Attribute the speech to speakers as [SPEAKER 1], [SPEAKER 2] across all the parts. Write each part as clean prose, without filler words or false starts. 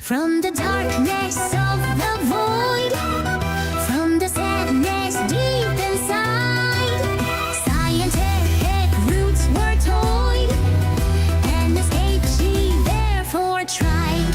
[SPEAKER 1] From the darkness of the void, from the sadness deep inside, scientific roots were toyed, and escape she therefore tried.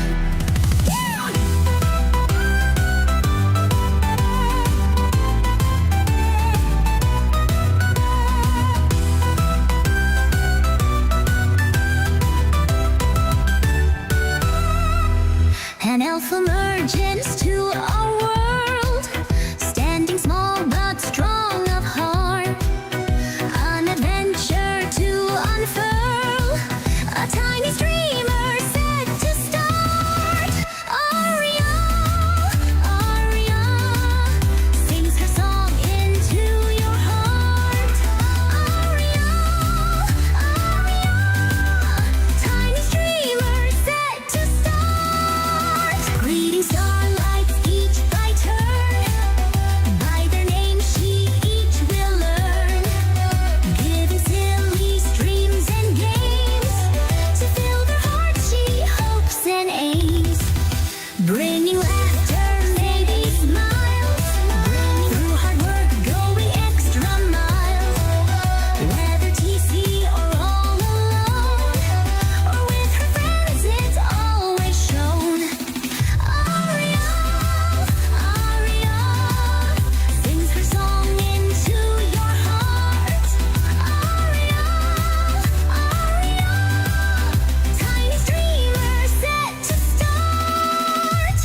[SPEAKER 1] An elf emerges to our world, standing small but strong of heart. An adventure to unfurl, a tiny streamer set to start. Aria, Aria, sings her song into your heart. Aria, Aria, tiny streamer set to start. Greeting starlights each by turn, by their name she each will learn, giving silly streams and games, to fill their hearts she hopes and aims, bringing laughter, maybe smiles, through hard work going extra miles, whether TC or all alone, or with her friends it's always shown. Aria, Aria, sings her song into your heart. Aria, Aria, tiny streamer set to start.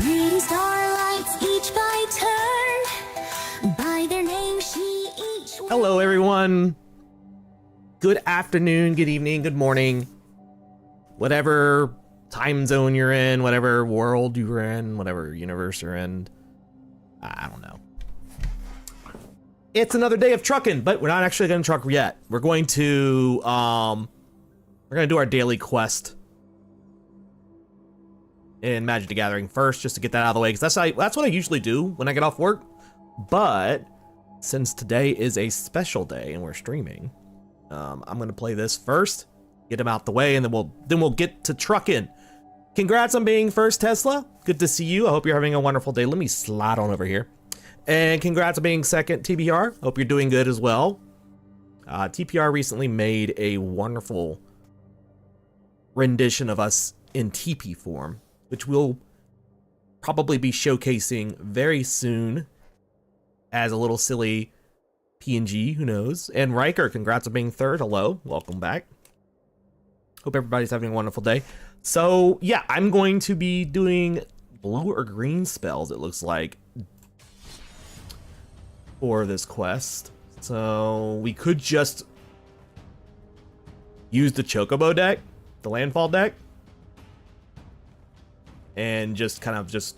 [SPEAKER 1] Green starlights each by turn, by their name she each will.
[SPEAKER 2] Hello, everyone. Good afternoon, good evening, good morning. Whatever time zone you're in, whatever world you're in, whatever universe you're in. I don't know. It's another day of trucking, but we're not actually going to truck yet. We're going to do our daily quest in Magic the Gathering first, just to get that out of the way, because that's what I usually do when I get off work. But since today is a special day and we're streaming, I'm gonna play this first, get them out the way, and then we'll get to Truckin. Congrats on being first, Tesla. Good to see you. I hope you're having a wonderful day. Let me slide on over here. And congrats on being second, TBR. Hope you're doing good as well. TPR recently made a wonderful rendition of us in TP form, which we'll probably be showcasing very soon as a little silly PNG, who knows. And Riker, congrats on being third. Hello, welcome back. Hope everybody's having a wonderful day. So yeah, I'm going to be doing blue or green spells, it looks like, for this quest. So we could just use the Chocobo deck, the landfall deck, and just kind of just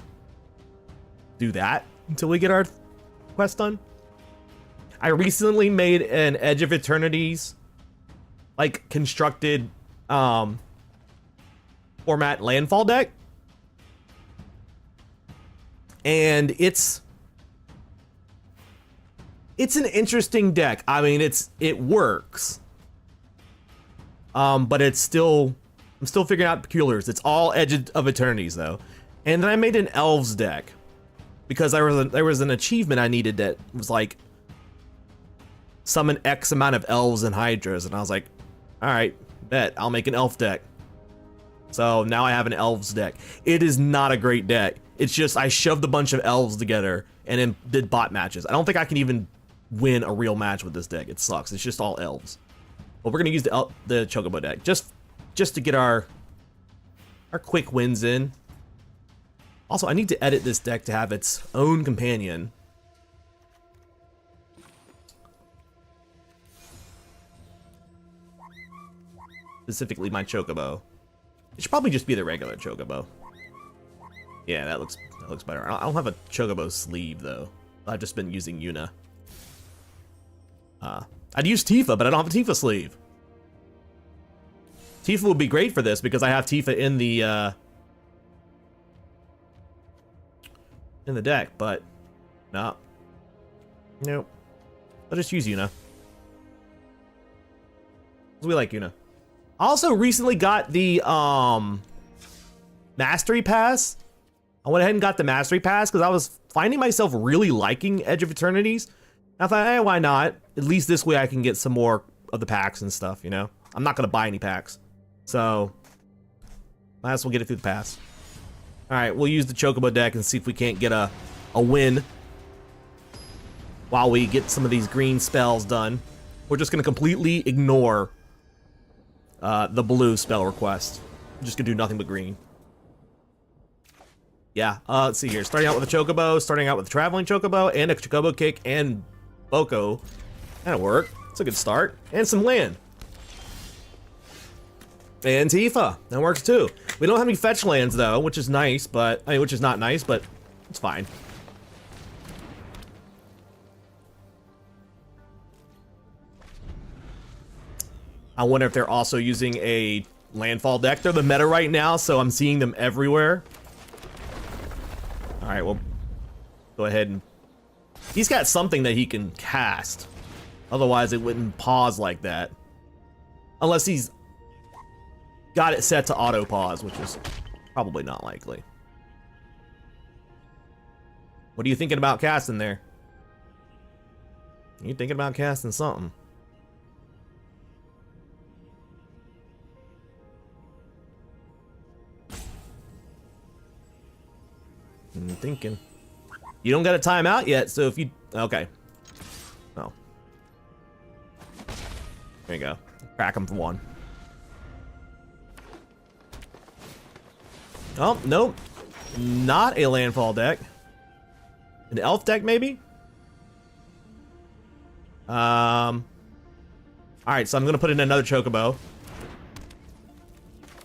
[SPEAKER 2] do that until we get our quest done. I recently made an Edge of Eternities like constructed format landfall deck, and it's an interesting deck. I mean, it works, but I'm still figuring out peculiars. It's all Edge of Eternities though. And then I made an Elves deck because there was an achievement I needed that was like summon X amount of elves and hydras, and I was like, all right, bet I'll make an elf deck. So now I have an elves deck. It is not a great deck. It's just I shoved a bunch of elves together and then did bot matches. I don't think I can even win a real match with this deck. It sucks. It's just all elves. But we're gonna use the Chocobo deck just to get our quick wins in. Also, I need to edit this deck to have its own companion. Specifically my Chocobo. It should probably just be the regular Chocobo. Yeah, that looks better. I don't have a Chocobo sleeve though. I've just been using Yuna. I I'd use Tifa, but I don't have a Tifa sleeve. Tifa would be great for this because I have Tifa in the deck, but no. Nope. I'll just use Yuna. We like Yuna. I also recently got the Mastery Pass. I went ahead and got the Mastery Pass because I was finding myself really liking Edge of Eternities. I thought, hey, why not? At least this way I can get some more of the packs and stuff, you know? I'm not gonna buy any packs. So, might as well get it through the pass. Alright, we'll use the Chocobo deck and see if we can't get a win while we get some of these green spells done. We're just gonna completely ignore the blue spell request. We're just gonna do nothing but green. Yeah, let's see here. Starting out with a Chocobo, starting out with a Traveling Chocobo, and a Chocobo Kick, and Boko. That'll work. It's a good start. And some land. And Tifa. That works too. We don't have any fetch lands though, which is nice, but I mean, which is not nice, but it's fine. I wonder if they're also using a landfall deck. They're the meta right now, so I'm seeing them everywhere. All right, well, go ahead and... He's got something that he can cast. Otherwise, it wouldn't pause like that. Unless he's got it set to auto pause, which is probably not likely. What are you thinking about casting there? You thinking about casting something? I'm thinking. You don't got a timeout yet, so if you... Okay. Oh. There you go. Crack him for one. Oh, nope. Not a landfall deck. An elf deck, maybe? Alright, so I'm gonna put in another Chocobo.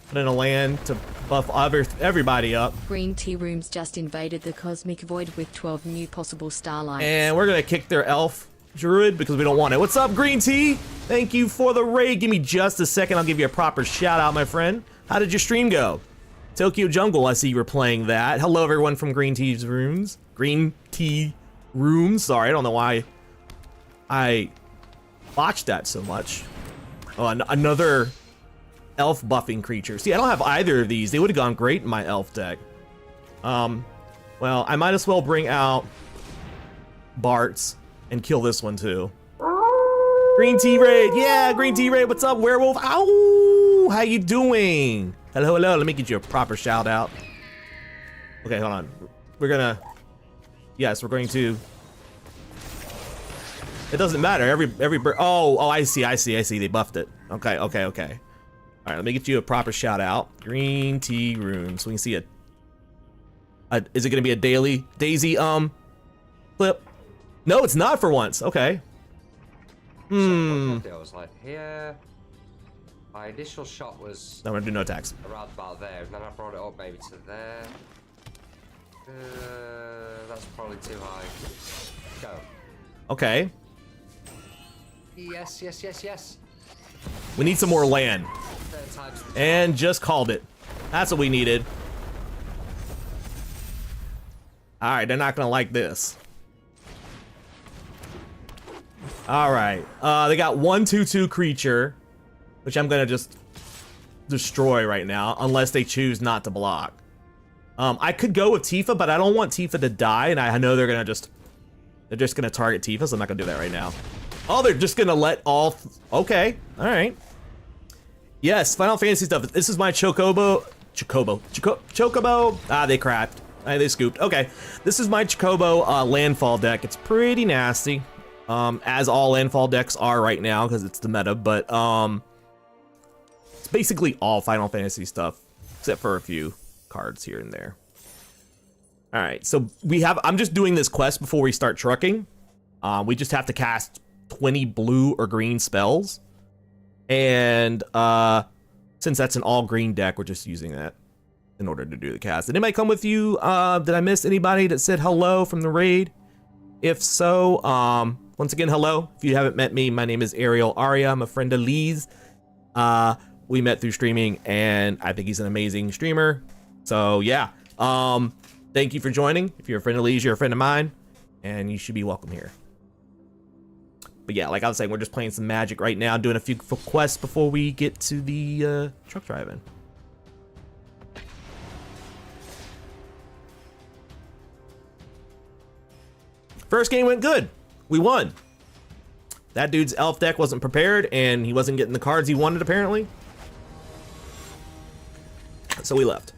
[SPEAKER 2] Put in a land to buff everybody up.
[SPEAKER 3] Green tea rooms just invaded the cosmic void with 12 new possible starlights.
[SPEAKER 2] And we're gonna kick their elf druid because we don't want it. What's up, Green Tea? Thank you for the raid. Give me just a second. I'll give you a proper shout out, my friend. How did your stream go? Tokyo Jungle, I see you were playing that. Hello, everyone from Green Tea's rooms. Green Tea Rooms. Sorry, I don't know why I botched that so much. Oh, another elf buffing creature. See, I don't have either of these. They would have gone great in my elf deck. Well, I might as well bring out Bart's and kill this one too. Green Tea Raid. Yeah, Green Tea Raid. What's up, Werewolf? Ow! How you doing? Hello, hello. Let me get you a proper shout out. Okay, hold on. We're gonna... Yes, we're going to... It doesn't matter. Every oh, I see. They buffed it. Okay. All right, let me get you a proper shout out. Green Tea Room, so we can see it. Is it gonna be a daily Daisy clip? No, it's not for once. Okay.
[SPEAKER 4] So I was like, here. My initial shot was...
[SPEAKER 2] I'm gonna do no attacks.
[SPEAKER 4] Around about there, and then I brought it up maybe to there. That's probably too high. Go.
[SPEAKER 2] Okay.
[SPEAKER 4] Yes.
[SPEAKER 2] We need some more land. And just called it. That's what we needed. Alright, they're not gonna like this. Alright. They got 1/2/2 creature, which I'm gonna just destroy right now, unless they choose not to block. I could go with Tifa, but I don't want Tifa to die, and I know they're just gonna target Tifa, so I'm not gonna do that right now. Oh, they're just gonna let all... Okay, alright. Yes, Final Fantasy stuff. This is my Chocobo. Ah, they crapped. They scooped. Okay, this is my Chocobo landfall deck. It's pretty nasty, as all landfall decks are right now because it's the meta. But it's basically all Final Fantasy stuff, except for a few cards here and there. All right, so we have. I'm just doing this quest before we start trucking. We just have to cast 20 blue or green spells. And since that's an all green deck, we're just using that in order to do the cast. Did anybody come with you? Did I miss anybody that said hello from the raid? If so, once again, hello. If you haven't met me, my name is Ariel Aria. I'm a friend of Lee's. We met through streaming, and I think he's an amazing streamer. So yeah, thank you for joining. If you're a friend of Lee's, you're a friend of mine, and you should be welcome here. But yeah, like I was saying, we're just playing some Magic right now, doing a few quests before we get to the truck driving. First game went good. We won. That dude's elf deck wasn't prepared, and he wasn't getting the cards he wanted, apparently. So we left.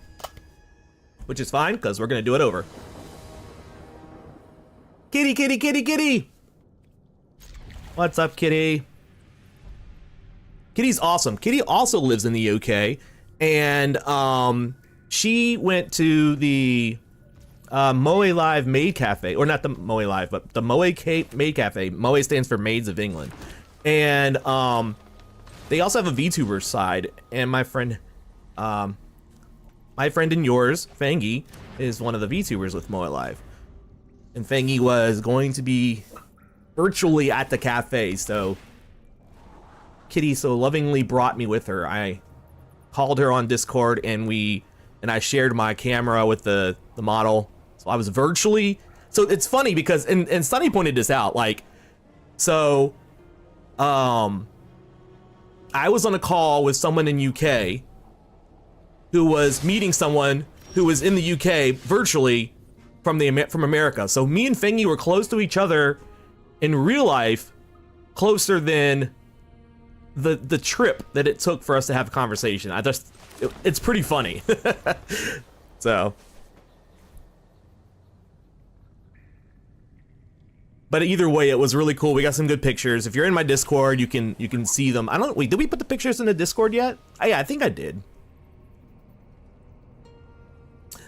[SPEAKER 2] Which is fine, because we're going to do it over. Kitty, kitty, kitty, kitty! What's up, Kitty? Kitty's awesome. Kitty also lives in the UK, and she went to the Moe Live Maid Cafe, or not the Moe Live, but the Moe Maid Cafe. Moe stands for Maids of England, and they also have a VTuber side. And my friend and yours, Fangy, is one of the VTubers with Moe Live, and Fangy was going to be virtually at the cafe, so Kitty so lovingly brought me with her. I called her on Discord, and I shared my camera with the model, so I was virtually. So it's funny because and Sunny pointed this out, like, so I was on a call with someone in UK who was meeting someone who was in the UK virtually from America. So me and Fangy were close to each other in real life, closer than the trip that it took for us to have a conversation. It's pretty funny. So, but either way, it was really cool. We got some good pictures. If you're in my Discord, you can see them. Wait, did we put the pictures in the Discord yet? Yeah, I think I did.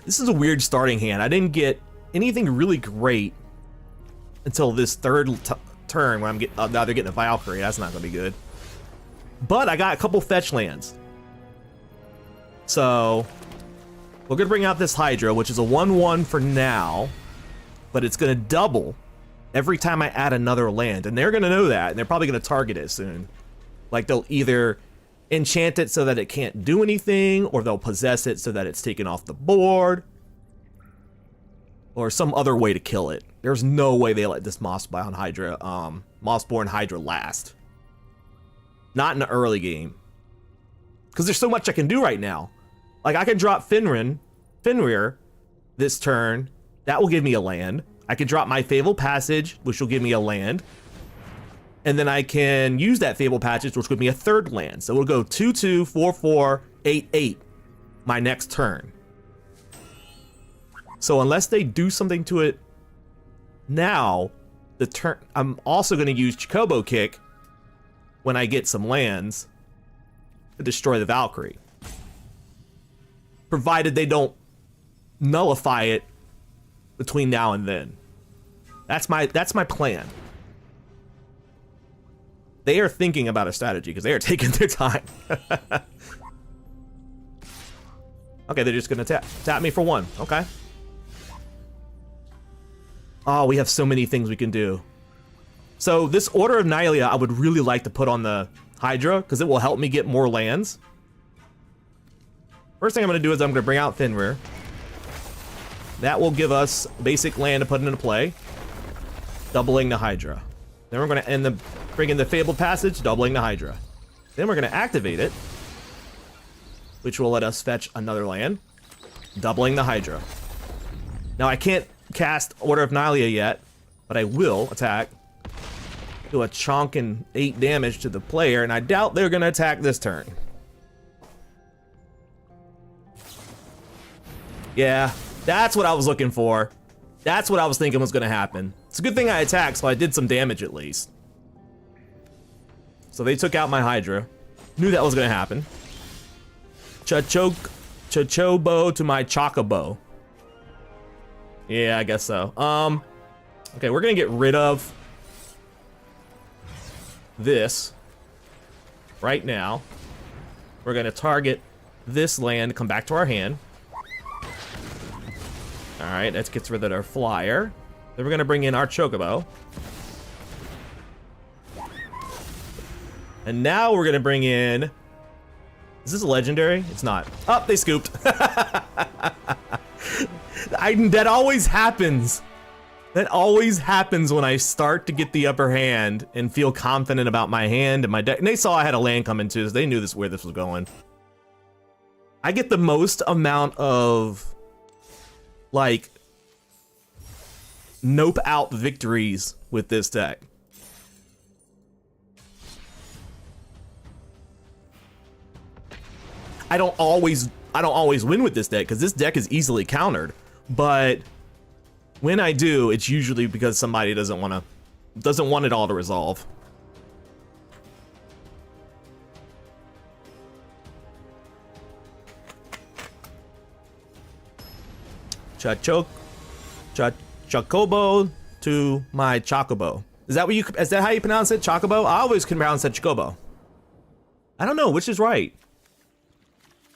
[SPEAKER 2] This is a weird starting hand. I didn't get anything really great until this third turn when I'm getting. Now they're getting a Valkyrie. That's not gonna be good. But I got a couple fetch lands. So we're gonna bring out this Hydra, which is a 1/1 for now, but it's gonna double every time I add another land, and they're gonna know that, and they're probably gonna target it soon. Like, they'll either enchant it so that it can't do anything, or they'll possess it so that it's taken off the board, or some other way to kill it. There's no way they let this Mossborn Hydra last. Not in the early game. Because there's so much I can do right now. Like, I can drop Fenrir this turn. That will give me a land. I can drop my Fable Passage, which will give me a land. And then I can use that Fable Passage, which will give me a third land. So it'll go 2/2, 4/4, 8/8 my next turn. So unless they do something to it now, I'm also going to use Chocobo Kick when I get some lands to destroy the Valkyrie, provided they don't nullify it between now and then. That's my plan. They are thinking about a strategy because they are taking their time. Okay, they're just gonna tap me for one. Okay. Oh, we have so many things we can do. So this Order of Nihilea, I would really like to put on the Hydra because it will help me get more lands. First thing I'm gonna do is I'm gonna bring out Fenrir. That will give us basic land to put into play, doubling the Hydra. Then we're gonna bring in the Fabled Passage, doubling the Hydra. Then we're gonna activate it, which will let us fetch another land, doubling the Hydra. Now I can't cast Order of Nihilea yet, but I will attack, do a chonk and 8 damage to the player, and I doubt they're gonna attack this turn. Yeah, that's what I was looking for. That's what I was thinking was gonna happen. It's a good thing I attacked, so I did some damage at least. So they took out my Hydra. Knew that was gonna happen. Chocobo to my Chocobo. Yeah, I guess so. Okay, we're gonna get rid of this right now. We're gonna target this land, come back to our hand. All right, that gets rid of our flyer. Then we're gonna bring in our Chocobo. And now we're gonna bring in... Is this a legendary? It's not. Oh, they scooped. That always happens. That always happens when I start to get the upper hand and feel confident about my hand and my deck. And they saw I had a land coming too, so they knew where this was going. I get the most amount of, like, nope out victories with this deck. I don't always win with this deck because this deck is easily countered, but when I do, it's usually because somebody doesn't want it all to resolve. Chocobo to my Chocobo. Is that how you pronounce it? Chocobo? I always can pronounce it Chocobo. I don't know which is right.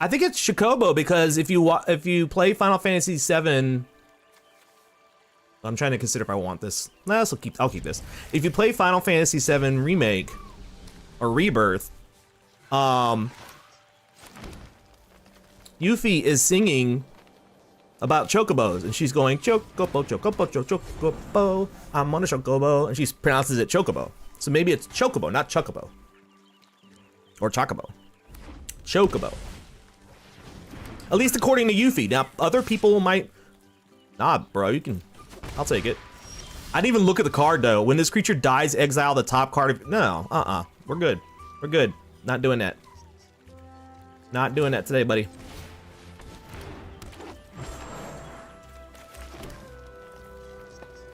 [SPEAKER 2] I think it's Chocobo because if you play Final Fantasy VII, I'm trying to consider if I want this. No, I'll keep this. If you play Final Fantasy VII Remake or Rebirth, Yuffie is singing about chocobos, and she's going chocobo, chocobo, chocobo. I'm on a chocobo, and she pronounces it chocobo. So maybe it's chocobo, not chocobo, or chocobo. Chocobo. At least according to Yuffie. Now, other people might... Nah, bro, you can... I'll take it. I didn't even look at the card, though. When this creature dies, exile the top card of... No, We're good. We're good. Not doing that. Not doing that today, buddy.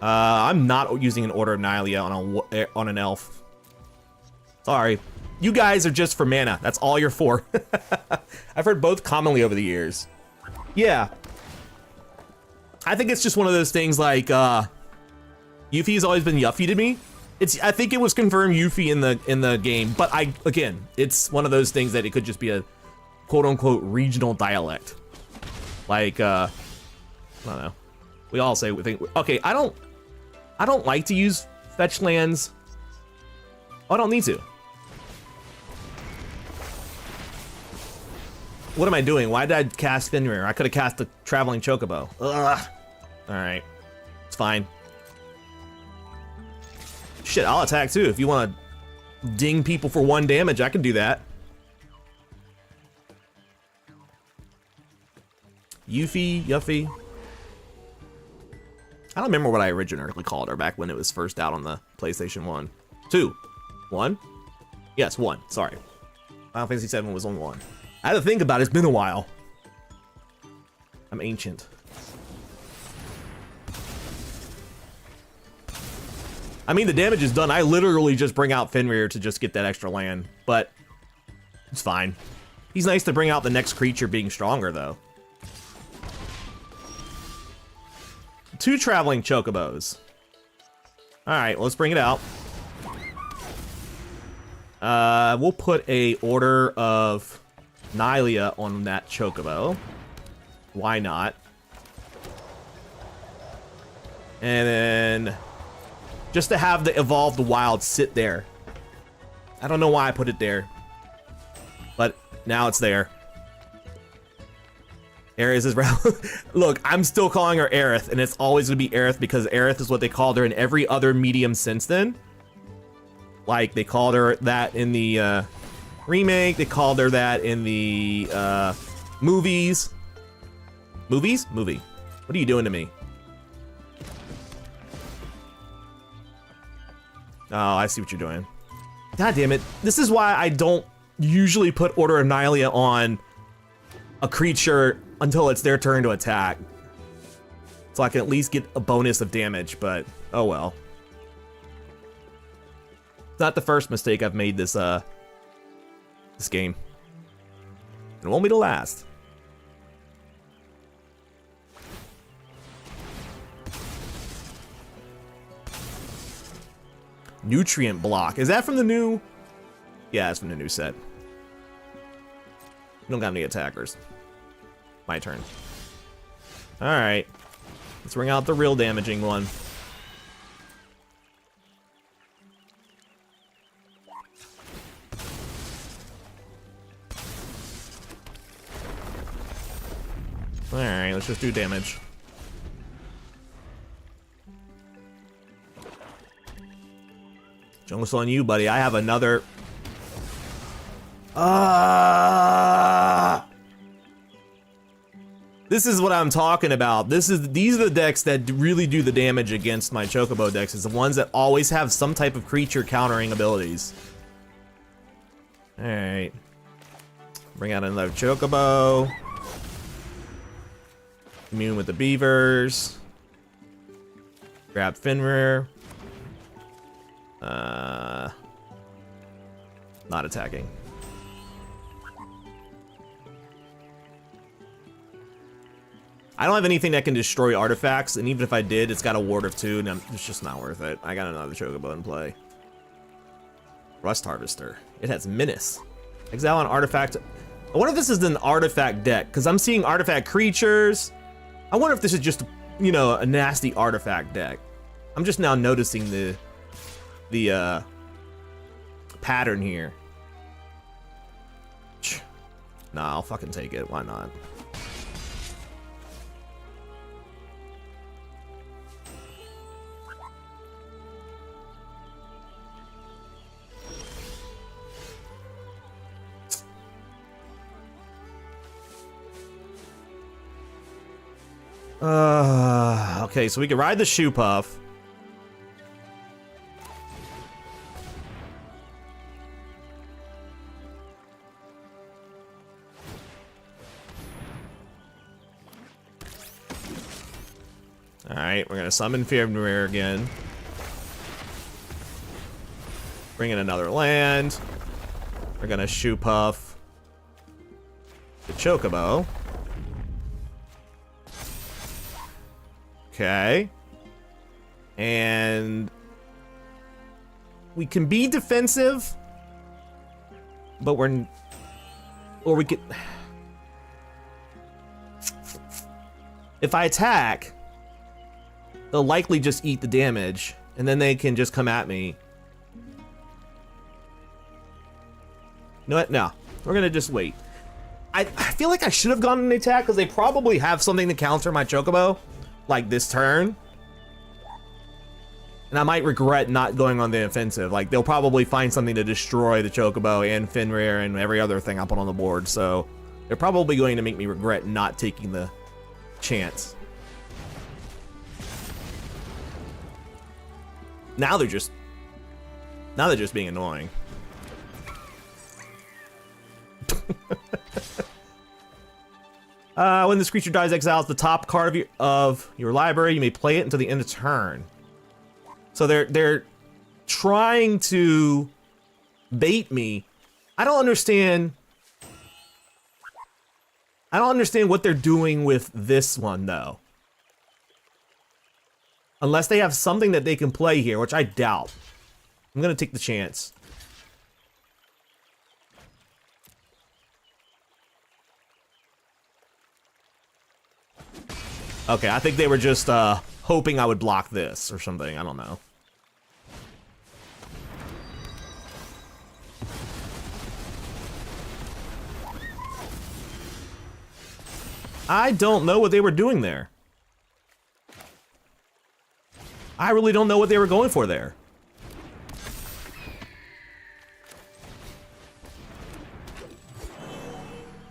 [SPEAKER 2] I'm not using an Order of Nihilea on an elf. Sorry. You guys are just for mana. That's all you're for. I've heard both commonly over the years. Yeah. I think it's just one of those things like, Yuffie's always been Yuffie to me. I think it was confirmed Yuffie in the game, but again, it's one of those things that it could just be a quote unquote regional dialect. Like, I don't know. We all say we think, okay, I don't like to use fetch lands. I don't need to. What am I doing? Why did I cast Fenrir? I could have cast the Traveling Chocobo. Ugh. Alright. It's fine. Shit, I'll attack too. If you want to ding people for 1 damage, I can do that. Yuffie. I don't remember what I originally called her back when it was first out on the PlayStation 1. 2. 1? Yes, 1. Sorry. Final Fantasy 7 was on 1. I had to think about it. It's been a while. I'm ancient. I mean, the damage is done. I literally just bring out Fenrir to just get that extra land, but it's fine. He's nice to bring out the next creature being stronger, though. 2 Traveling Chocobos. Alright, well, let's bring it out. We'll put a Order of Nihilea on that Chocobo. Why not? And then just to have the Evolved Wild sit there. I don't know why I put it there, but now it's there. Aerith is Look, I'm still calling her Aerith, and it's always gonna be Aerith because Aerith is what they called her in every other medium since then. Like, they called her that in the remake, they called her that in the movies. Movies? Movie. What are you doing to me? Oh, I see what you're doing. God damn it. This is why I don't usually put Order of Nihilea on a creature until it's their turn to attack. So I can at least get a bonus of damage, but oh well. It's not the first mistake I've made this game. It won't be the last. Nutrient block. Is that from the new? Yeah, it's from the new set. We don't got any attackers. My turn. Alright. Let's bring out the real damaging one. let's just do damage. Jungle's on you, buddy. I have another. This is what I'm talking about. These are the decks that really do the damage against my Chocobo decks. It's the ones that always have some type of creature countering abilities. All right. Bring out another Chocobo. Commune with the beavers. Grab Fenrir. Not attacking. I don't have anything that can destroy artifacts, and even if I did, it's got a ward of 2, and it's just not worth it. I got another Chocobo in play. Rust Harvester. It has Menace. Exile an artifact. I wonder if this is an artifact deck, because I'm seeing artifact creatures. I wonder if this is just, you know, a nasty artifact deck. I'm just now noticing the pattern here. Nah, I'll fucking take it. Why not? Okay, so we can ride the Shoe Puff. Alright, we're gonna summon Fenrir again. Bring in another land. We're gonna Shoe Puff the Chocobo. Okay. And we can be defensive, but or we could, if I attack, they'll likely just eat the damage, and then they can just come at me. You know what? No, we're gonna just wait. I feel like I should have gone an attack because they probably have something to counter my Chocobo, like this turn. And I might regret not going on the offensive. Like, they'll probably find something to destroy the Chocobo and Fenrir and every other thing I put on the board. So they're probably going to make me regret not taking the chance. Now they're just being annoying. When this creature dies, exiles the top card of your library. You may play it until the end of turn. So they're trying to bait me. I don't understand what they're doing with this one though. Unless they have something that they can play here, which I doubt. I'm gonna take the chance. Okay, I think they were just hoping I would block this or something. I don't know. I don't know what they were doing there. I really don't know what they were going for there.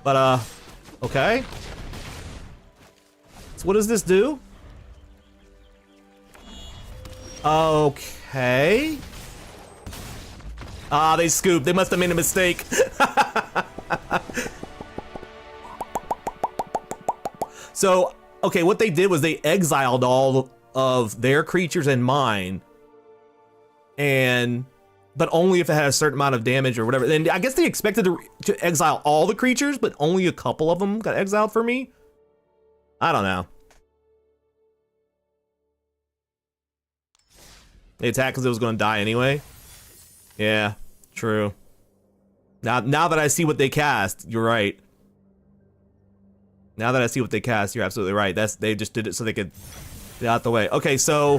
[SPEAKER 2] But, okay. So what does this do? Okay. Ah, they scooped. They must have made a mistake. So, okay, what they did was they exiled all of their creatures and mine, but only if it had a certain amount of damage or whatever. And I guess they expected to exile all the creatures, but only a couple of them got exiled for me. I don't know. They attacked because it was going to die anyway. Yeah, true. Now that I see what they cast, you're right. Now that I see what they cast, you're absolutely right. They just did it so they could get out the way. Okay, so.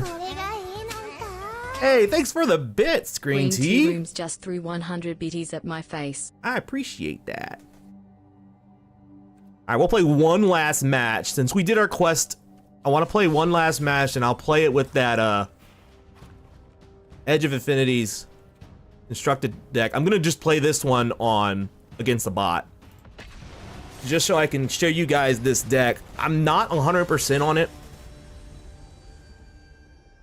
[SPEAKER 2] Hey, thanks for the bits, Green Tea.
[SPEAKER 3] Rooms just threw 100 BTs at my face.
[SPEAKER 2] I appreciate that. right, we'll play one last match. Since we did our quest, I want to play one last match, and I'll play it with that Edge of Infinity's instructed deck. I'm gonna just play this one on against the bot, just so I can show you guys this deck. I'm not 100% on it.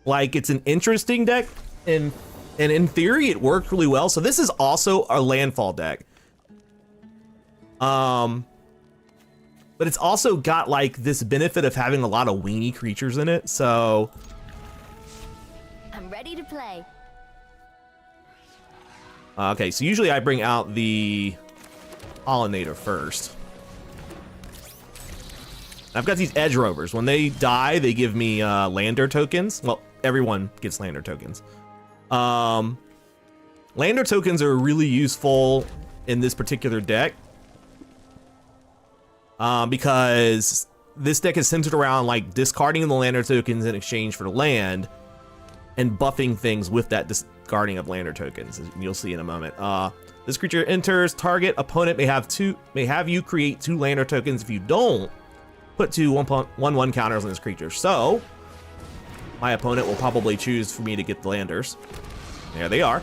[SPEAKER 2] Like, it's an interesting deck, and in theory it worked really well. So this is also a landfall deck. But it's also got like this benefit of having a lot of weenie creatures in it. So
[SPEAKER 1] I'm ready to play.
[SPEAKER 2] okay, so usually I bring out the Pollinator first. I've got these Edge Rovers. When they die, they give me Lander tokens. Well, everyone gets Lander tokens. Lander tokens are really useful in this particular deck. Because this deck is centered around like discarding the Lander tokens in exchange for land and buffing things with that discarding of Lander tokens, as you'll see in a moment. This creature enters, target opponent may have you create 2 Lander tokens. If you don't, put 2 1/1 counters on this creature. So my opponent will probably choose for me to get the Landers. There they are.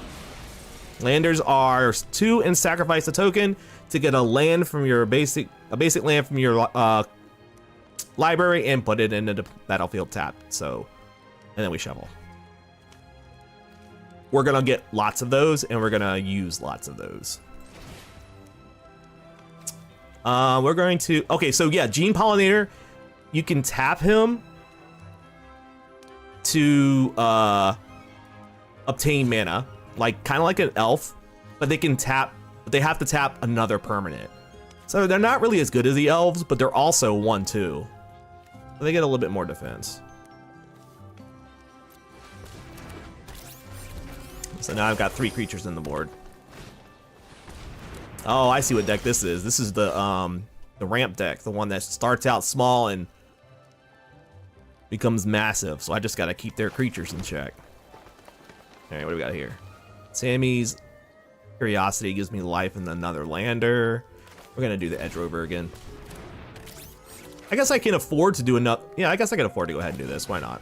[SPEAKER 2] Landers are 2 and sacrifice a token to get a land from your basic land from your library and put it into the battlefield tapped. So, and then we shuffle. We're gonna get lots of those, and we're gonna use lots of those. We're going to, okay, so yeah, Gene Pollinator, you can tap him to obtain mana, like kind of like an elf, but they can tap, but they have to tap another permanent. So they're not really as good as the elves, but they're also 1/2. So they get a little bit more defense. So now I've got 3 creatures in the board. Oh, I see what deck this is. This is the ramp deck, the one that starts out small and becomes massive. So I just gotta keep their creatures in check. All right, what do we got here? Sammy's Curiosity gives me life and another Lander. We're gonna do the Edge Rover again. I guess I can afford to do enough. Yeah, I guess I can afford to go ahead and do this. Why not?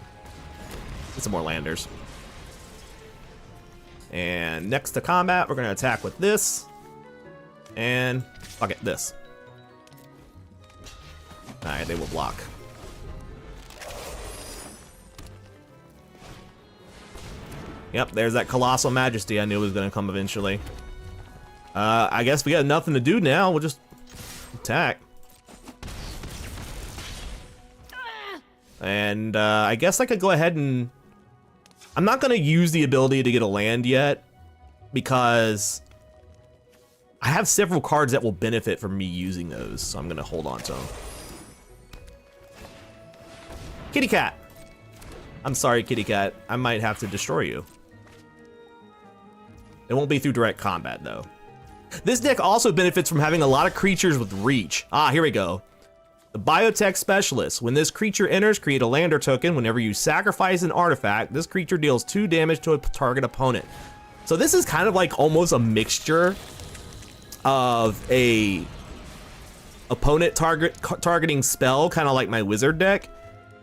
[SPEAKER 2] Get some more Landers. And next to combat, we're gonna attack with this. And fuck it, this. All right, they will block. Yep, there's that Colossal Majesty I knew was gonna come eventually. I guess we got nothing to do now. We'll just attack. And I guess I could go ahead and... I'm not gonna use the ability to get a land yet, because I have several cards that will benefit from me using those, so I'm gonna hold on to them. Kitty Cat! I'm sorry, Kitty Cat. I might have to destroy you. It won't be through direct combat, though. This deck also benefits from having a lot of creatures with reach. Ah, here we go. The Biotech Specialist. When this creature enters, create a Lander token. Whenever you sacrifice an artifact, this creature deals 2 damage to a target opponent. So this is kind of like almost a mixture of a opponent targeting spell, kind of like my wizard deck,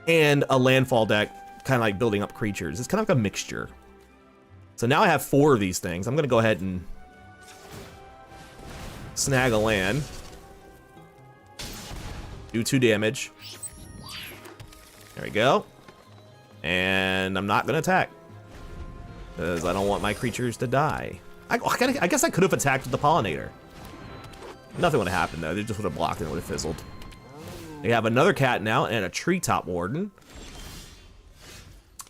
[SPEAKER 2] and a landfall deck, kind of like building up creatures. It's kind of like a mixture. So now I have 4 of these things. I'm gonna go ahead and snag a land. Do 2 damage. There we go. And I'm not gonna attack, because I don't want my creatures to die. I guess I could have attacked with the Pollinator. Nothing would have happened though. They just would have blocked and it would have fizzled. They have another cat now and a Treetop Warden.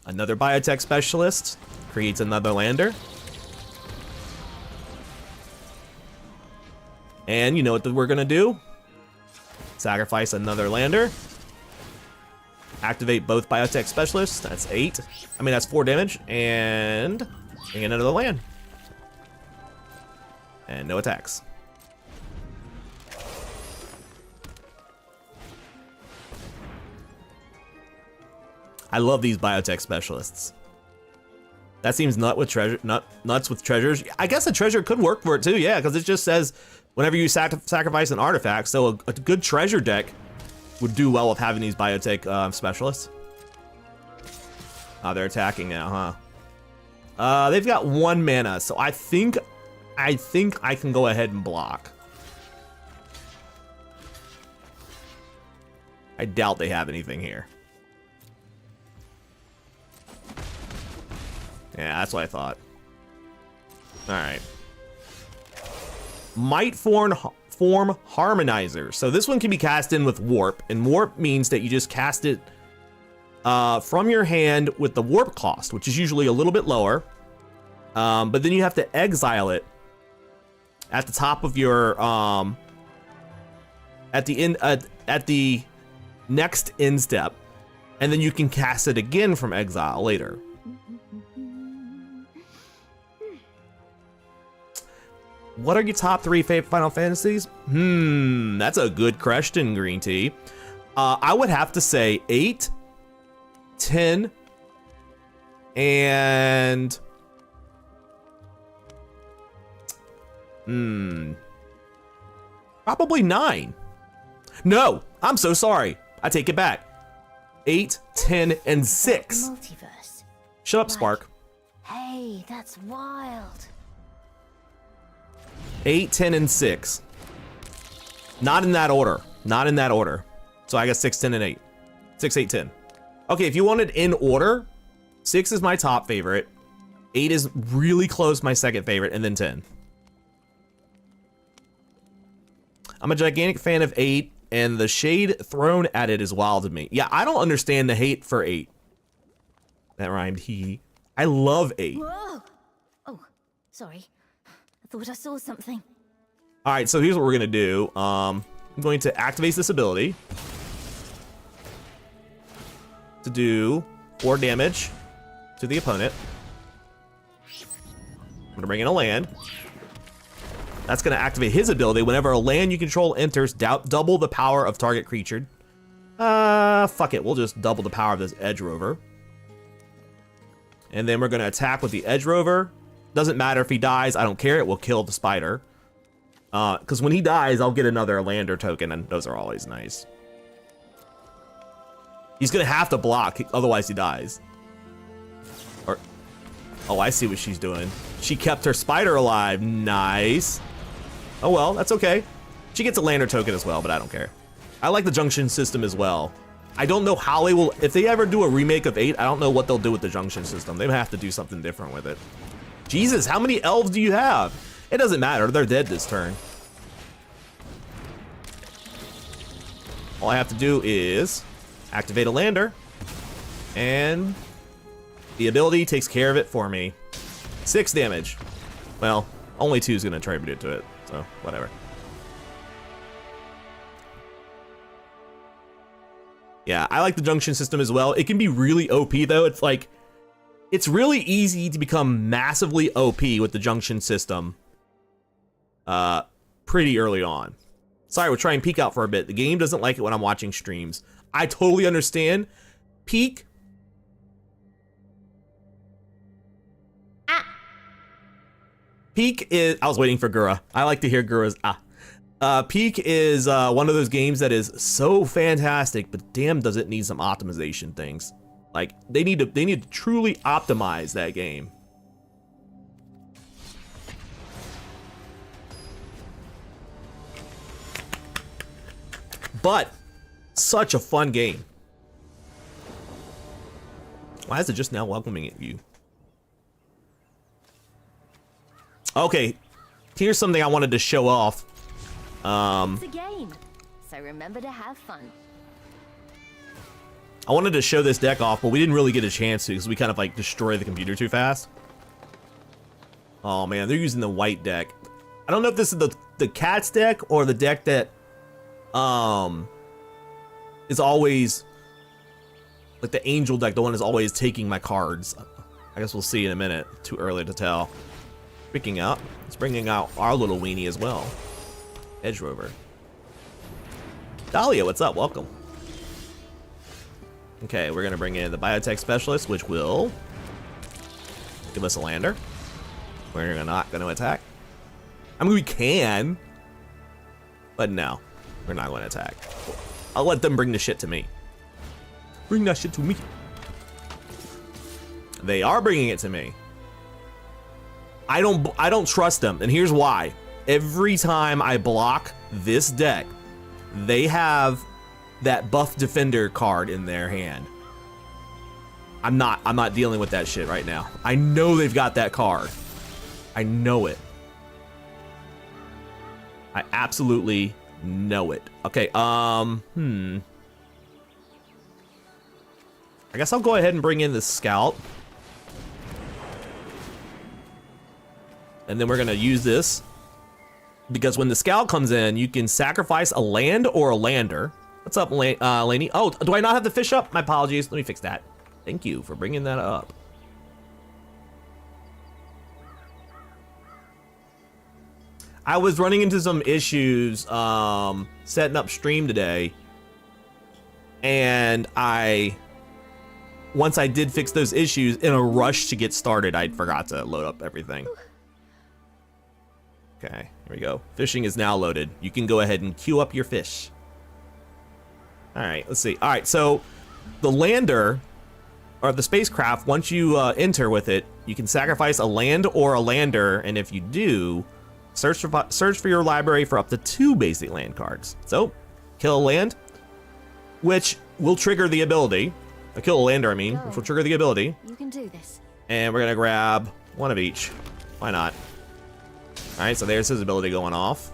[SPEAKER 2] Another Biotech Specialist creates another Lander. And you know what we're gonna do? Sacrifice another Lander. Activate both Biotech Specialists. That's 8. I mean, that's 4 damage. And bring in another land. And no attacks. I love these Biotech Specialists. That seems nuts with treasures. I guess a treasure could work for it too, yeah, because it just says whenever you sacrifice an artifact. So a good treasure deck would do well with having these biotech specialists. They're attacking now, huh? They've got 1 mana, so I think I can go ahead and block. I doubt they have anything here. Yeah, that's what I thought. All right. Might form Harmonizer. So this one can be cast in with Warp, and Warp means that you just cast it from your hand with the Warp cost, which is usually a little bit lower. But then you have to exile it at the top of your at the next end step, and then you can cast it again from exile later. What are your top 3 Final Fantasies? That's a good question, Green Tea. I would have to say 8, 10, and probably 9. No, I'm so sorry. I take it back. 8, 10, and 6.
[SPEAKER 1] Multiverse.
[SPEAKER 2] Shut up, Spark.
[SPEAKER 1] Hey, that's wild.
[SPEAKER 2] 8, 10, and 6. Not in that order. Not in that order. So I guess 6, 10, and 8. 6, 8, 10. Okay, if you wanted in order, 6 is my top favorite. 8 is really close my second favorite, and then 10. I'm a gigantic fan of 8, and the shade thrown at it is wild to me. Yeah, I don't understand the hate for 8. That rhymed, he. I love 8.
[SPEAKER 1] Whoa! Oh, sorry. I thought I saw something.
[SPEAKER 2] All right, so here's what we're gonna do. I'm going to activate this ability to do 4 damage to the opponent. I'm gonna bring in a land. That's gonna activate his ability. Whenever a land you control enters, double the power of target creature. Fuck it, we'll just double the power of this Edge Rover. And then we're gonna attack with the Edge Rover. Doesn't matter if he dies, I don't care, it will kill the spider. Because when he dies, I'll get another lander token, and those are always nice. He's gonna have to block, otherwise he dies. Or, oh, I see what she's doing. She kept her spider alive, nice. Oh well, that's okay. She gets a lander token as well, but I don't care. I like the junction system as well. I don't know how they will, if they ever do a remake of 8, I don't know what they'll do with the junction system. They have to do something different with it. Jesus, how many elves do you have? It doesn't matter, they're dead this turn. All I have to do is activate a lander, and the ability takes care of it for me. 6 damage. Well, only 2 is gonna attribute it to it, so whatever. Yeah, I like the junction system as well. It can be really OP though. It's like, it's really easy to become massively OP with the junction system pretty early on. Sorry, we're trying Peek out for a bit. The game doesn't like it when I'm watching streams. I totally understand. Peek. Peek is, I was waiting for Gura. I like to hear Gura's Peek is one of those games that is so fantastic, but damn does it need some optimization things. Like, they need to truly optimize that game. But such a fun game. Why is it just now welcoming you? Okay, here's something I wanted to show off.
[SPEAKER 1] It's a game, so remember to have fun.
[SPEAKER 2] I wanted to show this deck off, but we didn't really get a chance to because we kind of like destroyed the computer too fast. Oh man, they're using the white deck. I don't know if this is the Cats deck or the deck that is always like the Angel deck, the one is always taking my cards. I guess we'll see in a minute. Too early to tell. Freaking out. It's bringing out our little weenie as well. Edge Rover. Dahlia, what's up? Welcome. Okay, we're gonna bring in the Biotech Specialist, which will give us a lander. We're not gonna attack. I mean, we can. But no, we're not going to attack. I'll let them bring the shit to me. Bring that shit to me. They are bringing it to me. I don't trust them, and here's why. Every time I block this deck, they have that buff defender card in their hand. I'm not dealing with that shit right now. I know they've got that card. I know it. I absolutely know it. Okay, I guess I'll go ahead and bring in the scout. And then we're gonna use this because when the scout comes in, you can sacrifice a land or a lander. What's up, Lainey? Oh, do I not have the fish up? My apologies. Let me fix that. Thank you for bringing that up. I was running into some issues setting up stream today, and once I did fix those issues, in a rush to get started, I forgot to load up everything. Okay, here we go. Fishing is now loaded. You can go ahead and queue up your fish. All right, let's see. All right, so the lander, or the spacecraft, once you enter with it, you can sacrifice a land or a lander, and if you do, search for your library for up to 2 basic land cards. So, kill a land, which will trigger the ability. Kill a lander, I mean, which will trigger the ability.
[SPEAKER 1] You can do this.
[SPEAKER 2] And we're gonna grab one of each. Why not? All right, so there's his ability going off.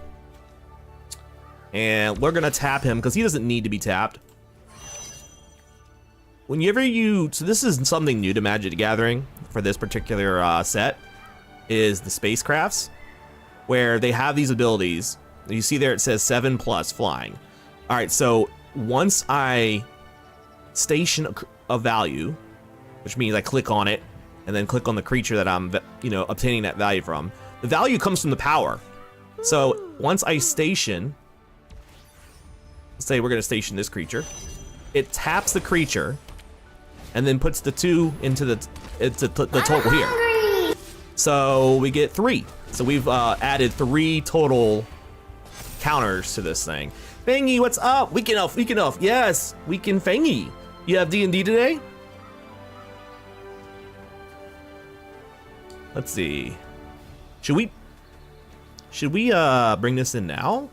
[SPEAKER 2] And we're gonna tap him because he doesn't need to be tapped. Whenever so this is something new to Magic the Gathering for this particular set, is the spacecrafts, where they have these abilities. You see there it says 7+ flying. All right, so once I station a value, which means I click on it and then click on the creature that I'm, obtaining that value from. The value comes from the power. So once I station, let's say we're gonna station this creature, it taps the creature and then puts the 2 into the total here. So we get 3. So we've added 3 total counters to this thing. Fangy, what's up? Weekend Elf, Weekend Elf. Yes, Weekend Fangy. You have D&D today? Let's see. Should we bring this in now?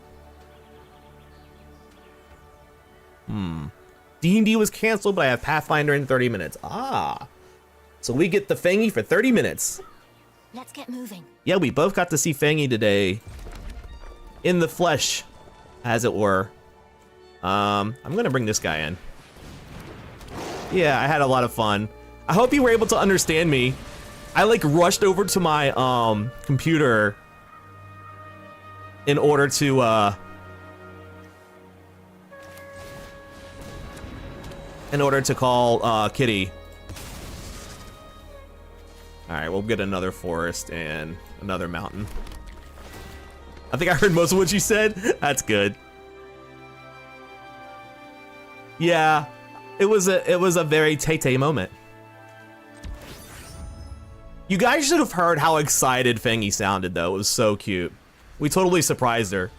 [SPEAKER 2] D&D was canceled, but I have Pathfinder in 30 minutes. Ah. So we get the Fangy for 30 minutes.
[SPEAKER 1] Let's get moving.
[SPEAKER 2] Yeah, we both got to see Fangy today. In the flesh, as it were. I'm gonna bring this guy in. Yeah, I had a lot of fun. I hope you were able to understand me. I rushed over to my computer in order to call Kitty. All right, we'll get another forest and another mountain. I think I heard most of what you said. That's good. Yeah, it was a very Tay-Tay moment. You guys should have heard how excited Fangy sounded, though. It was so cute. We totally surprised her.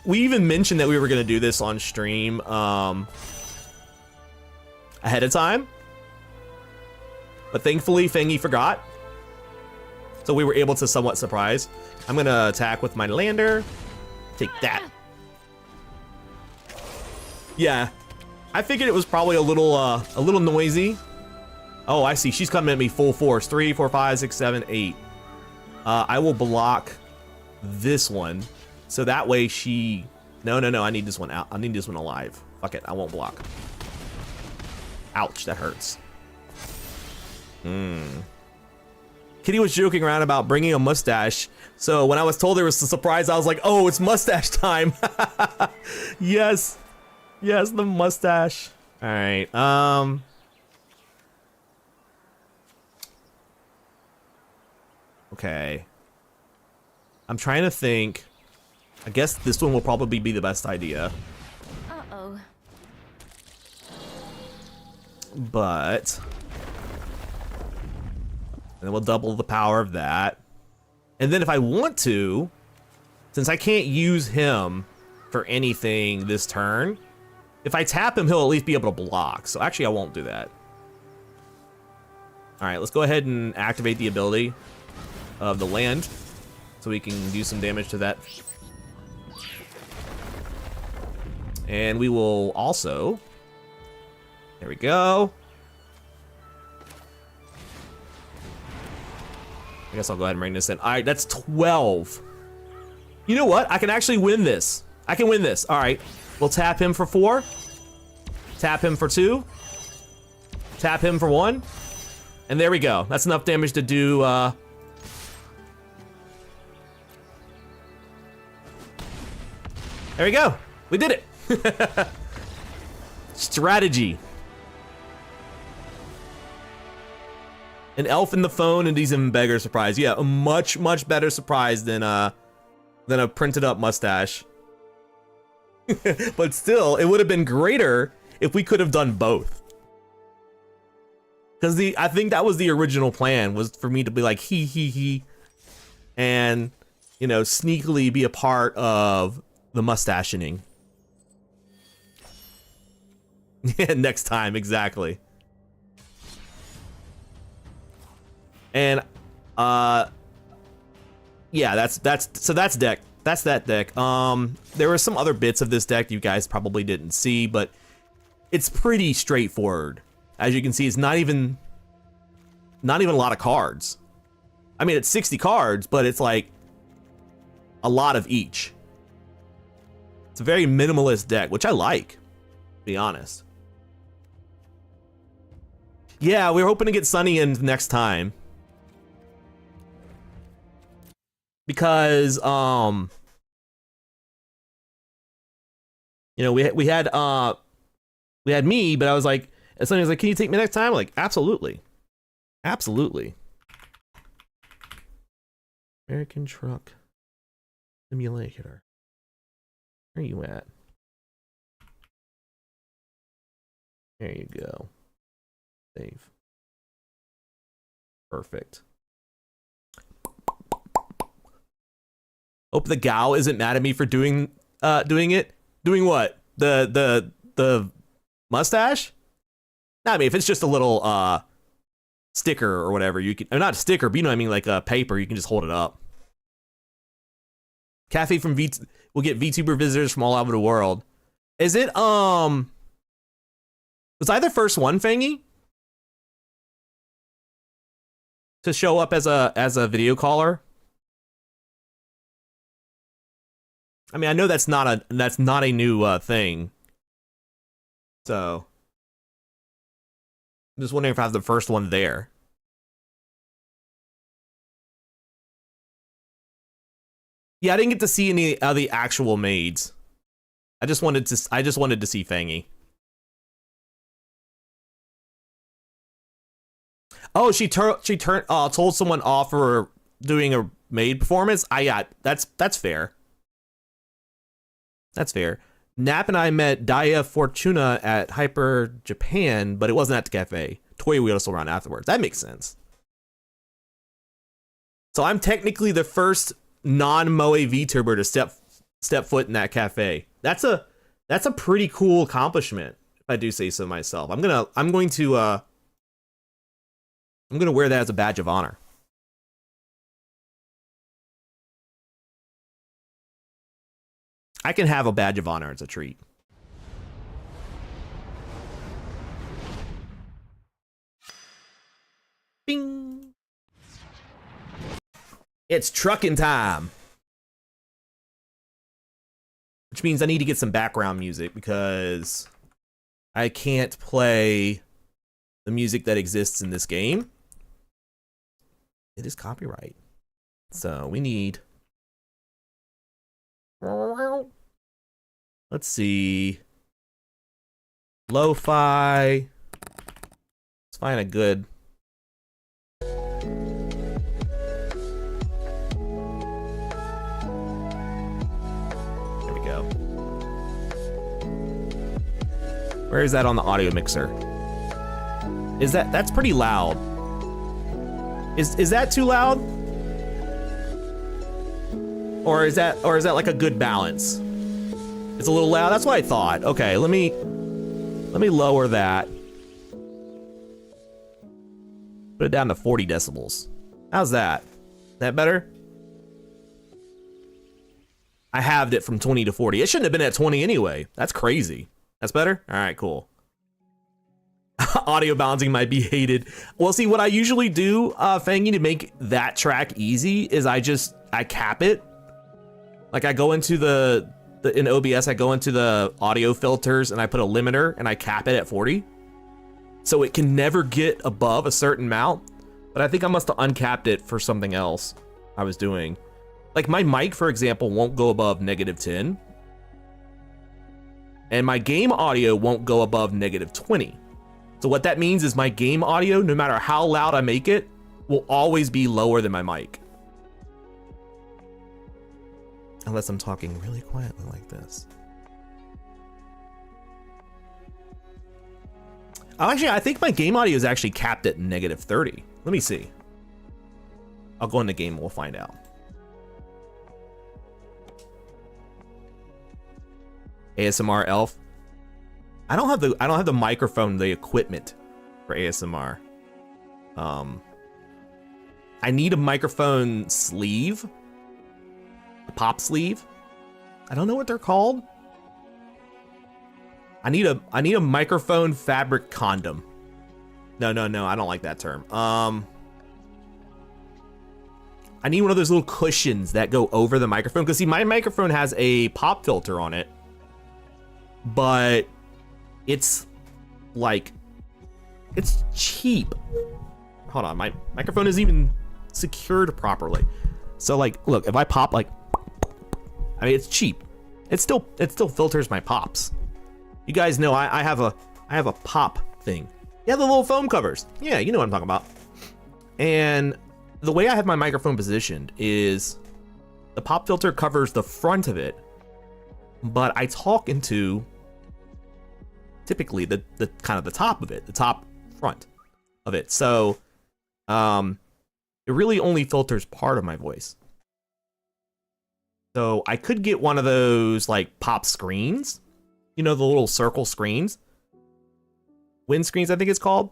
[SPEAKER 2] We even mentioned that we were gonna do this on stream ahead of time. But thankfully, Fangy forgot. So we were able to somewhat surprise. I'm gonna attack with my lander. Take that. Yeah, I figured it was probably a little noisy. Oh, I see. She's coming at me full force. 3, 4, 5, 6, 7, 8. I will block this one, so that way she. No. I need this one out. I need this one alive. Fuck it. I won't block. Ouch. That hurts. Kitty was joking around about bringing a mustache. So when I was told there was a surprise, I was like, oh, it's mustache time. Yes. Yes, the mustache. All right. Okay. I'm trying to think. I guess this one will probably be the best idea.
[SPEAKER 1] Uh-oh.
[SPEAKER 2] But and then we'll double the power of that. And then if I want to, since I can't use him for anything this turn. If I tap him, he'll at least be able to block. So actually, I won't do that. All right, let's go ahead and activate the ability of the land so we can do some damage to that. And we will also, there we go. I guess I'll go ahead and bring this in. All right, that's 12. You know what? I can actually win this. I can win this. All right, we'll tap him for 4. Tap him for 2. Tap him for 1. And there we go. That's enough damage to do, there we go. We did it. Strategy. An elf in the phone and he's in beggar surprise. Yeah, a much better surprise than a printed up mustache. But still, it would have been greater if we could have done both. Because I think that was the original plan, was for me to be like he, and you know, sneakily be a part of the mustachioning. Yeah, next time, exactly. And yeah, that's deck. That's that deck. There were some other bits of this deck you guys probably didn't see, but it's pretty straightforward. As you can see, it's not even a lot of cards. I mean, it's 60 cards, but it's like a lot of each. It's a very minimalist deck, which I like, to be honest. Yeah, we were hoping to get Sunny in next time. Because, you know, we had me, but I was like, and Sunny was like, can you take me next time? I'm like, absolutely. Absolutely. American Truck Simulator. Where are you at? There you go. Save. Perfect. Hope the gal isn't mad at me for doing it. Doing what? The mustache? No, I mean, if it's just a little sticker or whatever, you can, or not a sticker, but you know what I mean, like a paper, you can just hold it up. Cafe from will get VTuber visitors from all over the world. Is it was I the first one, Fangy, to show up as a video caller? I mean, I know that's not a new thing. So I'm just wondering if I have the first one there. Yeah, I didn't get to see any of the actual maids. I just wanted to see Fangy. Oh, she told someone off for doing a maid performance. Yeah, that's fair. That's fair. Nap and I met Daya Fortuna at Hyper Japan, but it wasn't at the cafe. Toy Wheel still around afterwards. That makes sense. So I'm technically the first non-Moe VTuber to step foot in that cafe. That's a pretty cool accomplishment, if I do say so myself. I'm going to wear that as a badge of honor. I can have a badge of honor as a treat. Bing! It's trucking time. Which means I need to get some background music because I can't play the music that exists in this game. It is copyright. So we need... Let's see. Lo-fi. Let's find a good. There we go. Where is that on the audio mixer? Is that's pretty loud. Is that too loud? Or is that like a good balance? It's a little loud. That's what I thought. Okay, let me lower that. Put it down to 40 decibels. How's that? Is that better? I halved it from 20 to 40. It shouldn't have been at 20 anyway. That's crazy. That's better? All right, cool. Audio balancing might be hated. Well, see, what I usually do, Fangy, to make that track easy is I cap it. Like I go into in OBS, I go into the audio filters and I put a limiter and I cap it at 40. So it can never get above a certain amount. But I think I must have uncapped it for something else I was doing. Like my mic, for example, won't go above -10. And my game audio won't go above -20. So what that means is my game audio, no matter how loud I make it, will always be lower than my mic. Unless I'm talking really quietly like this. Oh, actually, I think my game audio is actually capped at -30. Let me see. I'll go in the game and we'll find out. ASMR Elf. I don't have the microphone, the equipment for ASMR. I need a microphone sleeve. A pop sleeve. I don't know what they're called. I need a microphone fabric condom. No, I don't like that term. I need one of those little cushions that go over the microphone. Because see, my microphone has a pop filter on it. But it's like, it's cheap. Hold on, my microphone isn't even secured properly. So like, look, if I pop like, I mean, it's cheap. It still filters my pops. You guys know I have a pop thing. Yeah, the little foam covers. Yeah, you know what I'm talking about. And the way I have my microphone positioned is the pop filter covers the front of it, but I talk into typically the kind of the top of it, the top front of it. So it really only filters part of my voice. So I could get one of those like pop screens, you know, the little circle screens, wind screens, I think it's called.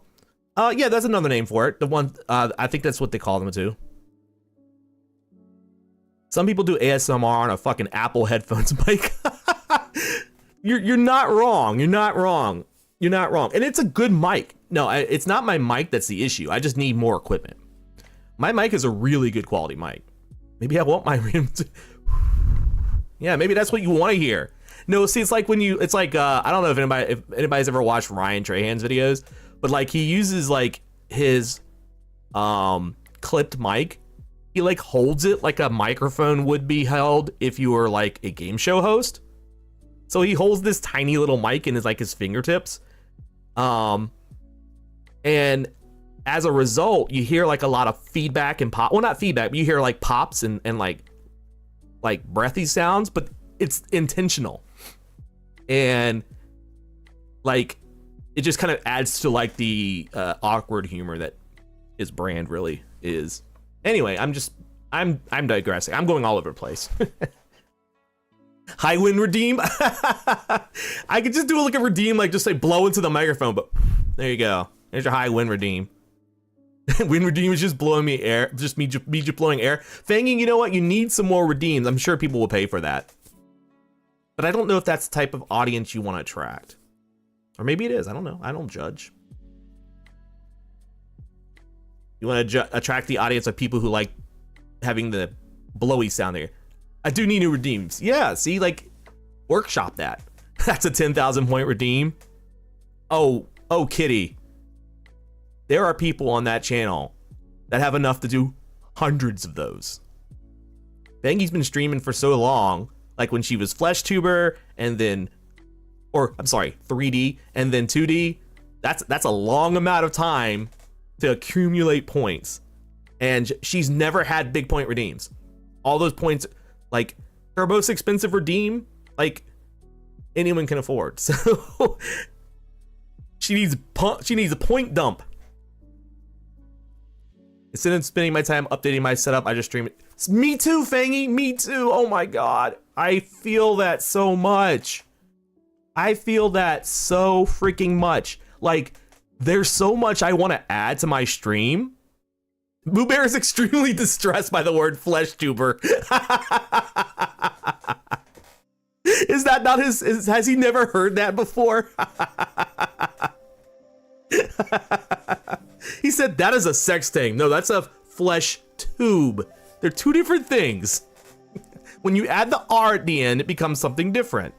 [SPEAKER 2] Yeah, that's another name for it. The one, I think that's what they call them too. Some people do ASMR on a fucking Apple headphones mic. You're not wrong. You're not wrong. You're not wrong. And it's a good mic. No, it's not my mic that's the issue. I just need more equipment. My mic is a really good quality mic. Maybe I want my yeah, maybe that's what you want to hear. No, see, it's like when you, it's like, I don't know if anybody's ever watched Ryan Trahan's videos, but like he uses like his clipped mic. He like holds it like a microphone would be held if you were like a game show host. So he holds this tiny little mic in his fingertips. And as a result, you hear like a lot of feedback and pop. Well, not feedback, but you hear like pops and like breathy sounds, but it's intentional. And like it just kind of adds to like the awkward humor that his brand really is. Anyway, I'm digressing. I'm going all over the place. High wind redeem. I could just do like a redeem, like just say blow into the microphone, but there you go. There's your high wind redeem. Wind redeem is just blowing me air, just me just blowing air. Fanging, you know what? You need some more redeems. I'm sure people will pay for that. But I don't know if that's the type of audience you want to attract. Or maybe it is. I don't know. I don't judge. You want to attract the audience of people who like having the blowy sound there. I do need new redeems. Yeah, see, like, workshop that. That's a 10,000 point redeem. Oh, kitty. There are people on that channel that have enough to do hundreds of those. Bangy's been streaming for so long, like when she was FleshTuber and then, or I'm sorry, 3D and then 2D. That's a long amount of time to accumulate points. And she's never had big point redeems. All those points, like, her most expensive redeem, like, anyone can afford. So she needs a point dump. Instead of spending my time updating my setup, I just stream it. Me too, Fangy. Me too. Oh my god. I feel that so much. I feel that so freaking much. Like, there's so much I want to add to my stream. Boo Bear is extremely distressed by the word flesh tuber. Is that not has he never heard that before? He said that is a sex thing. No, that's a flesh tube. They're two different things. When you add the R at the end, it becomes something different.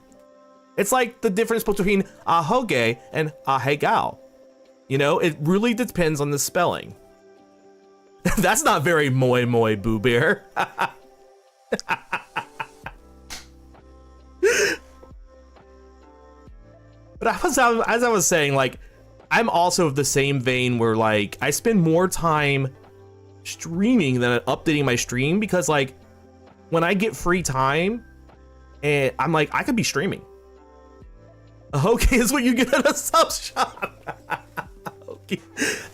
[SPEAKER 2] It's like the difference between ahoge and ahegao. You know, it really depends on the spelling. That's not very moi moi, Boo Bear. But as I was saying, like, I'm also of the same vein where, like, I spend more time streaming than updating my stream because, like, when I get free time, and I'm like, I could be streaming. Okay, is what you get at a sub shop. Okay.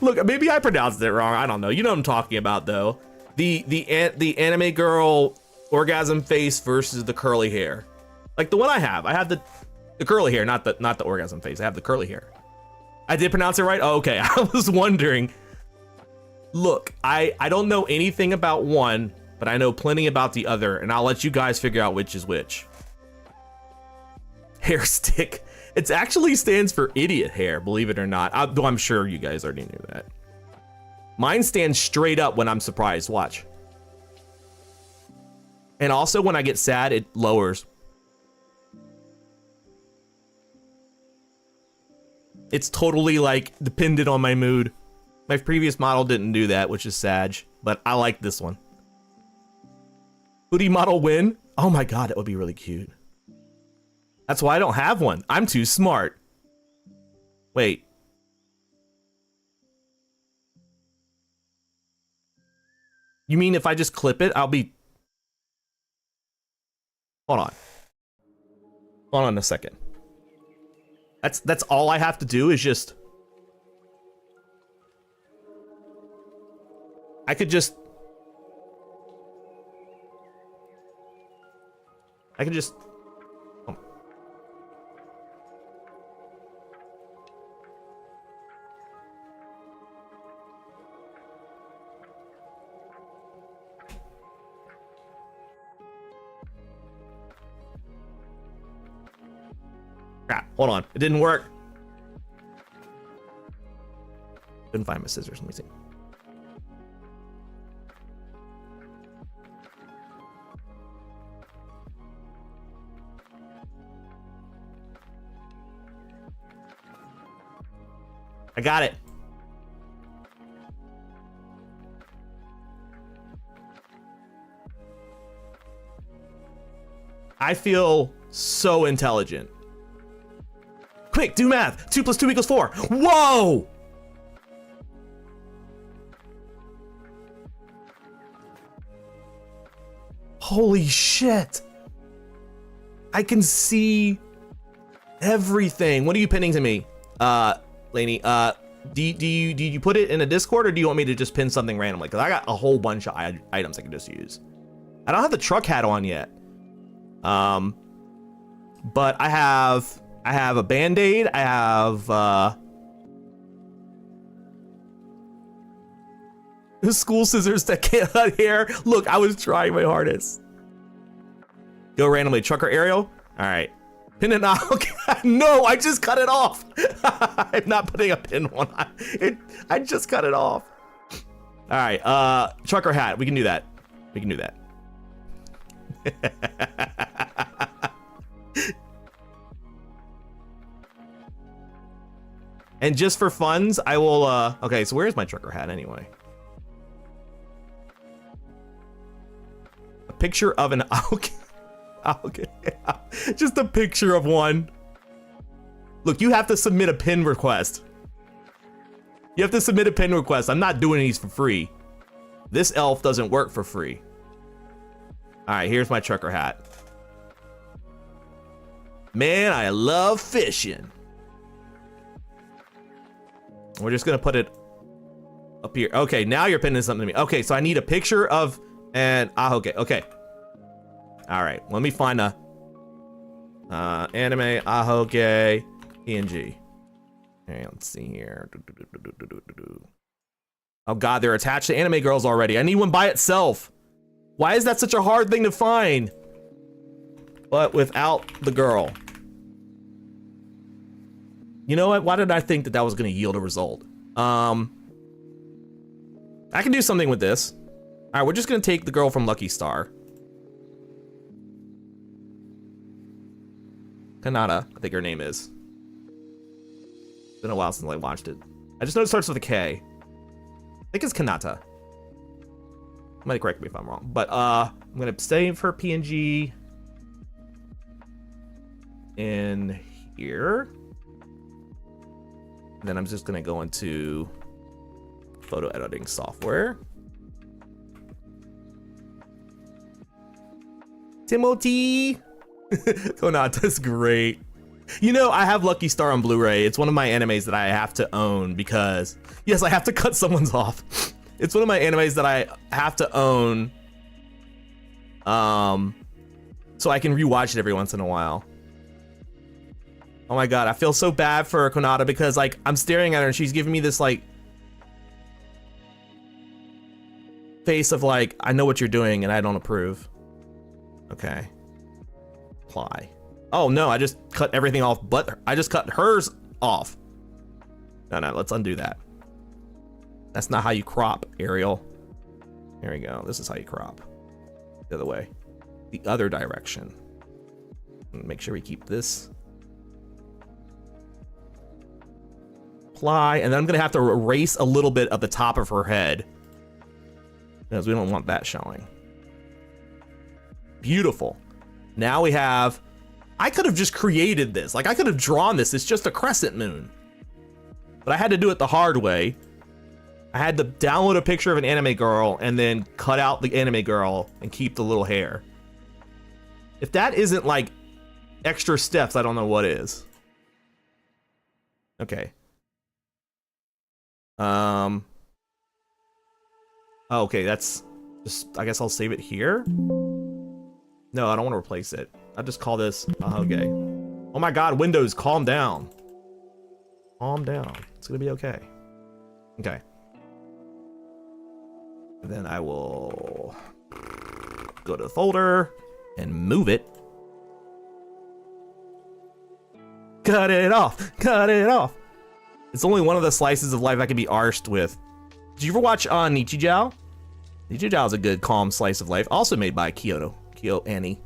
[SPEAKER 2] Look, maybe I pronounced it wrong. I don't know. You know what I'm talking about, though. The anime girl orgasm face versus the curly hair. Like the one I have the curly hair, not the orgasm face. I have the curly hair. I did pronounce it right. Oh, okay, I was wondering. Look, I don't know anything about one, but I know plenty about the other, and I'll let you guys figure out which is which. Hair stick. It actually stands for idiot hair, believe it or not. Though I'm sure you guys already knew that. Mine stands straight up when I'm surprised. Watch. And also when I get sad, it lowers. It's totally like dependent on my mood. My previous model didn't do that, which is sad, but I like this one. Hoodie model win? Oh my God, that would be really cute. That's why I don't have one. I'm too smart. Wait. You mean if I just clip it, I'll be... Hold on. Hold on a second. That's all I have to do is just... I could just... Crap, hold on. It didn't work. Couldn't find my scissors. Let me see. I got it. I feel so intelligent. Quick, do math. 2 + 2 = 4. Whoa! Holy shit. I can see everything. What are you pinning to me? Lainey, do you put it in a Discord or do you want me to just pin something randomly? Because I got a whole bunch of items I can just use. I don't have the truck hat on yet. But I have a Band-Aid. I have the school scissors that can't cut hair. Look, I was trying my hardest. Go randomly. Trucker Ariel. All right. Pin it out. No, I just cut it off. I'm not putting a pin on it. I just cut it off. All right. Trucker hat. We can do that. We can do that. And just for funds, I will, okay, so where's my trucker hat anyway? A picture of an, okay, just a picture of one. Look, you have to submit a pin request. You have to submit a pin request. I'm not doing these for free. This elf doesn't work for free. All right, here's my trucker hat. Man, I love fishing. We're just gonna put it up here. Okay, now you're pinning something to me. Okay, so I need a picture of an ahoge. Okay. All All right, let me find a anime ahoge PNG. Okay, let's see here. Oh god, they're attached to anime girls already. I need one by itself. Why is that such a hard thing to find? But without the girl. You know what? Why did I think that that was going to yield a result? I can do something with this. All right, we're just going to take the girl from Lucky Star. Kanata, I think her name is. It's been a while since I watched it. I just know it starts with a K. I think it's Kanata. Somebody correct me if I'm wrong. But I'm going to save her PNG in here. And then I'm just going to go into photo editing software. Timothy! Konata's great. You know, I have Lucky Star on Blu-ray. It's one of my animes that I have to own because, yes, I have to cut someone's off. It's one of my animes that I have to own, so I can rewatch it every once in a while. Oh my god, I feel so bad for Konata because, like, I'm staring at her and she's giving me this, like, face of, like, I know what you're doing and I don't approve. Okay. Apply. Oh no, I just cut everything off, but I just cut hers off. No, let's undo that. That's not how you crop, Ariel. There we go. This is how you crop. The other way. The other direction. Make sure we keep this. Apply, and then I'm gonna have to erase a little bit of the top of her head because we don't want that showing. Beautiful. Now we have, I could have just created this. Like, I could have drawn this. It's just a crescent moon. But I had to do it the hard way. I had to download a picture of an anime girl and then cut out the anime girl and keep the little hair. If that isn't, like, extra steps, I don't know what is. Okay. Okay, that's just, I guess I'll save it here. No, I don't want to replace it. I'll just call this okay. Oh my god, Windows, calm down. Calm down. It's gonna be okay. Okay. And then I will go to the folder and move it. Cut it off. Cut it off. It's only one of the slices of life I can be arsed with. Did you ever watch Nichijou? Nichijou is a good, calm slice of life. Also made by Kyo Annie.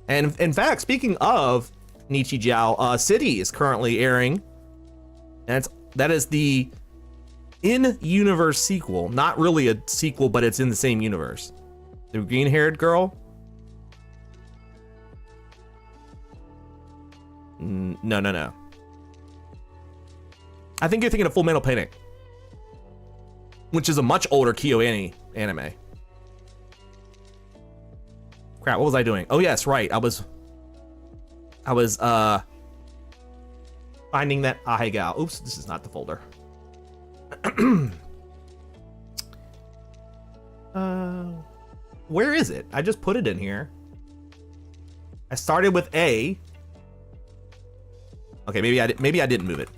[SPEAKER 2] And in fact, speaking of Nichijou, City is currently airing. And that is the in-universe sequel. Not really a sequel, but it's in the same universe. The green-haired girl. No. I think you're thinking of Full Metal Panic, which is a much older Kyo Annie anime. Crap, what was I doing? Oh yes, right. I was finding that Ahegao. Oops, this is not the folder. Where is it? I just put it in here. I started with A. Okay, maybe I didn't move it.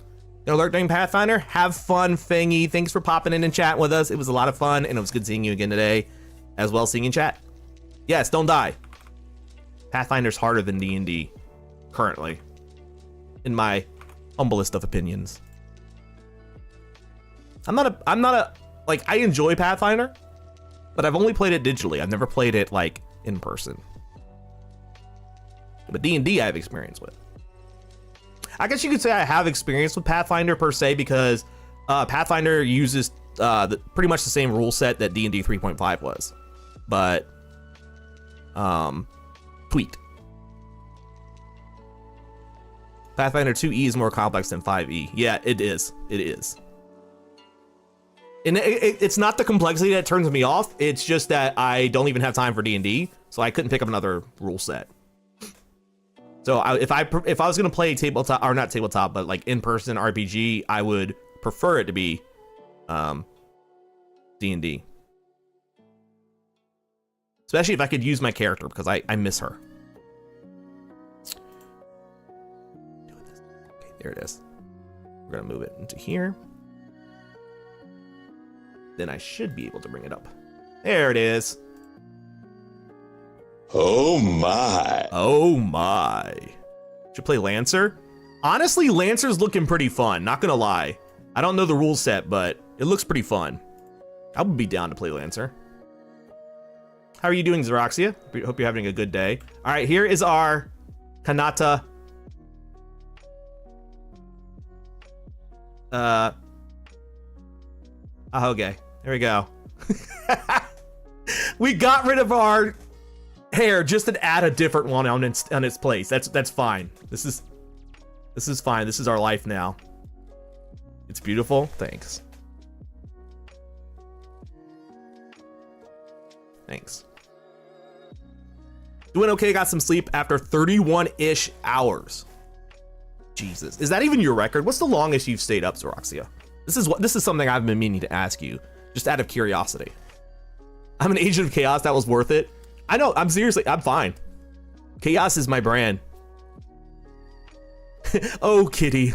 [SPEAKER 2] Alert during Pathfinder. Have fun, Fangy. Thanks for popping in and chatting with us. It was a lot of fun, and it was good seeing you again today, as well as seeing you in chat. Yes, don't die. Pathfinder's harder than D&D currently, in my humblest of opinions. I'm not a like, I enjoy Pathfinder, but I've only played it digitally. I've never played it like in person. But D&D I have experience with. I guess you could say I have experience with Pathfinder per se, because Pathfinder uses pretty much the same rule set that D&D 3.5 was, but tweaked. Pathfinder 2E is more complex than 5E. Yeah, it is. It is. And it's not the complexity that turns me off. It's just that I don't even have time for D&D, so I couldn't pick up another rule set. So if I was gonna play tabletop, or not tabletop, but like in-person RPG, I would prefer it to be D&D. Especially if I could use my character, because I miss her. Okay, there it is. We're gonna move it into here. Then I should be able to bring it up. There it is.
[SPEAKER 5] Oh my.
[SPEAKER 2] Oh my. Should play Lancer? Honestly, Lancer's looking pretty fun, not gonna lie. I don't know the rule set, but it looks pretty fun. I would be down to play Lancer. How are you doing, Xeroxia? Hope you're having a good day. All right, here is our Kanata. Okay, there we go. We got rid of our hair just to add a different one on its place. That's fine. This is fine. This is our life now. It's beautiful. Thanks. Thanks. Doing okay. Got some sleep after 31-ish hours. Jesus, is that even your record? What's the longest you've stayed up, Xeroxia? This is something I've been meaning to ask you, just out of curiosity. I'm an agent of chaos. That was worth it. I know. I'm fine. Chaos is my brand. Oh, kitty.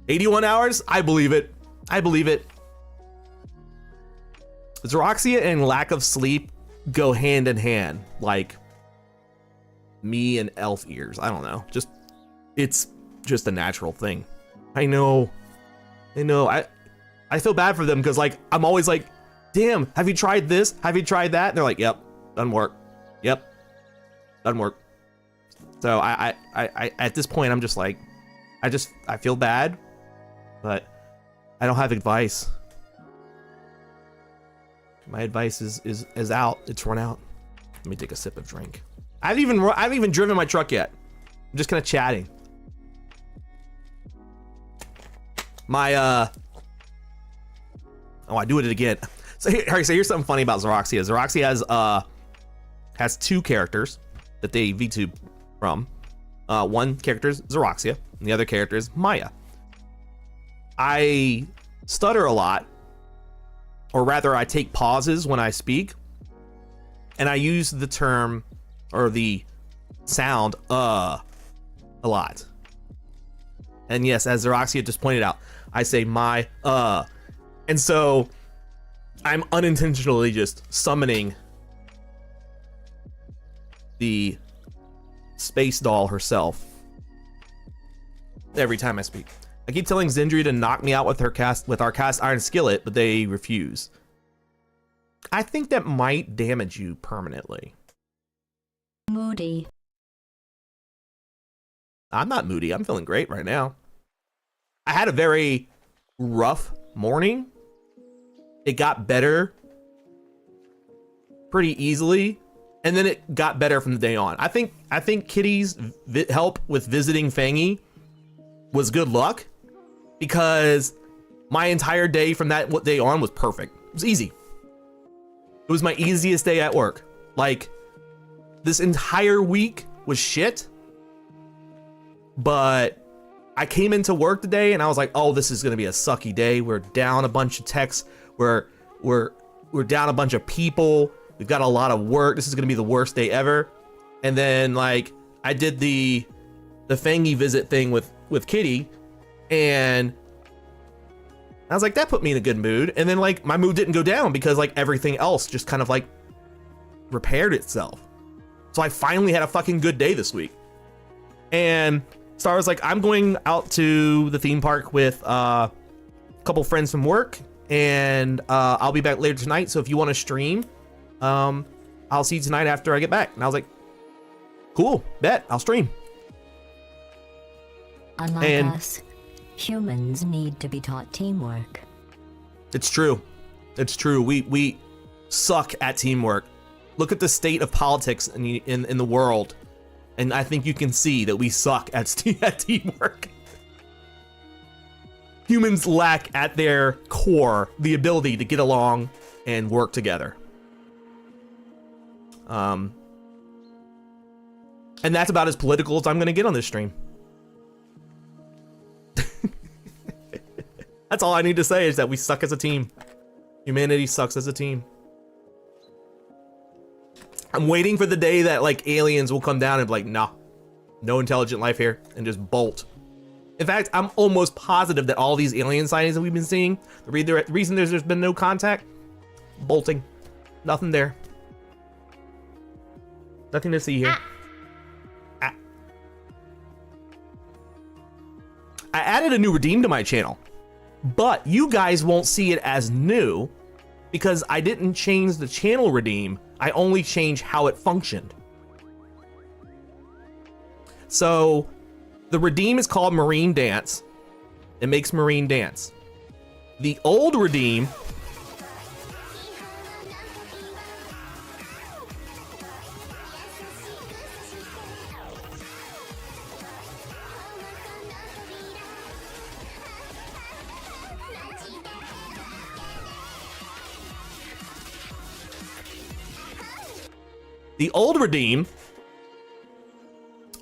[SPEAKER 2] 81 hours? I believe it. I believe it. Xeroxia and lack of sleep go hand in hand, like me and elf ears. I don't know. It's just a natural thing. I know. I feel bad for them because like I'm always like, damn, have you tried this? Have you tried that? And they're like, yep, doesn't work. Yep, doesn't work. So I at this point I'm just like, I feel bad, but I don't have advice. My advice is out. It's run out. Let me take a sip of drink. I haven't even driven my truck yet. I'm just kind of chatting. My oh, I do it again. So here's something funny about Xeroxia. Xeroxia has two characters that they VTube from. One character is Xeroxia, and the other character is Maya. I stutter a lot, or rather I take pauses when I speak, and I use the term or the sound a lot. And yes, as Xeroxia just pointed out, I say my and so I'm unintentionally just summoning the space doll herself every time I speak. I keep telling Zindri to knock me out with our cast iron skillet, but they refuse. I think that might damage you permanently.
[SPEAKER 1] Moody.
[SPEAKER 2] I'm not moody. I'm feeling great right now. I had a very rough morning. It got better pretty easily, and then it got better from the day on. I think Kitty's help with visiting Fangy was good luck, because my entire day from that day on was perfect. It was easy. It was my easiest day at work. Like, this entire week was shit, but I came into work today and I was like, oh, this is gonna be a sucky day. We're down a bunch of techs. We're down a bunch of people. We've got a lot of work. This is gonna be the worst day ever. And then like I did the Fangy visit thing with Kitty, and I was like, that put me in a good mood. And then like my mood didn't go down because like everything else just kind of like repaired itself. So I finally had a fucking good day this week. And Star was like, I'm going out to the theme park with a couple friends from work, and I'll be back later tonight. So if you want to stream, I'll see you tonight after I get back. And I was like, cool, bet, I'll stream.
[SPEAKER 1] Unlike us, humans need to be taught teamwork.
[SPEAKER 2] It's true. It's true. We suck at teamwork. Look at the state of politics in the world, and I think you can see that we suck at teamwork. Humans lack at their core the ability to get along and work together. And that's about as political as I'm gonna get on this stream. That's all I need to say, is that we suck as a team. Humanity sucks as a team. I'm waiting for the day that like aliens will come down and be like, nah, no intelligent life here, and just bolt. In fact, I'm almost positive that all these alien sightings that we've been seeing, the reason there's been no contact, bolting, nothing there. Nothing to see here. Ah. I added a new redeem to my channel, but you guys won't see it as new because I didn't change the channel redeem. I only changed how it functioned. So the redeem is called Marine Dance. It makes Marine dance. The old redeem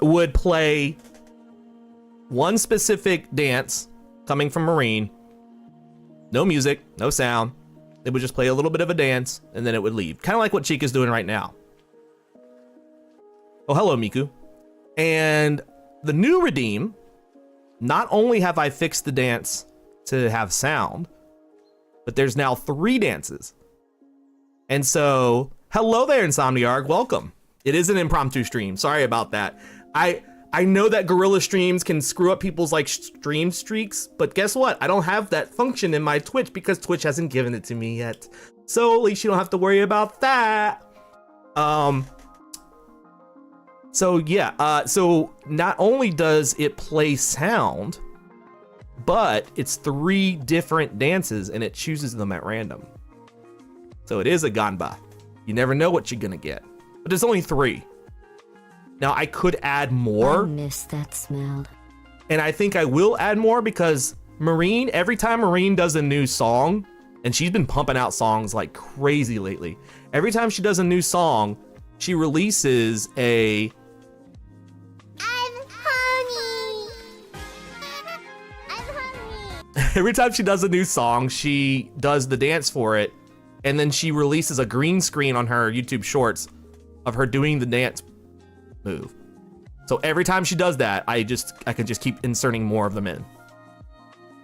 [SPEAKER 2] would play one specific dance coming from Marine. No music, no sound. It would just play a little bit of a dance and then it would leave. Kind of like what Chica's doing right now. Oh, hello, Miku. And the new redeem, not only have I fixed the dance to have sound, but there's now 3 dances. And so, hello there, Insomniarch, welcome. It is an impromptu stream, sorry about that. I know that Gorilla streams can screw up people's like stream streaks, but guess what? I don't have that function in my Twitch because Twitch hasn't given it to me yet. So at least you don't have to worry about that. So yeah, so not only does it play sound, but it's 3 different dances and it chooses them at random. So it is a ganba. You never know what you're gonna get, but there's only 3. Now I could add more.
[SPEAKER 1] I miss that smell.
[SPEAKER 2] And I think I will add more because Marine, every time Marine does a new song, and she's been pumping out songs like crazy lately. Every time she does a new song, she releases a...
[SPEAKER 1] I'm hungry. I'm hungry.
[SPEAKER 2] Every time she does a new song, she does the dance for it, and then she releases a green screen on her YouTube Shorts of her doing the dance move. So every time she does that, I can just keep inserting more of them in.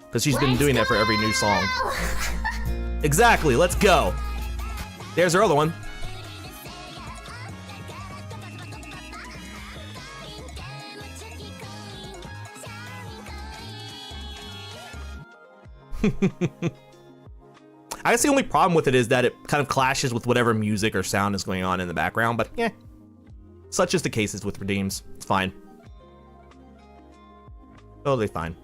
[SPEAKER 2] Because she's been doing that for every new song. Exactly, let's go. There's her other one. I guess the only problem with it is that it kind of clashes with whatever music or sound is going on in the background, but yeah. Such is the cases with redeems. It's fine. Totally fine.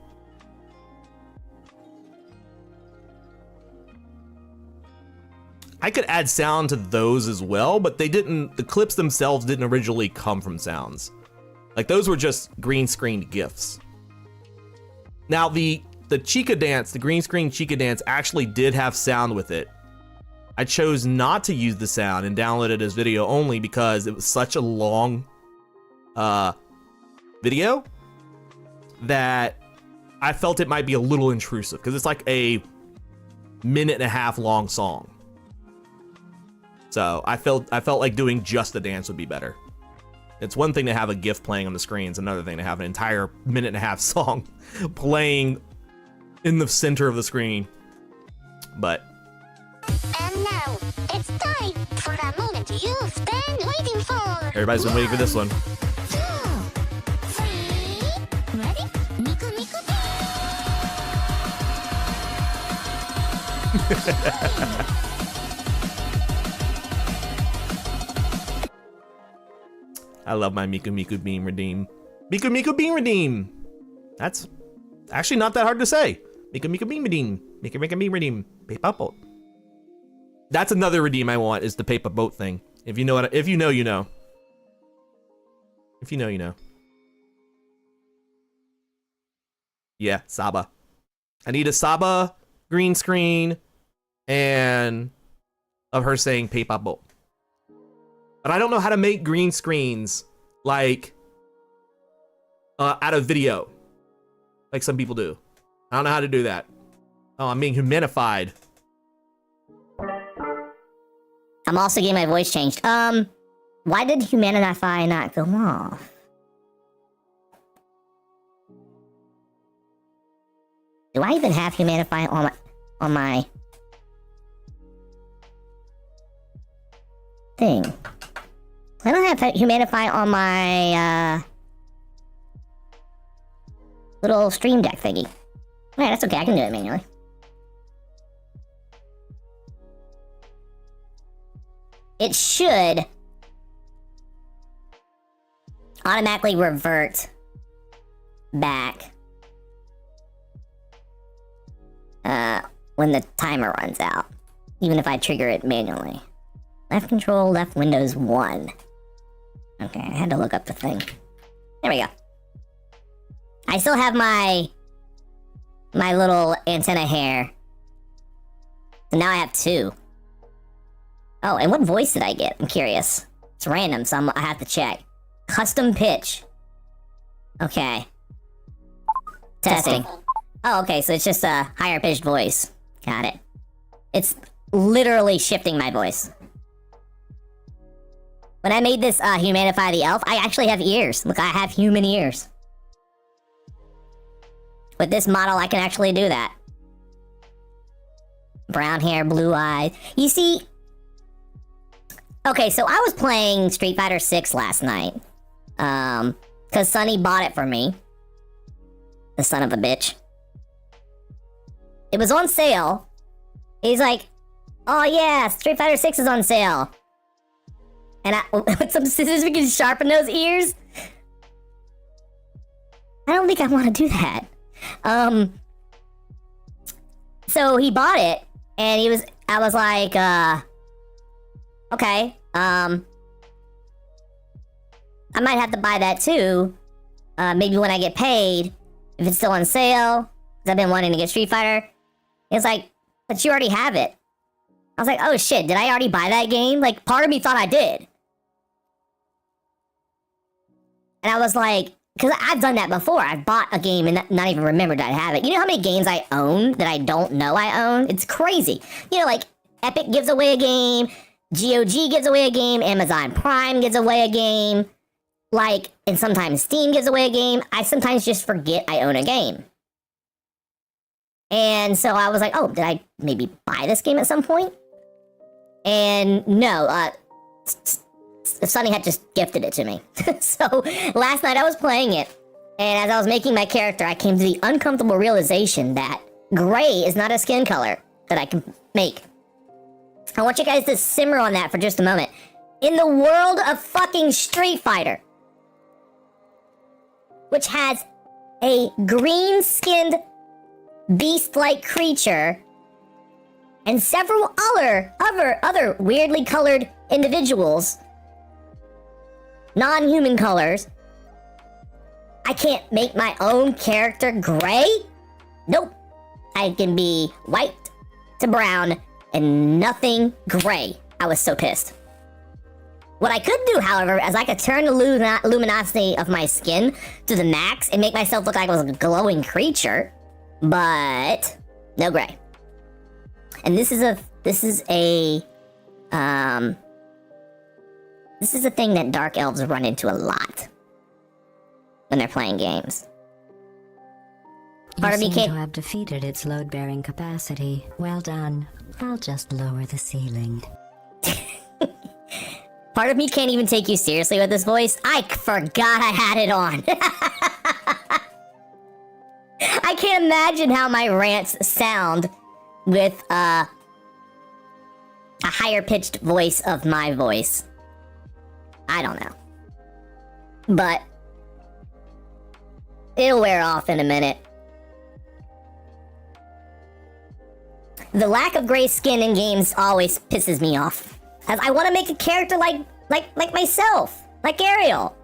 [SPEAKER 2] I could add sound to those as well, but they didn't, the clips themselves didn't originally come from sounds. Like those were just green screened GIFs. Now the Chica dance, the green screen Chica dance actually did have sound with it. I chose not to use the sound and download it as video only because it was such a long video that I felt it might be a little intrusive because it's like a 1.5-minute long song. So I felt like doing just the dance would be better. It's one thing to have a GIF playing on the screen, it's another thing to have an entire 1.5-minute song playing in the center of the screen. But
[SPEAKER 1] And now, it's time for a moment you've been waiting for.
[SPEAKER 2] everybody's been waiting for this one.
[SPEAKER 1] 2, 3, ready? Miku Miku
[SPEAKER 2] I love my Miku Miku Beam Redeem. Miku Miku Beam Redeem! That's actually not that hard to say. Miku Miku Beam Redeem. Miku Miku Beam Redeem. Paper boat. That's another redeem I want, is the paper boat thing. If you know what, if you know, you know. If you know, you know. Yeah, Saba. I need a Saba green screen and of her saying paper boat. But I don't know how to make green screens like out of video, like some people do. I don't know how to do that. Oh, I'm being humanified.
[SPEAKER 6] I'm also getting my voice changed. Why did humanify not go off? Do I even have humanify on my thing? I don't have humanify on my little stream deck thingy. Alright, that's okay, I can do it manually. It should automatically revert back when the timer runs out, even if I trigger it manually. Left control, left Windows 1. Okay, I had to look up the thing. There we go. I still have my little antenna hair. So now I have 2. Oh, and what voice did I get? I'm curious. It's random, so I have to check. Custom pitch. Okay. Testing. Oh, okay, so it's just a higher pitched voice. Got it. It's literally shifting my voice. When I made this Humanify the Elf, I actually have ears. Look, I have human ears. With this model, I can actually do that. Brown hair, blue eyes. You see... Okay, so I was playing Street Fighter 6 last night. Because Sonny bought it for me. The son of a bitch. It was on sale. He's like, oh yeah, Street Fighter 6 is on sale. And with some scissors we can sharpen those ears? I don't think I want to do that. So he bought it, and I was like, okay, I might have to buy that too. Maybe when I get paid, if it's still on sale, because I've been wanting to get Street Fighter. It's like, but you already have it. I was like, oh shit, did I already buy that game? Like, part of me thought I did. And I was like, because I've done that before. I've bought a game and not even remembered that I have it. You know how many games I own that I don't know I own? It's crazy. You know, like, Epic gives away a game, GOG gives away a game, Amazon Prime gives away a game, like, and sometimes Steam gives away a game. I sometimes just forget I own a game. And so I was like, oh, did I maybe buy this game at some point? And no, Sonny had just gifted it to me. So last night I was playing it, and as I was making my character, I came to the uncomfortable realization that gray is not a skin color that I can make. I want you guys to simmer on that for just a moment. In the world of fucking Street Fighter, which has a green-skinned beast-like creature and several other weirdly colored individuals, non-human colors, I can't make my own character gray? Nope. I can be white to brown and nothing gray. I was so pissed. What I could do, however, is I could turn the luminosity of my skin to the max and make myself look like I was a glowing creature, but no gray. And this is a thing that dark elves run into a lot when they're playing games. Part of me
[SPEAKER 7] seem
[SPEAKER 6] can't
[SPEAKER 7] to have defeated its load-bearing capacity. Well done. I'll just lower the ceiling.
[SPEAKER 6] Part of me can't even take you seriously with this voice. I forgot I had it on. I can't imagine how my rants sound with a higher pitched voice of my voice. I don't know. But it'll wear off in a minute. The lack of gray skin in games always pisses me off. As I want to make a character like myself, like Ariel.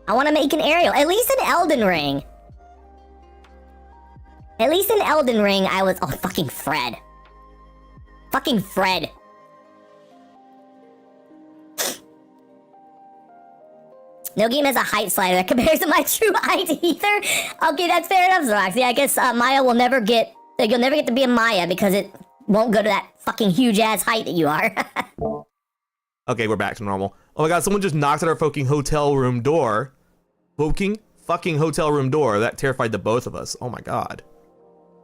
[SPEAKER 6] I want to make an Ariel, at least in Elden Ring. At least in Elden Ring, I was... Oh, fucking Fred. Fucking Fred. No game has a height slider that compares to my true height either. Okay, that's fair enough, Zoraxy. I guess Maya will never get... You'll never get to be a Maya because it won't go to that fucking huge-ass height that you are.
[SPEAKER 2] Okay, we're back to normal. Oh my god, someone just knocked at our fucking hotel room door. Fucking hotel room door. That terrified the both of us. Oh my god.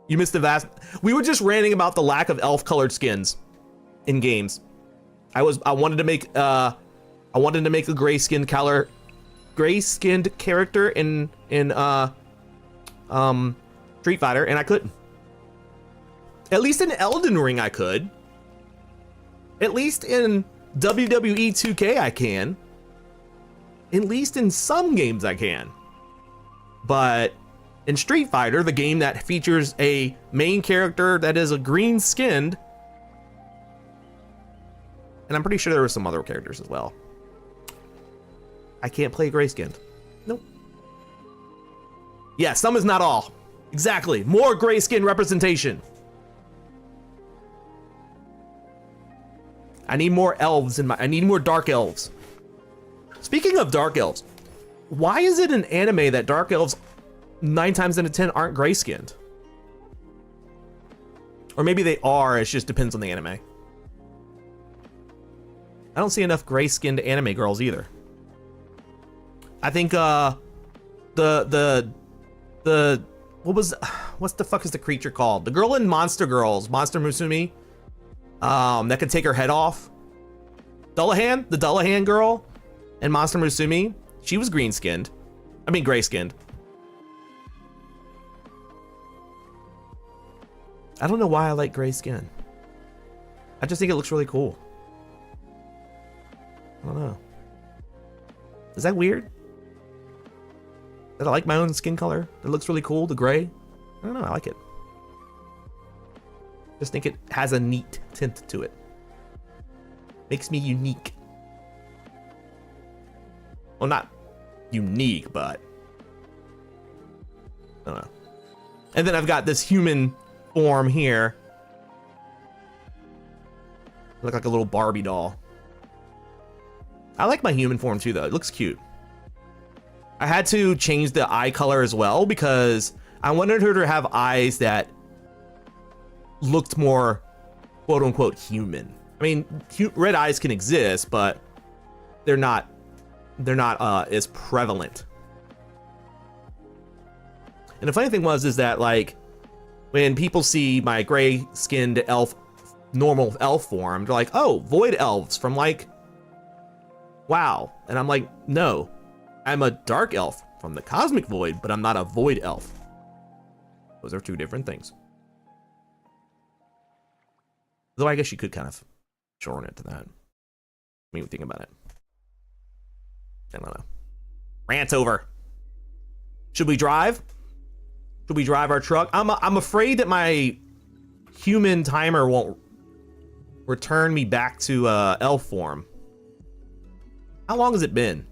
[SPEAKER 2] You missed the vast... We were just ranting about the lack of elf-colored skins in games. I wanted to make a gray-skinned character in Street Fighter, and I couldn't. At least in Elden Ring I could. At least in WWE 2K I can. At least in some games I can. But in Street Fighter, the game that features a main character that is a green skinned, and I'm pretty sure there were some other characters as well, I can't play gray skinned. Nope. Yeah, some is not all. Exactly. More gray skin representation. I need more elves I need more dark elves. Speaking of dark elves, why is it in anime that dark elves 9 times out of 10 aren't gray skinned? Or maybe they are, it just depends on the anime. I don't see enough gray skinned anime girls either. I think what's the fuck is the creature called? The girl in Monster Girls, Monster Musume, that could take her head off. Dullahan, the Dullahan girl in Monster Musume, she was green skinned. I mean gray skinned. I don't know why I like gray skin. I just think it looks really cool. I don't know. Is that weird? That I like my own skin color? It looks really cool, the gray? I don't know, I like it. Just think it has a neat tint to it. Makes me unique. Well, not unique, but I don't know. And then I've got this human form here. Look like a little Barbie doll. I like my human form too, though. It looks cute. I had to change the eye color as well because I wanted her to have eyes that looked more quote unquote human. I mean, red eyes can exist, but they're not as prevalent. And the funny thing is that like when people see my gray skinned elf, normal elf form, they're like, oh, void elves from like WoW. And I'm like, no, I'm a dark elf from the cosmic void, but I'm not a void elf. Those are two different things. Though I guess you could kind of shorten it to that. I mean, think about it. I don't know. Rant's over. Should we drive? Should we drive our truck? I'm afraid that my human timer won't return me back to elf form. How long has it been?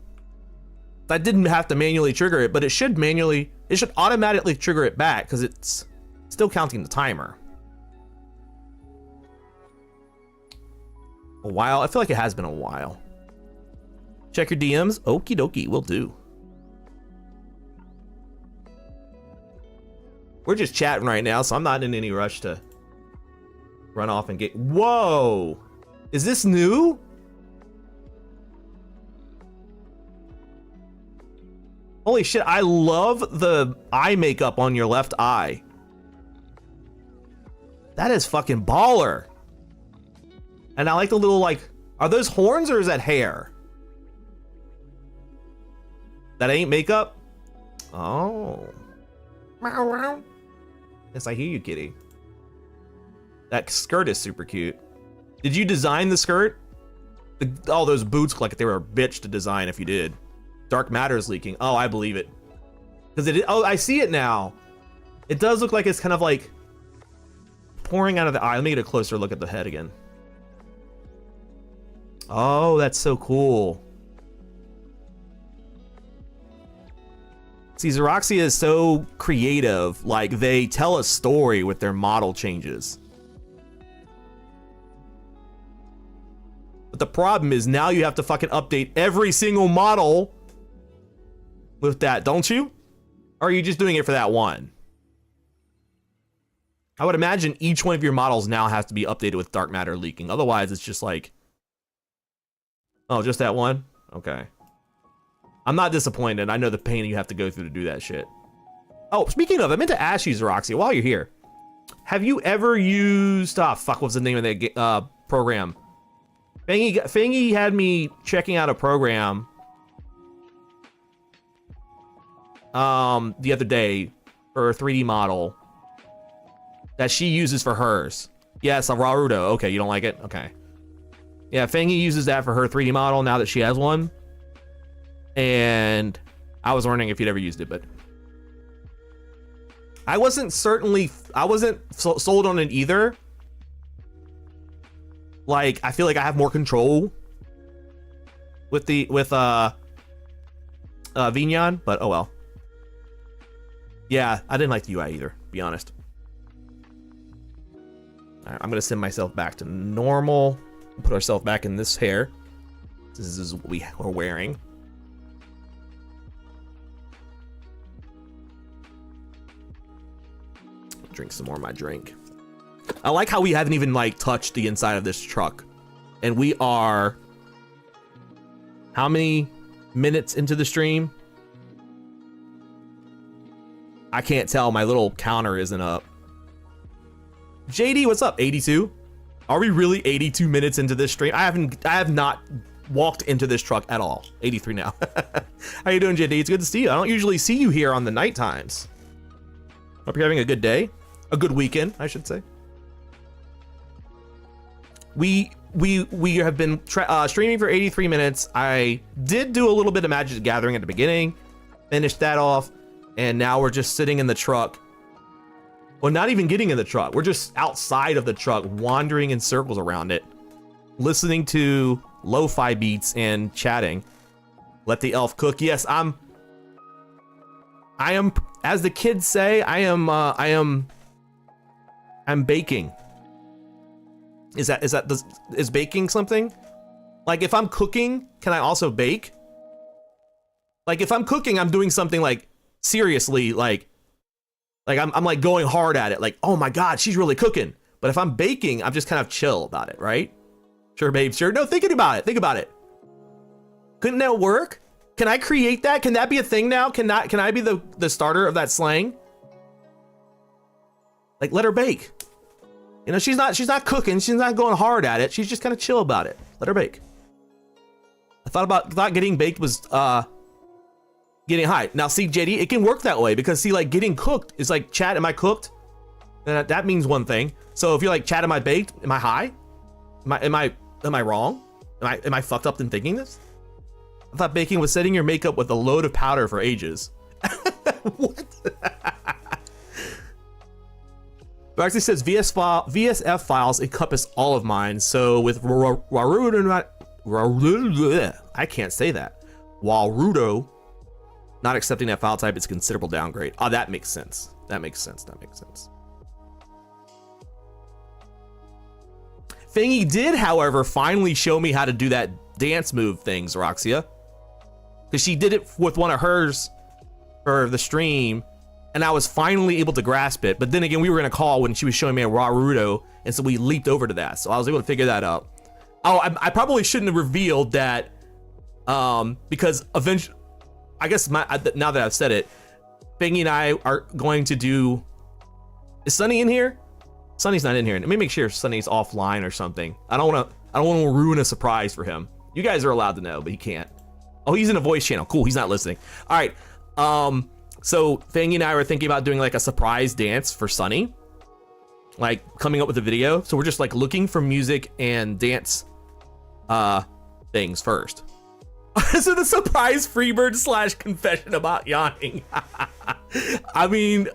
[SPEAKER 2] I didn't have to manually trigger it, but it should automatically trigger it back because it's still counting the timer. A while? I feel like it has been a while. Check your DMs. Okie dokie, will do. We're just chatting right now, so I'm not in any rush to run off and get... Whoa! Is this new? Holy shit, I love the eye makeup on your left eye. That is fucking baller. And I like the little, like, are those horns or is that hair? That ain't makeup? Oh. Yes, I hear you, kitty. That skirt is super cute. Did you design the skirt? Oh, those boots look like they were a bitch to design if you did. Dark matter is leaking. Oh, I believe it. Because it is, oh, I see it now. It does look like it's kind of like pouring out of the eye. Let me get a closer look at the head again. Oh, that's so cool. See, Xeroxia is so creative. Like, they tell a story with their model changes. But the problem is now you have to fucking update every single model with that, don't you? Or are you just doing it for that one? I would imagine each one of your models now has to be updated with dark matter leaking. Otherwise, it's just like, oh, just that one? Okay. I'm not disappointed. I know the pain you have to go through to do that shit. Oh, speaking of, I meant to ask you, Xeroxia, while you're here. Have you ever used... Ah, fuck, what's the name of that program? Fangy had me checking out a program the other day for a 3D model that she uses for hers. Yes, a Rarudo. Okay, you don't like it? Okay. Yeah, Fangy uses that for her 3D model now that she has one. And I was wondering if you'd ever used it, but I wasn't sold on it either. Like, I feel like I have more control with Vignon, but oh well. Yeah, I didn't like the UI either, to be honest. All right, I'm gonna send myself back to normal. Put ourselves back in this hair. This is what we are wearing. Drink some more of my drink. I like how we haven't even like touched the inside of this truck, and we are how many minutes into the stream? I can't tell. My little counter isn't up. JD, what's up? 82? Are we really 82 minutes into this stream? I have not walked into this truck at all. 83 now. How you doing, JD? It's good to see you. I don't usually see you here on the night times. Hope you're having a good day. A good weekend, I should say. We have been streaming for 83 minutes. I did do a little bit of Magic the Gathering at the beginning, finished that off, and now we're just sitting in the truck. Well, not even getting in the truck. We're just outside of the truck, wandering in circles around it, listening to lo-fi beats and chatting. Let the elf cook. Yes, I am, as the kids say, I'm baking. Is baking something? Like, if I'm cooking, can I also bake? Like, if I'm cooking, I'm doing something like seriously, like I'm like going hard at it, like, oh my god, she's really cooking. But if I'm baking, I'm just kind of chill about it, right? Sure, babe, sure. No, think about it. Couldn't that work? Can I create that? Can that be a thing now? Can I be the starter of that slang? Like, let her bake. You know, she's not cooking, she's not going hard at it, she's just kind of chill about it. Let her bake. I thought getting baked was getting high. Now see, JD, it can work that way because see, like, getting cooked is like, chat, am I cooked? That means one thing. So if you're like, chat, am I baked? Am I high? Am I wrong? Am I fucked up in thinking this? I thought baking was setting your makeup with a load of powder for ages. What? But actually says VSF files encompass all of mine. So with Warudo, I can't say that. Warudo not accepting that file type, it's a considerable downgrade. Oh, that makes sense. That makes sense. Fangy did, however, finally show me how to do that dance move thing, Xeroxia. Because she did it with one of hers for the stream, and I was finally able to grasp it. But then again, we were in a call when she was showing me a Rarudo, and so we leaped over to that. So I was able to figure that out. Oh, I probably shouldn't have revealed that, because eventually, I guess now that I've said it, Fangy and I are going to do... Is Sunny in here? Sunny's not in here. Let me make sure Sunny's offline or something. I don't want to ruin a surprise for him. You guys are allowed to know, but he can't. Oh, he's in a voice channel. Cool, he's not listening. All right. So Fangy and I were thinking about doing like a surprise dance for Sunny, like coming up with a video. So we're just like looking for music and dance things first. So the surprise Freebird / confession about yawning. I mean,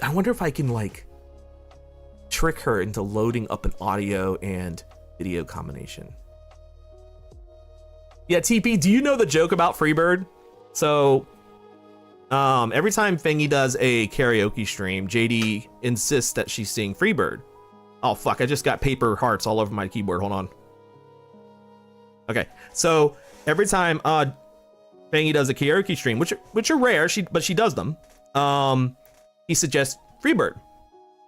[SPEAKER 2] I wonder if I can like trick her into loading up an audio and video combination. Yeah, TP, do you know the joke about Freebird? So every time Fangy does a karaoke stream, JD insists that she's sing Freebird. Oh fuck, I just got paper hearts all over my keyboard. Hold on. Okay, so every time Fangy does a karaoke stream, which are rare, but she does them, he suggests Freebird,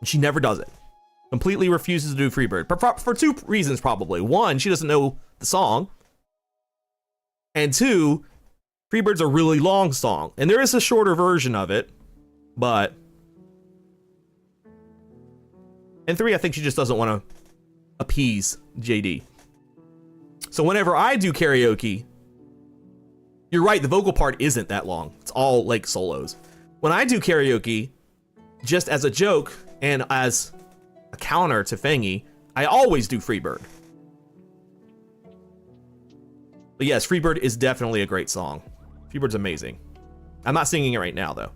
[SPEAKER 2] and she never does it. Completely refuses to do Freebird for two reasons, probably. One, she doesn't know the song. And 2, Freebird's a really long song. And there is a shorter version of it, but... And 3, I think she just doesn't want to appease JD. So whenever I do karaoke, you're right, the vocal part isn't that long. It's all like solos. When I do karaoke, just as a joke and as a counter to Fangy, I always do Freebird. But yes, Freebird is definitely a great song. Freebird's amazing. I'm not singing it right now though.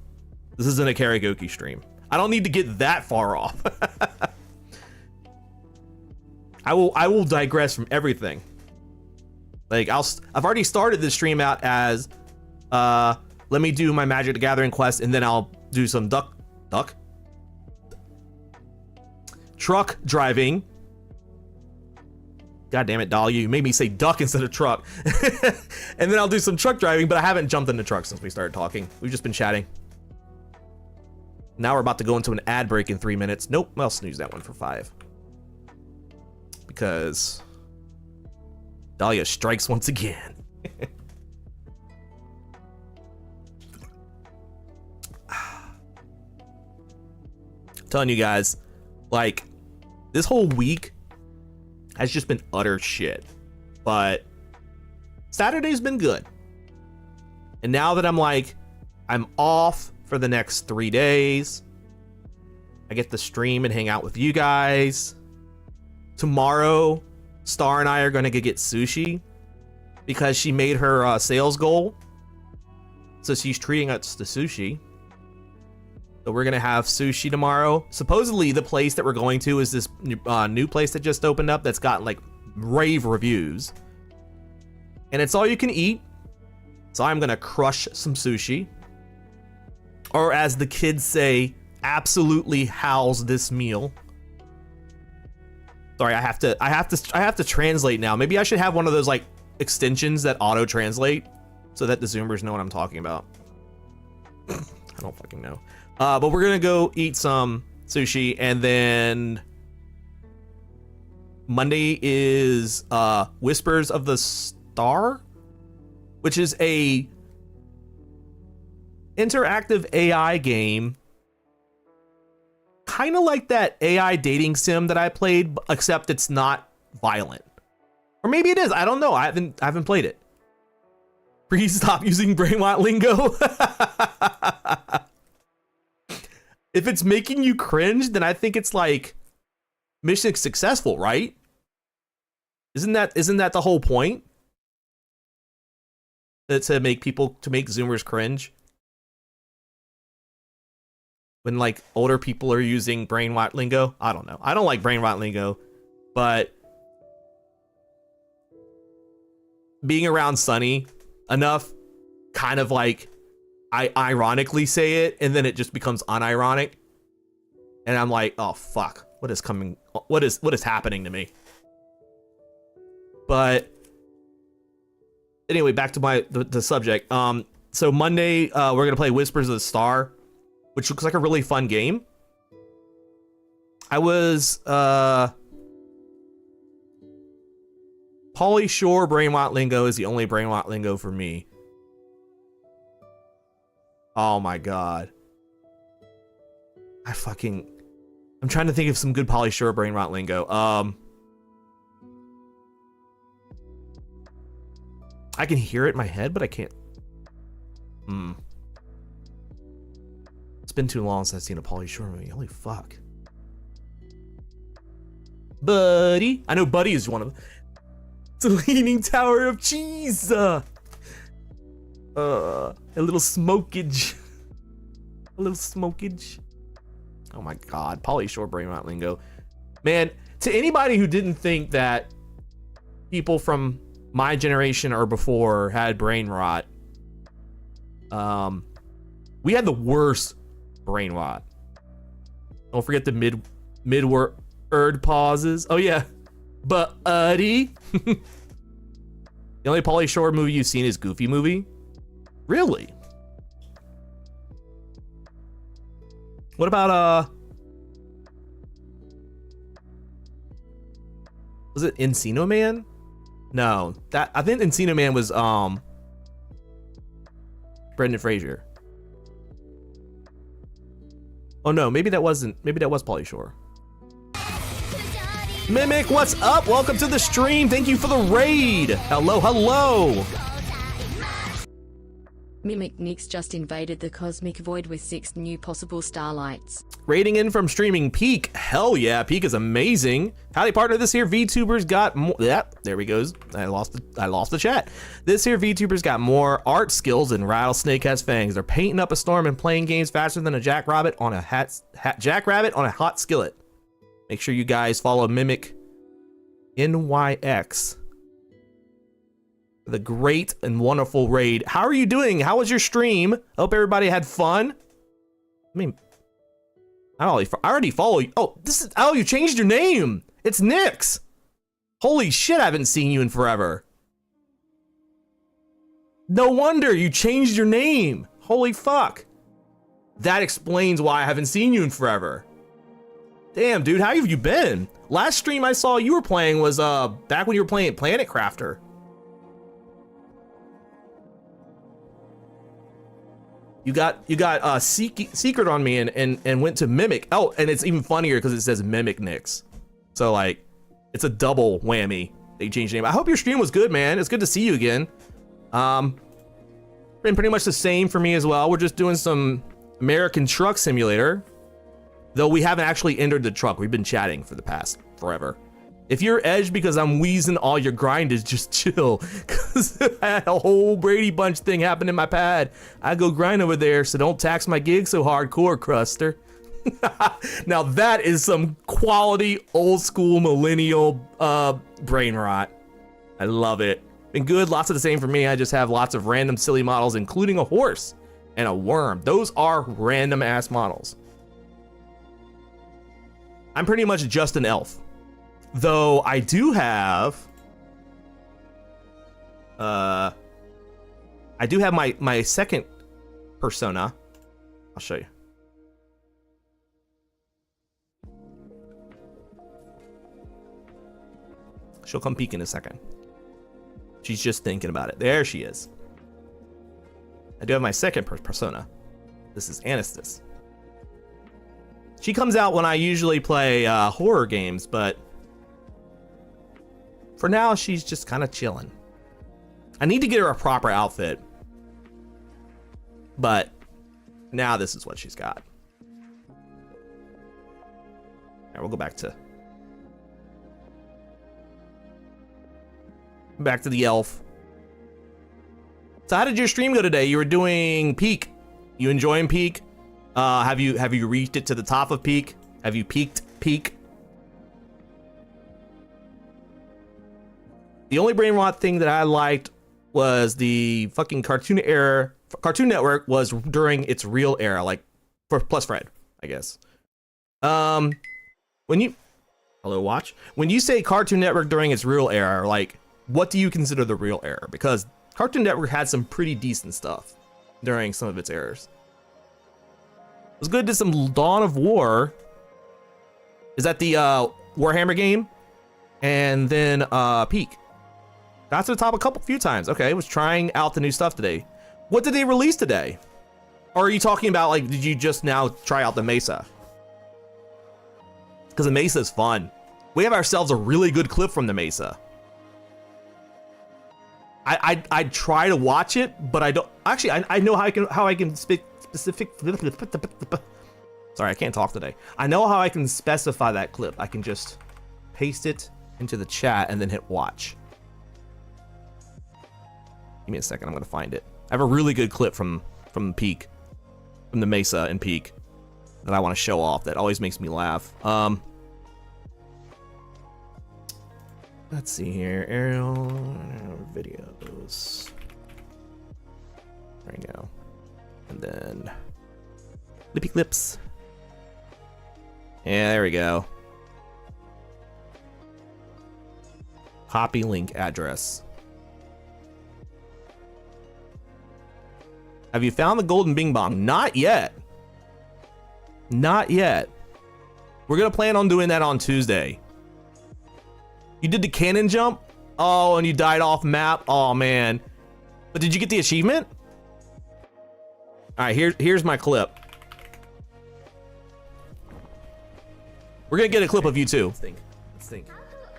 [SPEAKER 2] This isn't a karaoke stream. I don't need to get that far off. I will digress from everything. Like I've already started this stream out as let me do my Magic the Gathering quest and then I'll do some truck driving. God damn it, Dolly, you made me say duck instead of truck. And then I'll do some truck driving, but I haven't jumped into truck since we started talking. We've just been chatting. Now we're about to go into an ad break in 3 minutes. Nope, I'll snooze that one for 5. Because Dahlia strikes once again. Telling you guys, like, this whole week has just been utter shit. But Saturday's been good. And now that I'm off for the next 3 days, I get to stream and hang out with you guys. Tomorrow, Star and I are gonna get sushi because she made her sales goal. So she's treating us to sushi. So we're gonna have sushi tomorrow. Supposedly the place that we're going to is this new place that just opened up that's got like rave reviews. And it's all you can eat. So I'm gonna crush some sushi. Or as the kids say, absolutely house this meal. Sorry, I have to translate now. Maybe I should have one of those like extensions that auto translate so that the Zoomers know what I'm talking about. I don't fucking know. But we're gonna go eat some sushi, and then Monday is Whispers of the Star, which is a interactive AI game, kind of like that AI dating sim that I played, except it's not violent. Or maybe it is. I don't know. I haven't played it. Please stop using brainwatt lingo. If it's making you cringe, then I think it's like mission successful, right? Isn't that the whole point? That to make Zoomers cringe. When like older people are using brainwatt lingo. I don't know. I don't like brainwatt lingo, but being around Sunny enough, kind of like I ironically say it, and then it just becomes unironic, and I'm like, oh fuck, what is happening to me? But anyway, back to the subject. So Monday, we're gonna play Whispers of the Star, which looks like a really fun game. I was Pauly Shore brainwatt lingo is the only brainwatt lingo for me. Oh my god. I'm trying to think of some good Pauly Shore brainwatt lingo. I can hear it in my head, but I can't. It's been too long since I've seen a Pauly Shore movie. Holy fuck. Buddy. I know Buddy is one of them. It's a leaning tower of cheese. A little smokage. A little smokage. Oh my god. Pauly Shore brainwatt lingo. Man, to anybody who didn't think that people from my generation or before had brain rot, we had the worst brain rot. Don't forget the mid-word pauses. Oh yeah, buddy. The only Pauly Shore movie you've seen is Goofy Movie. Really? What about was it Encino Man? No, that I think Encino Man was Brendan Fraser. Oh no, maybe that wasn't. Maybe that was Pauly Shore. Mimic, what's up? Welcome to the stream. Thank you for the raid. Hello, hello.
[SPEAKER 3] Mimic Nix just invaded the cosmic void with 6 new possible starlights.
[SPEAKER 2] Rating in from streaming Peak. Hell yeah, Peak is amazing. Howdy partner, this here VTubers got more. Yep, there we goes. I lost the chat. This here VTubers got more art skills than Rattlesnake has fangs. They're painting up a storm and playing games faster than a jackrabbit on a jackrabbit on a hot skillet. Make sure you guys follow Mimic NYX. The great and wonderful raid. How are you doing? How was your stream? Hope everybody had fun. I mean, I already follow you. Oh, you changed your name. It's Nix. Holy shit, I haven't seen you in forever. No wonder you changed your name. Holy fuck. That explains why I haven't seen you in forever. Damn, dude, how have you been? Last stream I saw you were playing was back when you were playing Planet Crafter. You got secret on me and went to Mimic. Oh, and it's even funnier because it says Mimic Nix. So like, it's a double whammy. They changed the name. I hope your stream was good, man. It's good to see you again. Been pretty much the same for me as well. We're just doing some American Truck Simulator. Though we haven't actually entered the truck. We've been chatting for the past forever. If you're edged because I'm wheezing all your grinders, just chill. Cause I had a whole Brady Bunch thing happen in my pad. I go grind over there, so don't tax my gig so hardcore, Cruster. Now that is some quality old school millennial brain rot. I love it. Been good, lots of the same for me. I just have lots of random silly models, including a horse and a worm. Those are random ass models. I'm pretty much just an elf. Though I do have my second persona. I'll show you. She'll come peek in a second. She's just thinking about it. There she is. I do have my second persona. This is Anastas. She comes out when I usually play horror games, but for now, she's just kind of chilling. I need to get her a proper outfit, but now this is what she's got. All right, we'll go back to the elf. So how did your stream go today? You were doing Peak. You enjoying Peak? Have you reached it to the top of Peak? Have you peaked Peak? The only brain rot thing that I liked was the fucking Cartoon Network was during its real era, like for plus Fred, I guess. When you say Cartoon Network during its real era, like what do you consider the real era? Because Cartoon Network had some pretty decent stuff during some of its eras. It was good to some Dawn of War. Is that the Warhammer game? And then Peak. Got to the top a few times. Okay, was trying out the new stuff today. What did they release today? Or are you talking about like, did you just now try out the Mesa? Because the Mesa is fun. We have ourselves a really good clip from the Mesa. I'd try to watch it, but I don't. Actually, I know how I can speak specific. Sorry, I can't talk today. I know how I can specify that clip. I can just paste it into the chat and then hit watch. Give me a second, I'm gonna find it. I have a really good clip from Peak, from the Mesa and Peak, that I want to show off. That always makes me laugh. Let's see here, Ariel videos. There we go, and then Lippy Clips. Yeah, there we go. Copy link address. Have you found the golden bing bong? Not yet. Not yet. We're gonna plan on doing that on Tuesday. You did the cannon jump? Oh, and you died off map? Oh, man. But did you get the achievement? All right, here's my clip. We're gonna get a clip of you too. Let's think.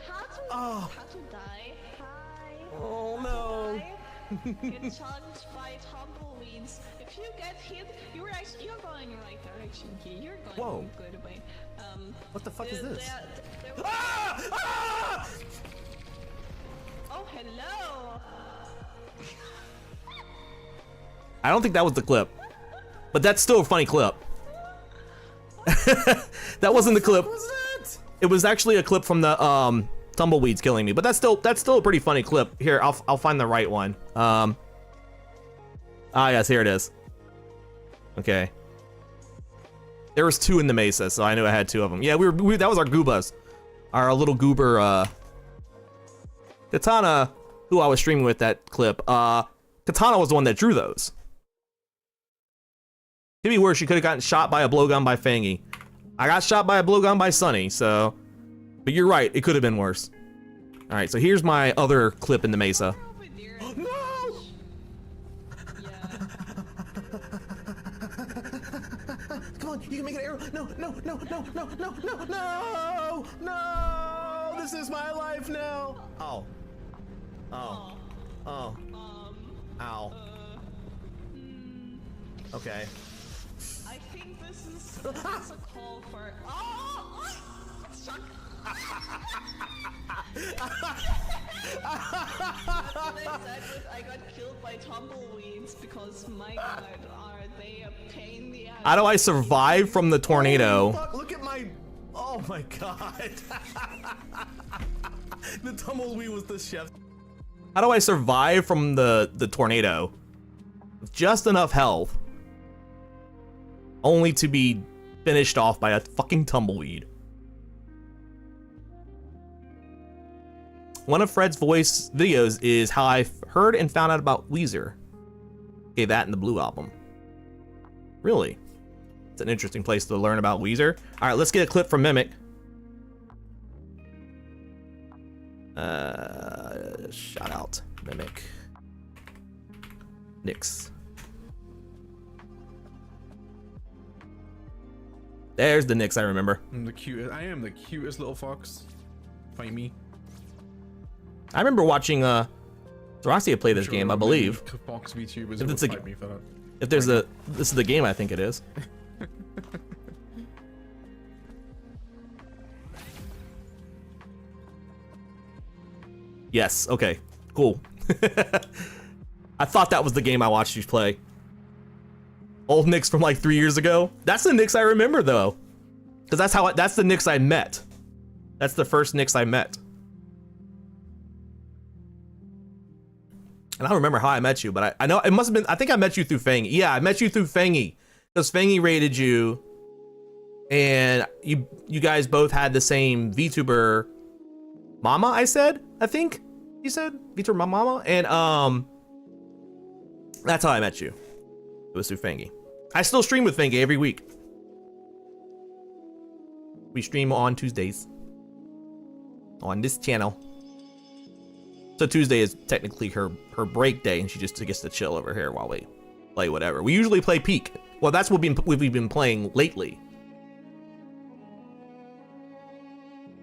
[SPEAKER 8] How to die? Hi.
[SPEAKER 2] Oh no.
[SPEAKER 8] Get challenged by tumbleweeds. If you get hit, you're going in the right direction here. You're going
[SPEAKER 2] Whoa.
[SPEAKER 8] in a good way.
[SPEAKER 2] What the fuck is this?
[SPEAKER 8] Oh, hello.
[SPEAKER 2] I don't think that was the clip, but that's still a funny clip. That wasn't the clip. It was actually a clip from the tumbleweeds killing me, but that's still a pretty funny clip. Here, I'll find the right one. Yes, here it is. Okay. There was 2 in the mesa, so I knew I had 2 of them. Yeah, we that was our goobas, our little goober Katana, who I was streaming with that clip. Katana was the one that drew those. Could be worse. She could have gotten shot by a blowgun by Fangy. I got shot by a blowgun by Sunny, so. But you're right, it could have been worse. All right, so here's my other clip in the mesa. No! Come on, you can make an arrow. No, no, no, no, no, no, no, no, no! This is my life now. Oh. Oh. Oh. Ow. Okay.
[SPEAKER 8] I think this is a call for. Oh! Chuck. I got killed by tumbleweeds because my god, are they a pain in the ass?
[SPEAKER 2] How do I survive from the tornado? Fuck, look at my. Oh my god. The tumbleweed was the chef. How do I survive from the tornado? With just enough health. Only to be finished off by a fucking tumbleweed. One of Fred's voice videos is how I heard and found out about Weezer. Okay, that in the Blue album. Really? It's an interesting place to learn about Weezer. All right, let's get a clip from Mimic. Shout out Mimic. Nyx. There's the Nyx I remember.
[SPEAKER 9] I'm the cutest. I am the cutest little fox. Fight me.
[SPEAKER 2] I remember watching Thracia play this game, I believe.
[SPEAKER 9] Fox VTubers
[SPEAKER 2] If it's
[SPEAKER 9] would fight me for that.
[SPEAKER 2] If there's a, this is the game I think it is. Yes, okay, cool. I thought that was the game I watched you play. Old Nyx from like 3 years ago. That's the Nyx I remember though. Cause that's the Nyx I met. That's the first Nyx I met. And I don't remember how I met you, but I know it must have been, I think I met you through Fangy. Yeah, I met you through Fangy. Because Fangy raided you. And you guys both had the same VTuber mama, I think you said VTuber mama. And that's how I met you. It was through Fangy. I still stream with Fangy every week. We stream on Tuesdays. On this channel. So Tuesday is technically her break day, and she just gets to chill over here while we play whatever. We usually play Peak. Well, that's what we've been playing lately.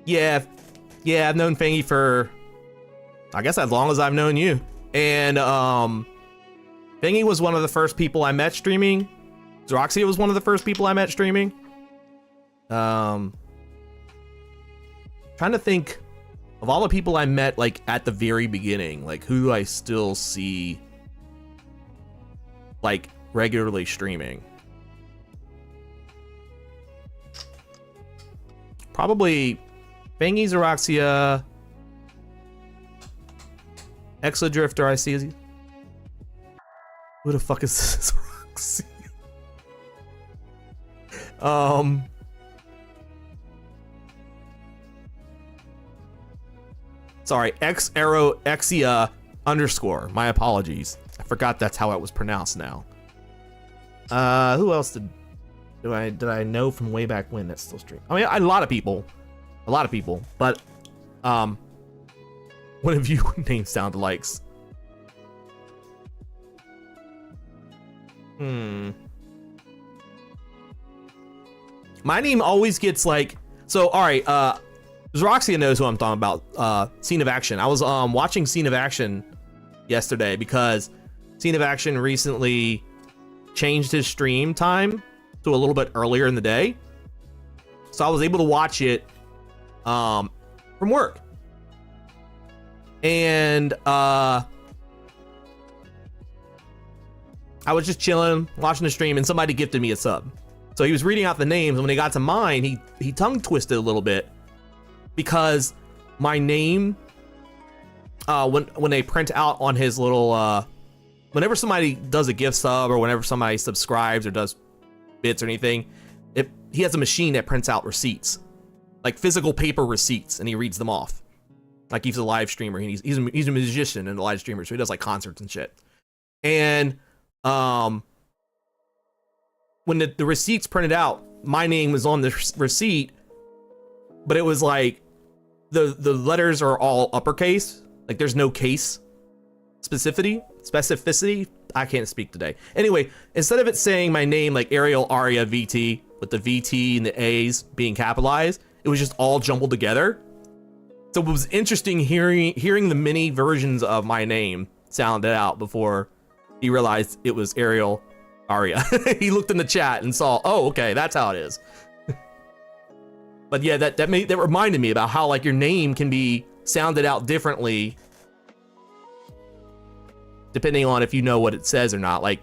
[SPEAKER 2] Yeah, I've known Fangy for, I guess, as long as I've known you. And Fangy was one of the first people I met streaming. Zroxia was one of the first people I met streaming. Trying to think of all the people I met like at the very beginning, like who do I still see like regularly streaming? Probably Fangy, Zroxia, Exodrifter I see. Who the fuck is this? Zroxia? Sorry, Xexia _ My apologies. I forgot that's how it was pronounced now. Who else did I know from way back when that's still streaming? I mean, a lot of people, but One of you name sound alikes. My name always gets like, so all right, Xeroxia knows who I'm talking about. Scene of Action. I was watching Scene of Action yesterday because Scene of Action recently changed his stream time to a little bit earlier in the day. So I was able to watch it from work. And I was just chilling, watching the stream, and somebody gifted me a sub. So he was reading out the names, and when he got to mine, he tongue twisted a little bit because my name, when they print out on his little, whenever somebody does a gift sub or whenever somebody subscribes or does bits or anything, he has a machine that prints out receipts, like physical paper receipts, and he reads them off. Like he's a live streamer. He's a musician and a live streamer, so he does like concerts and shit. And when the receipts printed out, my name was on the receipt, but it was like the letters are all uppercase. Like there's no case specificity. I can't speak today. Anyway, instead of it saying my name like Ariel Aria VT with the VT and the A's being capitalized, it was just all jumbled together. So it was interesting hearing the many versions of my name sounded out before he realized it was Ariel Aria. He looked in the chat and saw, oh, okay, that's how it is. But yeah, that reminded me about how like your name can be sounded out differently depending on if you know what it says or not. Like,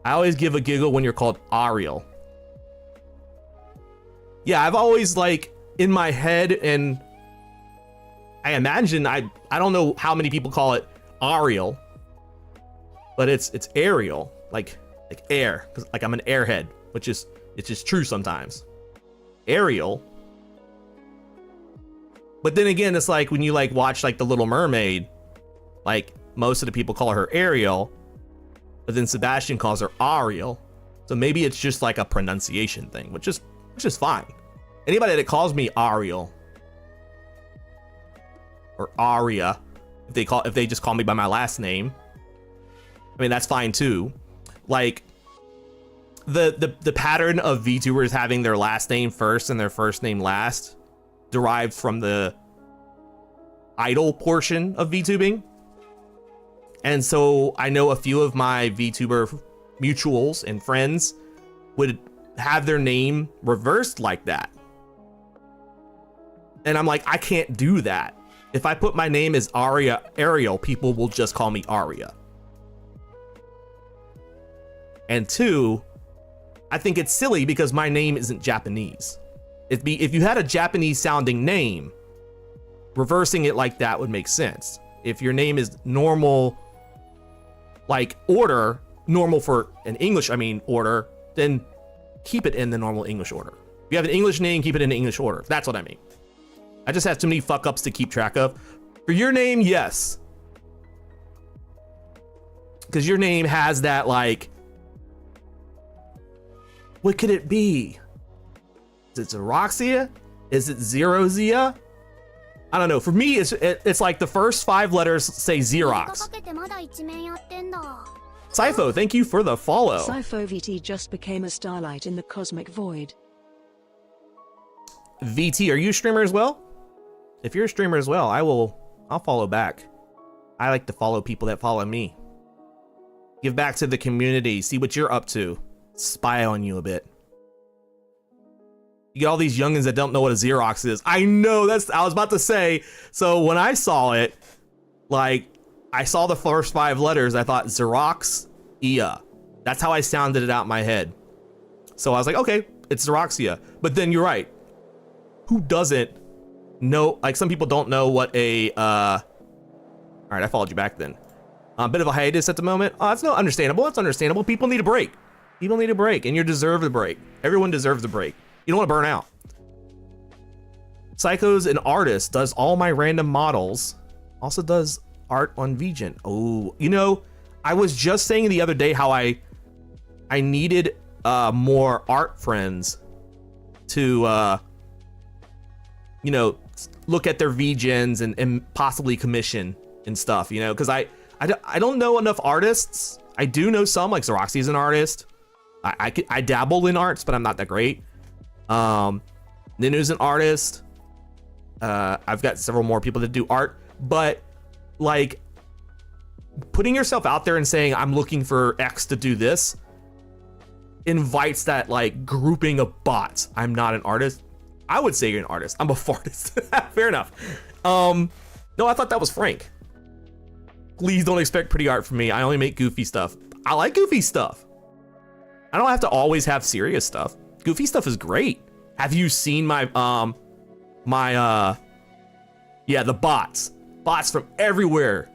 [SPEAKER 2] I always give a giggle when you're called Ariel. Yeah, I've always like in my head, and I imagine I don't know how many people call it Ariel, but it's Ariel, like air, 'cause like I'm an airhead, which is it's just true sometimes. Ariel. But then again, it's like when you like watch like The Little Mermaid, like most of the people call her Ariel, but then Sebastian calls her Ariel. So maybe it's just like a pronunciation thing, which is fine. Anybody that calls me Ariel or Aria, if they just call me by my last name, I mean that's fine too. Like the pattern of VTubers having their last name first and their first name last derived from the idol portion of VTubing. And so I know a few of my VTuber mutuals and friends would have their name reversed like that. And I'm like, I can't do that. If I put my name as Ariel, people will just call me Aria. And two, I think it's silly because my name isn't Japanese. If you had a Japanese sounding name, reversing it like that would make sense. If your name is normal, like order, normal for an English, order, then keep it in the normal English order. If you have an English name, keep it in the English order. That's what I mean. I just have too many fuck ups to keep track of. For your name, yes. Because your name has that like, what could it be? Is it Xeroxia? Is it Zerozia? I don't know. For me, it's like the first 5 letters say Xerox. Sypho, thank you for the follow.
[SPEAKER 10] Sypho VT just became a starlight in the cosmic void.
[SPEAKER 2] VT, are you a streamer as well? If you're a streamer as well, I'll follow back. I like to follow people that follow me. Give back to the community, see what you're up to. Spy on you a bit. You get all these youngins that don't know what a Xerox is. I know, I was about to say. So when I saw it, like, I saw the first 5 letters, I thought Xerox, Ia. That's how I sounded it out in my head. So I was like, okay, it's Xeroxia. But then you're right. Who doesn't know? Like, some people don't know what a, all right, I followed you back then. A bit of a hiatus at the moment. Oh, that's no understandable. That's understandable. People need a break. People need a break, and you deserve a break. Everyone deserves a break. You don't want to burn out. Psycho's an artist, does all my random models, also does art on VGen. Oh, you know, I was just saying the other day how I needed more art friends to you know, look at their VGens and possibly commission and stuff, you know, because I don't know enough artists. I do know some, like Xeroxy's an artist. I dabble in arts, but I'm not that great. Ninu's an artist. I've got several more people that do art, but like putting yourself out there and saying I'm looking for X to do this invites that like grouping of bots. I'm not an artist. I would say you're an artist. I'm a fartist. Fair enough. No, I thought that was frank. Please don't expect pretty art from me. I only make goofy stuff. I like goofy stuff. I don't have to always have serious stuff. Goofy stuff is great. Have you seen my yeah, the bots from everywhere.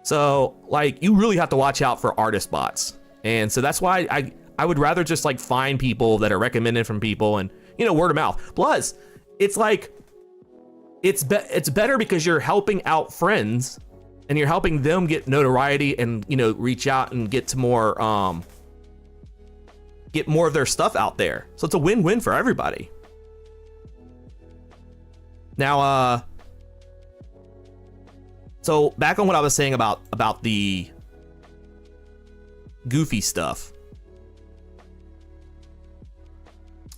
[SPEAKER 2] So like you really have to watch out for artist bots. And so that's why I would rather just like find people that are recommended from people and, you know, word of mouth. Plus, it's like it's better because you're helping out friends and you're helping them get notoriety and, you know, reach out and get more of their stuff out there. So it's a win-win for everybody. Now, so back on what I was saying about the goofy stuff.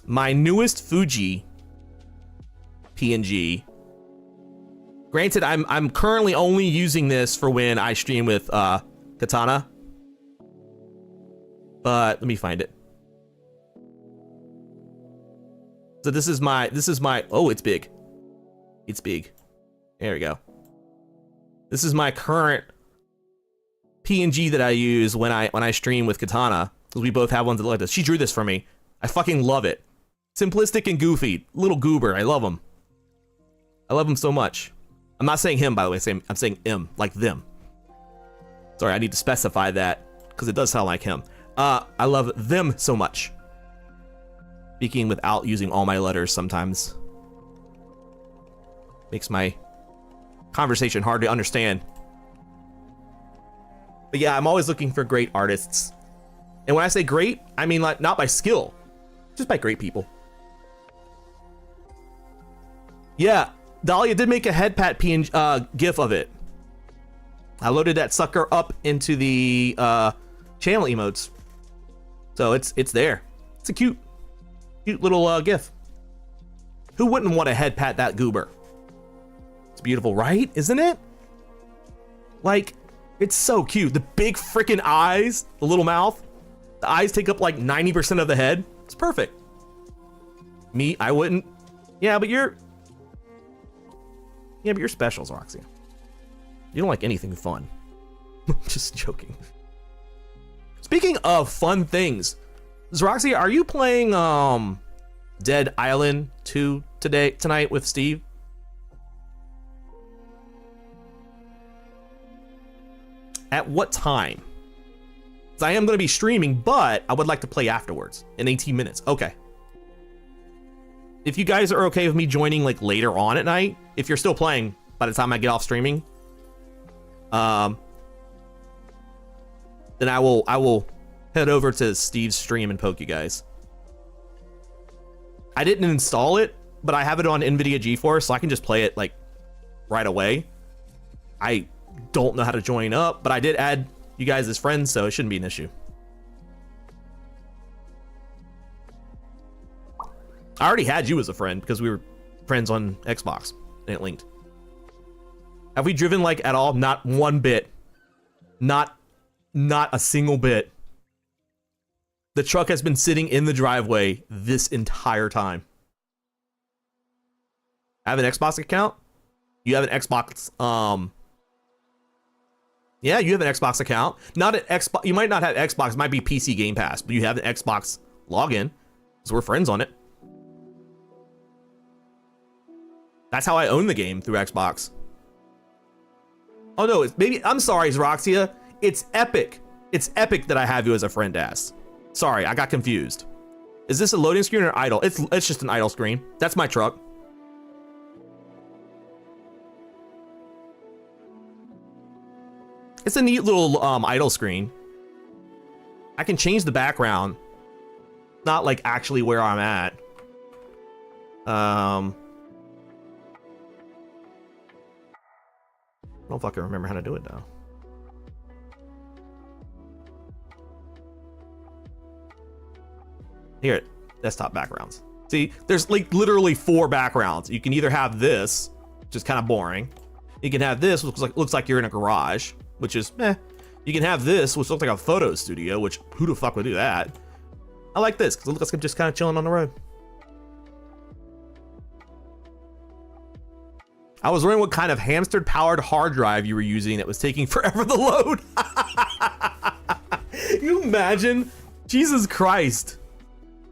[SPEAKER 2] My newest Fuji PNG. Granted, I'm currently only using this for when I stream with Katana. But let me find it. So this is my oh, it's big. It's big. There we go. This is my current PNG that I use when I stream with Katana, because we both have ones that look like this. She drew this for me. I fucking love it. Simplistic and goofy. Little goober. I love him. I love him so much. I'm not saying him, by the way. I'm saying him, like them. Sorry, I need to specify that because it does sound like him. I love them so much. Speaking without using all my letters sometimes makes my conversation hard to understand. But yeah, I'm always looking for great artists. And when I say great, I mean like not by skill, just by great people. Yeah, Dahlia did make a head pat GIF of it. I loaded that sucker up into the channel emotes, so it's there. It's a cute little GIF. Who wouldn't want to head pat that goober? It's beautiful, right? Isn't it? Like, it's so cute. The big freaking eyes, the little mouth. The eyes take up like 90% of the head. It's perfect. Me, I wouldn't. Yeah, but you're special, Roxy. You don't like anything fun. Just joking. Speaking of fun things, Zroxy, are you playing Dead Island 2 tonight with Steve? At what time? 'Cause I am going to be streaming, but I would like to play afterwards in 18 minutes. Okay. If you guys are okay with me joining like later on at night, if you're still playing by the time I get off streaming, then I will head over to Steve's stream and poke you guys. I didn't install it, but I have it on NVIDIA GeForce, so I can just play it like right away. I don't know how to join up, but I did add you guys as friends, so it shouldn't be an issue. I already had you as a friend because we were friends on Xbox and it linked. Have we driven like at all? Not one bit. Not a single bit. The truck has been sitting in the driveway this entire time. I have an Xbox account? You have an Xbox, yeah, you have an Xbox account. Not an Xbox, you might not have Xbox, it might be PC Game Pass, but you have an Xbox login, so we're friends on it. That's how I own the game, through Xbox. Oh no, I'm sorry, Zroxia. It's Epic. It's Epic that I have you as a friend as. Sorry, I got confused. Is this a loading screen or idle? It's just an idle screen. That's my truck. It's a neat little idle screen. I can change the background. Not like actually where I'm at. I don't fucking remember how to do it now. Here, desktop backgrounds. See, there's like literally 4 backgrounds. You can either have this, which is kind of boring. You can have this, which looks like you're in a garage, which is meh. You can have this, which looks like a photo studio, which who the fuck would do that? I like this, because it looks like I'm just kind of chilling on the road. I was wondering what kind of hamster-powered hard drive you were using that was taking forever to load. You imagine? Jesus Christ.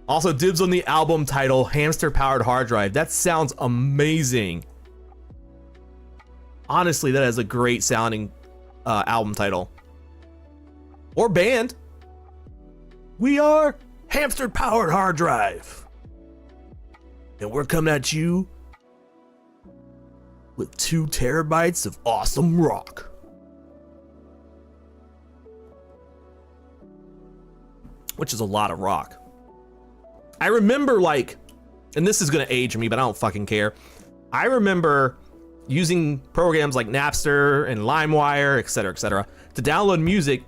[SPEAKER 2] Also, dibs on the album title, hamster-powered hard drive. That sounds amazing. Honestly, that is a great sounding album title. Or band. We are hamster-powered hard drive. And we're coming at you with 2 terabytes of awesome rock. Which is a lot of rock. I remember like, and this is gonna age me, but I don't fucking care. I remember using programs like Napster and LimeWire, etc., to download music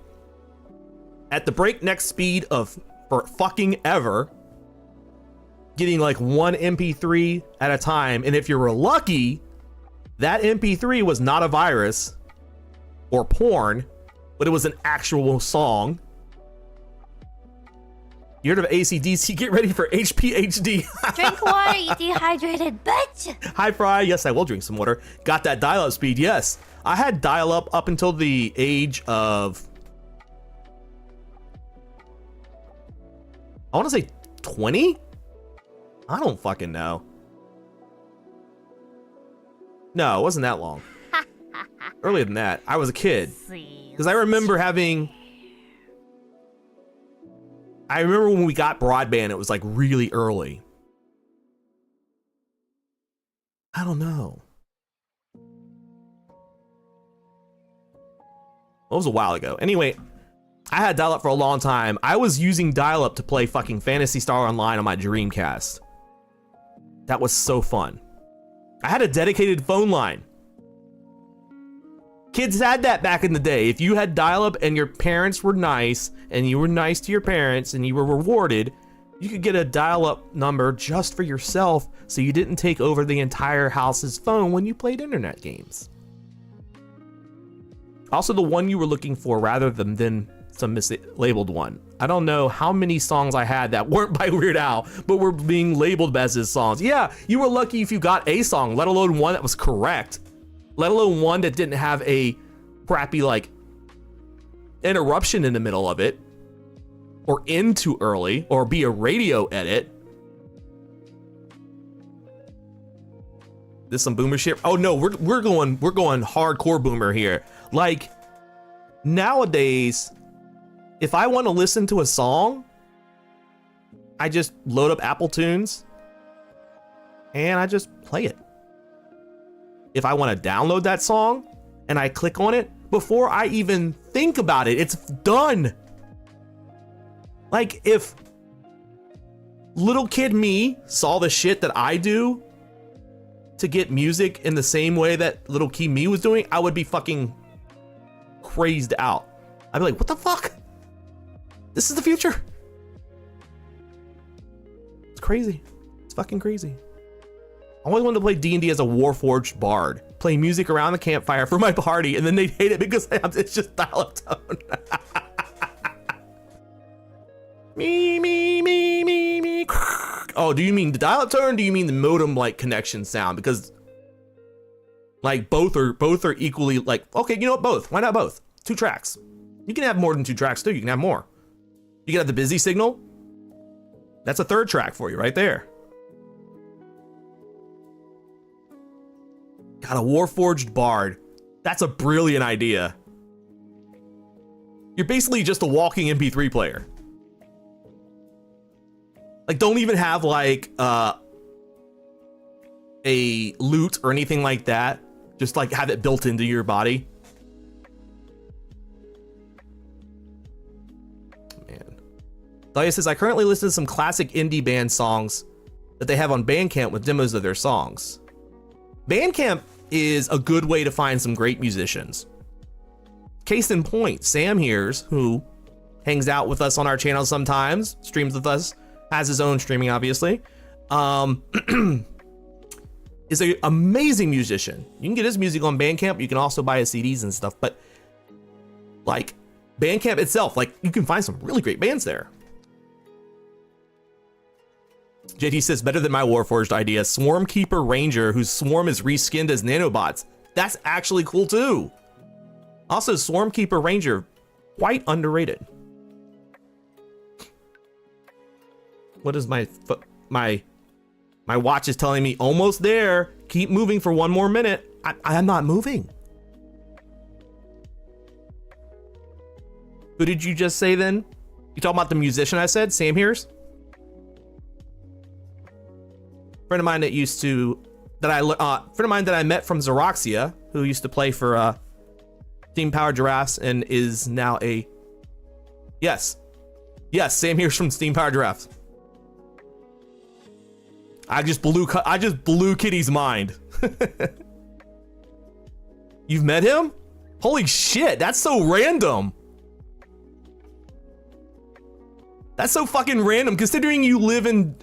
[SPEAKER 2] at the breakneck speed of for fucking ever, getting like 1 MP3 at a time, and if you were lucky, that MP3 was not a virus or porn, but it was an actual song. You heard of AC/DC? Get ready for HPHD.
[SPEAKER 1] Drink water, you dehydrated bitch.
[SPEAKER 2] Hi, Fry. Yes, I will drink some water. Got that dial-up speed. Yes, I had dial-up up until the age of, I want to say 20. I don't fucking know. No, it wasn't that long. Earlier than that. I was a kid. Because I remember having... I remember when we got broadband, it was like really early. I don't know. It was a while ago. Anyway, I had dial-up for a long time. I was using dial-up to play fucking Phantasy Star Online on my Dreamcast. That was so fun. I had a dedicated phone line. Kids had that back in the day. If you had dial-up and your parents were nice, and you were nice to your parents, and you were rewarded, you could get a dial-up number just for yourself so you didn't take over the entire house's phone when you played internet games. Also the one you were looking for rather than some mislabeled one. I don't know how many songs I had that weren't by Weird Al, but were being labeled as his songs. Yeah, you were lucky if you got a song, let alone one that was correct. Let alone one that didn't have a crappy like interruption in the middle of it, or end too early, or be a radio edit. This some boomer shit. Oh no, we're going hardcore boomer here. Like nowadays, if I want to listen to a song, I just load up Apple Tunes and I just play it. If I want to download that song and I click on it, before I even think about it, it's done. Like if little kid me saw the shit that I do to get music in the same way that little kid me was doing, I would be fucking crazed out. I'd be like, what the fuck? This is the future. It's crazy. It's fucking crazy. I always wanted to play D&D as a Warforged bard, play music around the campfire for my party, and then they'd hate it because it's just dial-up tone. Me. Oh, do you mean the dial-up tone, or do you mean the modem like connection sound? Because like both are equally like, okay, you know what, both. Why not both? 2 tracks. You can have more than 2 tracks too. You can have more. You can have the busy signal. That's a 3rd track for you right there. Got a Warforged bard. That's a brilliant idea. You're basically just a walking MP3 player. Like, don't even have like a lute or anything like that. Just like have it built into your body. Man. Dahlia says, I currently listen to some classic indie band songs that they have on Bandcamp with demos of their songs. Bandcamp is a good way to find some great musicians. Case in point, Sam here's, who hangs out with us on our channel sometimes, streams with us, has his own streaming, obviously. Is an amazing musician. You can get his music on Bandcamp. You can also buy his CDs and stuff, but like Bandcamp itself, like you can find some really great bands there. JT says, better than my Warforged idea. Swarm Keeper Ranger, whose swarm is reskinned as nanobots. That's actually cool too. Also, Swarm Keeper Ranger, quite underrated. What is my watch is telling me almost there. Keep moving for one more minute. I'm not moving. Who did you just say then? You talking about the musician I said? Sam here's? Friend of mine that used to, friend of mine that I met from Xeroxia, who used to play for Steam Powered Giraffes and is now a, yes, Sam here's from Steam Powered Giraffes. I just blew Kitty's mind. You've met him? Holy shit, that's so random. That's so fucking random considering you live in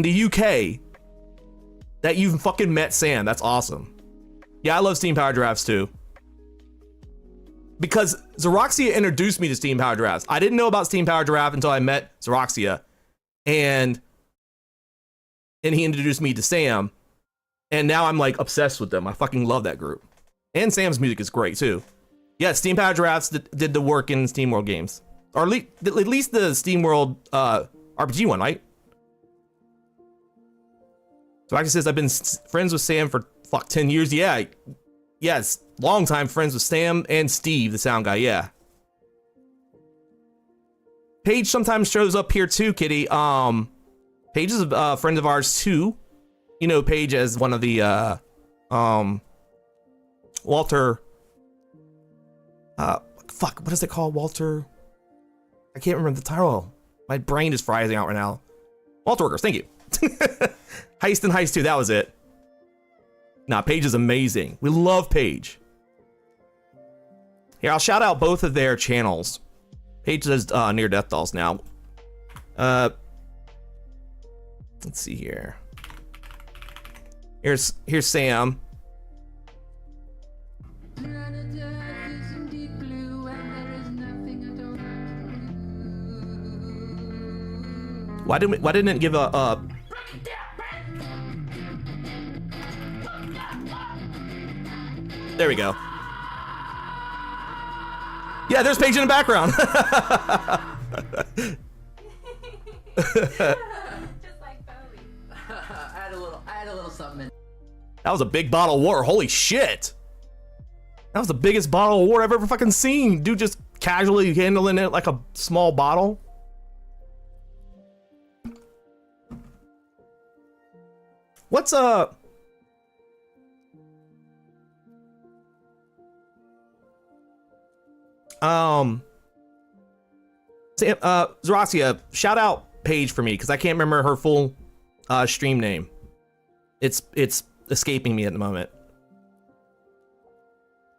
[SPEAKER 2] the UK that you've fucking met Sam. That's awesome. Yeah, I love Steam Powered Giraffes too. Because Xeroxia introduced me to Steam Powered Giraffes. I didn't know about Steam Powered Giraffe until I met Xeroxia. And he introduced me to Sam. And now I'm like obsessed with them. I fucking love that group. And Sam's music is great too. Yeah, Steam Powered Giraffes did the work in SteamWorld games. Or at least the SteamWorld RPG one, right? So like I says, I've been friends with Sam for 10 years. Yeah. Yes, long time friends with Sam and Steve, the sound guy, yeah. Paige sometimes shows up here too, Kitty. Paige is a friend of ours too. You know Paige as one of the Walter. Fuck, what is it called? Walter. I can't remember the title. My brain is frying out right now. Walter Workers, thank you. Heist and Heist 2, that was it. Nah, Paige is amazing. We love Paige. Here, I'll shout out both of their channels. Paige does Near Death Dolls now. Let's see here. Here's Sam. Why didn't it give a There we go. Yeah, there's Paige in the background.
[SPEAKER 11] Just like Bowie. I had a little something.
[SPEAKER 2] That was a big bottle of water. Holy shit. That was the biggest bottle of water I've ever fucking seen. Dude just casually handling it like a small bottle. What's Xeroxia, shout out Paige for me because I can't remember her full stream name. It's escaping me at the moment.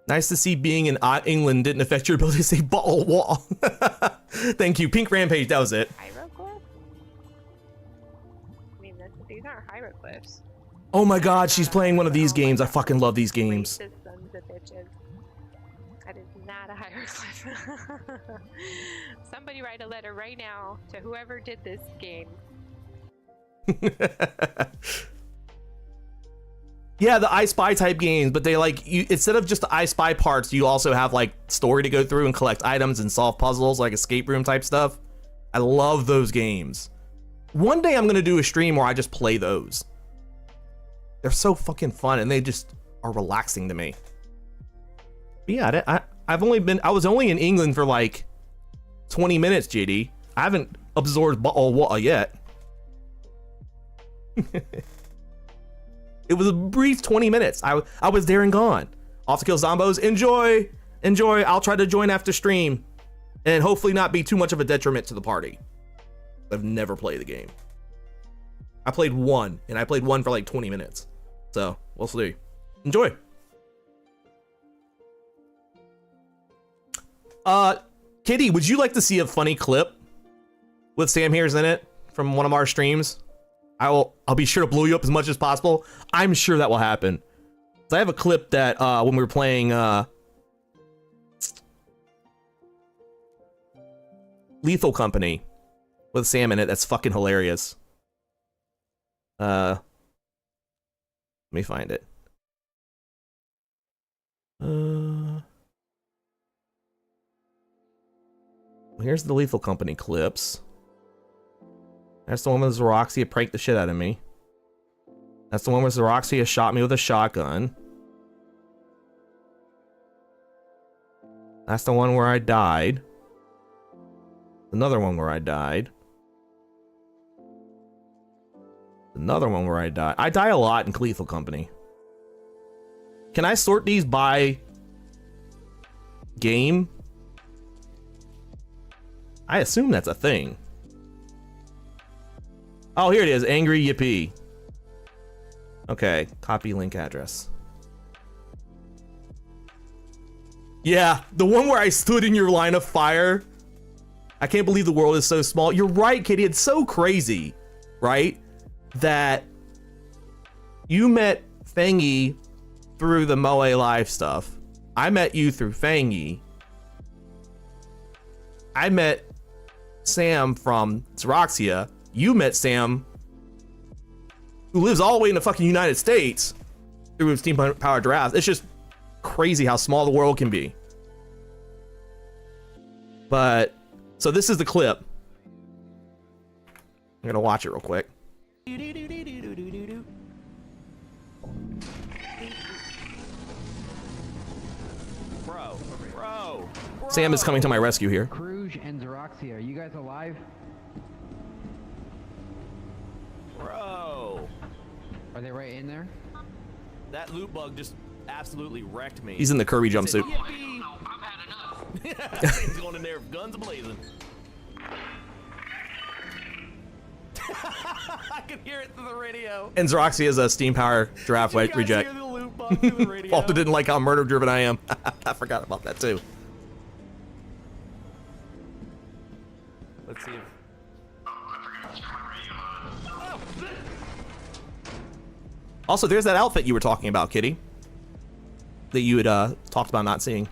[SPEAKER 2] Nice to see being in England didn't affect your ability to say bottle wall. Thank you, Pink Rampage. That was it.
[SPEAKER 12] Hieroglyphs? I mean, these aren't hieroglyphs.
[SPEAKER 2] Oh my God, she's playing one of these games. I fucking love these games.
[SPEAKER 12] Racist sons of bitches. That is not a hieroglyph. Somebody write a letter right now to whoever did this game.
[SPEAKER 2] Yeah, the I Spy type games, but they like you instead of just the I Spy parts, you also have like story to go through and collect items and solve puzzles, like escape room type stuff. I love those games. One day I'm gonna do a stream where I just play those. They're so fucking fun and they just are relaxing to me. But yeah, I was only in England for like 20 minutes, JD. I haven't absorbed bottle water yet. It was a brief 20 minutes. I was there and gone. Off to kill zombos. Enjoy. I'll try to join after stream and hopefully not be too much of a detriment to the party. I've never played the game. I played one, and I played one for like 20 minutes. So, we'll see. Enjoy. Kitty, would you like to see a funny clip with Sam Here's in it from one of our streams? I'll be sure to blow you up as much as possible. I'm sure that will happen. So I have a clip that when we were playing Lethal Company with Sam in it, that's fucking hilarious. Let me find it. Here's the Lethal Company clips. That's the one where Xeroxia pranked the shit out of me. That's the one where Xeroxia shot me with a shotgun. That's the one where I died. Another one where I died. Another one where I die. I die a lot in Lethal Company. Can I sort these by game? I assume that's a thing. Oh, here it is. Angry Yippee. Okay, copy link address. Yeah, the one where I stood in your line of fire. I can't believe the world is so small. You're right, Kitty. It's so crazy, right? That you met Fangy through the Moe Live stuff. I met you through Fangy. I met Sam from Xeroxia. You met Sam, who lives all the way in the fucking United States, through Steam Powered Drafts. It's just crazy how small the world can be. But, so this is the clip. I'm gonna watch it real quick. Bro. Sam is coming to my rescue here.
[SPEAKER 13] Cruise and Xeroxia, are you guys alive?
[SPEAKER 2] Bro.
[SPEAKER 13] Are they right in there?
[SPEAKER 2] That loot bug just absolutely wrecked me. He's in the Kirby jumpsuit.
[SPEAKER 14] I've had enough.
[SPEAKER 2] He's going in there, guns blazing. I can hear it through the radio. And Xeroxia is a Steam Power Draft reject. Falta didn't like how murder driven I am. I forgot about that too. Let's see if... Also, there's that outfit you were talking about, Kitty. That you had talked about not seeing.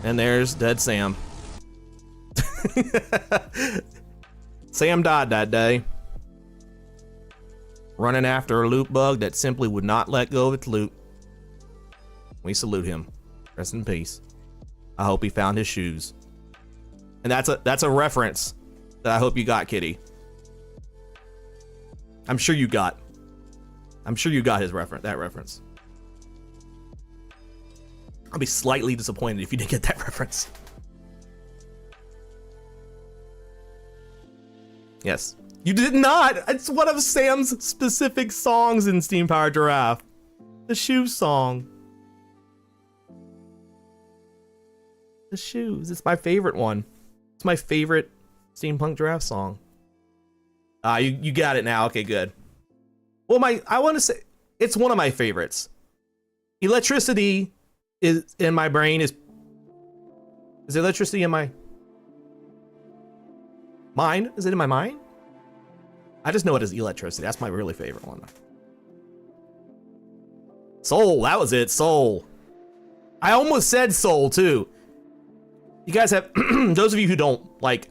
[SPEAKER 2] And there's dead Sam. Sam died that day. Running after a loot bug that simply would not let go of its loot. We salute him. Rest in peace. I hope he found his shoes. And that's a reference that I hope you got, Kitty. I'm sure you got. I'm sure you got his that reference. I'll be slightly disappointed if you didn't get that reference. Yes. You did not! It's one of Sam's specific songs in Steam Powered Giraffe. The shoe song. The shoes. It's my favorite one. It's my favorite Steampunk Giraffe song. You got it now. Okay, good. Well, I want to say it's one of my favorites. Electricity is in my brain. Is electricity in my mind? Is it in my mind? I just know it as electricity. That's my really favorite one. Soul. That was it. Soul. I almost said Soul too. You guys have those of you who don't like.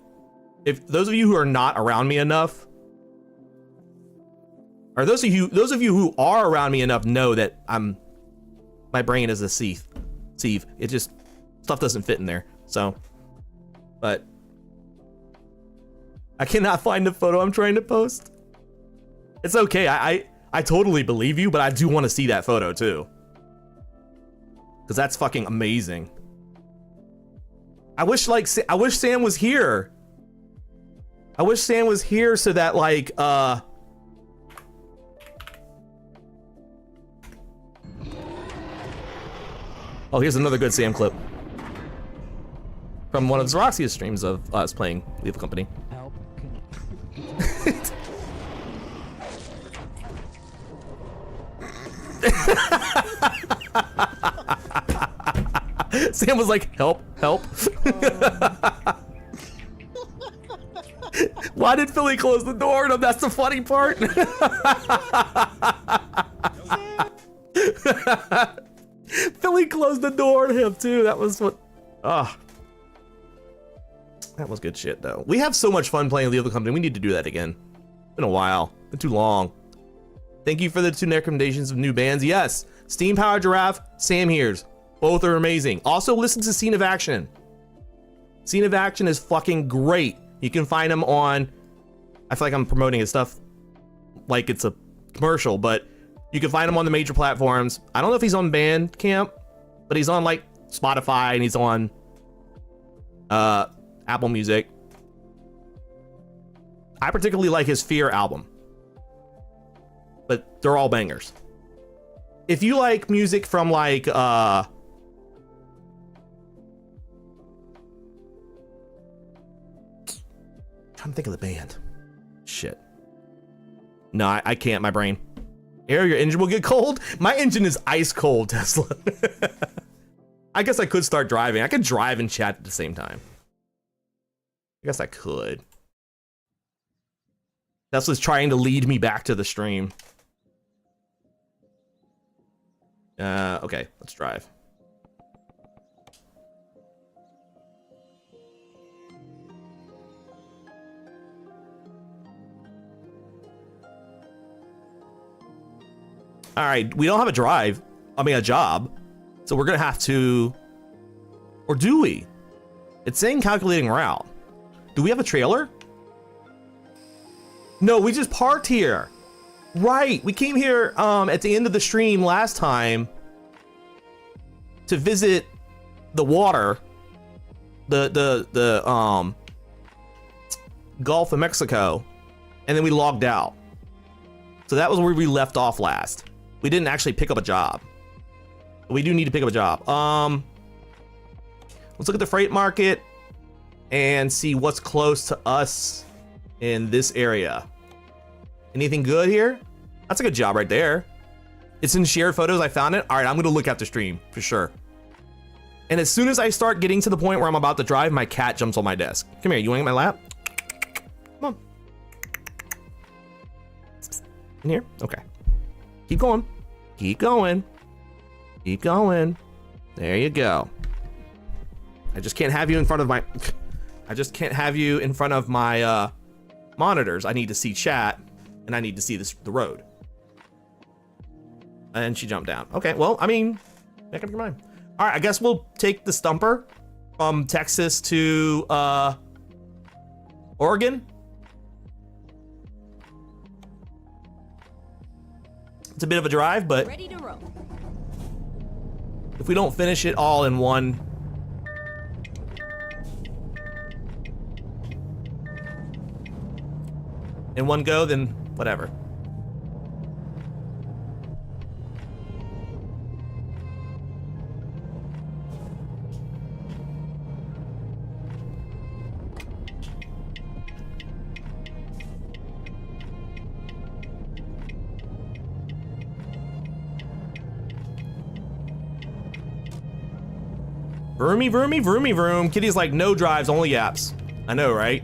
[SPEAKER 2] If those of you who are not around me enough, or those of you who are around me enough know that my brain is a sieve. It just stuff doesn't fit in there. So, but I cannot find the photo I'm trying to post. It's okay. I totally believe you, but I do want to see that photo too, because that's fucking amazing. I wish Sam was here. I wish Sam was here so that like oh, here's another good Sam clip. from one of Xeroxia's streams of us playing Lethal Company.
[SPEAKER 13] Help.
[SPEAKER 2] Sam was like, help, help. Why did Philly close the door? No, that's the funny part. Philly closed the door to him too. That was what, that was good shit though. We have so much fun playing Lethal Company. We need to do that again. It's been a while, been too long. Thank you for the 2 recommendations of new bands. Yes, Steam Power Giraffe, Sam Hears. Both are amazing. Also listen to Scene of Action. Scene of Action is fucking great. You can find him on, I feel like I'm promoting his stuff like it's a commercial, but you can find him on the major platforms. I don't know if he's on Bandcamp, but he's on like Spotify and he's on Apple Music. I particularly like his Fear album, but they're all bangers. If you like music from like trying to think of the band. Shit. No, I can't, my brain. Air, your engine will get cold? My engine is ice cold, Tesla. I guess I could start driving. I could drive and chat at the same time. I guess I could. Tesla's trying to lead me back to the stream. Okay, let's drive. All right, we don't have a drive. I mean, a job. So we're gonna have to, or do we? It's saying calculating route. Do we have a trailer? No, we just parked here. Right, we came here at the end of the stream last time to visit the water, the Gulf of Mexico, and then we logged out. So that was where we left off last. We didn't actually pick up a job. We do need to pick up a job. Let's look at the freight market and see what's close to us in this area. Anything good here? That's a good job right there. It's in shared photos. I found it. All right, I'm gonna look after stream for sure. And as soon as I start getting to the point where I'm about to drive, my cat jumps on my desk. Come here, you wanna get my lap? Come on. In here? Okay. Keep going. Keep going. Keep going. There you go. I just can't have you in front of my, I just can't have you in front of my monitors. I need to see chat and I need to see the road. And she jumped down. Okay, well, I mean, make up your mind. All right, I guess we'll take the Stumper from Texas to Oregon. It's a bit of a drive, but
[SPEAKER 1] Ready to roll.
[SPEAKER 2] if we don't finish it all in one go, then whatever. Vroomy, vroomy, vroomy, vroom. Kitty's like, no drives, only apps. I know, right?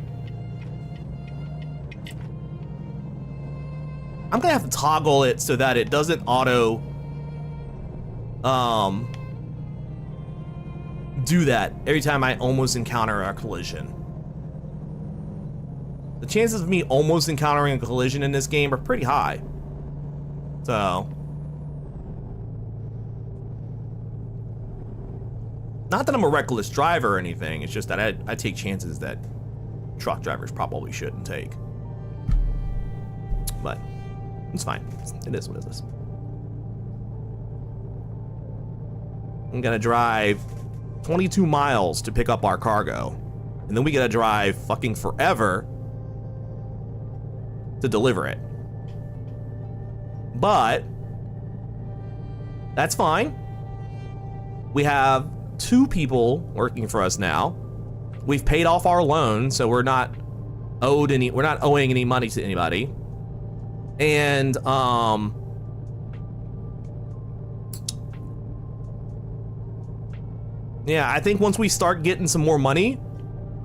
[SPEAKER 2] I'm gonna have to toggle it so that it doesn't auto do that every time I almost encounter a collision. The chances of me almost encountering a collision in this game are pretty high. So, not that I'm a reckless driver or anything, it's just that I take chances that truck drivers probably shouldn't take. But it's fine. It is what it is. I'm gonna drive 22 miles to pick up our cargo. And then we gotta drive fucking forever to deliver it. But that's fine. We have 2 people working for us now. We've paid off our loan, so we're not owing any money to anybody. And yeah, I think once we start getting some more money,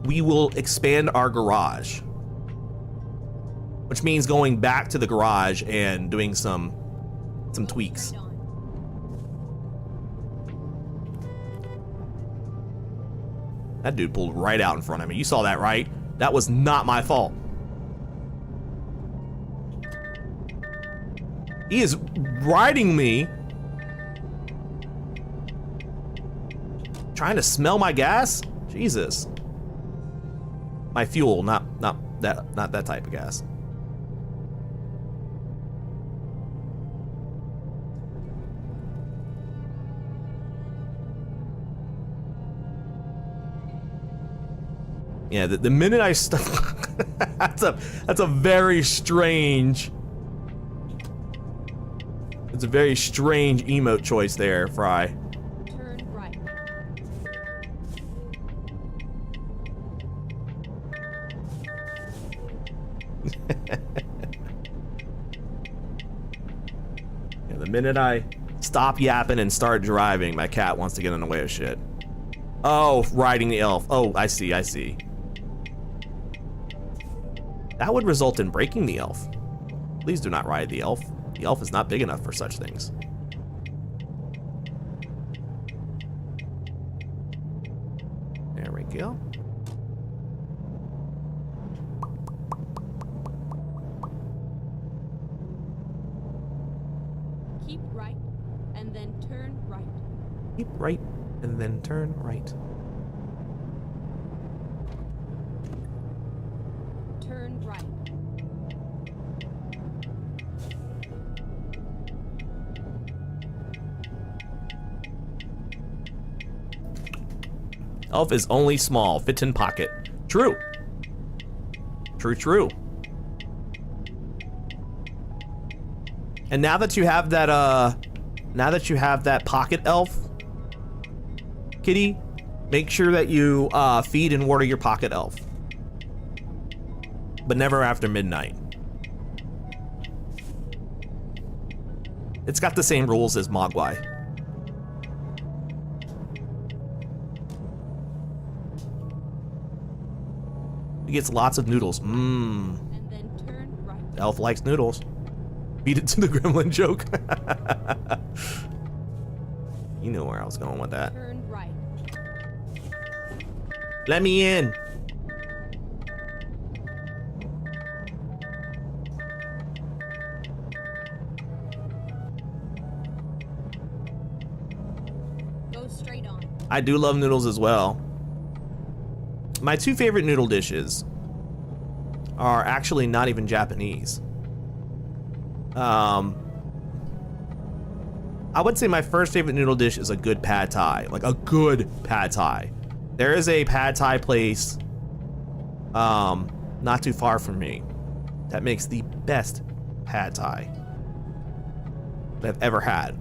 [SPEAKER 2] we will expand our garage. Which means going back to the garage and doing some tweaks. That dude pulled right out in front of me. You saw that, right? That was not my fault. He is riding me. Trying to smell my gas? Jesus. My fuel, not that type of gas. Yeah, the minute I stop, that's a very strange. It's a very strange emote choice there, Fry.
[SPEAKER 3] Turn right.
[SPEAKER 2] Yeah, the minute I stop yapping and start driving, my cat wants to get in the way of shit. Oh, riding the elf. Oh, I see, I see. That would result in breaking the elf. Please do not ride the elf. The elf is not big enough for such things. There we go.
[SPEAKER 3] Keep right, and then turn right.
[SPEAKER 2] Keep right, and then turn right.
[SPEAKER 3] Turn right.
[SPEAKER 2] Elf is only small, fits in pocket. True. True, true. And now that you have that, pocket elf, Kitty, make sure that you feed and water your pocket elf. But never after midnight. It's got the same rules as Mogwai. He gets lots of noodles. Mmm.
[SPEAKER 3] And then turn right.
[SPEAKER 2] Elf likes noodles. Beat it to the gremlin joke. You knew where I was going with that.
[SPEAKER 3] Turn right.
[SPEAKER 2] Let me in.
[SPEAKER 3] Go straight on.
[SPEAKER 2] I do love noodles as well. My two favorite noodle dishes are actually not even Japanese. I would say my first favorite noodle dish is a good pad thai, like a good pad thai. There is a pad thai place not too far from me that makes the best pad thai that I've ever had.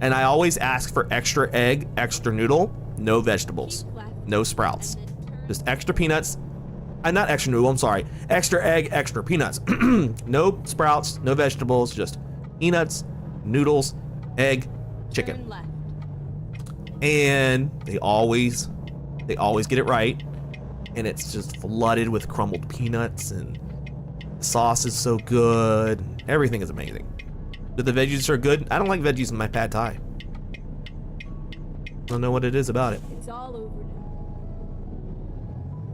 [SPEAKER 2] And I always ask for extra egg, extra noodle, no vegetables, no sprouts. Just extra peanuts, not extra noodle, I'm sorry. Extra egg, extra peanuts. No sprouts, no vegetables, just peanuts, noodles, egg, chicken. And they always get it right. And it's just flooded with crumbled peanuts, and the sauce is so good. Everything is amazing. But the veggies are good. I don't like veggies in my pad thai. I don't know what it is about it.
[SPEAKER 3] It's all over now.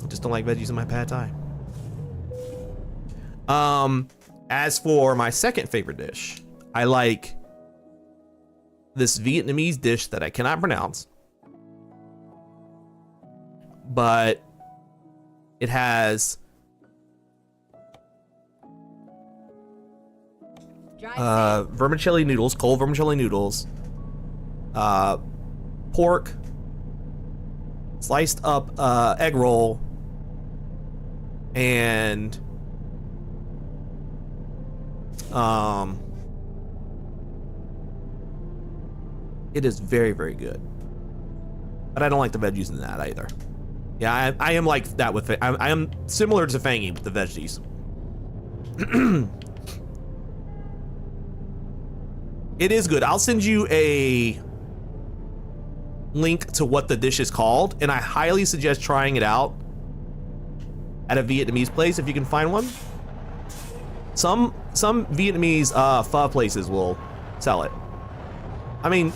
[SPEAKER 2] I just don't like veggies in my pad thai. As for my second favorite dish, I like this Vietnamese dish that I cannot pronounce, but it has vermicelli noodles, cold vermicelli noodles, pork, sliced up egg roll, and it is very, very good. But I don't like the veggies in that either. Yeah, I am like that with it. I am similar to Fangy with the veggies. It is good. I'll send you a link to what the dish is called, and I highly suggest trying it out at a Vietnamese place if you can find one. Some Vietnamese pho places will sell it. I mean,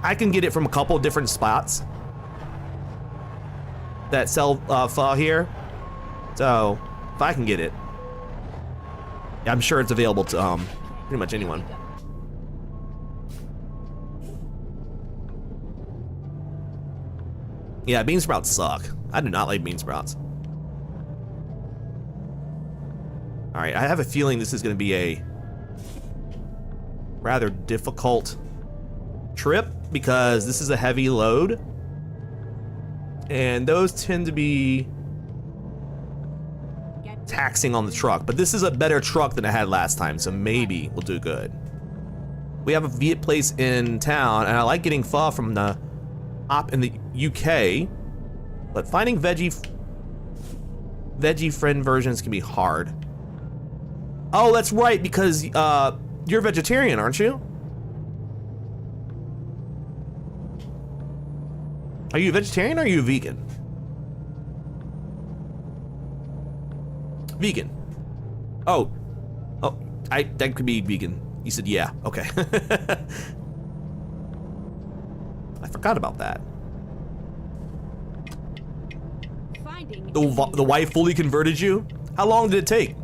[SPEAKER 2] I can get it from a couple different spots that sell pho here. So if I can get it, I'm sure it's available to pretty much anyone. Yeah, bean sprouts suck. I do not like bean sprouts. All right, I have a feeling this is going to be a rather difficult trip because this is a heavy load, and those tend to be taxing on the truck. But this is a better truck than I had last time, so maybe we'll do good. We have a Viet place in town, and I like getting pho from the op in the UK, but finding veggie friend versions can be hard. Oh, that's right, because you're vegetarian, aren't you? Are you a vegetarian or are you a vegan? Vegan. Oh, that could be vegan. You said yeah. Okay. I forgot about that. The wife fully converted you? How long did it take?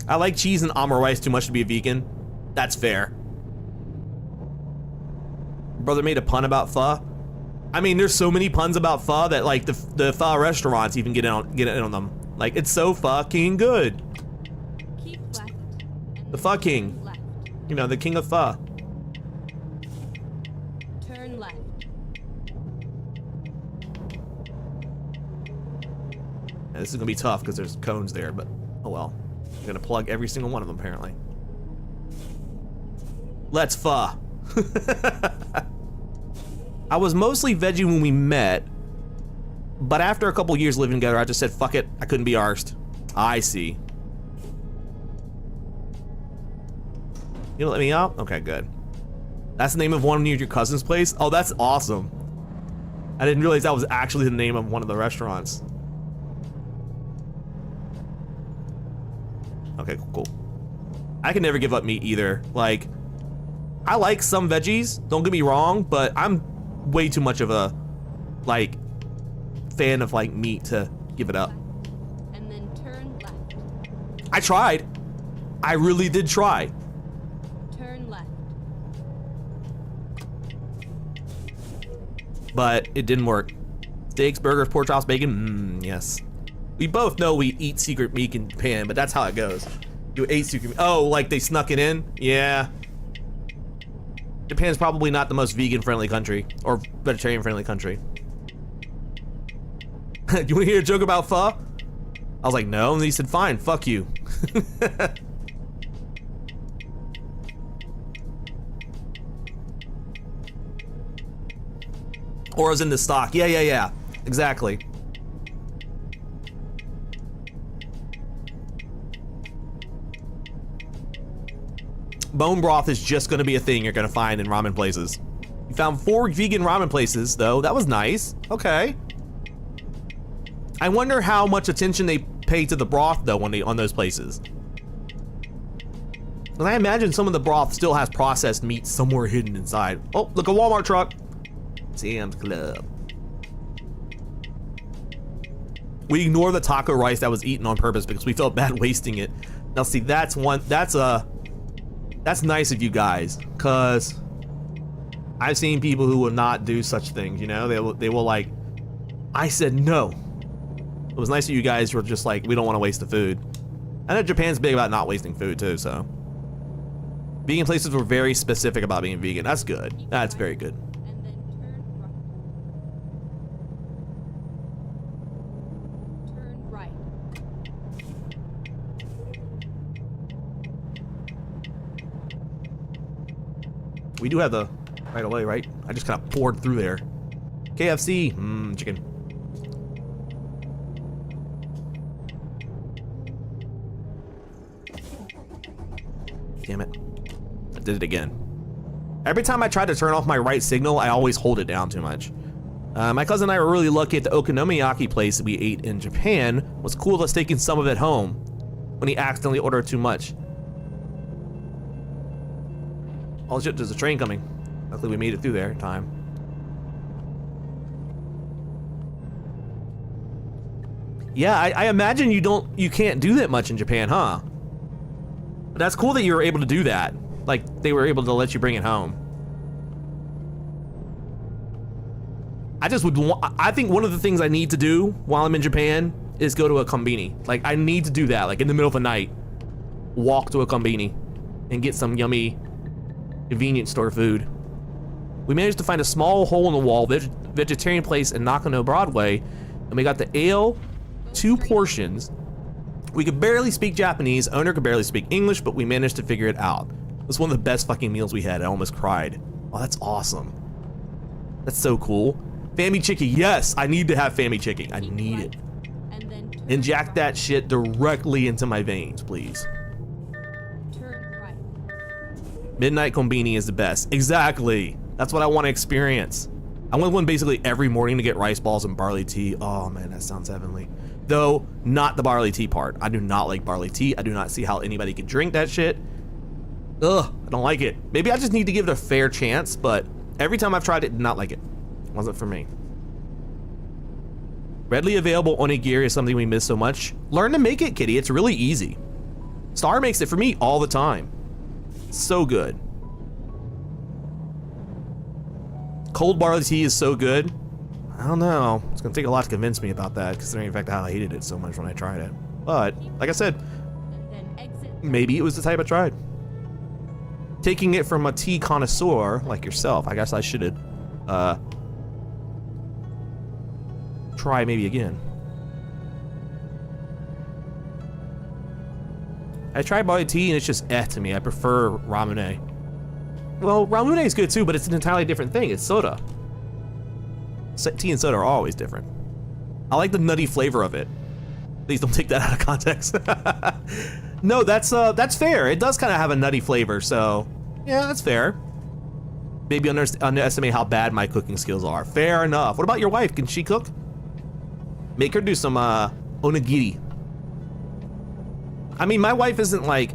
[SPEAKER 2] I like cheese and almond rice too much to be a vegan. That's fair. Brother made a pun about pho. I mean, there's so many puns about pho that like the pho restaurants even get in on them. Like, it's so fucking good. The pho king. You know, the king of pho.
[SPEAKER 3] Turn left.
[SPEAKER 2] Yeah, this is gonna be tough because there's cones there, but oh well. I'm gonna plug every single one of them apparently. Let's pho. I was mostly veggie when we met, but after a couple years living together, I just said, fuck it, I couldn't be arsed. I see. You gonna let me out? Okay, good. That's the name of one of your cousin's place? Oh, that's awesome. I didn't realize that was actually the name of one of the restaurants. Okay, cool. I can never give up meat either. Like, I like some veggies, don't get me wrong, but I'm way too much of a, like, fan of, like, meat to give it up.
[SPEAKER 3] And then turn left.
[SPEAKER 2] I tried. I really did try.
[SPEAKER 3] Turn left.
[SPEAKER 2] But it didn't work. Steaks, burgers, pork chops, bacon, yes. We both know we eat secret meat in Japan, but that's how it goes. You ate secret meat. Oh, like they snuck it in? Yeah. Japan's probably not the most vegan-friendly country, or vegetarian-friendly country. You want to hear a joke about pho? I was like, no, and he said, fine, fuck you. Or I was in the stock. Yeah, exactly. Bone broth is just gonna be a thing you're gonna find in ramen places. You found 4 vegan ramen places, though. That was nice. Okay. I wonder how much attention they pay to the broth, though, when on those places. And I imagine some of the broth still has processed meat somewhere hidden inside. Oh, look, a Walmart truck. Sam's Club. We ignore the taco rice that was eaten on purpose because we felt bad wasting it. Now, see, that's nice of you guys, cause I've seen people who will not do such things. You know, they will like. I said no. It was nice that you guys were just like, we don't want to waste the food. I know Japan's big about not wasting food too, so. Vegan places were very specific about being vegan. That's good. That's very good.
[SPEAKER 3] Turn right.
[SPEAKER 2] We do have the right away, right? I just kind of poured through there. KFC, chicken. Damn it. I did it again. Every time I try to turn off my right signal, I always hold it down too much. My cousin and I were really lucky at the okonomiyaki place that we ate in Japan. It was cool us taking some of it home when he accidentally ordered too much. Oh shit, there's a train coming. Luckily we made it through there in time. Yeah, I imagine you can't do that much in Japan, huh? But that's cool that you were able to do that. Like, they were able to let you bring it home. I think one of the things I need to do while I'm in Japan is go to a kombini. Like, I need to do that, like in the middle of the night. Walk to a kombini and get some yummy convenience store food. We managed to find a small hole-in-the-wall vegetarian place in Nakano Broadway, and we got the ale, 2 portions. We could barely speak Japanese, owner could barely speak English, but we managed to figure it out. It was one of the best fucking meals we had. I almost cried. Oh, that's awesome. That's so cool. Fammy chicken, yes, I need to have fammy chicken. I need it. Inject that shit directly into my veins, please. Midnight Kombini is the best. Exactly. That's what I want to experience. I want one basically every morning to get rice balls and barley tea. Oh man, that sounds heavenly. Though, not the barley tea part. I do not like barley tea. I do not see how anybody can drink that shit. Ugh, I don't like it. Maybe I just need to give it a fair chance, but every time I've tried it, did not like it. Wasn't for me. Readily available onigiri is something we miss so much. Learn to make it, kitty. It's really easy. Star makes it for me all the time. So good. Cold barley tea is so good. I don't know. It's gonna take a lot to convince me about that, considering the fact that I hated it so much when I tried it. But, like I said, maybe it was the type I tried. Taking it from a tea connoisseur like yourself, I guess I should try maybe again. I tried barley tea and it's just to me. I prefer ramune. Well, ramune is good too, but it's an entirely different thing. It's soda. Tea and soda are always different. I like the nutty flavor of it. Please don't take that out of context. No, that's fair. It does kind of have a nutty flavor, so yeah, that's fair. Maybe underestimate how bad my cooking skills are. Fair enough. What about your wife? Can she cook? Make her do some onigiri. I mean, my wife isn't like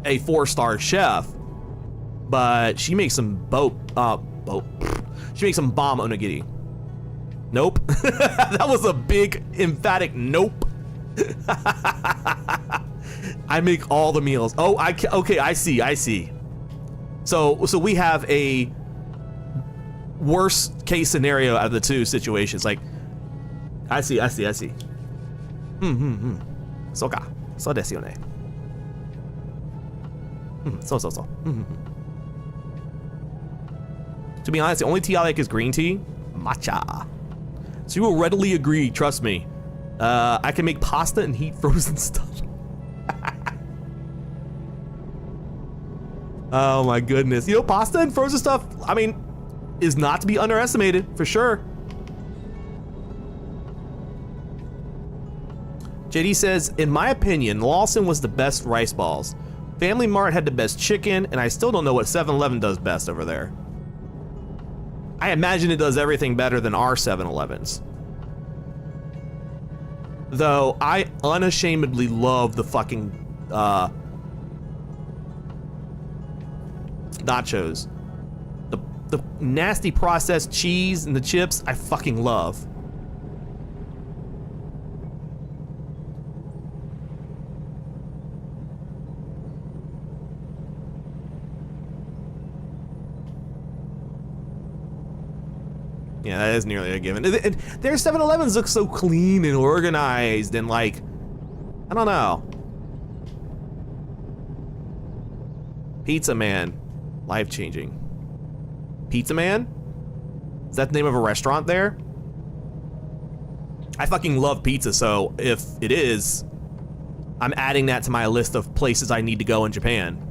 [SPEAKER 2] a 4-star chef, but she makes some she makes some bomb onigiri. Nope. That was a big emphatic nope. I make all the meals. Oh, okay, I see. So we have a worst case scenario out of the 2 situations. Like, I see. Soka. So desu yo ne. So. To be honest, the only tea I like is green tea. Matcha. So you will readily agree, trust me. I can make pasta and heat frozen stuff. Oh my goodness. You know, pasta and frozen stuff, I mean, is not to be underestimated, for sure. JD says, in my opinion, Lawson was the best rice balls. Family Mart had the best chicken, and I still don't know what 7-Eleven does best over there. I imagine it does everything better than our 7-Elevens. Though, I unashamedly love the fucking, nachos. The nasty processed cheese and the chips, I fucking love. Yeah, that is nearly a given. Their 7-Elevens look so clean and organized and like, I don't know. Pizza Man, life-changing. Pizza Man? Is that the name of a restaurant there? I fucking love pizza, so if it is, I'm adding that to my list of places I need to go in Japan.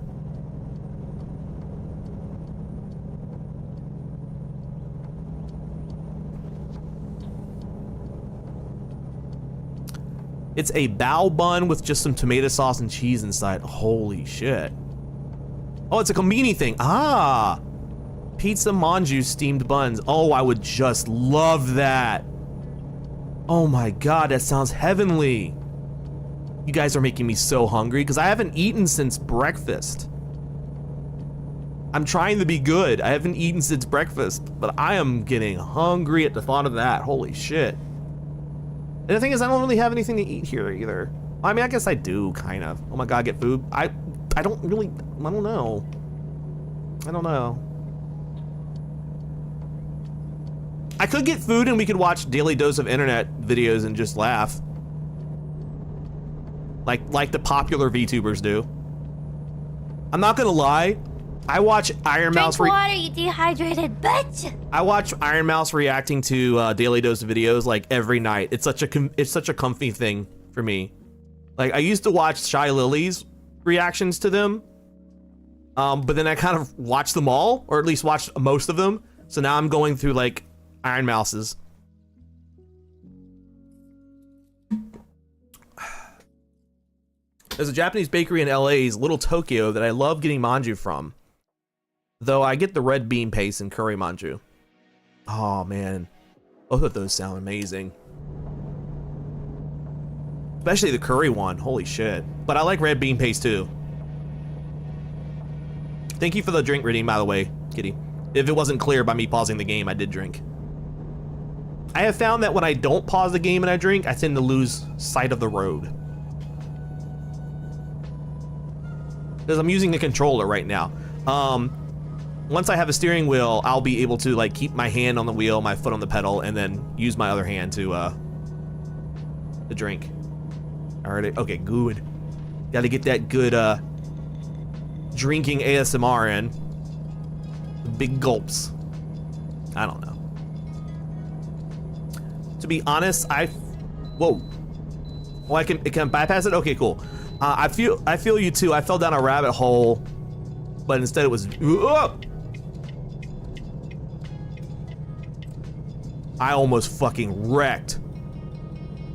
[SPEAKER 2] It's a bao bun with just some tomato sauce and cheese inside. Holy shit. Oh, it's a kombini thing. Ah. Pizza manju steamed buns. Oh, I would just love that. Oh my god, that sounds heavenly. You guys are making me so hungry because I haven't eaten since breakfast. I'm trying to be good. I haven't eaten since breakfast, but I am getting hungry at the thought of that. Holy shit. And the thing is, I don't really have anything to eat here either. I mean, I guess I do, kind of. Oh my god, get food. I don't really, I don't know. I don't know. I could get food and we could watch Daily Dose of Internet videos and just laugh. Like the popular VTubers do. I'm not gonna lie. I watch Iron Mouse.
[SPEAKER 1] Drink water, you dehydrated bitch.
[SPEAKER 2] I watch Iron Mouse reacting to Daily Dose videos like every night. It's such a comfy thing for me. Like I used to watch Shy Lily's reactions to them, but then I kind of watched them all, or at least watched most of them. So now I'm going through like Iron Mouse's. There's a Japanese bakery in LA's Little Tokyo that I love getting manju from. Though I get the red bean paste and curry manju. Oh man, both of those sound amazing. Especially the curry one, holy shit. But I like red bean paste too. Thank you for the drink reading, by the way, Kitty. If it wasn't clear by me pausing the game, I did drink. I have found that when I don't pause the game and I drink, I tend to lose sight of the road. Because I'm using a controller right now. Once I have a steering wheel, I'll be able to like keep my hand on the wheel, my foot on the pedal, and then use my other hand to drink. Alright, okay, good. Got to get that good drinking ASMR in. Big gulps. I don't know. To be honest, whoa. Oh, it can bypass it? Okay, cool. I feel you too. I fell down a rabbit hole, but instead it was. I almost fucking wrecked.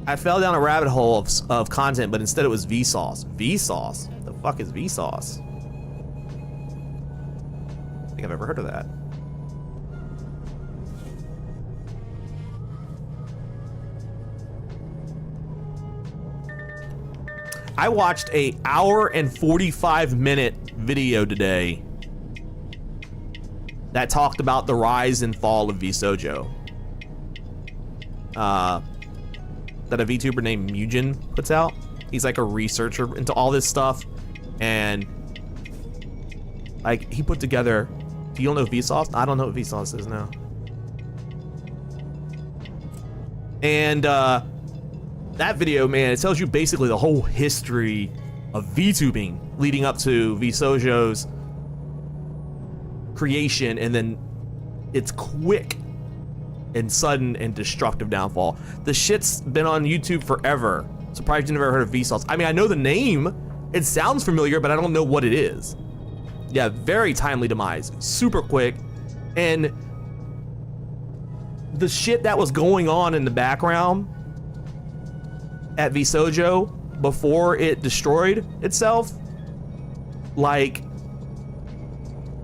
[SPEAKER 2] I fell down a rabbit hole of content, but instead it was Vsauce. Vsauce? The fuck is Vsauce? I don't think I've ever heard of that. I watched a hour and 45-minute video today that talked about the rise and fall of VSojo. That a VTuber named Mugen puts out. He's like a researcher into all this stuff, and like he put together. Do you know Vsauce? I don't know what Vsauce is now. And that video, man, it tells you basically the whole history of VTubing leading up to VSojo's creation, and then its quick and sudden and destructive downfall. The shit's been on YouTube forever. Surprised you never heard of Vsauce. I mean, I know the name. It sounds familiar, but I don't know what it is. Yeah, very timely demise. Super quick. And the shit that was going on in the background at VSojo before it destroyed itself, like,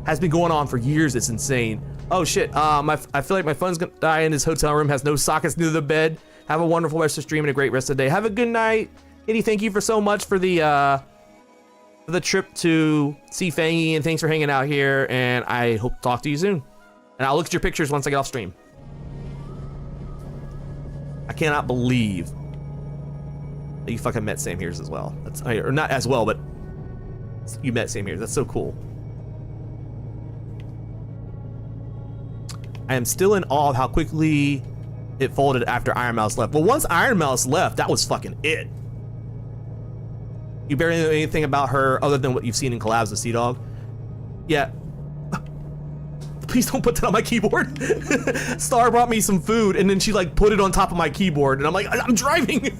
[SPEAKER 2] has been going on for years. It's insane. Oh shit, I feel like my phone's gonna die in this hotel room, has no sockets near the bed. Have a wonderful rest of the stream and a great rest of the day. Have a good night. Kitty, thank you for so much for the trip to see Fangy, and thanks for hanging out here, and I hope to talk to you soon. And I'll look at your pictures once I get off stream. I cannot believe that you fucking met Sam Hears as well. That's, or not as well, but you met Sam Hears. That's so cool. I am still in awe of how quickly it folded after Iron Mouse left. Well, once Iron Mouse left, that was fucking it. You barely know anything about her other than what you've seen in collabs with Sea-Dog? Yeah. Please don't put that on my keyboard. Star brought me some food and then she like put it on top of my keyboard and I'm like, I'm driving.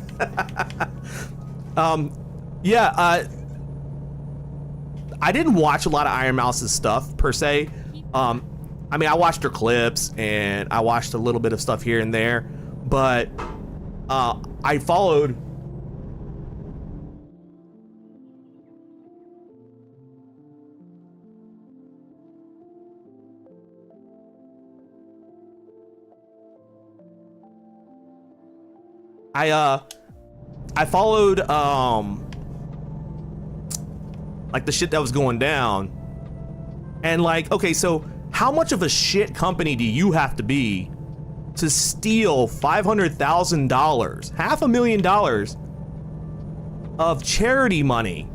[SPEAKER 2] Yeah, I didn't watch a lot of Iron Mouse's stuff per se. I mean, I watched her clips and I watched a little bit of stuff here and there, but I followed I followed like the shit that was going down, and like, okay, so how much of a shit company do you have to be to steal $500,000, $500,000 of charity money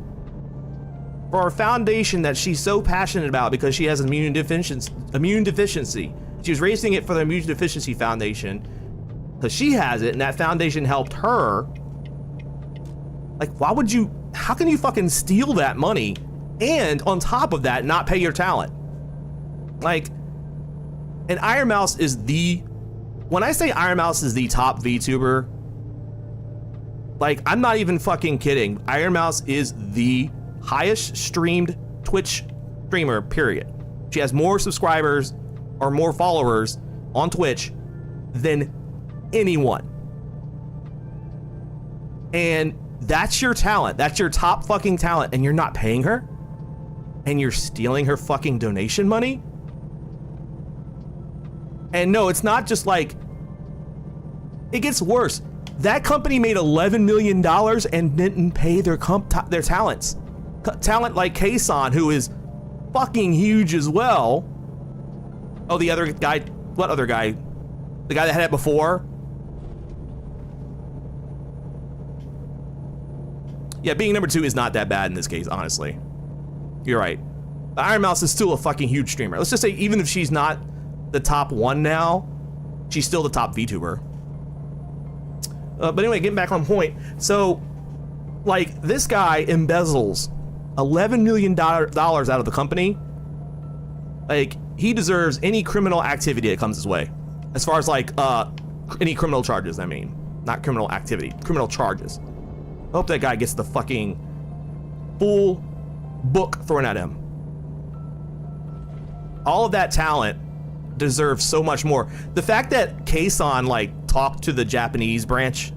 [SPEAKER 2] for a foundation that she's so passionate about because she has immune deficiency. She was raising it for the Immune Deficiency Foundation because she has it, and that foundation helped her. Like, why would you, how can you fucking steal that money and on top of that not pay your talent? Like, and Iron Mouse is the, when I say Iron Mouse is the top VTuber, like, I'm not even fucking kidding. Iron Mouse is the highest streamed Twitch streamer, period. She has more subscribers or more followers on Twitch than anyone. And that's your talent. That's your top fucking talent, and you're not paying her? And you're stealing her fucking donation money? And no, it's not just like, it gets worse. That company made $11 million and didn't pay their talents. Talent like Kason, who is fucking huge as well. Oh, the other guy, what other guy? The guy that had it before? Yeah, being number 2 is not that bad in this case, honestly. You're right. Iron Mouse is still a fucking huge streamer. Let's just say even if she's not the top 1 now, she's still the top VTuber. But anyway, getting back on point. So, like, this guy embezzles $11 million out of the company. Like, he deserves any criminal activity that comes his way. As far as, like, any criminal charges, I mean. Not criminal activity, criminal charges. I hope that guy gets the fucking full book thrown at him. All of that talent deserves so much more. The fact that Kason, like, talked to the Japanese branch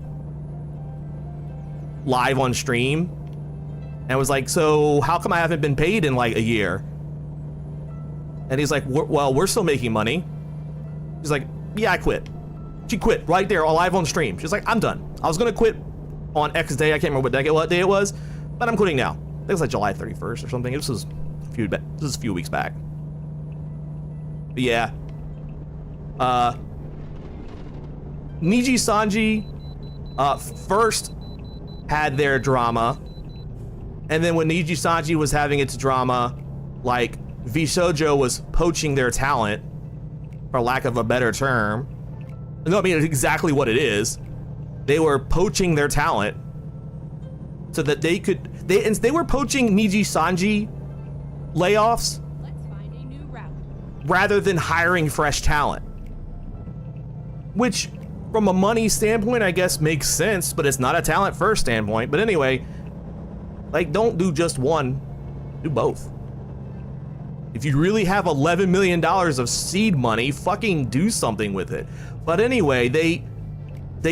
[SPEAKER 2] live on stream and was like, so how come I haven't been paid in like a year? And he's like, well, we're still making money. He's like, yeah, I quit. She quit right there, all live on stream. She's like, I'm done. I was gonna quit on X day. I can't remember what day it was, but I'm quitting now. I think it was like July 31st or something. This was a few weeks back. But yeah. Niji Sanji first had their drama, and then when Niji Sanji was having its drama, like, VShojo was poaching their talent, for lack of a better term. No, I mean, it's exactly what it is. They were poaching their talent so that they could, they were poaching Niji Sanji layoffs rather than hiring fresh talent. Which, from a money standpoint, I guess makes sense, but it's not a talent first standpoint. But anyway, like, don't do just one, do both. If you really have $11 million of seed money, fucking do something with it. But anyway, they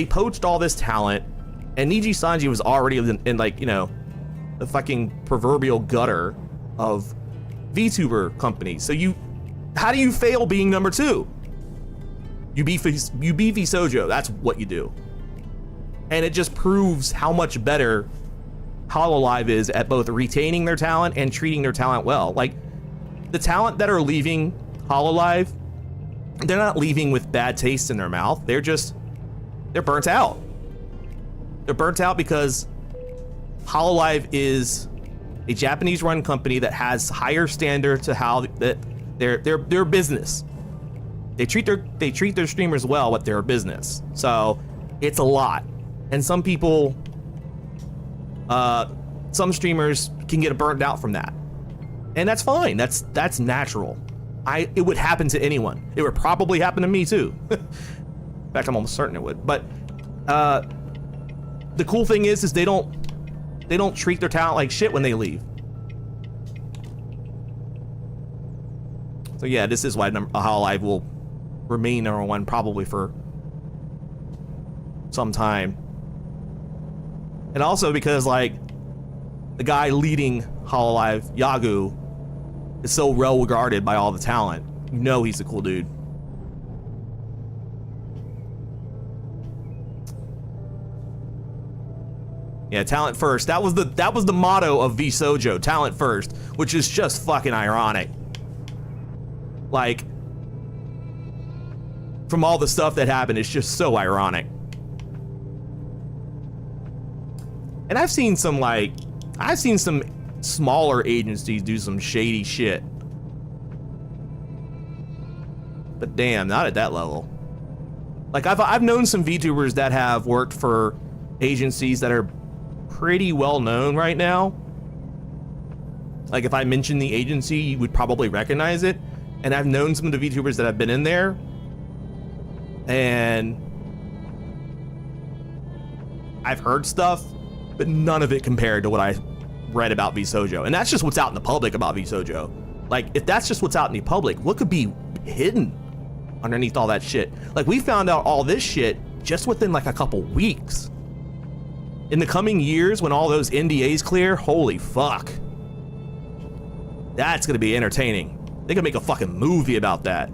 [SPEAKER 2] poached all this talent, and Niji Sanji was already in like, you know, the fucking proverbial gutter of VTuber companies. So how do you fail being number 2? You beat VShojo, that's what you do. And it just proves how much better Hololive is at both retaining their talent and treating their talent well. Like, the talent that are leaving Hololive, they're not leaving with bad taste in their mouth. They're burnt out. They're burnt out because Hololive is a Japanese-run company that has higher standard to how that their business. They treat their streamers well with their business. So it's a lot. And some people, some streamers can get burnt out from that. And that's fine. That's natural. It would happen to anyone. It would probably happen to me too. In fact, I'm almost certain it would. But the cool thing is they don't treat their talent like shit when they leave. So yeah, this is why Hololive will remain number 1 probably for some time. And also because, like, the guy leading Hololive, Yagu, is so well regarded by all the talent. You know he's a cool dude. Yeah, talent first. That was the motto of VSojo, talent first, which is just fucking ironic. Like, from all the stuff that happened, it's just so ironic. And I've seen some smaller agencies do some shady shit. But damn, not at that level. Like I've known some VTubers that have worked for agencies that are pretty well known right now. Like if I mention the agency, you would probably recognize it. And I've known some of the VTubers that have been in there. And I've heard stuff, but none of it compared to what I read about VSojo. And that's just what's out in the public about VSojo. Like if that's just what's out in the public, what could be hidden underneath all that shit? Like we found out all this shit just within like a couple weeks. In the coming years, when all those NDAs clear, holy fuck. That's gonna be entertaining. They could make a fucking movie about that.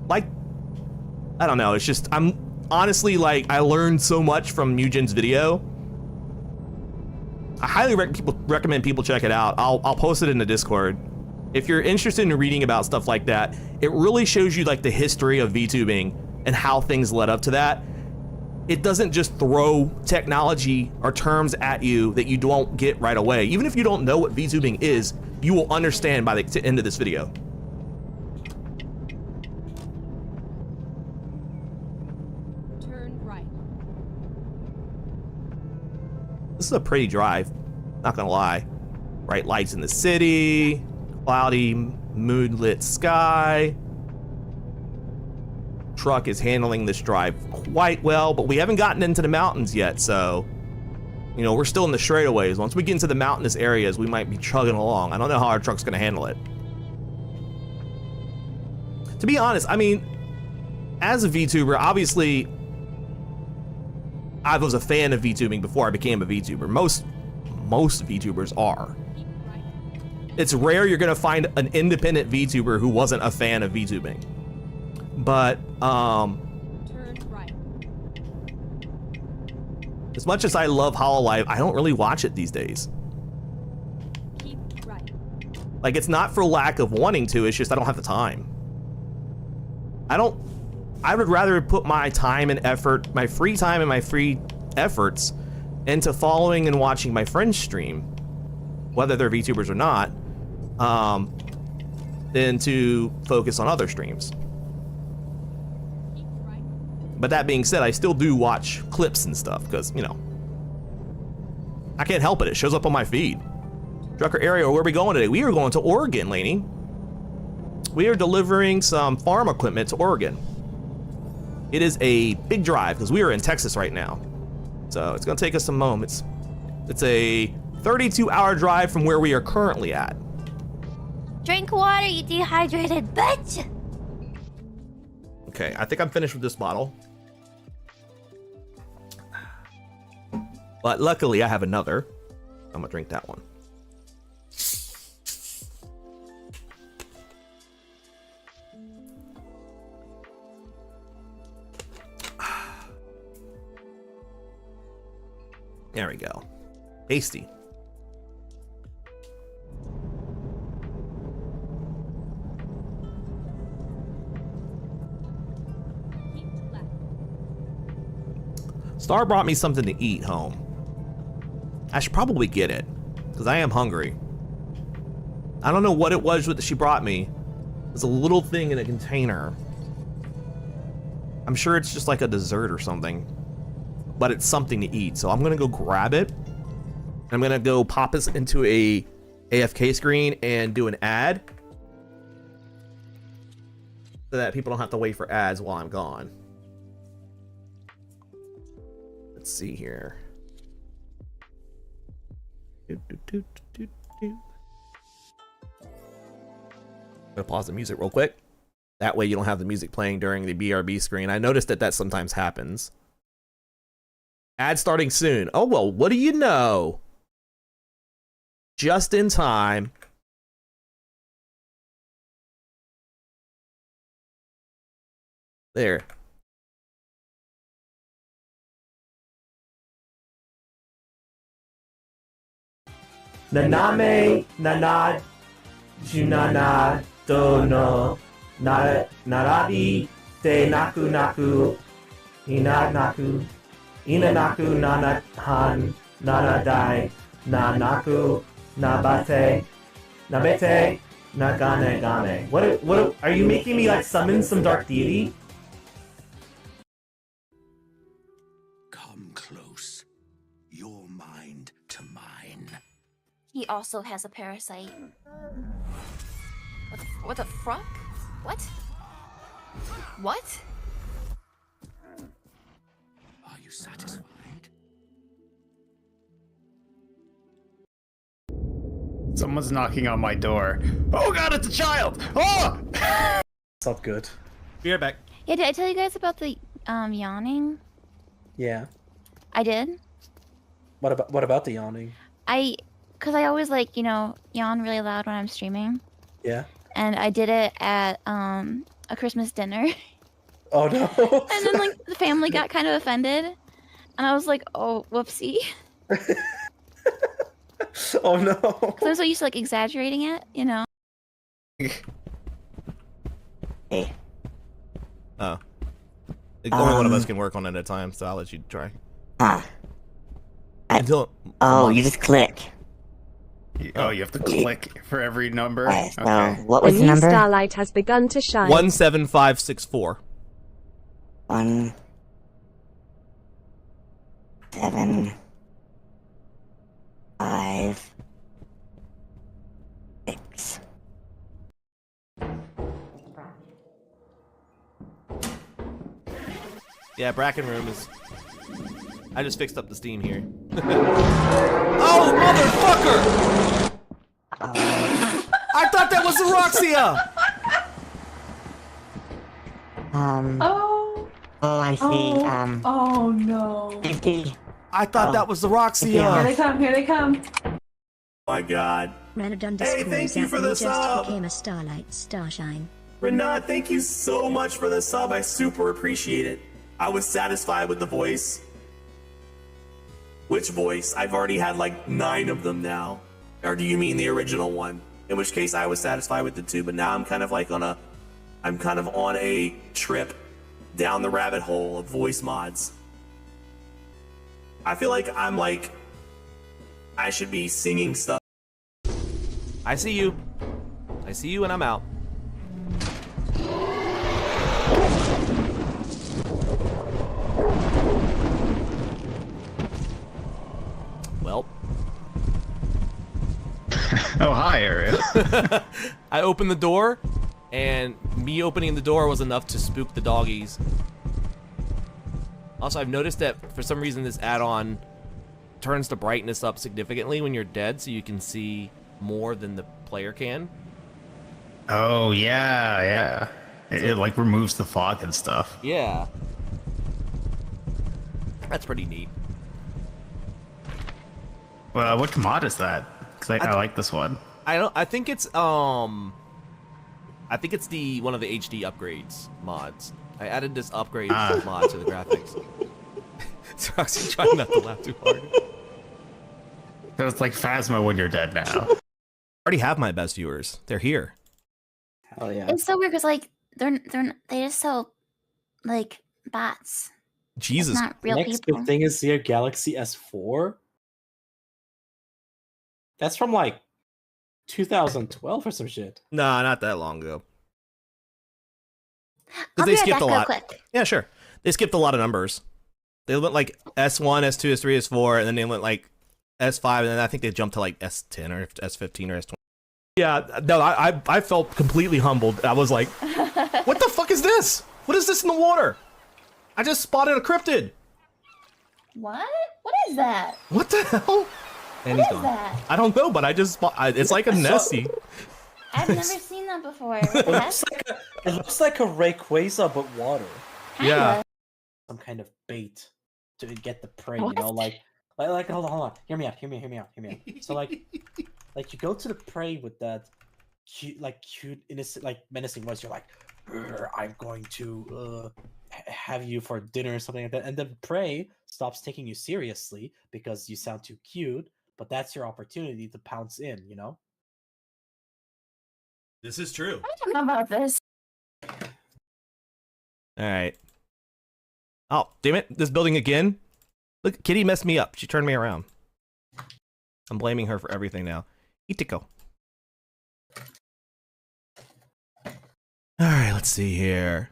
[SPEAKER 2] Like, I don't know, it's just, I'm honestly like, I learned so much from Mugen's video. I highly recommend people check it out. I'll post it in the Discord. If you're interested in reading about stuff like that, it really shows you like the history of VTubing and how things led up to that. It doesn't just throw technology or terms at you that you don't get right away. Even if you don't know what VTubing is, you will understand by the end of this video.
[SPEAKER 15] Turn right.
[SPEAKER 2] This is a pretty drive, not gonna lie. Bright lights in the city, cloudy, moonlit sky. Truck is handling this drive quite well, but we haven't gotten into the mountains yet, so you know, we're still in the straightaways. Once we get into the mountainous areas, we might be chugging along. I don't know how our truck's gonna handle it. To be honest, I mean, as a VTuber, obviously I was a fan of VTubing before I became a VTuber. Most VTubers are. It's rare you're gonna find an independent VTuber who wasn't a fan of VTubing. But
[SPEAKER 15] Turn right.
[SPEAKER 2] as much as I love Hololive, I don't really watch it these days.
[SPEAKER 15] Keep right.
[SPEAKER 2] Like it's not for lack of wanting to, it's just I don't have the time. I would rather put my time and effort, my free time and my free efforts into following and watching my friends stream, whether they're VTubers or not, than to focus on other streams. But that being said, I still do watch clips and stuff because, you know, I can't help it. It shows up on my feed. Trucker area, where are we going today? We are going to Oregon, Lainey. We are delivering some farm equipment to Oregon. It is a big drive because we are in Texas right now. So it's gonna take us some moments. It's a 32-hour drive from where we are currently at.
[SPEAKER 1] Drink water, you dehydrated bitch!
[SPEAKER 2] Okay, I think I'm finished with this bottle. But luckily I have another. I'm gonna drink that one. There we go. Tasty. Star brought me something to eat home. I should probably get it, because I am hungry. I don't know what it was that she brought me. It's a little thing in a container. I'm sure it's just like a dessert or something, but it's something to eat. So I'm gonna go grab it. I'm gonna go pop this into a AFK screen and do an ad so that people don't have to wait for ads while I'm gone. Let's see here. I'm gonna pause the music real quick. That way you don't have the music playing during the BRB screen. I noticed that sometimes happens. Ad starting soon. Oh, well, what do you know? Just in time. There. Naname Nana Junana Dono Narabi Te Naku Naku Ina Naku Nana Han Nana Dai Na Naku Nabate Nabete Nagane Gane. What are you making me like summon some dark deity?
[SPEAKER 5] Come close. Your mind to mine.
[SPEAKER 1] He also has a parasite. What the fuck? What? What?
[SPEAKER 5] Are you satisfied?
[SPEAKER 16] Someone's knocking on my door. Oh god, it's a child! Oh!
[SPEAKER 17] It's all good.
[SPEAKER 2] Be right back.
[SPEAKER 18] Yeah, did I tell you guys about the yawning?
[SPEAKER 17] Yeah.
[SPEAKER 18] I did.
[SPEAKER 17] What about the yawning?
[SPEAKER 18] Cause I always like, yawn really loud when I'm streaming.
[SPEAKER 17] Yeah.
[SPEAKER 18] And I did it at a Christmas dinner.
[SPEAKER 17] Oh no.
[SPEAKER 18] And then like the family got kind of offended. And I was like, oh, whoopsie.
[SPEAKER 17] Oh no.
[SPEAKER 18] Cause I was so used to like exaggerating it,
[SPEAKER 6] Hey.
[SPEAKER 2] Oh. Only one of us can work on it at a time, so I'll let you try.
[SPEAKER 6] You just click.
[SPEAKER 16] Oh, you have to click for every number?
[SPEAKER 6] Okay.
[SPEAKER 16] What
[SPEAKER 6] was the number?
[SPEAKER 15] Starlight has begun to shine.
[SPEAKER 2] 17564.
[SPEAKER 6] 1 7 5 6.
[SPEAKER 2] Yeah, Bracken Room is... I just fixed up the Steam here. Oh, motherfucker! I thought that was the Roxia!
[SPEAKER 6] Oh, I see.
[SPEAKER 8] Oh no.
[SPEAKER 6] 50.
[SPEAKER 2] I thought that was the Roxia!
[SPEAKER 8] Here they come, here they come.
[SPEAKER 2] Oh my god.
[SPEAKER 7] Renadon
[SPEAKER 2] Hey, thank you for the sub!
[SPEAKER 7] became a starlight starshine.
[SPEAKER 2] Renat, thank you so much for the sub. I super appreciate it. I was satisfied with the voice. Which voice? I've already had like 9 of them now. Or do you mean the original one? In which case I was satisfied with the 2, but now I'm kind of on a trip down the rabbit hole of voice mods. I feel like I should be singing stuff. I see you. I see you and I'm out. Well.
[SPEAKER 16] Oh, hi, Ariel.
[SPEAKER 2] I opened the door, and me opening the door was enough to spook the doggies. Also, I've noticed that for some reason this add-on turns the brightness up significantly when you're dead, so you can see more than the player can.
[SPEAKER 16] Oh, yeah. It like removes the fog and stuff.
[SPEAKER 2] Yeah. That's pretty neat.
[SPEAKER 16] Well, what mod is that? Because I like this one.
[SPEAKER 2] I think it's one of the HD upgrades mods. I added this upgrade mod to the graphics. So I was trying not to laugh too hard.
[SPEAKER 16] So it's like Phasma when you're dead now.
[SPEAKER 2] I already have my best viewers. They're here.
[SPEAKER 17] Hell yeah.
[SPEAKER 18] It's so weird because like they just sell like bots.
[SPEAKER 2] Jesus.
[SPEAKER 18] It's not real
[SPEAKER 17] Next
[SPEAKER 18] people.
[SPEAKER 17] big thing is the Galaxy S4. That's from like 2012 or some shit.
[SPEAKER 2] Nah, not that long ago.
[SPEAKER 18] I'll
[SPEAKER 2] They
[SPEAKER 18] be right
[SPEAKER 2] skipped
[SPEAKER 18] back
[SPEAKER 2] a
[SPEAKER 18] real
[SPEAKER 2] lot.
[SPEAKER 18] quick.
[SPEAKER 2] Yeah, sure. They skipped a lot of numbers. They went like S1, S2, S3, S4, and then they went like S5, and then I think they jumped to like S10 or S15 or S20. Yeah, no, I felt completely humbled. I was like, what the fuck is this? What is this in the water? I just spotted a cryptid.
[SPEAKER 18] What? What is that?
[SPEAKER 2] What the hell? And he's
[SPEAKER 18] What is
[SPEAKER 2] gone.
[SPEAKER 18] that?
[SPEAKER 2] I don't know, but I just it's like a Nessie.
[SPEAKER 18] I've never seen that before. What the heck?
[SPEAKER 17] It looks like a Rayquaza but water.
[SPEAKER 2] Yeah.
[SPEAKER 17] Some kind of bait to get the prey, you know, like hold on. Hear me out. So like you go to the prey with that cute, innocent, like menacing voice. You're like, I'm going to have you for dinner or something like that. And then prey stops taking you seriously because you sound too cute. but that's your opportunity to pounce in, you know?
[SPEAKER 2] This is true.
[SPEAKER 18] I don't know about this.
[SPEAKER 2] All right. Oh, damn it. This building again? Look, Kitty messed me up. She turned me around. I'm blaming her for everything now. Itiko. All right, let's see here.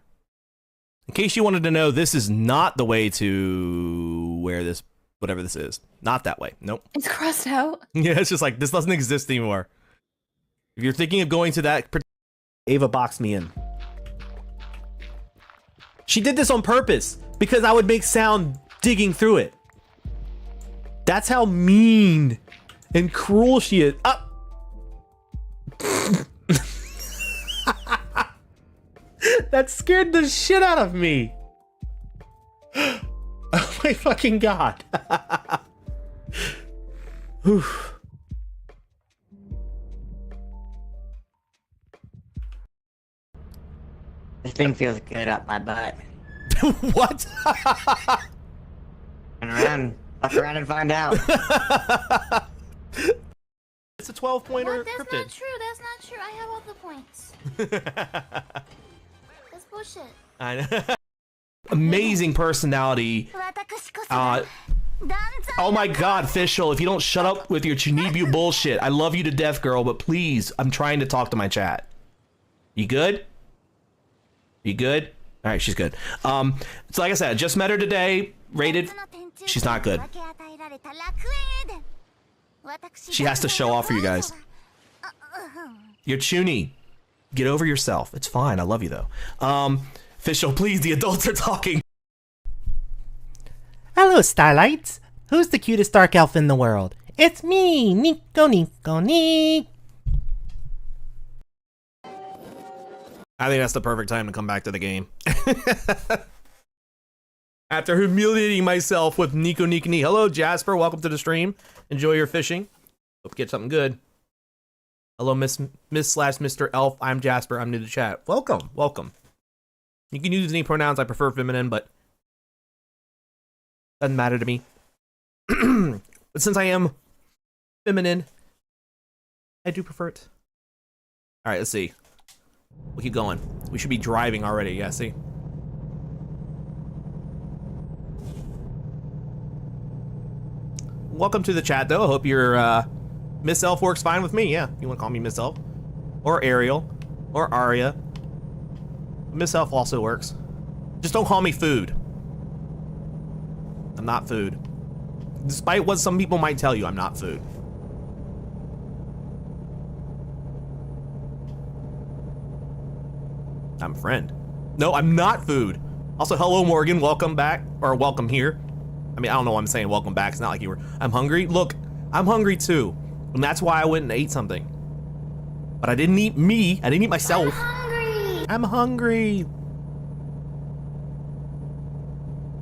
[SPEAKER 2] In case you wanted to know, this is not the way to where this, whatever this is. Not that way. Nope.
[SPEAKER 18] It's crossed out.
[SPEAKER 2] Yeah, it's just like, this doesn't exist anymore. If you're thinking of going to that, Ava boxed me in. She did this on purpose because I would make sound digging through it. That's how mean and cruel she is. Up. That scared the shit out of me. Oh my fucking god. Oof.
[SPEAKER 11] This thing feels good up my butt.
[SPEAKER 2] What?
[SPEAKER 11] Turn around, fuck around and find out.
[SPEAKER 2] It's a 12-pointer
[SPEAKER 1] That's
[SPEAKER 2] cryptid.
[SPEAKER 1] not true. That's not true. I have all the points. That's bullshit.
[SPEAKER 2] I know. Amazing personality. Oh my god, Fischl, if you don't shut up with your Chunibu bullshit. I love you to death, girl, but please, I'm trying to talk to my chat. You good? You good? All right, she's good. So like I said, just met her today, rated. She's not good. She has to show off for you guys. You're Chuni. Get over yourself. It's fine. I love you though. Fischl, please, the adults are talking.
[SPEAKER 19] Hello, Starlights. Who's the cutest dark elf in the world? It's me, Nico.
[SPEAKER 2] I think that's the perfect time to come back to the game. After humiliating myself with Nico. Hello, Jasper. Welcome to the stream. Enjoy your fishing. Hope you get something good. Hello, Miss/Mr. Elf. I'm Jasper. I'm new to chat. Welcome. You can use any pronouns. I prefer feminine, but doesn't matter to me. But since I am feminine, I do prefer it. All right, let's see. We'll keep going. We should be driving already. Yeah, see? Welcome to the chat, though. I hope your Miss Elf works fine with me. Yeah, you want to call me Miss Elf. Or Ariel. Or Aria. Miss Elf also works. Just don't call me food. I'm not food. Despite what some people might tell you, I'm not food. I'm a friend. No, I'm not food. Also, hello, Morgan. Welcome back. Or welcome here. I mean, I don't know why I'm saying welcome back. It's not like you were... I'm hungry. Look, I'm hungry too. And that's why I went and ate something. But I didn't eat me. I didn't eat myself. I'm hungry.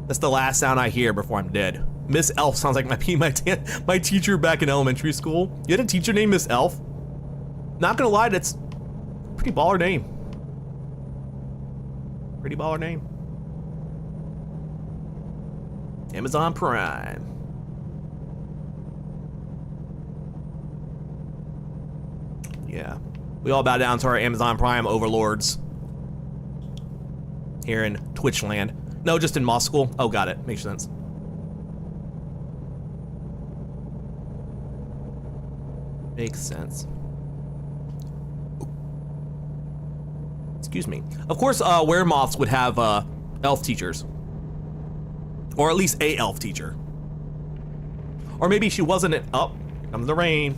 [SPEAKER 2] That's the last sound I hear before I'm dead. Miss Elf sounds like my teacher back in elementary school. You had a teacher named Miss Elf? Not gonna lie, that's a pretty baller name. Pretty baller name. Amazon Prime. Yeah. We all bow down to our Amazon Prime overlords. Here in Twitch land. No, just in Moscow. Oh, got it. Makes sense. Makes sense. Excuse me. Of course, Weremoths would have elf teachers. Or at least a elf teacher. Or maybe she wasn't an... Oh, here comes the rain.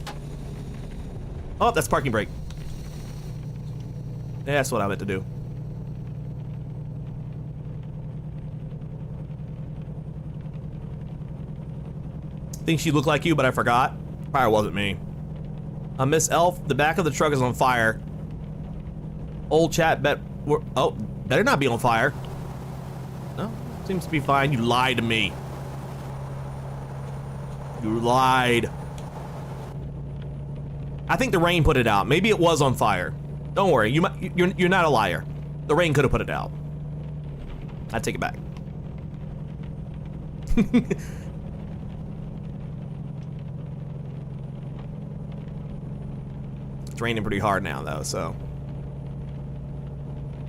[SPEAKER 2] Oh, that's parking brake. Yeah, that's what I meant to do. Think she looked like you, but I forgot. Probably wasn't me. Miss Elf, the back of the truck is on fire. Old chat bet... Oh, better not be on fire. No, seems to be fine. You lied to me. You lied. I think the rain put it out. Maybe it was on fire. Don't worry, you're not a liar. The rain could have put it out. I take it back. It's raining pretty hard now though, so.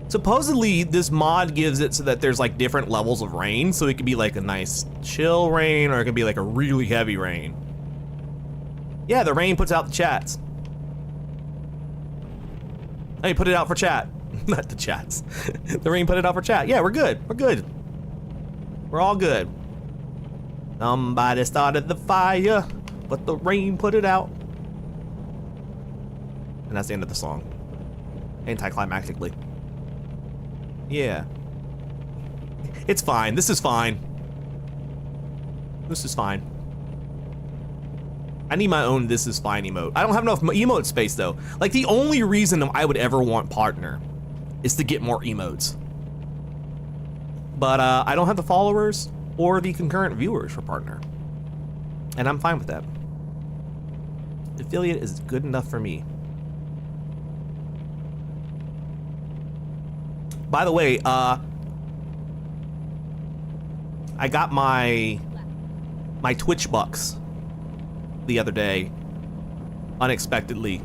[SPEAKER 2] Supposedly this mod gives it so that there's like different levels of rain, so it could be like a nice chill rain or it could be like a really heavy rain. Yeah, the rain puts out the chats. Hey, put it out for chat. Not the chats. The rain put it out for chat. Yeah, we're good. We're good. We're all good. Somebody started the fire, but the rain put it out. And that's the end of the song. Anticlimactically. Yeah. It's fine. This is fine. This is fine. I need my own this is fine emote. I don't have enough emote space though. Like the only reason I would ever want partner is to get more emotes. But I don't have the followers or the concurrent viewers for partner. And I'm fine with that. Affiliate is good enough for me. By the way, I got my Twitch bucks the other day, unexpectedly.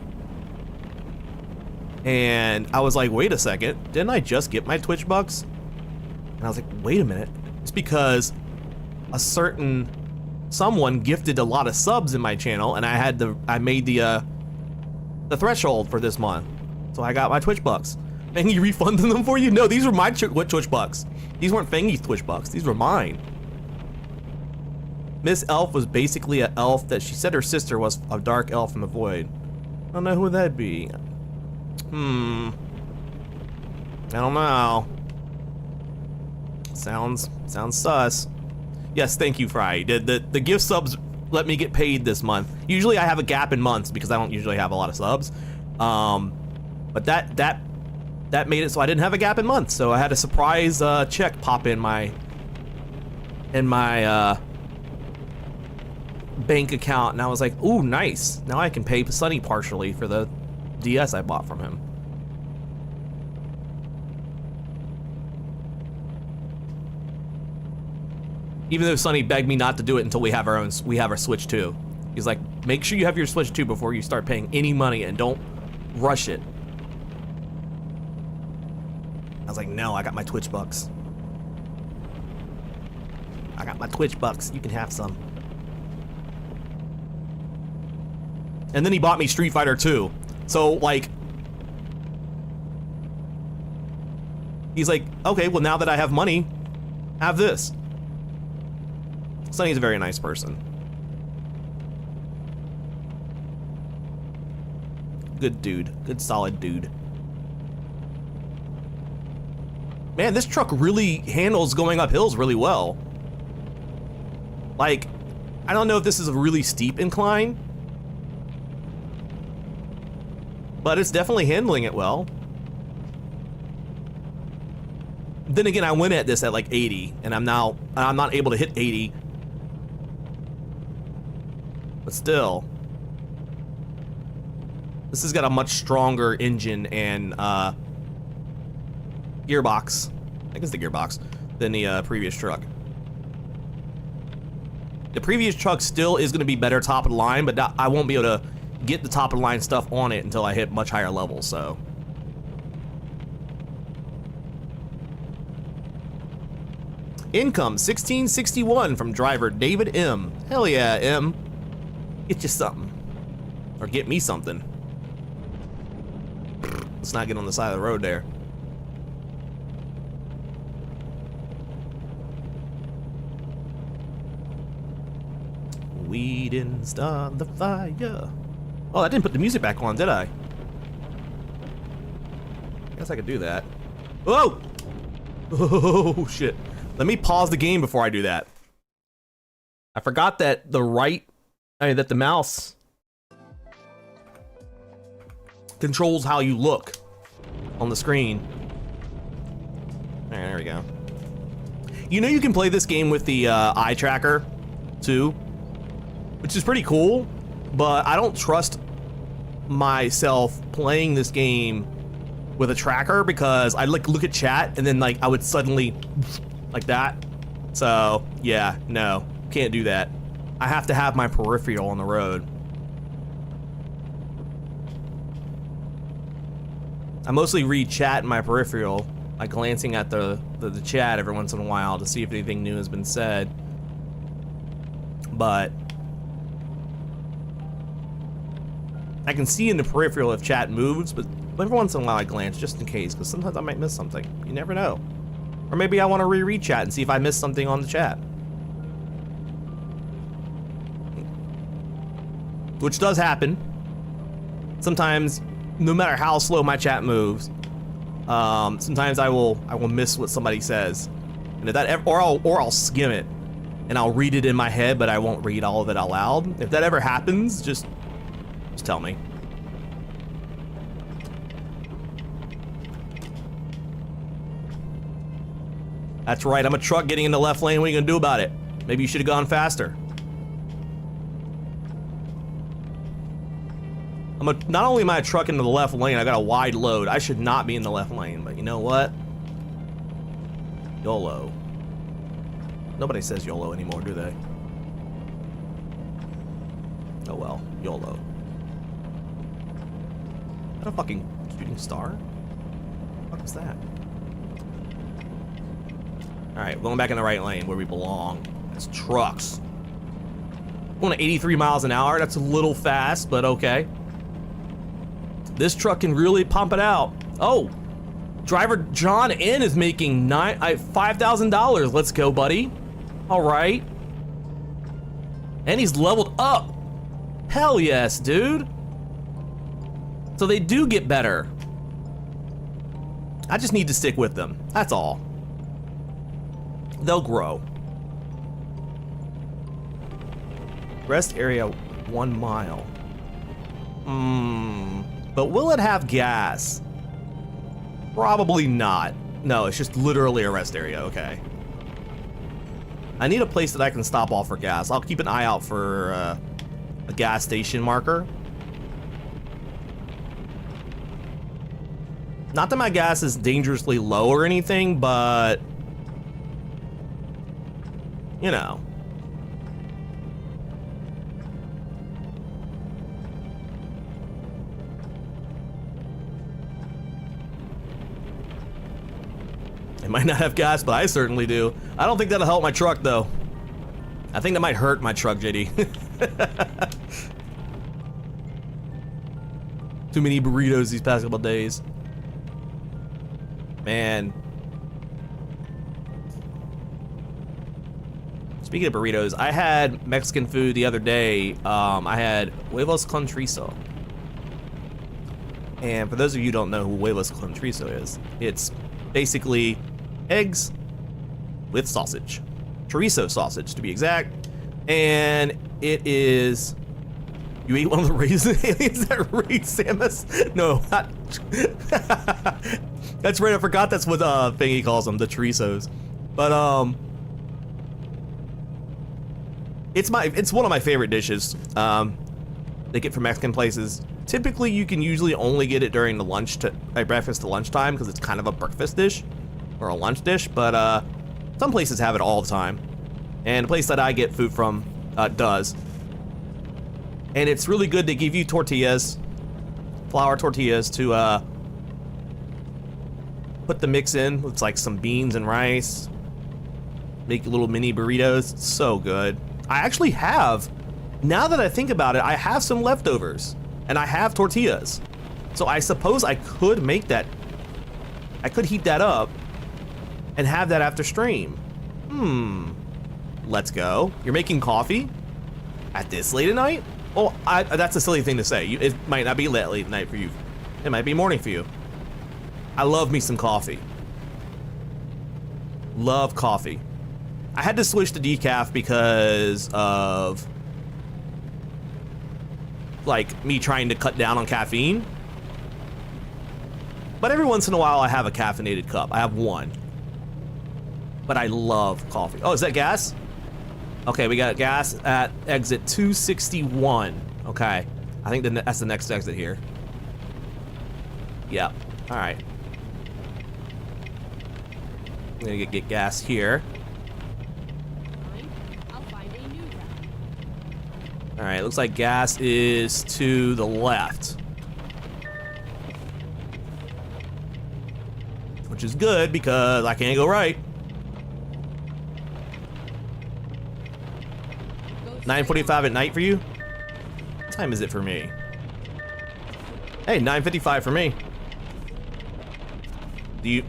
[SPEAKER 2] And I was like, wait a second, didn't I just get my Twitch bucks? And I was like, wait a minute. It's because a certain someone gifted a lot of subs in my channel and I made the threshold for this month. So I got my Twitch bucks. And he refunded them for you? No, these were my Twitch bucks. These weren't Fangy's Twitch bucks. These were mine. Miss Elf was basically an elf that she said her sister was a dark elf from the void. I don't know who that'd be. I don't know. Sounds sus. Yes, thank you, Fry. The gift subs let me get paid this month. Usually I have a gap in months because I don't usually have a lot of subs. But that made it so I didn't have a gap in months. So I had a surprise check pop in my bank account, and I was like, ooh, nice. Now I can pay Sunny partially for the DS I bought from him. Even though Sunny begged me not to do it until we have our Switch 2. He's like, make sure you have your Switch 2 before you start paying any money and don't rush it. I was like, no, I got my Twitch bucks. I got my Twitch bucks. You can have some. And then he bought me Street Fighter 2. So, like, he's like, okay, well, now that I have money, have this. Sunny's a very nice person. Good dude. Good solid dude. Man, this truck really handles going up hills really well. Like, I don't know if this is a really steep incline, but it's definitely handling it well. Then again, I went at this at like 80, and I'm not able to hit 80. But still, this has got a much stronger engine and gearbox, I guess the gearbox, than the previous truck. The previous truck still is going to be better top of the line, but I won't be able to get the top of the line stuff on it until I hit much higher levels, so. Income 1661 from driver David M. Hell yeah, M. Get you something. Or get me something. Let's not get on the side of the road there. We didn't start the fire. Oh, I didn't put the music back on, did I? Guess I could do that. Whoa! Oh, shit. Let me pause the game before I do that. I forgot that that the mouse controls how you look on the screen. There we go. You know you can play this game with the eye tracker too, which is pretty cool, but I don't trust myself playing this game with a tracker because I like look at chat and then like I would suddenly like that. So yeah, no, can't do that. I have to have my peripheral on the road. I mostly read chat in my peripheral, like glancing at the chat every once in a while to see if anything new has been said. But I can see in the peripheral if chat moves, but every once in a while I glance just in case, because sometimes I might miss something. You never know. Or maybe I want to reread chat and see if I missed something on the chat. Which does happen. Sometimes, no matter how slow my chat moves, sometimes I will miss what somebody says, and if that or I'll skim it, and I'll read it in my head, but I won't read all of it out loud. If that ever happens, just tell me. That's right. I'm a truck getting in the left lane. What are you gonna do about it? Maybe you should have gone faster. Not only am I a truck into the left lane, I got a wide load. I should not be in the left lane, but you know what? YOLO. Nobody says YOLO anymore, do they? Oh well, YOLO. Is that a fucking shooting star? What the fuck is that? Alright, going back in the right lane where we belong. It's trucks. Going to 83 miles an hour, that's a little fast, but okay. This truck can really pump it out. Oh, driver John N is making $5,000. Let's go, buddy. All right. And he's leveled up. Hell yes, dude. So they do get better. I just need to stick with them. That's all. They'll grow. Rest area 1 mile. But will it have gas? Probably not. No, it's just literally a rest area, okay. I need a place that I can stop off for gas. I'll keep an eye out for a gas station marker. Not that my gas is dangerously low or anything, but you know. It might not have gas, but I certainly do. I don't think that'll help my truck, though. I think that might hurt my truck, JD. Too many burritos these past couple days. Man. Speaking of burritos, I had Mexican food the other day. I had huevos con chorizo. And for those of you who don't know who huevos con chorizo is, it's basically eggs with sausage. Chorizo sausage, to be exact. And it is... You ate one of the raisin aliens that raised Samus? No, not... That's right, I forgot that's what Thingy calls them, the chorizos. But, it's one of my favorite dishes. They get from Mexican places. Typically, you can usually only get it during the breakfast to lunchtime, because it's kind of a breakfast dish. Or a lunch dish, but some places have it all the time. And the place that I get food from does. And it's really good. They give you tortillas, flour tortillas, to put the mix in with like some beans and rice. Make little mini burritos. It's so good. I actually have, now that I think about it, I have some leftovers. And I have tortillas. So I suppose I could make that. I could heat that up and have that after stream. Let's go. You're making coffee at this late at night? Oh, that's a silly thing to say. It might not be late at night for you. It might be morning for you. I love me some coffee. Love coffee. I had to switch to decaf because of like me trying to cut down on caffeine. But every once in a while I have a caffeinated cup. I have one. But I love coffee. Oh, is that gas? Okay, we got gas at exit 261. Okay, I think that's the next exit here. Yep. All right. I'm gonna get gas here. All right, looks like gas is to the left. which is good because I can't go right. 9:45 at night for you? What time is it for me? Hey, 9:55 for me. Do you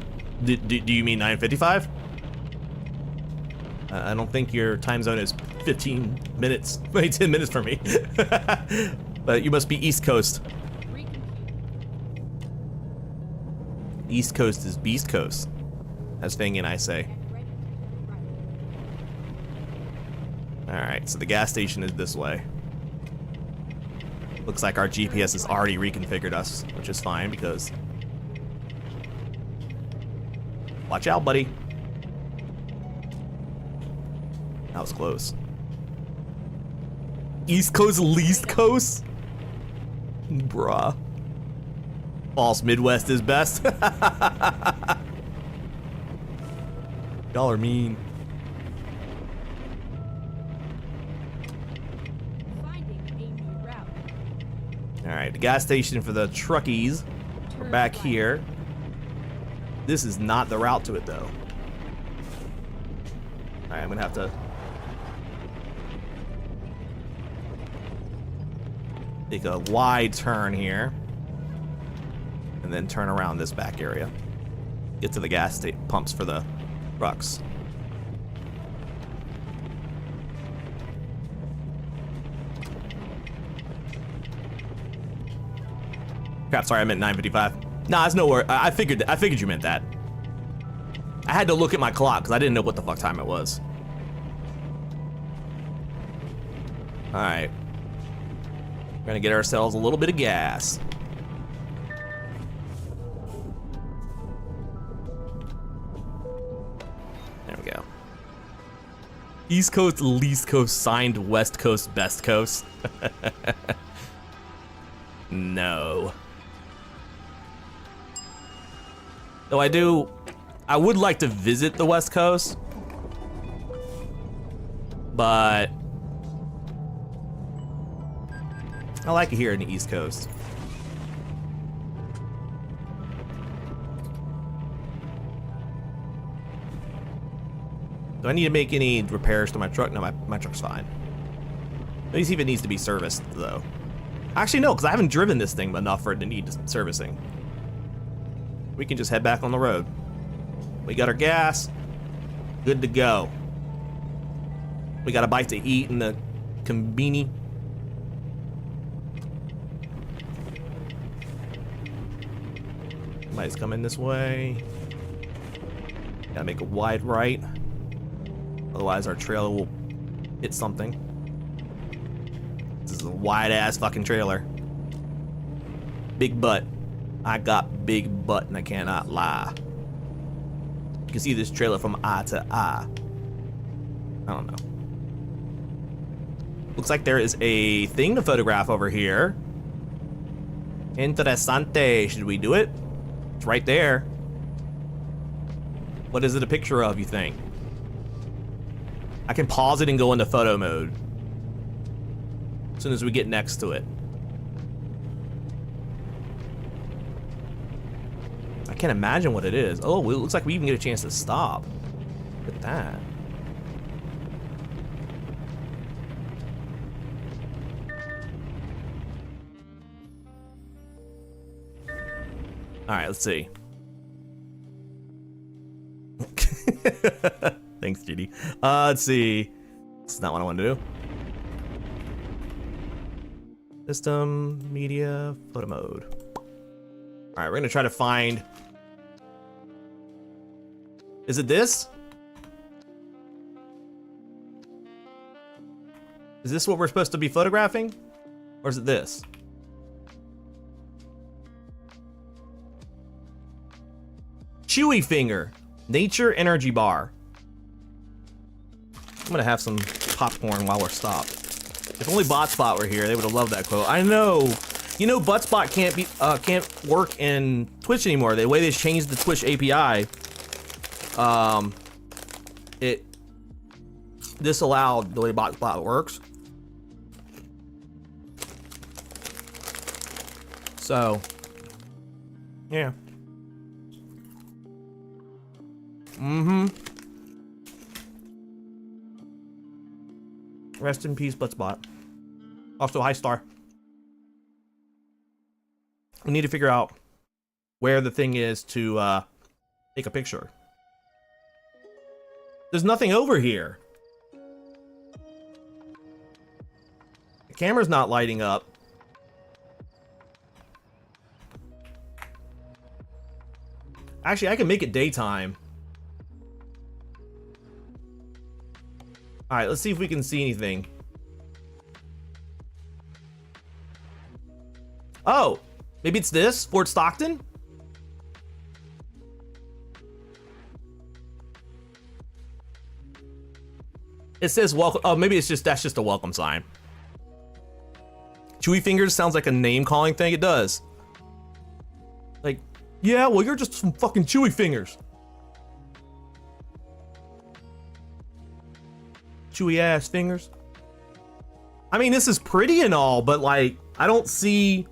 [SPEAKER 2] mean 9:55? I don't think your time zone is 15 minutes, 10 minutes for me. But you must be East Coast. East Coast is Beast Coast, as Fang and I say. Alright, so the gas station is this way. Looks like our GPS has already reconfigured us, which is fine because... Watch out, buddy. That was close. East Coast, least coast? Bruh. False Midwest is best. Y'all are mean. Alright, the gas station for the truckies. We're back here. This is not the route to it though. Alright, I'm gonna have to take a wide turn here. And then turn around this back area. Get to the gas pumps for the trucks. Crap, sorry, I meant 9:55. Nah, it's nowhere. I figured you meant that. I had to look at my clock because I didn't know what the fuck time it was. Alright. We're gonna get ourselves a little bit of gas. There we go. East Coast, least coast, signed West Coast, best coast. No. Though I would like to visit the West Coast, but I like it here in the East Coast. Do I need to make any repairs to my truck? No, my truck's fine. Let me see if it needs to be serviced, though. Actually, no, because I haven't driven this thing enough for it to need servicing. We can just head back on the road. We got our gas. Good to go. We got a bite to eat in the conveni. Somebody's coming this way. Gotta make a wide right. Otherwise our trailer will hit something. This is a wide ass fucking trailer. Big butt. I got big butt and I cannot lie. You can see this trailer from eye to eye. I don't know. Looks like there is a thing to photograph over here. Interessante. Should we do it? It's right there. What is it a picture of, you think? I can pause it and go into photo mode as soon as we get next to it. I can't imagine what it is. Oh, it looks like we even get a chance to stop. Look at that. All right, let's see. Thanks, GD. Let's see. This is not what I want to do. System, media, photo mode. All right, we're gonna try to find. Is it this? Is this what we're supposed to be photographing? Or is it this? Chewy Finger, Nature Energy Bar. I'm gonna have some popcorn while we're stopped. If only Botspot were here, they would have loved that quote. I know. You know, Botspot can't work in Twitch anymore. The way they changed the Twitch API, it disallowed the way Botspot works. So, yeah. Mm-hmm. Rest in peace, Bloodspot. Also, high star. We need to figure out where the thing is to take a picture. There's nothing over here. The camera's not lighting up. Actually, I can make it daytime. All right, let's see if we can see anything. Oh, maybe it's this, Fort Stockton? It says welcome. Oh, maybe it's just, that's just a welcome sign. Chewy Fingers sounds like a name calling thing. It does. Like, yeah, well, you're just some fucking Chewy Fingers. Chewy ass fingers. I mean, this is pretty and all, but like, I don't see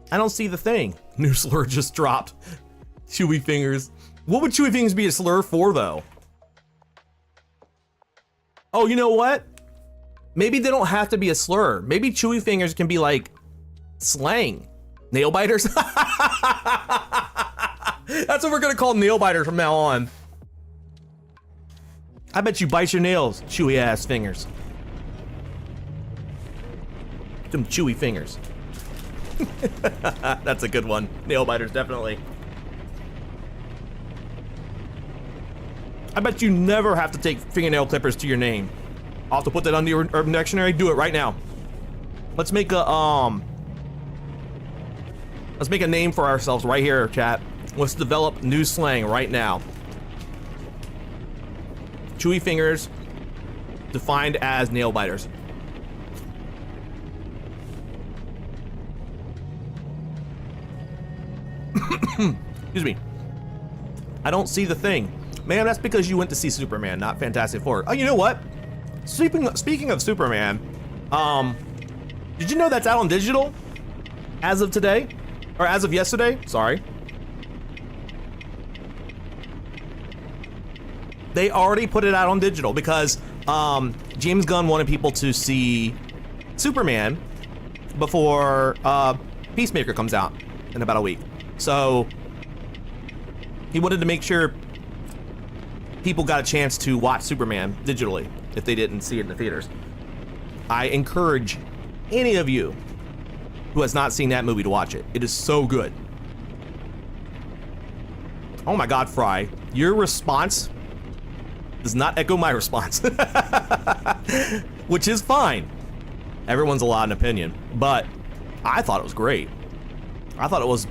[SPEAKER 2] the thing. New slur just dropped. Chewy Fingers. What would Chewy Fingers be a slur for, though? Oh, you know what? Maybe they don't have to be a slur. Maybe Chewy Fingers can be like slang. Nail biters? That's what we're gonna call nail biters from now on. I bet you bite your nails, chewy ass fingers. Some chewy fingers. That's a good one. Nail biters, definitely. I bet you never have to take fingernail clippers to your name. I'll have to put that on the Urban Dictionary. Do it right now. Let's make a name for ourselves right here, chat. Let's develop new slang right now. Chewy fingers, defined as nail biters. Excuse me. I don't see the thing. Man, that's because you went to see Superman, not Fantastic Four. Oh, you know what? Speaking of Superman, did you know that's out on digital as of today? Or as of yesterday? Sorry. They already put it out on digital because James Gunn wanted people to see Superman before Peacemaker comes out in about a week. So he wanted to make sure people got a chance to watch Superman digitally if they didn't see it in the theaters. I encourage any of you who has not seen that movie to watch it. It is so good. Oh my God, Fry, your response does not echo my response, which is fine. Everyone's allowed an opinion, but I thought it was great. I thought it was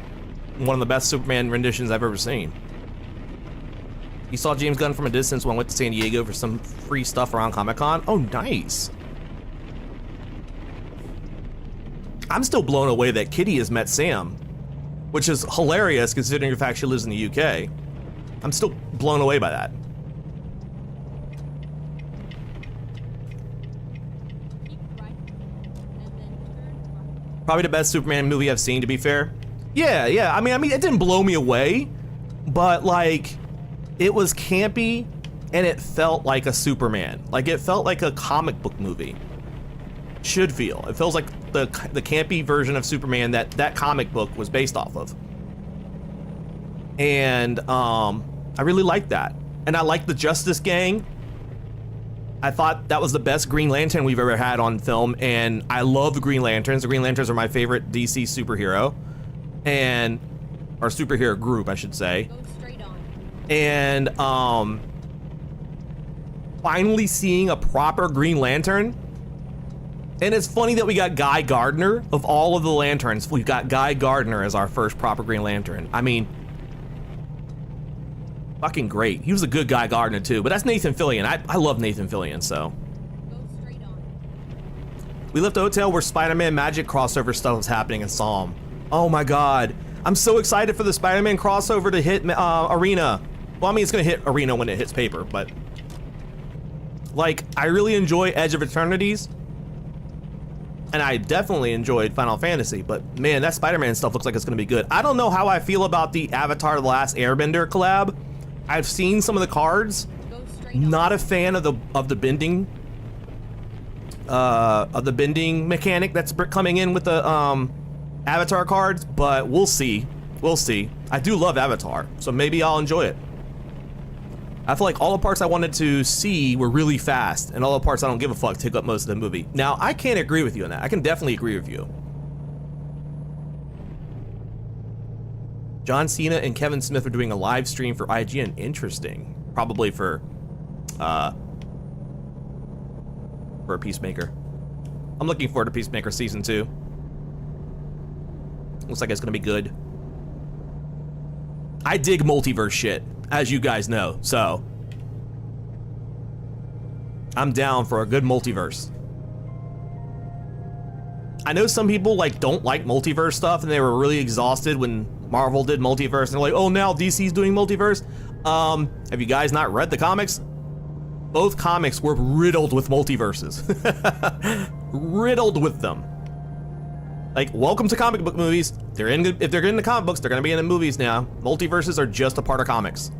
[SPEAKER 2] one of the best Superman renditions I've ever seen. You saw James Gunn from a distance when I went to San Diego for some free stuff around Comic-Con. Oh, nice. I'm still blown away that Kitty has met Sam, which is hilarious considering the fact she lives in the UK. I'm still blown away by that. Probably the best Superman movie I've seen, to be fair. Yeah. I mean, it didn't blow me away, but like, it was campy and it felt like a Superman. Like, it felt like a comic book movie should feel. It feels like the campy version of Superman that comic book was based off of. And I really liked that. And I liked the Justice Gang. I thought that was the best Green Lantern we've ever had on film, and I love the Green Lanterns. The Green Lanterns are my favorite DC superhero, or superhero group, I should say. And finally seeing a proper Green Lantern. And it's funny that we got Guy Gardner. Of all of the lanterns, we've got Guy Gardner as our first proper Green Lantern. I mean, fucking great. He was a good Guy Gardner too, but that's Nathan Fillion. I love Nathan Fillion, so. We left a hotel where Spider-Man Magic crossover stuff was happening and saw him. Oh my God. I'm so excited for the Spider-Man crossover to hit Arena. Well, I mean, it's gonna hit Arena when it hits paper, but like, I really enjoy Edge of Eternities. And I definitely enjoyed Final Fantasy, but man, that Spider-Man stuff looks like it's gonna be good. I don't know how I feel about the Avatar: The Last Airbender collab, I've seen some of the cards. Not a fan of the bending. Of the bending mechanic that's coming in with the Avatar cards, but we'll see. We'll see. I do love Avatar, so maybe I'll enjoy it. I feel like all the parts I wanted to see were really fast, and all the parts I don't give a fuck take up most of the movie. Now, I can't agree with you on that. I can definitely agree with you. John Cena and Kevin Smith are doing a live stream for IGN. Interesting. Probably for a Peacemaker. I'm looking forward to Peacemaker Season 2. Looks like it's gonna be good. I dig multiverse shit, as you guys know, so I'm down for a good multiverse. I know some people like don't like multiverse stuff and they were really exhausted when Marvel did multiverse and they're like, oh, now DC's doing multiverse. Have you guys not read the comics? Both comics were riddled with multiverses. Riddled with them. Like, welcome to comic book movies. If they're in the comic books, they're gonna be in the movies now. Multiverses are just a part of comics.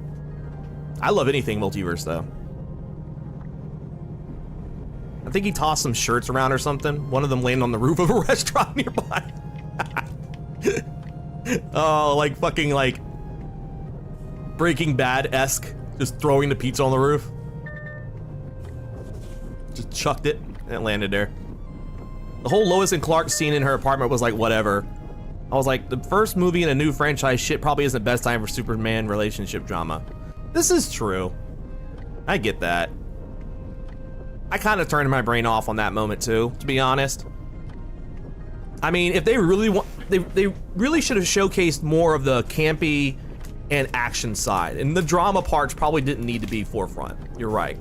[SPEAKER 2] I love anything multiverse though. I think he tossed some shirts around or something. One of them landed on the roof of a restaurant nearby. Oh, like fucking like Breaking Bad-esque, just throwing the pizza on the roof. Just chucked it and it landed there. The whole Lois and Clark scene in her apartment was like whatever. I was like, the first movie in a new franchise shit probably isn't the best time for Superman relationship drama. This is true. I get that. I kind of turned my brain off on that moment too, to be honest. I mean, if they really want, they really should have showcased more of the campy and action side, and the drama parts probably didn't need to be forefront. You're right.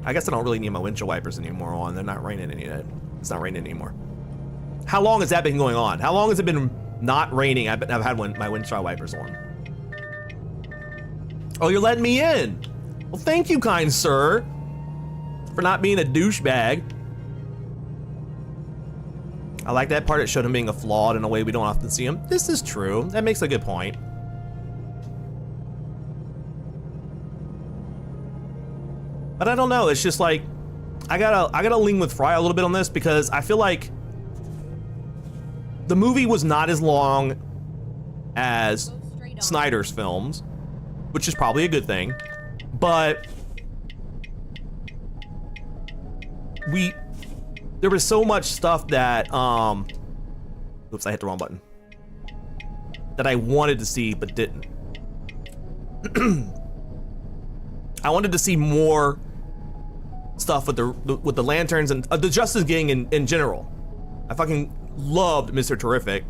[SPEAKER 2] I guess I don't really need my windshield wipers anymore on. They're not raining it's not raining anymore. How long has that been going on? How long has it been not raining? I've had my windshield wipers on. Oh, you're letting me in. Well, thank you, kind sir, for not being a douchebag. I like that part. It showed him being a flawed in a way we don't often see him. This is true. That makes a good point. But I don't know, it's just like, I gotta lean with Fry a little bit on this because I feel like the movie was not as long as Snyder's films, which is probably a good thing, but there was so much stuff that, oops, I hit the wrong button, that I wanted to see but didn't. I wanted to see more stuff with the lanterns and the Justice Gang in general. I fucking loved Mr. Terrific.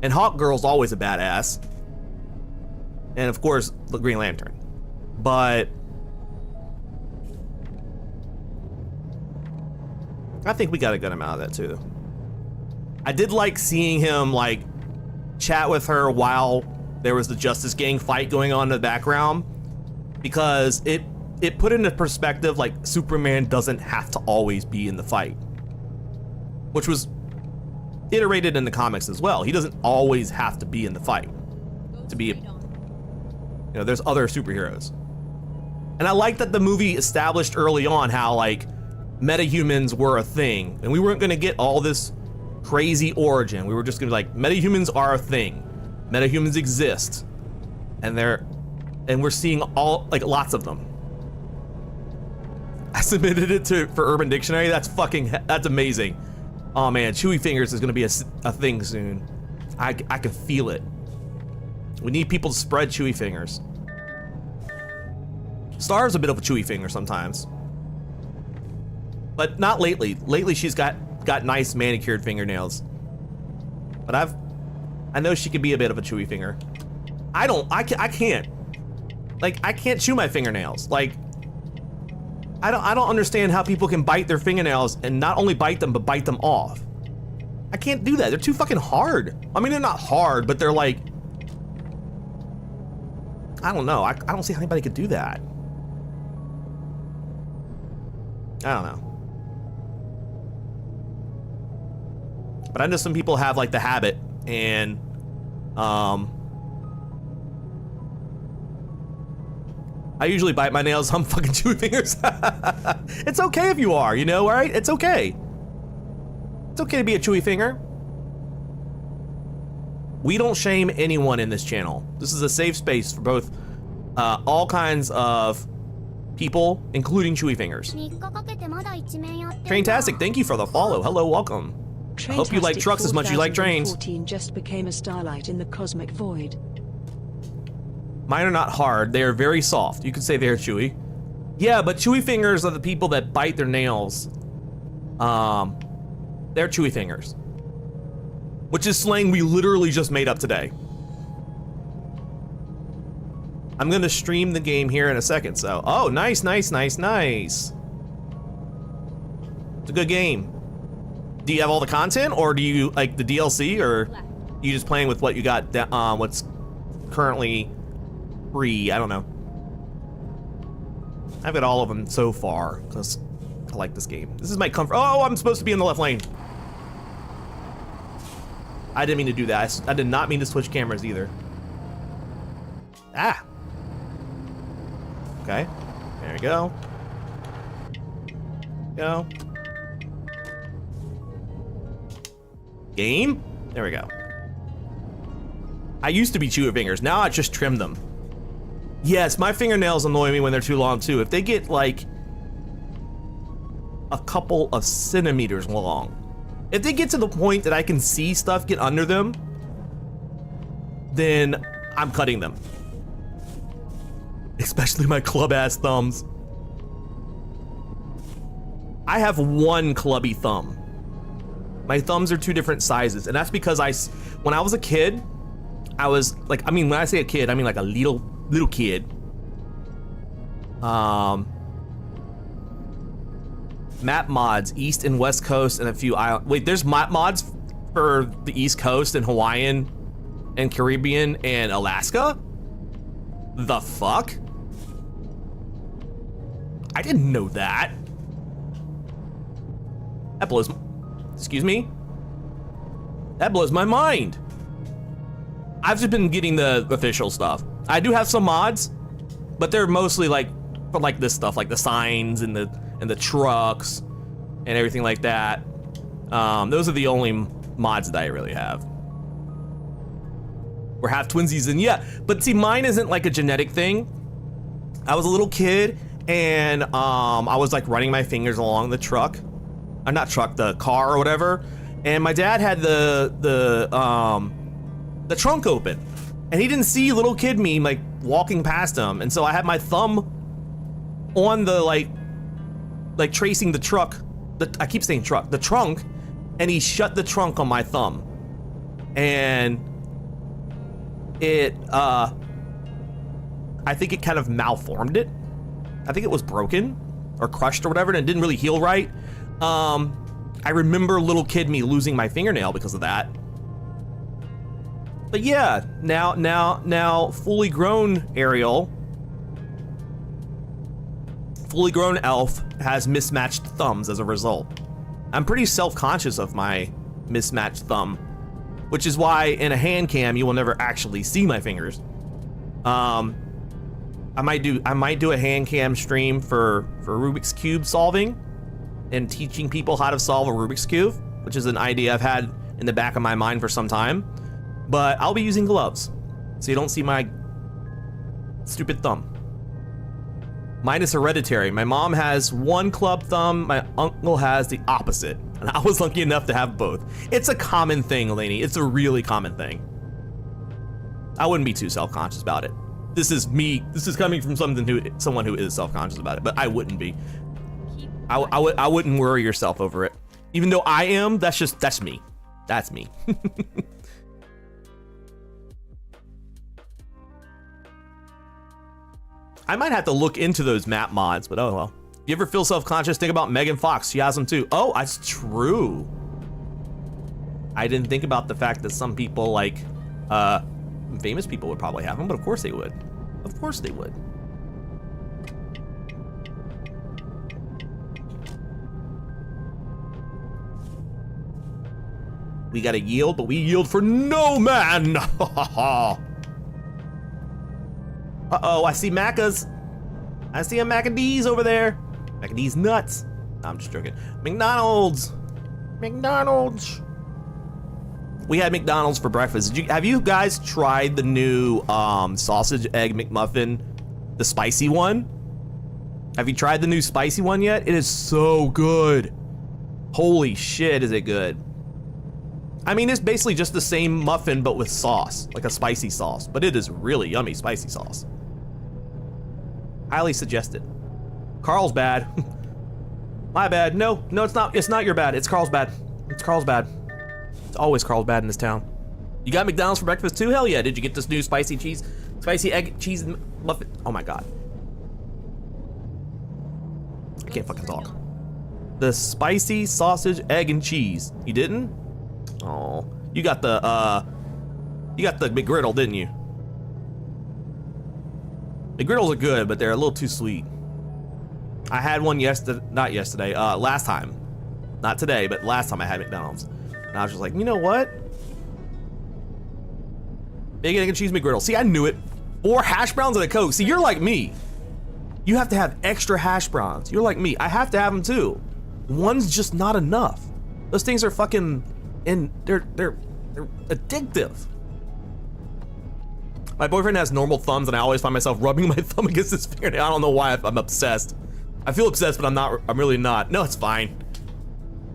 [SPEAKER 2] And Hawk Girl's always a badass. And of course, the Green Lantern. But I think we got a good amount of that too. I did like seeing him like chat with her while there was the Justice Gang fight going on in the background, because it put into perspective like Superman doesn't have to always be in the fight, which was iterated in the comics as well. He doesn't always have to be in the fight to be, you know, there's other superheroes. And I like that the movie established early on how like metahumans were a thing, and we weren't gonna get all this crazy origin. We were just gonna be like, metahumans are a thing. Metahumans exist, and we're seeing all, like, lots of them. I submitted it for Urban Dictionary. That's amazing. Oh man, Chewy Fingers is gonna be a thing soon. I can feel it. We need people to spread Chewy Fingers. Star's a bit of a Chewy Finger sometimes, but not lately. Lately she's got nice manicured fingernails, but I know she could be a bit of a Chewy Finger. I can't. Like, I can't chew my fingernails. Like, I don't understand how people can bite their fingernails and not only bite them, but bite them off. I can't do that. They're too fucking hard. I mean, they're not hard, but they're like, I don't know. I don't see how anybody could do that. I don't know. But I know some people have like the habit, and I usually bite my nails. I'm fucking chewy fingers. It's okay if you are, you know, right? It's okay. It's okay to be a chewy finger. We don't shame anyone in this channel. This is a safe space for both all kinds of people, including chewy fingers. Traintastic, thank you for the follow. Hello, welcome. I hope you like trucks as much as you like trains.
[SPEAKER 10] 4014 just became a starlight in the cosmic void.
[SPEAKER 2] Mine are not hard, they are very soft. You could say they're chewy. Yeah, but chewy fingers are the people that bite their nails. They're chewy fingers. Which is slang we literally just made up today. I'm gonna stream the game here in a second, so. Oh, nice, nice, nice, nice. It's a good game. Do you have all the content, or do you like the DLC, or you just playing with what you got, what's currently free? I don't know. I've got all of them so far, because I like this game. This is my comfort. Oh, I'm supposed to be in the left lane. I didn't mean to do that. I did not mean to switch cameras either. Ah. Okay. There we go. Go. Game? There we go. I used to be chewy fingers. Now I just trim them. Yes, my fingernails annoy me when they're too long too. If they get like a couple of centimeters long, if they get to the point that I can see stuff get under them, then I'm cutting them. Especially my club-ass thumbs. I have one clubby thumb. My thumbs are two different sizes, and that's because when I was a kid, I was like, I mean, when I say a kid, I mean like a little kid. Map mods, East and West Coast, and a few islands. Wait, there's map mods for the East Coast and Hawaiian and Caribbean and Alaska? The fuck? I didn't know that. That blows, excuse me? That blows my mind. I've just been getting the official stuff. I do have some mods, but they're mostly like for like this stuff, like the signs and the trucks and everything like that. Those are the only mods that I really have. We're half twinsies, and yeah, but see, mine isn't like a genetic thing. I was a little kid, and I was like running my fingers along the truck, not truck, the car or whatever, and my dad had the trunk open, and he didn't see little kid me like walking past him, and so I had my thumb on the like tracing the truck. I keep saying truck, the trunk, and he shut the trunk on my thumb, and it I think it kind of malformed it. I think it was broken or crushed or whatever, and it didn't really heal right. I remember little kid me losing my fingernail because of that. But yeah, now fully grown Ariel, fully grown elf has mismatched thumbs as a result. I'm pretty self-conscious of my mismatched thumb, which is why in a hand cam you will never actually see my fingers. I might do a hand cam stream for Rubik's Cube solving and teaching people how to solve a Rubik's Cube, which is an idea I've had in the back of my mind for some time. But I'll be using gloves, so you don't see my stupid thumb. Mine is hereditary. My mom has one club thumb, my uncle has the opposite, and I was lucky enough to have both. It's a common thing, Lainey. It's a really common thing. I wouldn't be too self-conscious about it. This is me. This is coming from someone who is self-conscious about it, but I wouldn't be. I wouldn't worry yourself over it. Even though I am, that's me. That's me. I might have to look into those map mods, but oh well. You ever feel self-conscious? Think about Megan Fox. She has them too. Oh, that's true. I didn't think about the fact that some people, like, famous people would probably have them, but of course they would. Of course they would. We gotta yield, but we yield for no man. Uh-oh, I see Macca's. I see a Mac and D's over there. Mac and D's nuts. No, I'm just joking. McDonald's. McDonald's. We had McDonald's for breakfast. Have you guys tried the new sausage egg McMuffin, the spicy one? Have you tried the new spicy one yet? It is so good. Holy shit, is it good. I mean, it's basically just the same muffin, but with sauce, like a spicy sauce, but it is really yummy spicy sauce. Highly suggested. Carl's bad. My bad. No, it's not. It's not your bad. It's Carl's bad. It's Carl's bad. It's always Carl's bad in this town. You got McDonald's for breakfast too? Hell yeah. Did you get this new spicy egg cheese muffin? Oh my God. I can't fucking talk. The spicy sausage, egg, and cheese. You didn't? Oh, you got the McGriddle, didn't you? McGriddles are good, but they're a little too sweet. I had one last time. Not today, but last time I had McDonald's. And I was just like, you know what? Bacon, egg, and cheese McGriddle. See, I knew it. 4 hash browns and a Coke. See, you're like me. You have to have extra hash browns. You're like me. I have to have them too. One's just not enough. Those things are fucking, and they're addictive. My boyfriend has normal thumbs, and I always find myself rubbing my thumb against his fingernail. I don't know why. I'm obsessed. I feel obsessed, but I'm not. I'm really not. No, it's fine.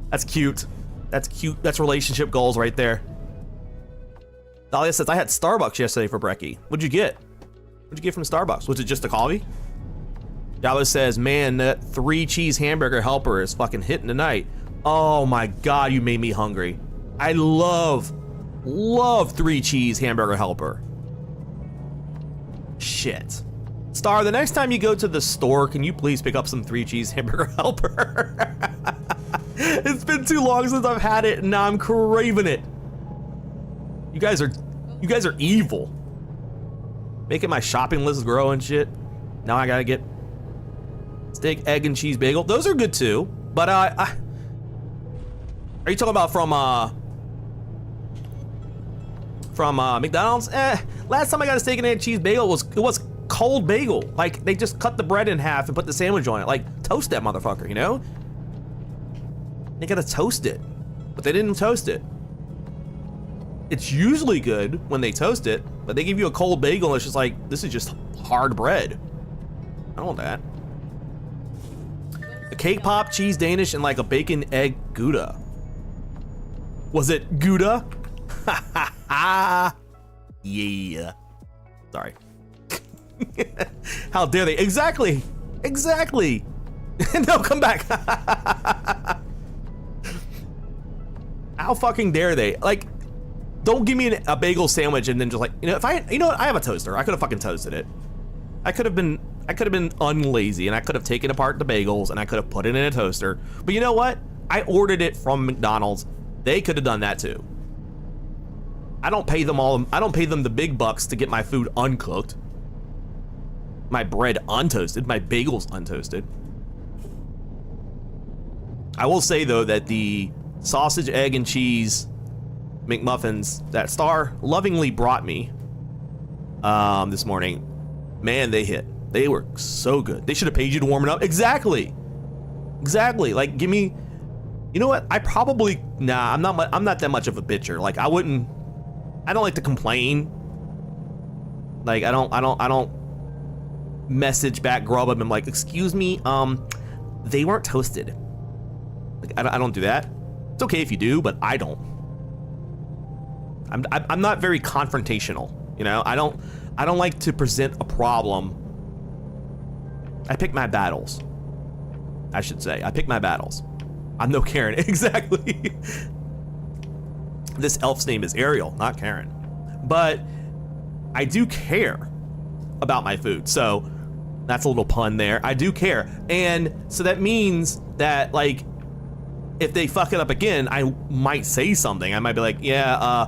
[SPEAKER 2] That's cute. That's cute. That's relationship goals right there. Dahlia says, I had Starbucks yesterday for brekkie. What'd you get? What'd you get from Starbucks? Was it just a coffee? Dahlia says, man, that 3 cheese hamburger helper is fucking hitting tonight. Oh my God, you made me hungry. I love 3 cheese hamburger helper. Shit. Star, the next time you go to the store, can you please pick up some 3 cheese hamburger helper? It's been too long since I've had it, and now I'm craving it. You guys are evil. Making my shopping list grow and shit. Now I gotta get steak, egg, and cheese bagel. Those are good too. But are you talking about from McDonald's? Last time I got a steak and egg cheese bagel, it was cold bagel. Like, they just cut the bread in half and put the sandwich on it. Like, toast that motherfucker, you know? They gotta toast it, but they didn't toast it. It's usually good when they toast it, but they give you a cold bagel and it's just like, this is just hard bread. I don't want that. A cake pop, cheese Danish, and like a bacon egg Gouda. Was it Gouda? Ha ha ha. Yeah. Sorry. How dare they? Exactly. Exactly. No, come back. How fucking dare they? Like, don't give me a bagel sandwich and then just like, what, I have a toaster. I could have fucking toasted it. I could have been unlazy and I could have taken apart the bagels and I could have put it in a toaster. But you know what? I ordered it from McDonald's. They could have done that too. I don't pay them the big bucks to get my food uncooked. My bread untoasted, my bagels untoasted. I will say though that the sausage, egg, and cheese McMuffins that Star lovingly brought me this morning, man, they hit. They were so good. They should have paid you to warm it up. Exactly. Like, give me. You know what? I'm not that much of a bitcher. Like, I don't like to complain. Like, I don't message back Grubhub and I'm like, excuse me, they weren't toasted. Like, I don't do that. It's okay if you do, but I don't. I'm not very confrontational, you know? I don't like to present a problem. I pick my battles. I should say, I pick my battles. I'm no Karen, exactly. This elf's name is Ariel, not Karen. But I do care about my food, so that's a little pun there. I do care, and so that means that, like, if they fuck it up again, I might say something. I might be like, yeah,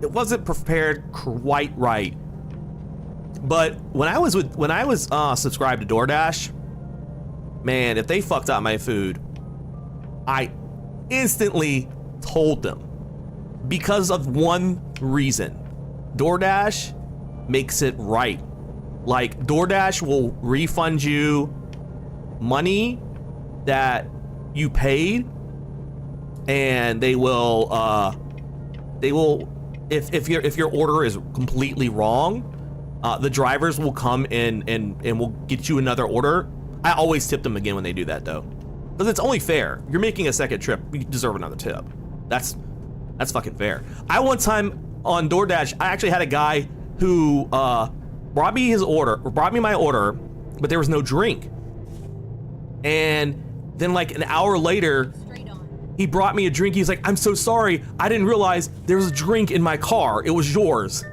[SPEAKER 2] it wasn't prepared quite right. But when I was subscribed to DoorDash, man, if they fucked up my food, I instantly told them. because of one reason. DoorDash makes it right. Like, DoorDash will refund you money that you paid, and they will if your order is completely wrong, the drivers will come in and will get you another order. I always tip them again when they do that, though, because it's only fair. You're making a second trip, you deserve another tip. That's fucking fair. I one time on DoorDash, I actually had a guy who brought me my order, but there was no drink. And then like an hour later, he brought me a drink. He's like, I'm so sorry, I didn't realize there was a drink in my car. It was yours.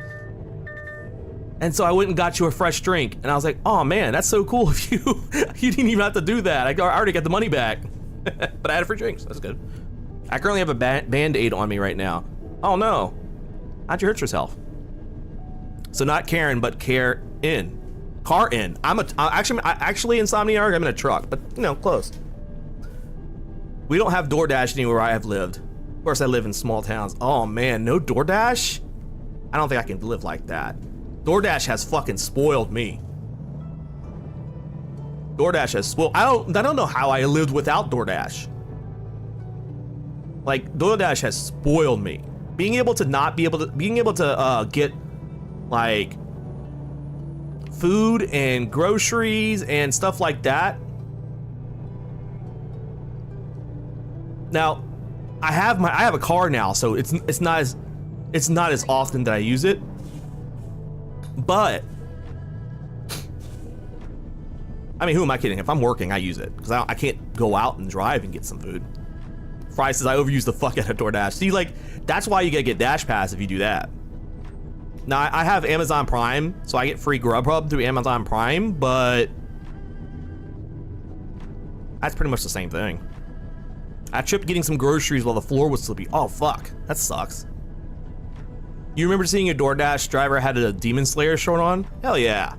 [SPEAKER 2] And so I went and got you a fresh drink. And I was like, oh man, that's so cool of you. You didn't even have to do that. I already got the money back. But I had a free drink, so that's good. I currently have a Band-Aid on me right now. Oh no, how'd you hurt yourself? So not Karen, but Karen. Car-in. Actually Insomniarch, I'm in a truck, but you know, close. We don't have DoorDash anywhere I have lived. Of course, I live in small towns. Oh man, no DoorDash? I don't think I can live like that. DoorDash has fucking spoiled me. DoorDash has spoiled. I don't know how I lived without DoorDash. Like, DoorDash has spoiled me. Being able to get like food and groceries and stuff like that. Now, I have a car now, so it's not as often that I use it. But I mean, who am I kidding? If I'm working, I use it because I can't go out and drive and get some food. Fry says I overuse the fuck out of DoorDash. See, like, that's why you gotta get Dash Pass if you do that. Now, I have Amazon Prime, so I get free Grubhub through Amazon Prime, but that's pretty much the same thing. I tripped getting some groceries while the floor was slippy. Oh, fuck. That sucks. You remember seeing a DoorDash driver had a Demon Slayer shirt on? Hell yeah.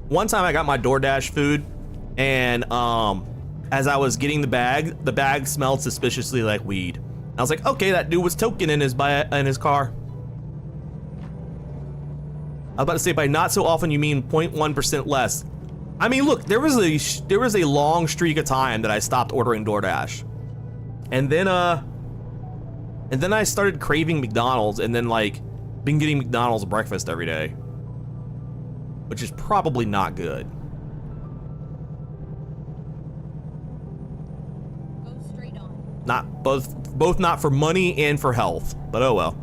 [SPEAKER 2] One time I got my DoorDash food, and as I was getting the bag smelled suspiciously like weed. I was like, okay, that dude was token in his car. I was about to say, by not so often you mean 0.1% less. I mean, look, there was a long streak of time that I stopped ordering DoorDash, and then I started craving McDonald's, and then like been getting McDonald's breakfast every day, which is probably not good. Not both not for money and for health, but oh well.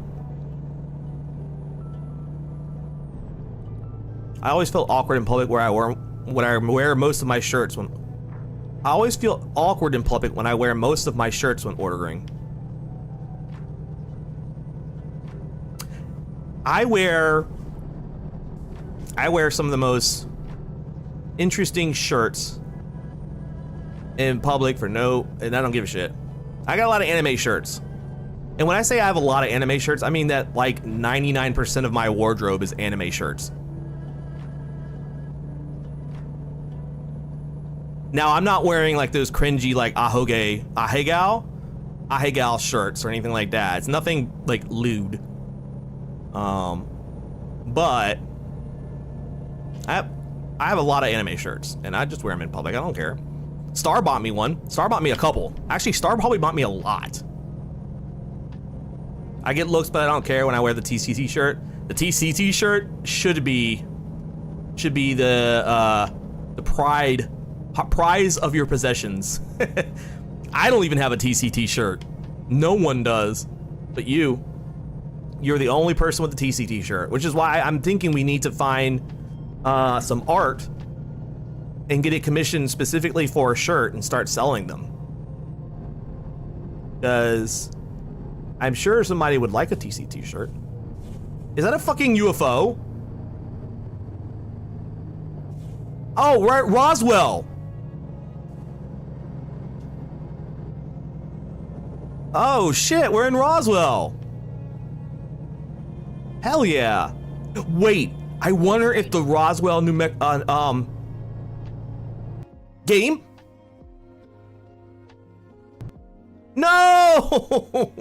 [SPEAKER 2] I always feel awkward in public when I wear most of my shirts when I wear most of my shirts when ordering. I wear some of the most interesting shirts in public and I don't give a shit. I got a lot of anime shirts. And when I say I have a lot of anime shirts, I mean that like 99% of my wardrobe is anime shirts. Now, I'm not wearing like those cringy like Ahegao shirts or anything like that. It's nothing like lewd. But I have a lot of anime shirts, and I just wear them in public. I don't care. Star bought me one. Star bought me a couple. Actually, Star probably bought me a lot. I get looks, but I don't care when I wear the TCT shirt. The TCT shirt should be the prize of your possessions. I don't even have a TCT shirt. No one does, but you're the only person with a TCT shirt, which is why I'm thinking we need to find some art and get it commissioned specifically for a shirt and start selling them. Because I'm sure somebody would like a TCT shirt. Is that a fucking UFO? Oh, we're at Roswell. Oh shit, we're in Roswell. Hell yeah. Wait, I wonder if the Roswell, New Mexico, game? No!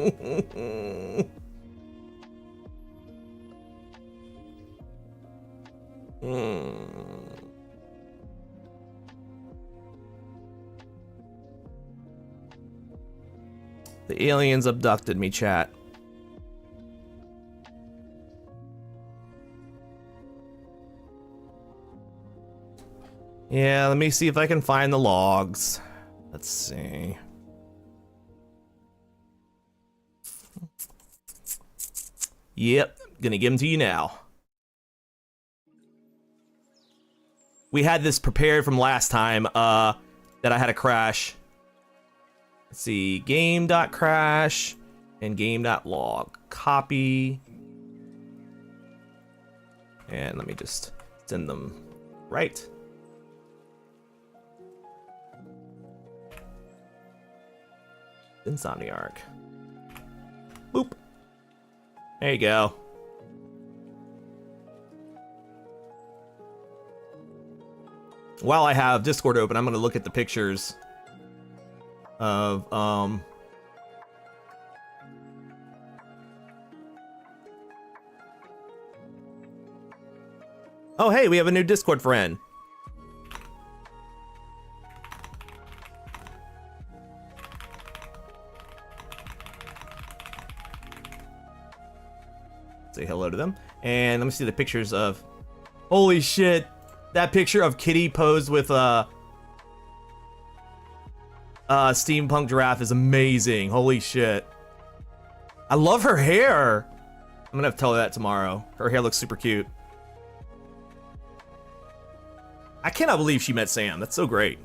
[SPEAKER 2] The aliens abducted me, chat. Yeah, let me see if I can find the logs. Let's see. Yep, gonna give them to you now. We had this prepared from last time that I had a crash. Let's see, game.crash and game.log. Copy. And let me just send them right. Insomniarch. Boop. There you go. While I have Discord open, I'm going to look at the pictures of oh, hey, we have a new Discord friend. Say hello to them. And let me see the pictures of... Holy shit. That picture of Kitty posed with steampunk giraffe is amazing. Holy shit. I love her hair. I'm gonna have to tell her that tomorrow. Her hair looks super cute. I cannot believe she met Sam. That's so great.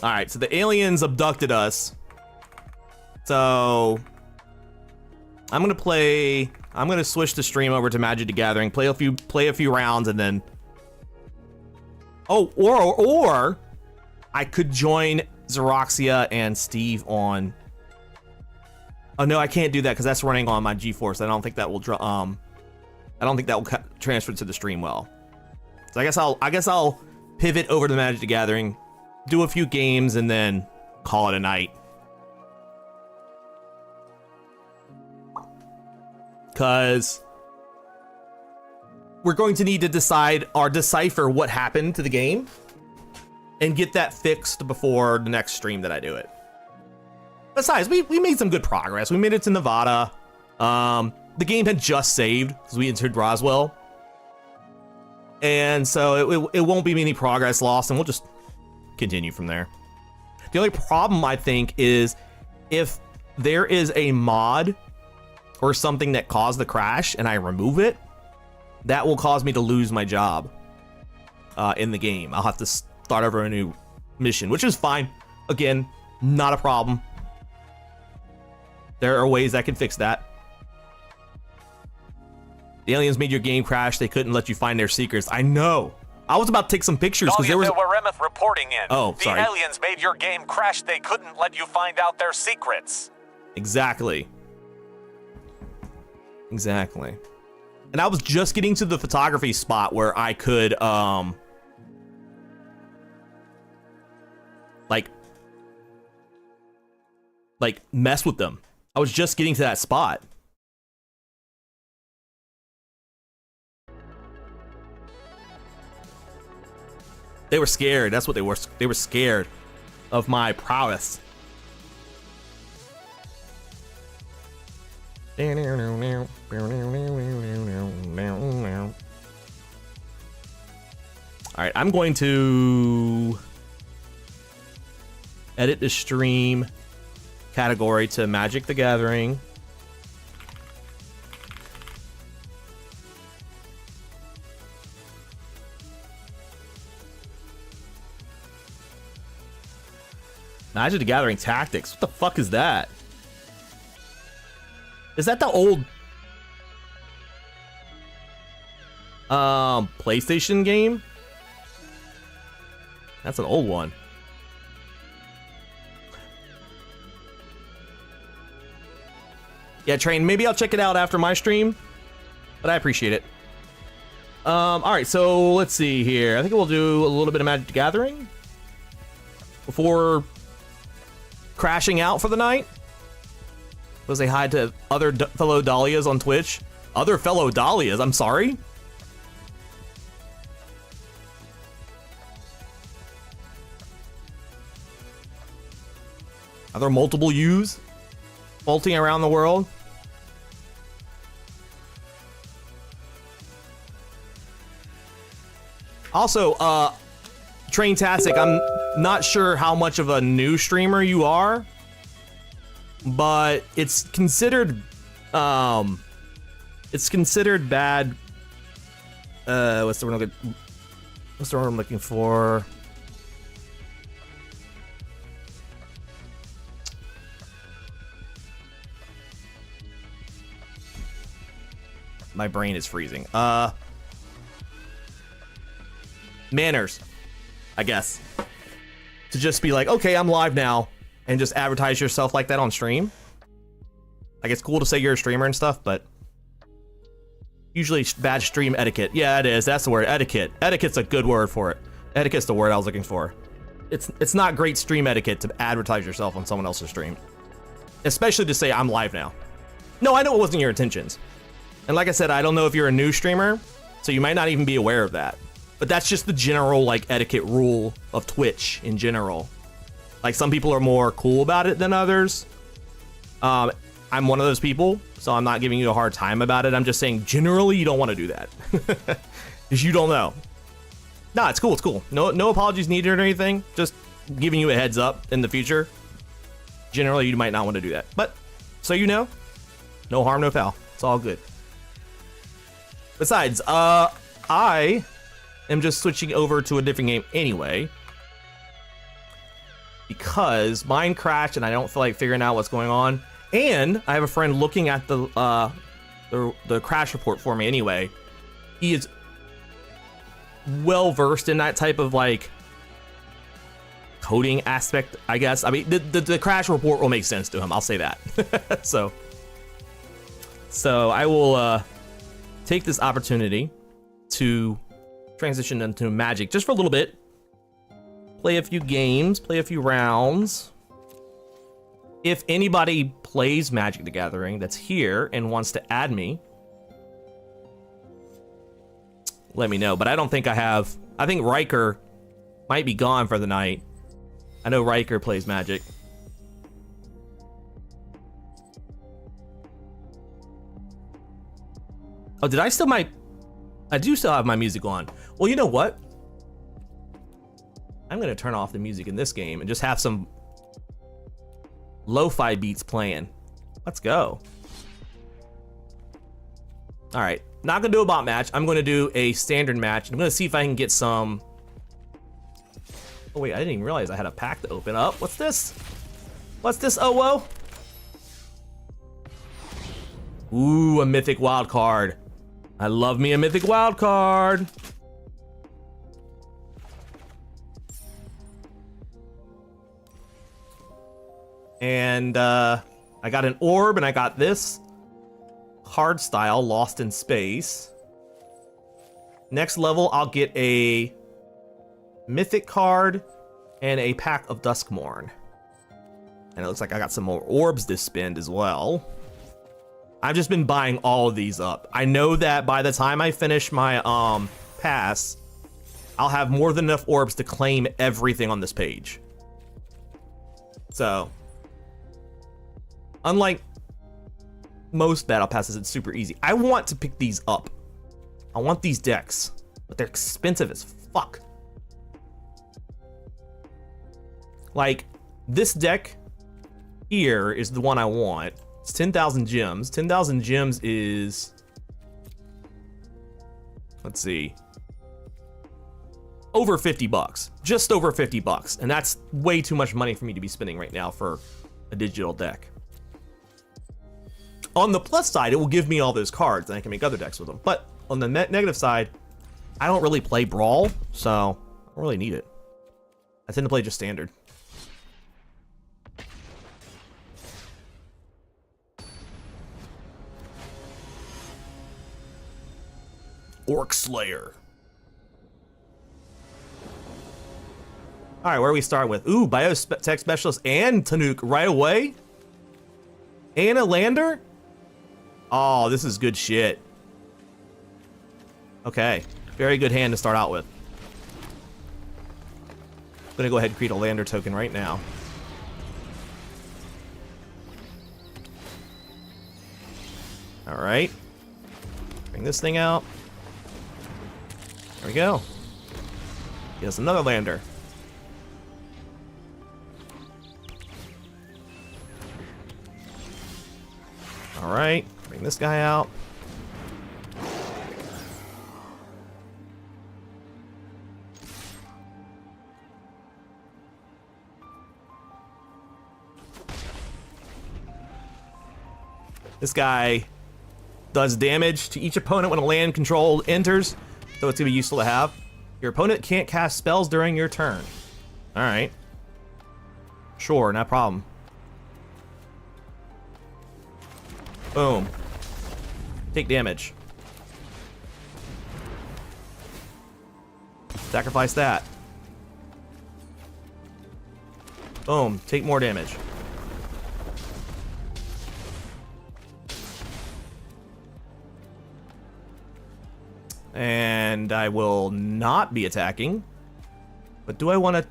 [SPEAKER 2] Alright, so the aliens abducted us. So I'm gonna switch the stream over to Magic the Gathering, play a few rounds, and then or I could join Xeroxia and Steve on. Oh no, I can't do that because that's running on my GeForce. I don't think that will transfer to the stream well. So I guess I'll pivot over to Magic the Gathering, do a few games, and then call it a night. Because we're going to need to decipher what happened to the game and get that fixed before the next stream that I do it. Besides, we made some good progress. We made it to Nevada. The game had just saved because we entered Roswell. And so it won't be any progress lost, and we'll just continue from there. The only problem, I think, is if there is a mod or something that caused the crash and I remove it, that will cause me to lose my job in the game. I'll have to start over a new mission, which is fine. Again, not a problem. There are ways I can fix that. The aliens made your game crash. They couldn't let you find their secrets. I know. I was about to take some pictures because there was...
[SPEAKER 20] Waremeth reporting in.
[SPEAKER 2] Oh, sorry.
[SPEAKER 20] The aliens made your game crash. They couldn't let you find out their secrets.
[SPEAKER 2] Exactly. Exactly. And I was just getting to the photography spot where I could, like mess with them. I was just getting to that spot. They were scared. That's what they were. They were scared of my prowess. All right, I'm going to edit the stream category to Magic the Gathering. Magic the Gathering Tactics. What the fuck is that? Is that the old PlayStation game? That's an old one. Yeah, Train, maybe I'll check it out after my stream, but I appreciate it. All right, so let's see here. I think we'll do a little bit of Magic the Gathering. before crashing out for the night? Go say hi to other fellow Dahlias on Twitch. Other fellow Dahlias, I'm sorry. Are there multiple yous faulting around the world? Also, Traintastic, I'm not sure how much of a new streamer you are, but it's considered bad. What's the word I'm looking for? My brain is freezing. Manners, I guess. To just be like, okay, I'm live now, and just advertise yourself like that on stream. Like, it's cool to say you're a streamer and stuff, but usually bad stream etiquette. Yeah, it is. That's the word, etiquette. Etiquette's a good word for it. Etiquette's the word I was looking for. It's not great stream etiquette to advertise yourself on someone else's stream. Especially to say, I'm live now. No, I know it wasn't your intentions. And like I said, I don't know if you're a new streamer, so you might not even be aware of that. But that's just the general, like, etiquette rule of Twitch in general. Like, some people are more cool about it than others. I'm one of those people, so I'm not giving you a hard time about it. I'm just saying, generally, you don't want to do that. Because you don't know. Nah, it's cool, it's cool. No apologies needed or anything. Just giving you a heads up in the future. Generally, you might not want to do that. But, so you know, no harm, no foul. It's all good. Besides, I am just switching over to a different game anyway, because mine crashed and I don't feel like figuring out what's going on. And I have a friend looking at the crash report for me anyway. He is well versed in that type of like coding aspect, I guess. I mean, the crash report will make sense to him. I'll say that. So I will take this opportunity to transition into Magic just for a little bit. Play a few games, play a few rounds. If anybody plays Magic the Gathering that's here and wants to add me, let me know. But I don't think I have. I think Riker might be gone for the night. I know Riker plays Magic. Oh, did I still I do still have my music on. Well, you know what? I'm gonna turn off the music in this game and just have some lo-fi beats playing. Let's go. All right, not gonna do a bot match. I'm gonna do a standard match. I'm gonna see if I can get some. Oh wait, I didn't even realize I had a pack to open up. What's this? What's this? Oh, whoa. Ooh, a mythic wild card. I love me a mythic wild card. And I got an orb and I got this card style, Lost in Space. Next level, I'll get a mythic card and a pack of Duskmourn. And it looks like I got some more orbs to spend as well. I've just been buying all of these up. I know that by the time I finish my pass, I'll have more than enough orbs to claim everything on this page. So, unlike most battle passes, it's super easy. I want to pick these up. I want these decks, but they're expensive as fuck. Like, this deck here is the one I want. It's 10,000 gems. 10,000 gems is, let's see, over 50 bucks. Just over 50 bucks. And that's way too much money for me to be spending right now for a digital deck. On the plus side, it will give me all those cards and I can make other decks with them. But on the negative side, I don't really play Brawl, so I don't really need it. I tend to play just standard. Orc Slayer. All right, where do we start with? Ooh, biotech specialist and Tanuk right away? And a lander? Oh, this is good shit. Okay, very good hand to start out with. I'm gonna go ahead and create a lander token right now. All right, bring this thing out. There we go. Yes, another lander. All right, bring this guy out. This guy does damage to each opponent when a land control enters, so it's gonna be useful to have. Your opponent can't cast spells during your turn. All right. Sure, no problem. Boom. Take damage. Sacrifice that. Boom. Take more damage. And I will not be attacking. But do I want to...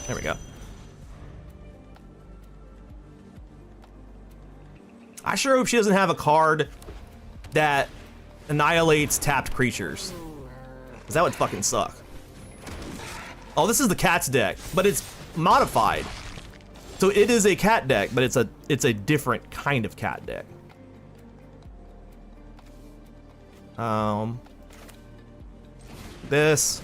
[SPEAKER 2] There we go. I sure hope she doesn't have a card that annihilates tapped creatures. Because that would fucking suck. Oh, this is the cat's deck, but it's modified. So it is a cat deck, but it's a different kind of cat deck. This.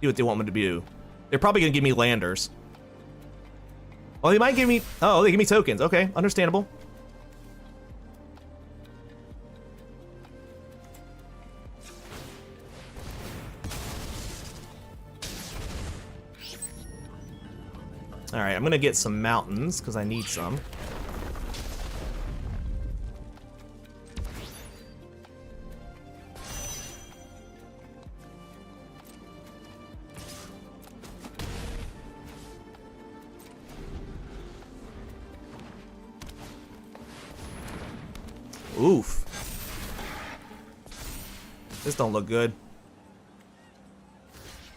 [SPEAKER 2] See what they want me to do. They're probably gonna give me landers. Oh, they might give me. Oh, they give me tokens. Okay, understandable. All right, I'm gonna get some mountains because I need some. Oof. This don't look good.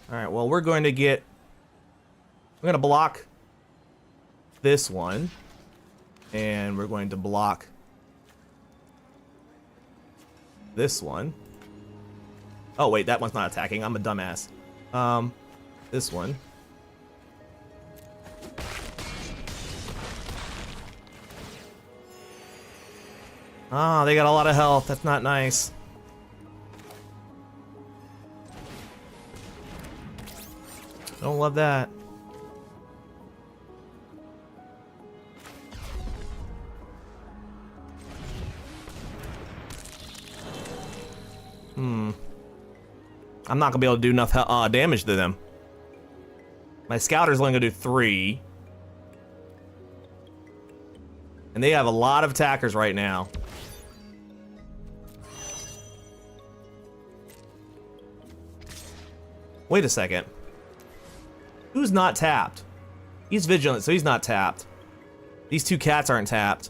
[SPEAKER 2] All right, well, we're going to block this one, and we're going to block this one. Oh wait, that one's not attacking. I'm a dumbass. This one. Ah, they got a lot of health. That's not nice. Don't love that. I'm not gonna be able to do enough damage to them. My scouter's only gonna do 3. And they have a lot of attackers right now. Wait a second. Who's not tapped? He's vigilant, so he's not tapped. These 2 cats aren't tapped.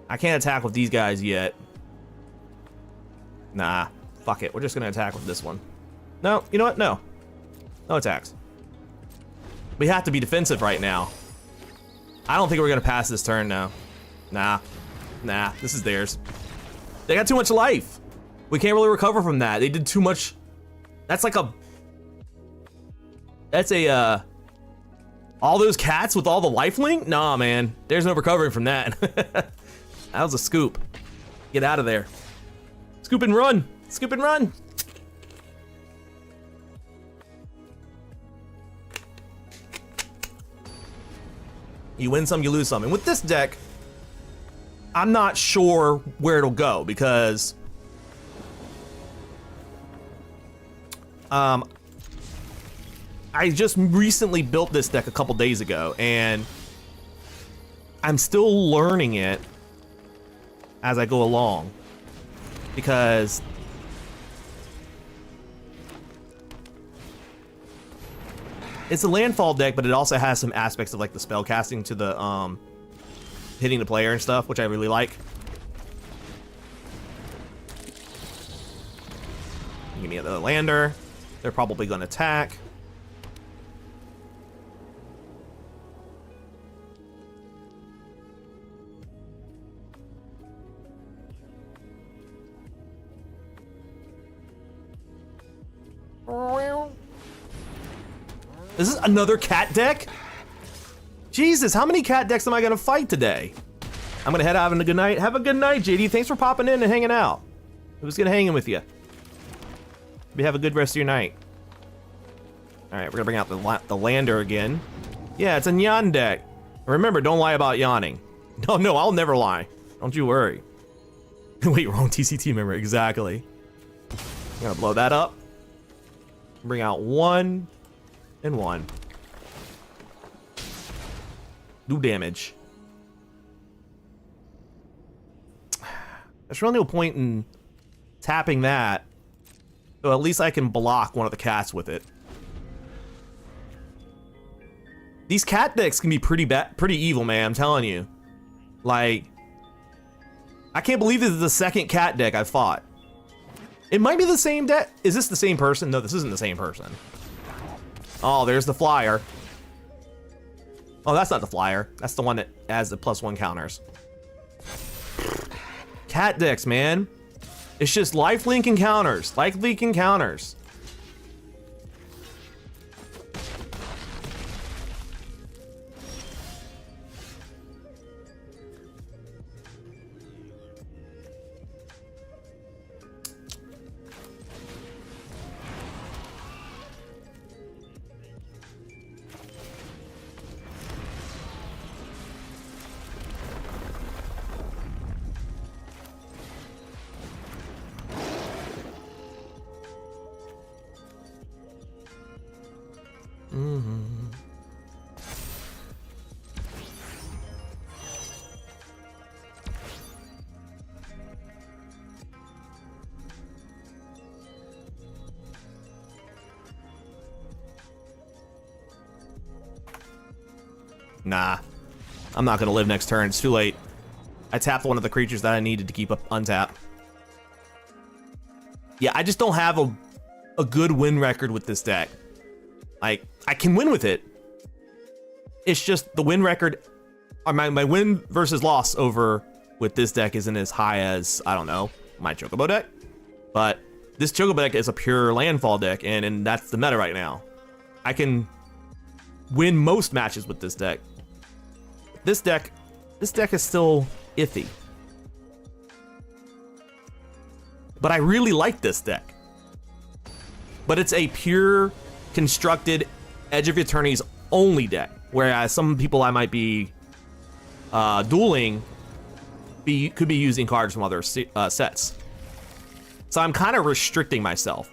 [SPEAKER 2] I can't attack with these guys yet. Nah, fuck it. We're just gonna attack with this one. No, you know what? No. No attacks. We have to be defensive right now. I don't think we're gonna pass this turn now. Nah. Nah, this is theirs. They got too much life. We can't really recover from that. They did too much. That's like a... That's a, all those cats with all the lifelink? Nah, man. There's no recovering from that. That was a scoop. Get out of there. Scoop and run. Scoop and run. You win some, you lose some. And with this deck, I'm not sure where it'll go because I just recently built this deck a couple days ago and I'm still learning it. as I go along. Because it's a landfall deck, but it also has some aspects of like the spell casting to the hitting the player and stuff, which I really like. Give me another lander. They're probably going to attack. This is another cat deck? Jesus, how many cat decks am I gonna fight today? I'm gonna head out and a good night. Have a good night, JD. Thanks for popping in and hanging out. It was good hanging with you. Maybe have a good rest of your night. All right, we're gonna bring out the lander again. Yeah, it's a Nyan deck. Remember, don't lie about yawning. No, I'll never lie. Don't you worry. Wait, wrong TCT member, exactly. I'm gonna blow that up. Bring out 1 and 1. Do damage. There's really no point in tapping that. So at least I can block one of the cats with it. These cat decks can be pretty evil, man, I'm telling you. Like, I can't believe this is the second cat deck I've fought. It might be the same deck. Is this the same person? No, this isn't the same person. Oh, there's the flyer. Oh, that's not the flyer. That's the one that has the +1 counters. Cat decks, man. It's just lifelink encounters. Lifelink encounters. Nah, I'm not gonna live next turn. It's too late. I tapped one of the creatures that I needed to keep up untap. Yeah, I just don't have a good win record with this deck. Like, I can win with it. It's just the win record, or my win versus loss over with this deck isn't as high as, I don't know, my Chocobo deck. But this Chocobo deck is a pure landfall deck, and that's the meta right now. I can win most matches with this deck. This deck is still iffy. But I really like this deck. But it's a pure constructed Edge of Eternity's only deck. Whereas some people I might be dueling could be using cards from other sets. So I'm kind of restricting myself.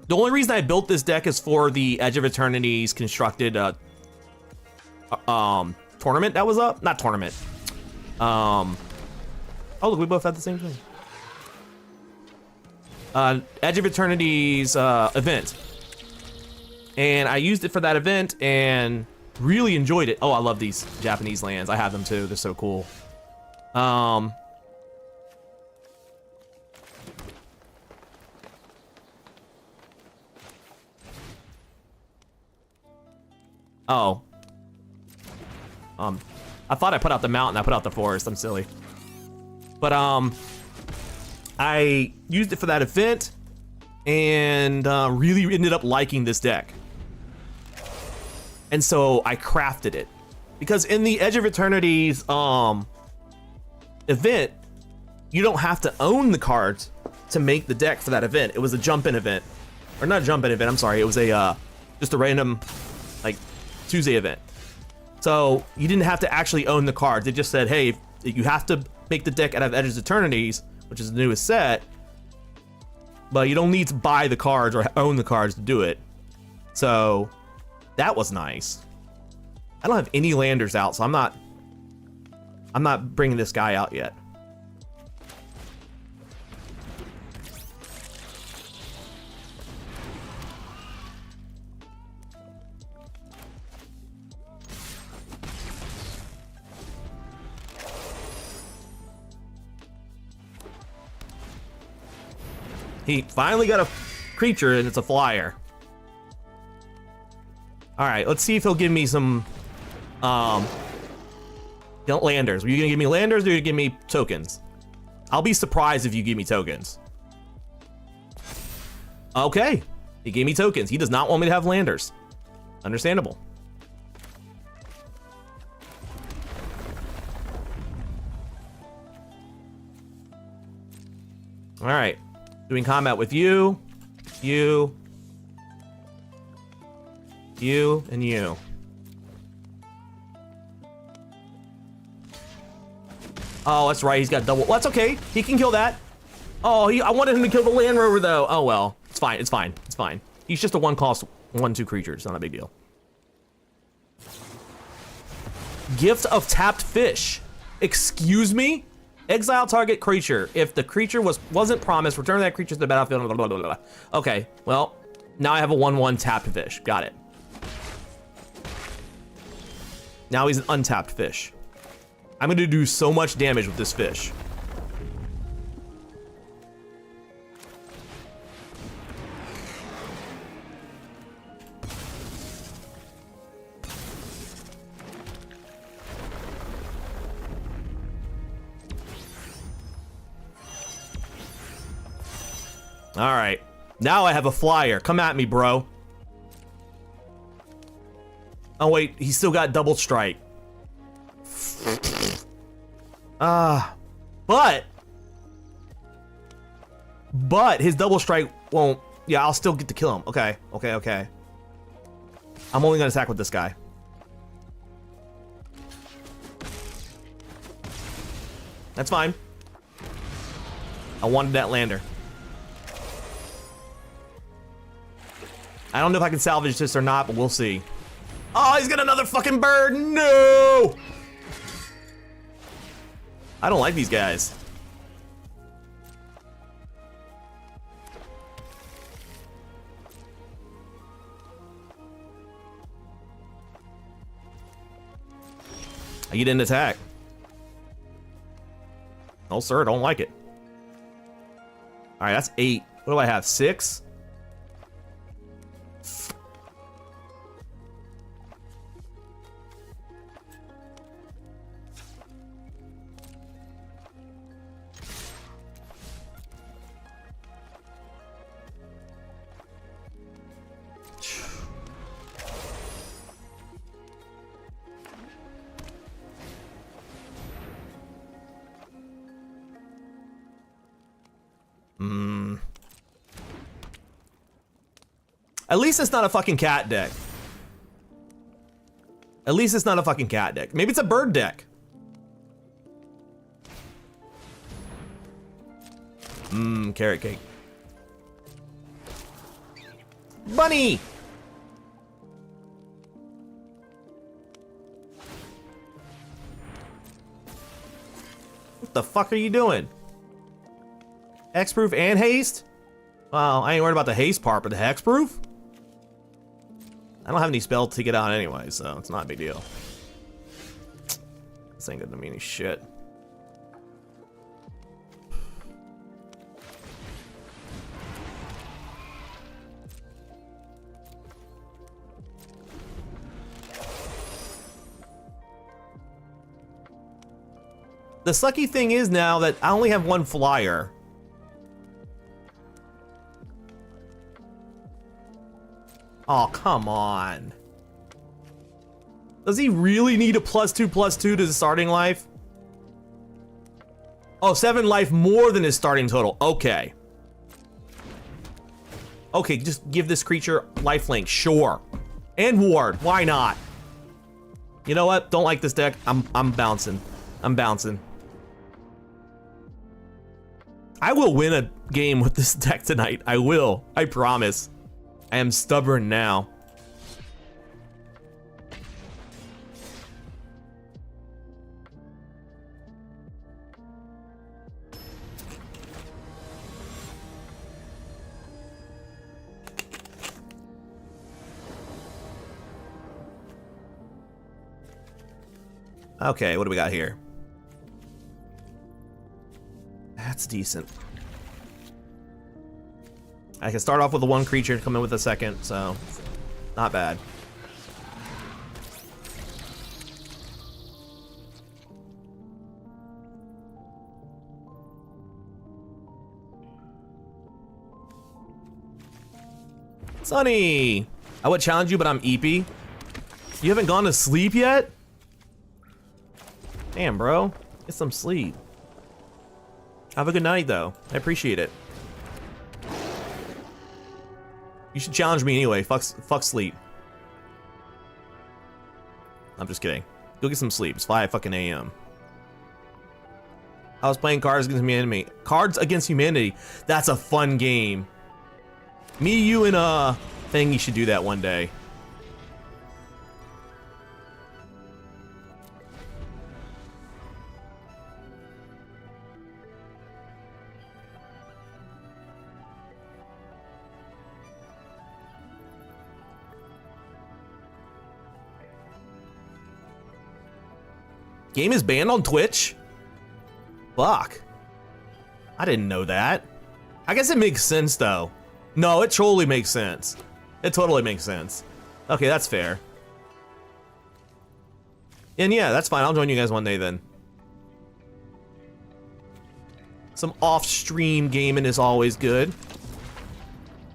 [SPEAKER 2] The only reason I built this deck is for the Edge of Eternity's constructed tournament that was up. Not tournament. Oh look, we both had the same thing. Edge of Eternity's event. And I used it for that event and really enjoyed it. Oh, I love these Japanese lands. I have them too. They're so cool. Oh. I thought I put out the mountain, I put out the forest. I'm silly. But I used it for that event and really ended up liking this deck. And so I crafted it. Because in the Edge of Eternity's event, you don't have to own the cards to make the deck for that event. It was a jump-in event. Or not a jump-in event, I'm sorry. It was a just a random like Tuesday event. So you didn't have to actually own the cards. It just said, hey, you have to make the deck out of Edge of Eternity's, which is the newest set, but you don't need to buy the cards or own the cards to do it. So that was nice. I don't have any landers out, so I'm not bringing this guy out yet. He finally got a creature, and it's a flyer. All right, let's see if he'll give me some landers. Are you gonna give me landers, or are you gonna give me tokens? I'll be surprised if you give me tokens. Okay, he gave me tokens. He does not want me to have landers. Understandable. All right, doing combat with you, you, and you. Oh, that's right, he's got double. Well, that's okay, he can kill that. Oh, I wanted him to kill the Land Rover though. Oh well, it's fine, it's fine, it's fine. He's just a 1-cost 1/2 creature, it's not a big deal. Gift of tapped fish. Excuse me? Exile target creature. If the creature wasn't promised, return that creature to the battlefield. Blah, blah, blah, blah. Okay, well, now I have a 1/1 tapped fish. Got it. Now he's an untapped fish. I'm gonna do so much damage with this fish. All right, now I have a flyer. Come at me, bro. Oh wait, he's still got double strike. But his double strike won't. Yeah, I'll still get to kill him. Okay, okay, okay. I'm only gonna attack with this guy. That's fine. I wanted that lander. I don't know if I can salvage this or not, but we'll see. Oh, he's got another fucking bird. No! I don't like these guys. You didn't attack. No, sir, don't like it. All right, that's 8. What do I have? 6? At least it's not a fucking cat deck. At least it's not a fucking cat deck. Maybe it's a bird deck. Carrot cake. Bunny! What the fuck are you doing? Hexproof and haste? Well, I ain't worried about the haste part, but the hexproof? I don't have any spell to get out anyway, so it's not a big deal. This ain't gonna mean any shit. The sucky thing is now that I only have 1 flyer. Oh, come on. Does he really need a +2/+2 to the starting life? Oh, 7 life more than his starting total. Okay. Okay, just give this creature lifelink. Sure. And ward. Why not? You know what? Don't like this deck. I'm bouncing. I'm bouncing. I will win a game with this deck tonight. I will. I promise. I am stubborn now. Okay, what do we got here? That's decent. I can start off with the one creature, come in with a second, so not bad. Sonny! I would challenge you, but I'm eepy. You haven't gone to sleep yet? Damn, bro. Get some sleep. Have a good night, though. I appreciate it. You should challenge me anyway. Fuck sleep. I'm just kidding. Go get some sleep. It's 5 fucking a.m. I was playing Cards Against Humanity. Cards Against Humanity. That's a fun game. Me, you, and Thing, you should do that one day. Game is banned on Twitch? Fuck. I didn't know that. I guess it makes sense though. No, it totally makes sense. It totally makes sense. Okay, that's fair. And yeah, that's fine. I'll join you guys one day then. Some off-stream gaming is always good.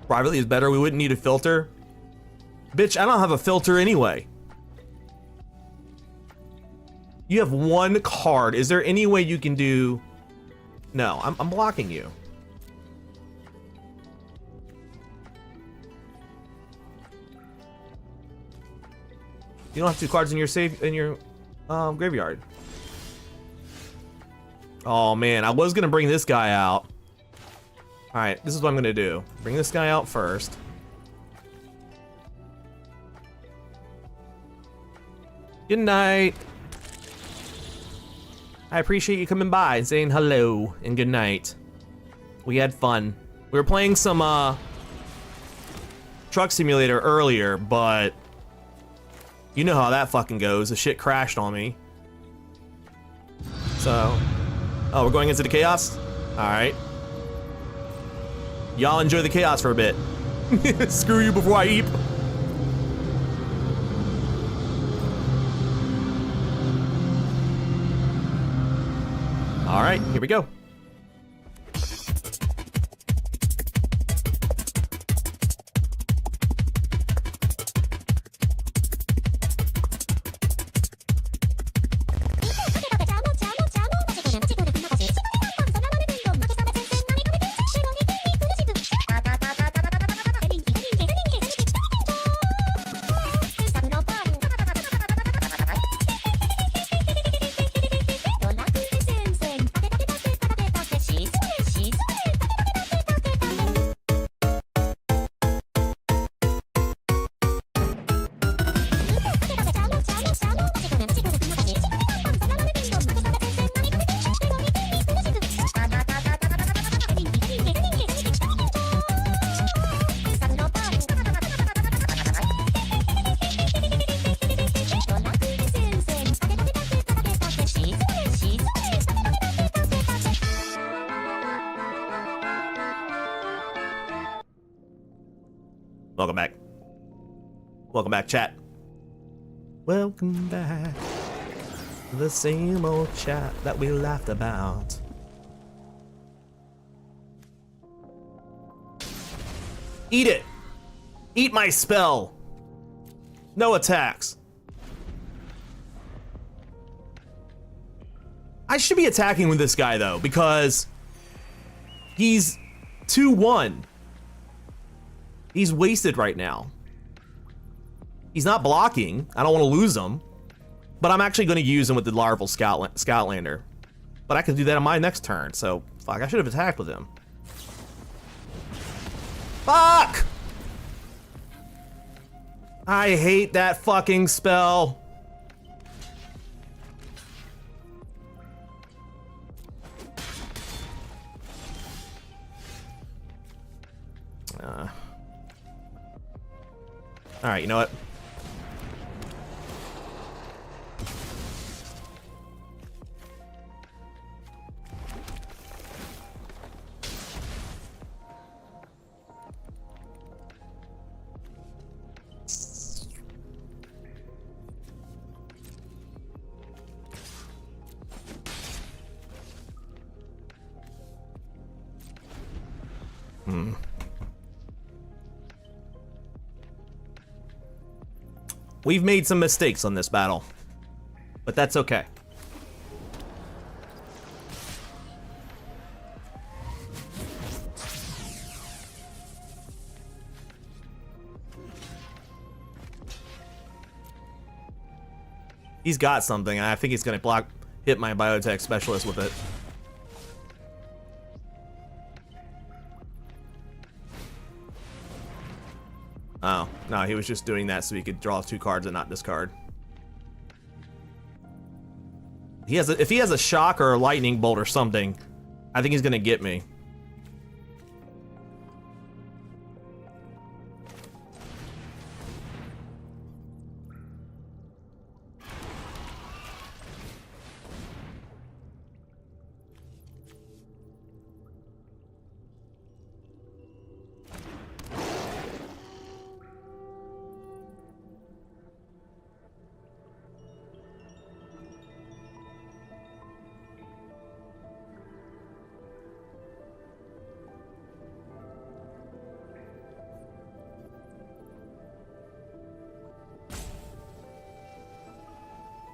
[SPEAKER 2] Privately is better. We wouldn't need a filter. Bitch, I don't have a filter anyway. You have one card. Is there any way you can do... No, I'm blocking you. You don't have 2 cards in your graveyard. Oh man, I was gonna bring this guy out. Alright, this is what I'm gonna do. Bring this guy out first. Good night. I appreciate you coming by and saying hello and good night. We had fun. We were playing some Truck Simulator earlier, but you know how that fucking goes. The shit crashed on me. So, oh, we're going into the chaos? Alright. Y'all enjoy the chaos for a bit. Screw you before I eat. All right, here we go. Welcome back. Welcome back, chat. Welcome back. The same old chat that we laughed about. Eat it! Eat my spell! No attacks. I should be attacking with this guy though, because he's 2-1. He's wasted right now. He's not blocking. I don't want to lose him. But I'm actually going to use him with the Larval Scoutlander. But I could do that on my next turn, so fuck, I should have attacked with him. Fuck! I hate that fucking spell. Alright, you know what? We've made some mistakes on this battle, but that's okay. He's got something. I think he's gonna hit my biotech specialist with it. Oh, no, he was just doing that so he could draw 2 cards and not discard. If he has a shock or a lightning bolt or something, I think he's gonna get me.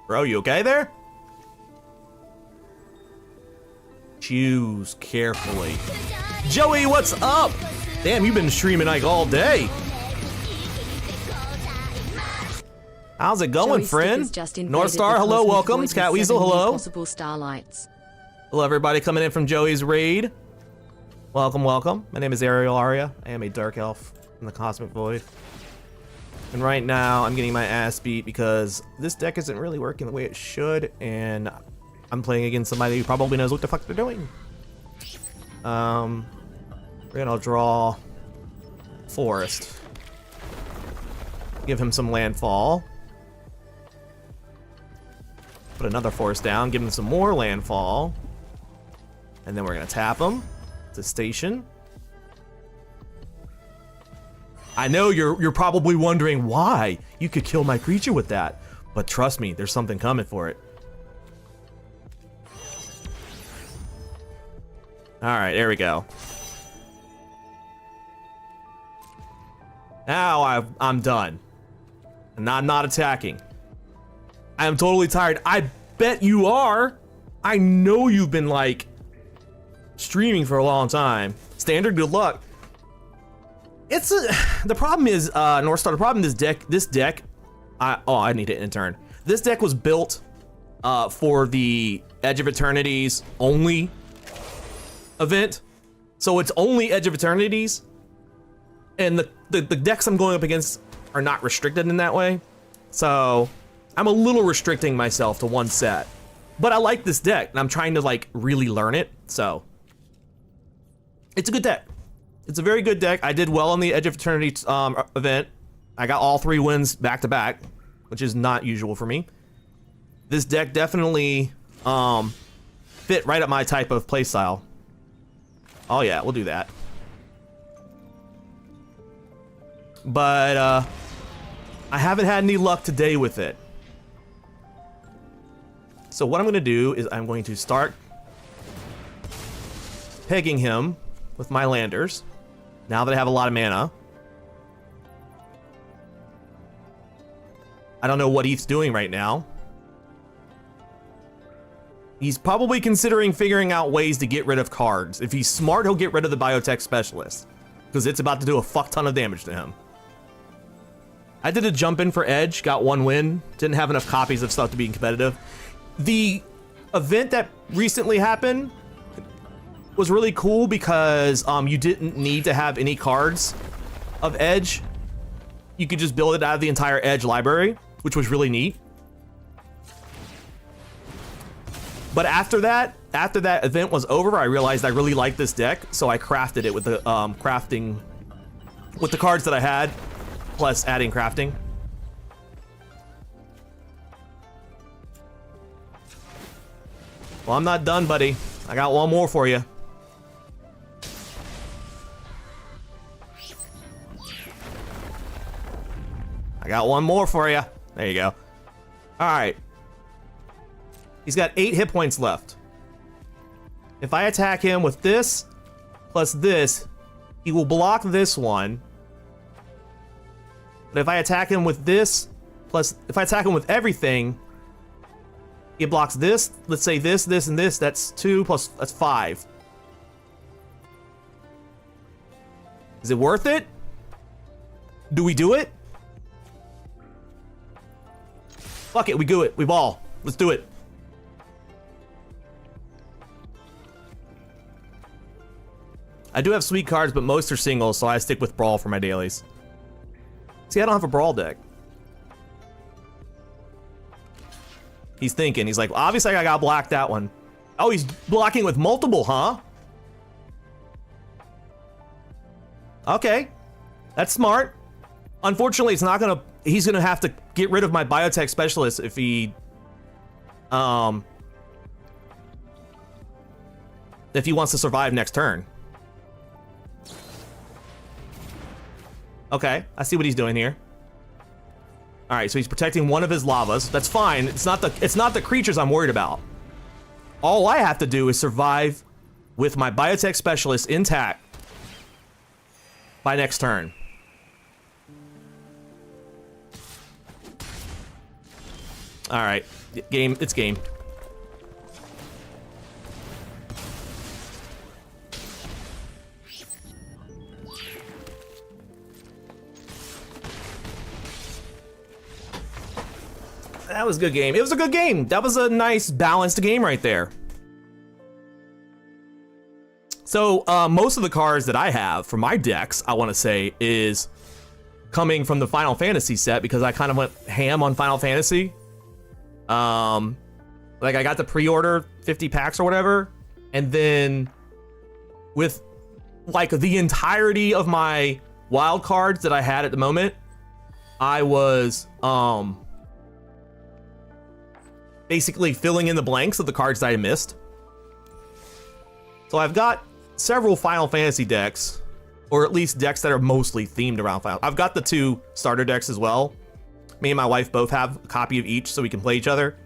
[SPEAKER 2] Bro, you okay there? Choose carefully. Joey, what's up? Damn, you've been streaming like all day. How's it going,
[SPEAKER 3] Joey
[SPEAKER 2] friend?
[SPEAKER 3] Stickers just
[SPEAKER 2] North Star,
[SPEAKER 3] invaded the
[SPEAKER 2] hello,
[SPEAKER 3] cosmic
[SPEAKER 2] welcome.
[SPEAKER 3] void
[SPEAKER 2] Cat
[SPEAKER 3] with
[SPEAKER 2] Weasel,
[SPEAKER 3] 7 new
[SPEAKER 2] hello.
[SPEAKER 3] Possible starlights.
[SPEAKER 2] Hello, everybody coming in from Joey's raid. Welcome, welcome. My name is Ariel Aria. I am a dark elf in the Cosmic Void. And right now, I'm getting my ass beat because this deck isn't really working the way it should, and I'm playing against somebody who probably knows what the fuck they're doing. We're gonna draw Forest. Give him some landfall. Put another Forest down, give him some more landfall. And then we're gonna tap him to station. I know you're probably wondering why. You could kill my creature with that. But trust me, there's something coming for it. Alright, there we go. Now I'm done. And I'm not attacking. I am totally tired. I bet you are. I know you've been like streaming for a long time. Standard, good luck. The problem is, North Star, the problem is this deck, I need to intern. This deck was built for the Edge of Eternities only event. So it's only Edge of Eternities. And the decks I'm going up against are not restricted in that way. So I'm a little restricting myself to one set. But I like this deck, and I'm trying to like really learn it, so. It's a good deck. It's a very good deck. I did well on the Edge of Eternity event. I got all 3 wins back to back, which is not usual for me. This deck definitely fit right up my type of playstyle. Oh yeah, we'll do that. But I haven't had any luck today with it. So what I'm gonna do is I'm going to start pegging him with my landers. Now that I have a lot of mana. I don't know what he's doing right now. He's probably considering figuring out ways to get rid of cards. If he's smart, he'll get rid of the Biotech Specialist, because it's about to do a fuck ton of damage to him. I did a jump in for Edge, got 1 win. Didn't have enough copies of stuff to be competitive. The event that recently happened was really cool because you didn't need to have any cards of Edge. You could just build it out of the entire Edge library, which was really neat. But after that event was over, I realized I really liked this deck, so I crafted it with the crafting with the cards that I had, plus adding crafting. Well, I'm not done, buddy. I got 1 more for you. I got 1 more for you. There you go. All right. He's got 8 hit points left. If I attack him with this, plus this, he will block this one. But if I attack him with this, plus if I attack him with everything, it blocks this. Let's say this, this, and this. That's 2 plus, that's 5. Is it worth it? Do we do it? Fuck it, we do it. We ball. Let's do it. I do have sweet cards, but most are singles, so I stick with Brawl for my dailies. See, I don't have a Brawl deck. He's thinking. He's like, well, obviously I got blocked that one. Oh, he's blocking with multiple, huh? Okay. That's smart. Unfortunately, it's not gonna... He's gonna have to get rid of my biotech specialist if he... if he wants to survive next turn. Okay, I see what he's doing here. All right, so he's protecting one of his lavas. That's fine. It's not the creatures I'm worried about. All I have to do is survive with my biotech specialist intact by next turn. All right, game. It's game. That was a good game. It was a good game. That was a nice balanced game right there. So most of the cards that I have for my decks, I want to say, is coming from the Final Fantasy set because I kind of went ham on Final Fantasy. Like I got the pre-order 50 packs or whatever, and then with like the entirety of my wild cards that I had at the moment, I was basically filling in the blanks of the cards that I missed. So I've got several Final Fantasy decks, or at least decks that are mostly themed around Final. I've got the 2 starter decks as well. Me and my wife both have a copy of each so we can play each other.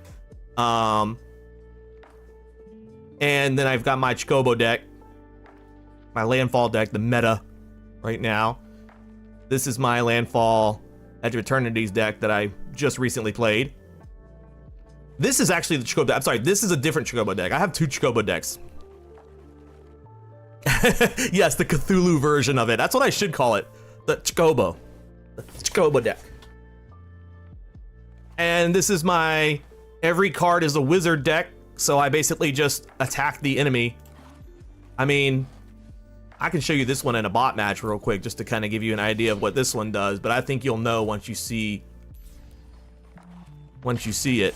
[SPEAKER 2] And then I've got my Chocobo deck, my Landfall deck, the meta right now. This is my Landfall Edge of Eternities deck that I just recently played. This is actually the Chocobo deck. I'm sorry, this is a different Chocobo deck. I have 2 Chocobo decks. Yes, the Cthulhu version of it. That's what I should call it. The Chocobo. The Chocobo deck. And this is my every card is a wizard deck, so I basically just attack the enemy. I mean, I can show you this one in a bot match real quick just to kind of give you an idea of what this one does, but I think you'll know once you see it.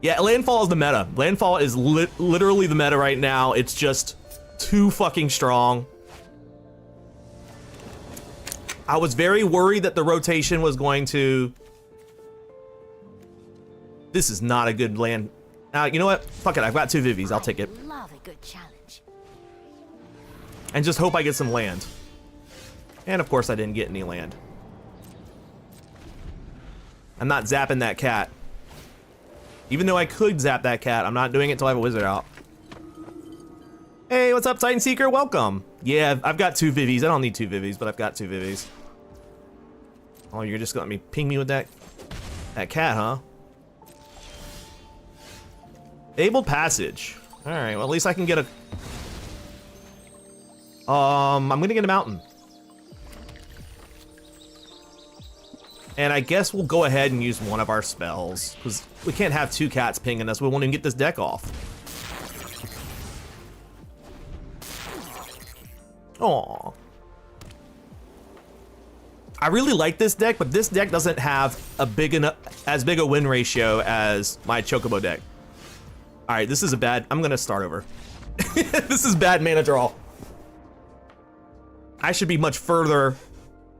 [SPEAKER 2] Yeah, Landfall is the meta. Landfall is literally the meta right now. It's just too fucking strong. I was very worried that the rotation was going to... This is not a good land. Now, you know what? Fuck it, I've got 2 Vivies. I'll take it.
[SPEAKER 1] Love a good challenge.
[SPEAKER 2] And just hope I get some land. And of course I didn't get any land. I'm not zapping that cat. Even though I could zap that cat, I'm not doing it until I have a wizard out. Hey, what's up, Titan Seeker? Welcome. Yeah, I've got 2 Vivies. I don't need 2 Vivies, but I've got 2 Vivies. Oh, you're just gonna let me ping me with that cat, huh? Able passage. All right, well, at least I can get a... I'm gonna get a mountain. And I guess we'll go ahead and use one of our spells, because we can't have 2 cats pinging us. We won't even get this deck off. Aww. I really like this deck, but this deck doesn't have as big a win ratio as my Chocobo deck. All right, this is a bad... I'm gonna start over. This is bad mana draw. I should be much further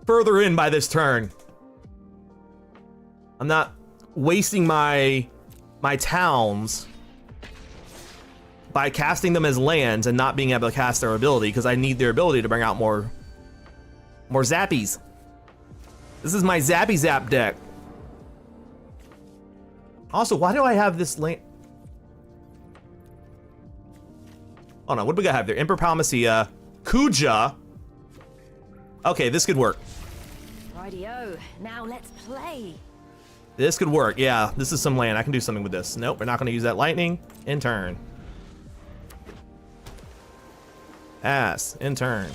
[SPEAKER 2] in by this turn. I'm not wasting my towns by casting them as lands and not being able to cast their ability, because I need their ability to bring out more zappies. This is my Zappy Zap deck. Also, why do I have this land? Oh no, what do we got have there? Emperor Palmacia, Kuja, Okay, this could work.
[SPEAKER 15] Rightio, now let's play.
[SPEAKER 2] This could work. Yeah, this is some land. I can do something with this. Nope, we're not going to use that lightning. In turn. Pass. In turn.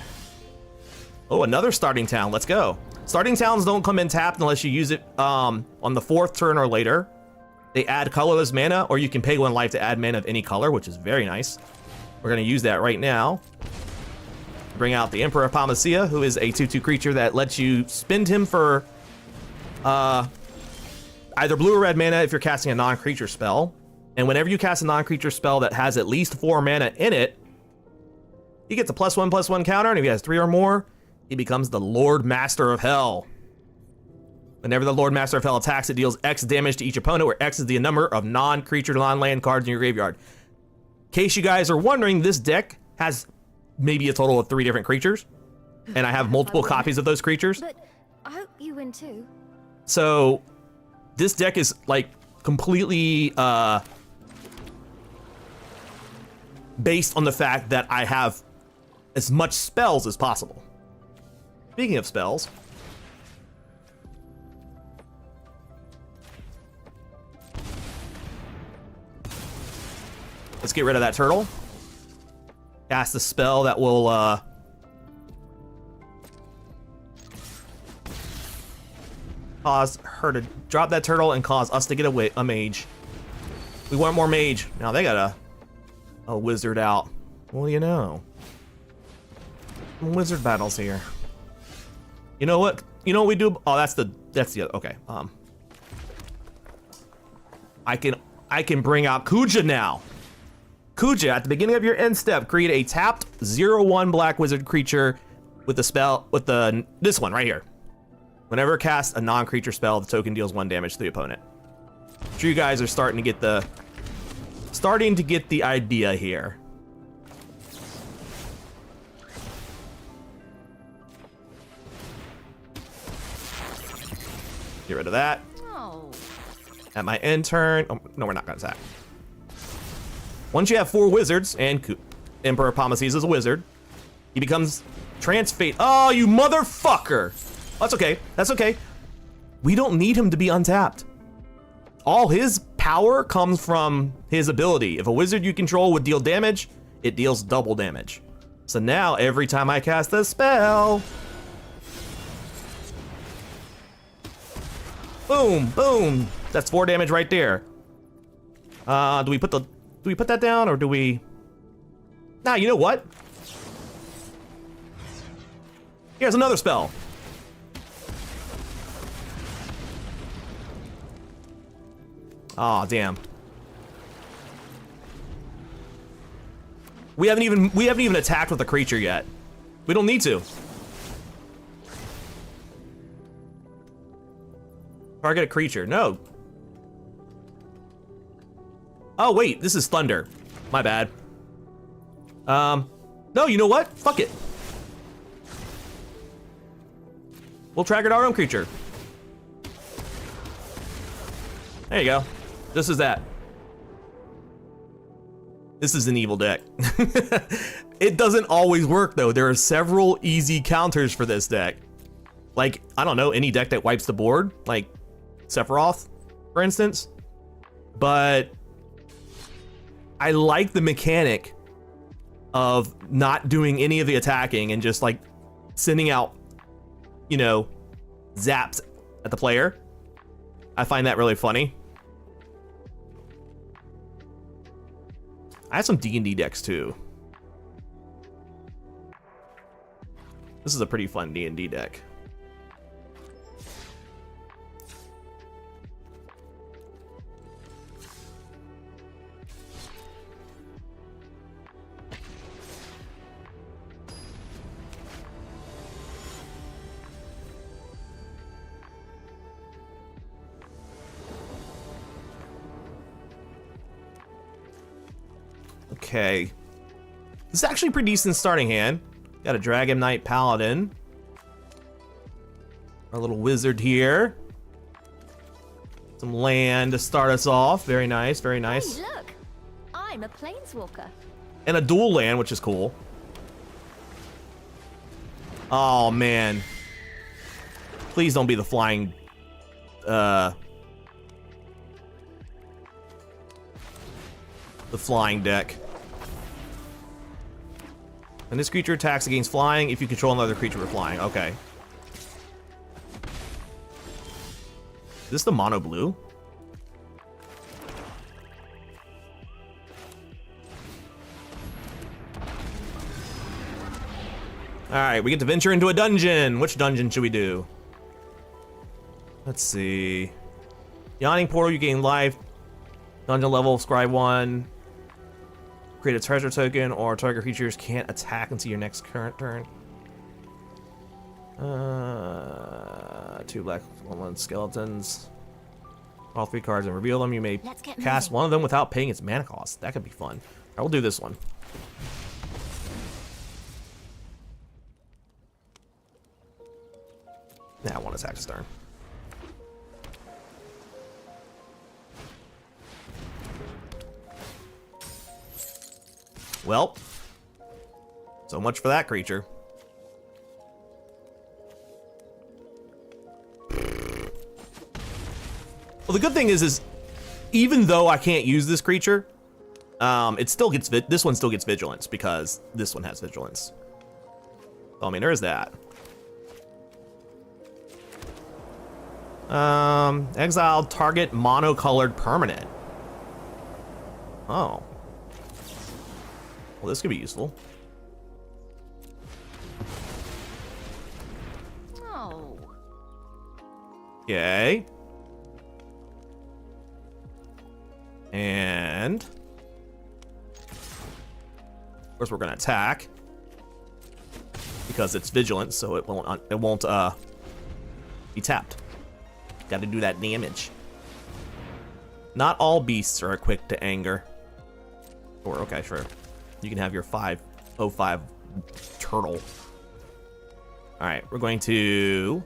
[SPEAKER 2] Oh, another starting town. Let's go. Starting towns don't come in tapped unless you use it on the 4th turn or later. They add colorless mana, or you can pay 1 life to add mana of any color, which is very nice. We're going to use that right now. Bring out the Emperor of Palmacia, who is a 2/2 creature that lets you spend him for either blue or red mana if you're casting a non-creature spell. And whenever you cast a non-creature spell that has at least 4 mana in it, he gets a +1/+1 counter, and if he has 3 or more, he becomes the Lord Master of Hell. Whenever the Lord Master of Hell attacks, it deals X damage to each opponent, where X is the number of non-creature, non-land cards in your graveyard. In case you guys are wondering, this deck has maybe a total of 3 different creatures, and I have multiple copies of those creatures.
[SPEAKER 15] But I hope you win too.
[SPEAKER 2] So this deck is like completely based on the fact that I have as much spells as possible. Speaking of spells, let's get rid of that turtle. Cast the spell that will cause her to drop that turtle and cause us to get a mage. We want more mage. Now they got a wizard out. Well, you know. Wizard battles here. You know what? You know what we do? Oh, that's the other. Okay. I can bring out Kuja now. Kuja, at the beginning of your end step, create a tapped 0/1 black wizard creature with the spell with this one right here. Whenever cast a non-creature spell, the token deals 1 damage to the opponent. I'm sure you guys are starting to get the idea here. Get rid of that.
[SPEAKER 15] Oh.
[SPEAKER 2] At my end turn, oh, no, we're not gonna attack. Once you have 4 wizards, and Emperor Palmacias is a wizard, he becomes Transfate. Oh, you motherfucker! That's okay. That's okay. We don't need him to be untapped. All his power comes from his ability. If a wizard you control would deal damage, it deals double damage. So now, every time I cast a spell, boom, boom. That's 4 damage right there. Do we put that down, or do we? Nah, you know what? Here's another spell. Aw, damn. We haven't even attacked with a creature yet. We don't need to. Target a creature. No. Oh wait, this is thunder. My bad. No, you know what? Fuck it. We'll target our own creature. There you go. This is that. This is an evil deck. It doesn't always work though. There are several easy counters for this deck. Like, I don't know, any deck that wipes the board, like Sephiroth, for instance. But I like the mechanic of not doing any of the attacking and just like sending out, you know, zaps at the player. I find that really funny. I have some D&D decks too. This is a pretty fun D&D deck. Okay. This is actually a pretty decent starting hand. Got a Dragon Knight Paladin. Our little wizard here. Some land to start us off. Very nice, very nice.
[SPEAKER 15] Hey, look! I'm a planeswalker.
[SPEAKER 2] And a dual land, which is cool. Oh man. Please don't be the flying the flying deck. And this creature attacks against flying if you control another creature with flying. Okay. Is this the mono blue? Alright, we get to venture into a dungeon. Which dungeon should we do? Let's see. Yawning Portal, you gain life. Dungeon level, Scribe 1. Create a treasure token, or target creatures can't attack until your next current turn. 2 black, 1 skeletons. All 3 cards and reveal them. You may cast one of them without paying its mana cost. That could be fun. I will do this one. Nah, I want to attack this turn. Well, so much for that creature. Well, the good thing is even though I can't use this creature, it still gets this one still gets vigilance because this one has vigilance. So, I mean, there is that. Exile target monocolored permanent. Oh. Well, this could be useful.
[SPEAKER 15] Oh.
[SPEAKER 2] Okay. And of course we're gonna attack because it's vigilant, so it won't be tapped. Got to do that damage. Not all beasts are quick to anger. Or okay, sure. You can have your 505 turtle. Alright, we're going to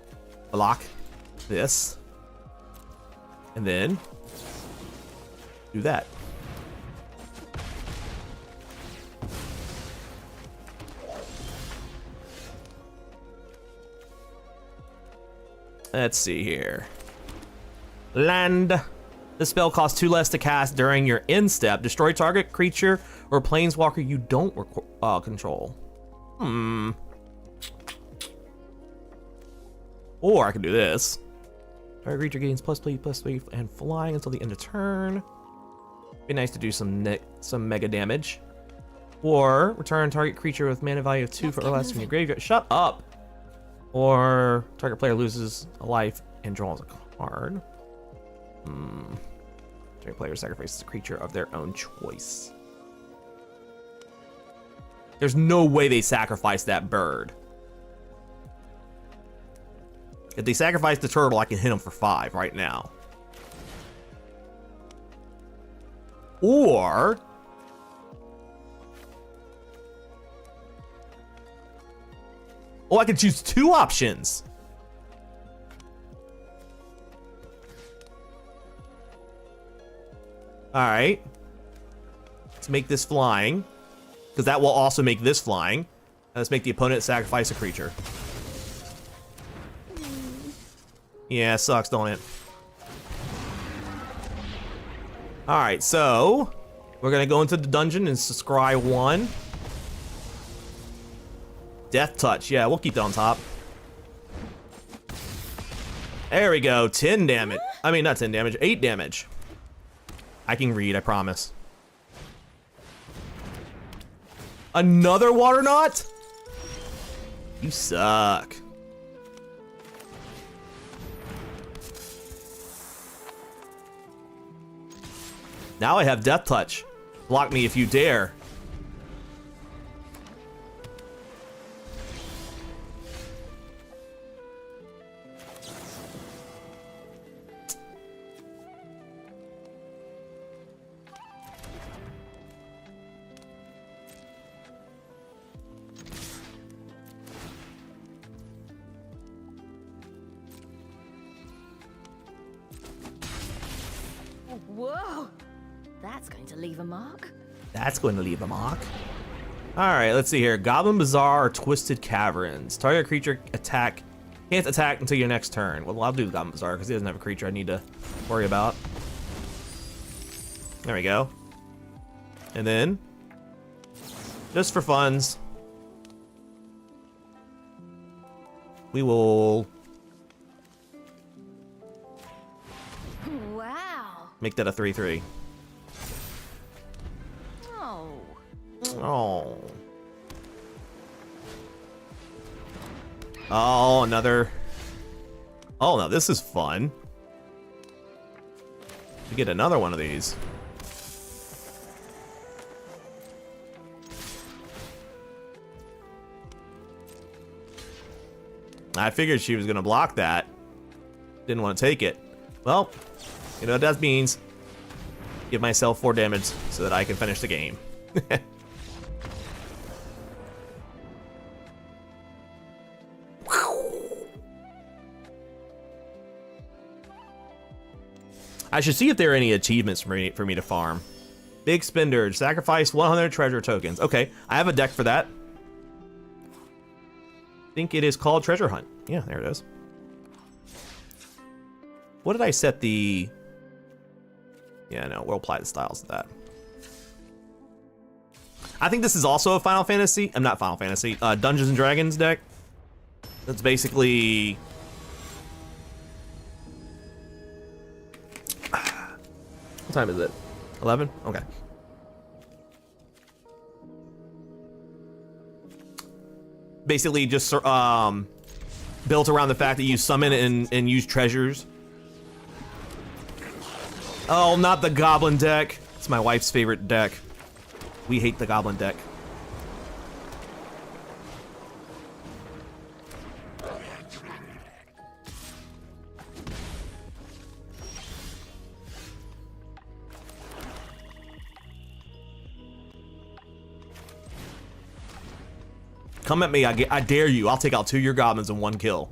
[SPEAKER 2] block this. And then do that. Let's see here. Land. The spell costs 2 less to cast during your end step. Destroy target creature or planeswalker you don't control. Or I can do this. Target creature gains +3/+3 and flying until the end of turn. Be nice to do some mega damage. Or return target creature with mana value of 2 or less from your graveyard. Shut up. Or target player loses a life and draws a card. Target player sacrifices a creature of their own choice. There's no way they sacrifice that bird. If they sacrifice the turtle, I can hit them for 5 right now. Or I can choose 2 options. All right. Let's make this flying, because that will also make this flying. And let's make the opponent sacrifice a creature. Yeah, sucks, don't it? All right, so we're gonna go into the dungeon and scry 1. Death touch, yeah, we'll keep that on top. There we go, 10 damage. I mean, not 10 damage, 8 damage. I can read, I promise. Another water knot? You suck. Now I have death touch. Block me if you dare.
[SPEAKER 15] Whoa! That's going to leave a mark.
[SPEAKER 2] That's going to leave a mark. Alright, let's see here. Goblin Bazaar or Twisted Caverns. Target creature can't attack until your next turn. Well, I'll do Goblin Bazaar because he doesn't have a creature I need to worry about. There we go. And then, just for funds, we will make that a 3/3. Oh. Oh, another. Oh, now this is fun. We get another one of these. I figured she was gonna block that. Didn't want to take it. Well, you know what that means. Give myself 4 damage so that I can finish the game. I should see if there are any achievements for me to farm. Big spender, sacrifice 100 treasure tokens. Okay, I have a deck for that. I think it is called Treasure Hunt. Yeah, there it is. What did I set the... Yeah, no, we'll apply the styles to that. I think this is also a Final Fantasy. I'm not Final Fantasy. Dungeons and Dragons deck. That's basically... What time is it? 11? Okay. Basically just built around the fact that you summon and use treasures. Oh, not the Goblin deck. It's my wife's favorite deck. We hate the Goblin deck. Come at me, I dare you. I'll take out 2 of your goblins in 1 kill.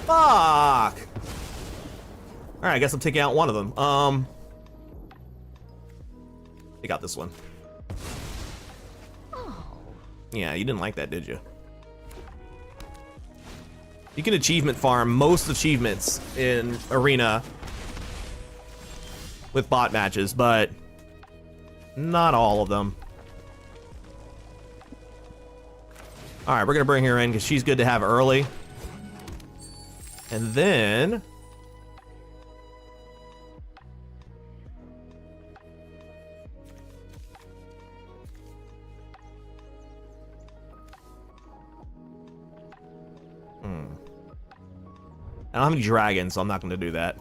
[SPEAKER 2] Fuck! Alright, I guess I'm taking out 1 of them. Take out this one. Yeah, you didn't like that, did you? You can achievement farm most achievements in Arena with bot matches, but not all of them. Alright, we're gonna bring her in because she's good to have early. And then... I don't have any dragons, so I'm not gonna do that.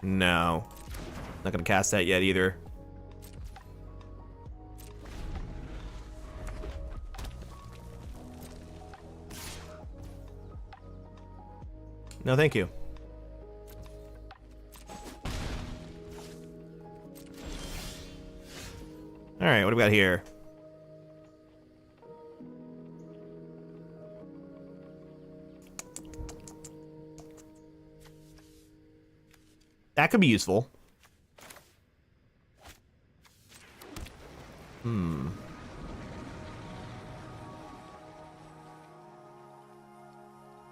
[SPEAKER 2] No. Not gonna cast that yet either. No, thank you. Alright, what do we got here? That could be useful.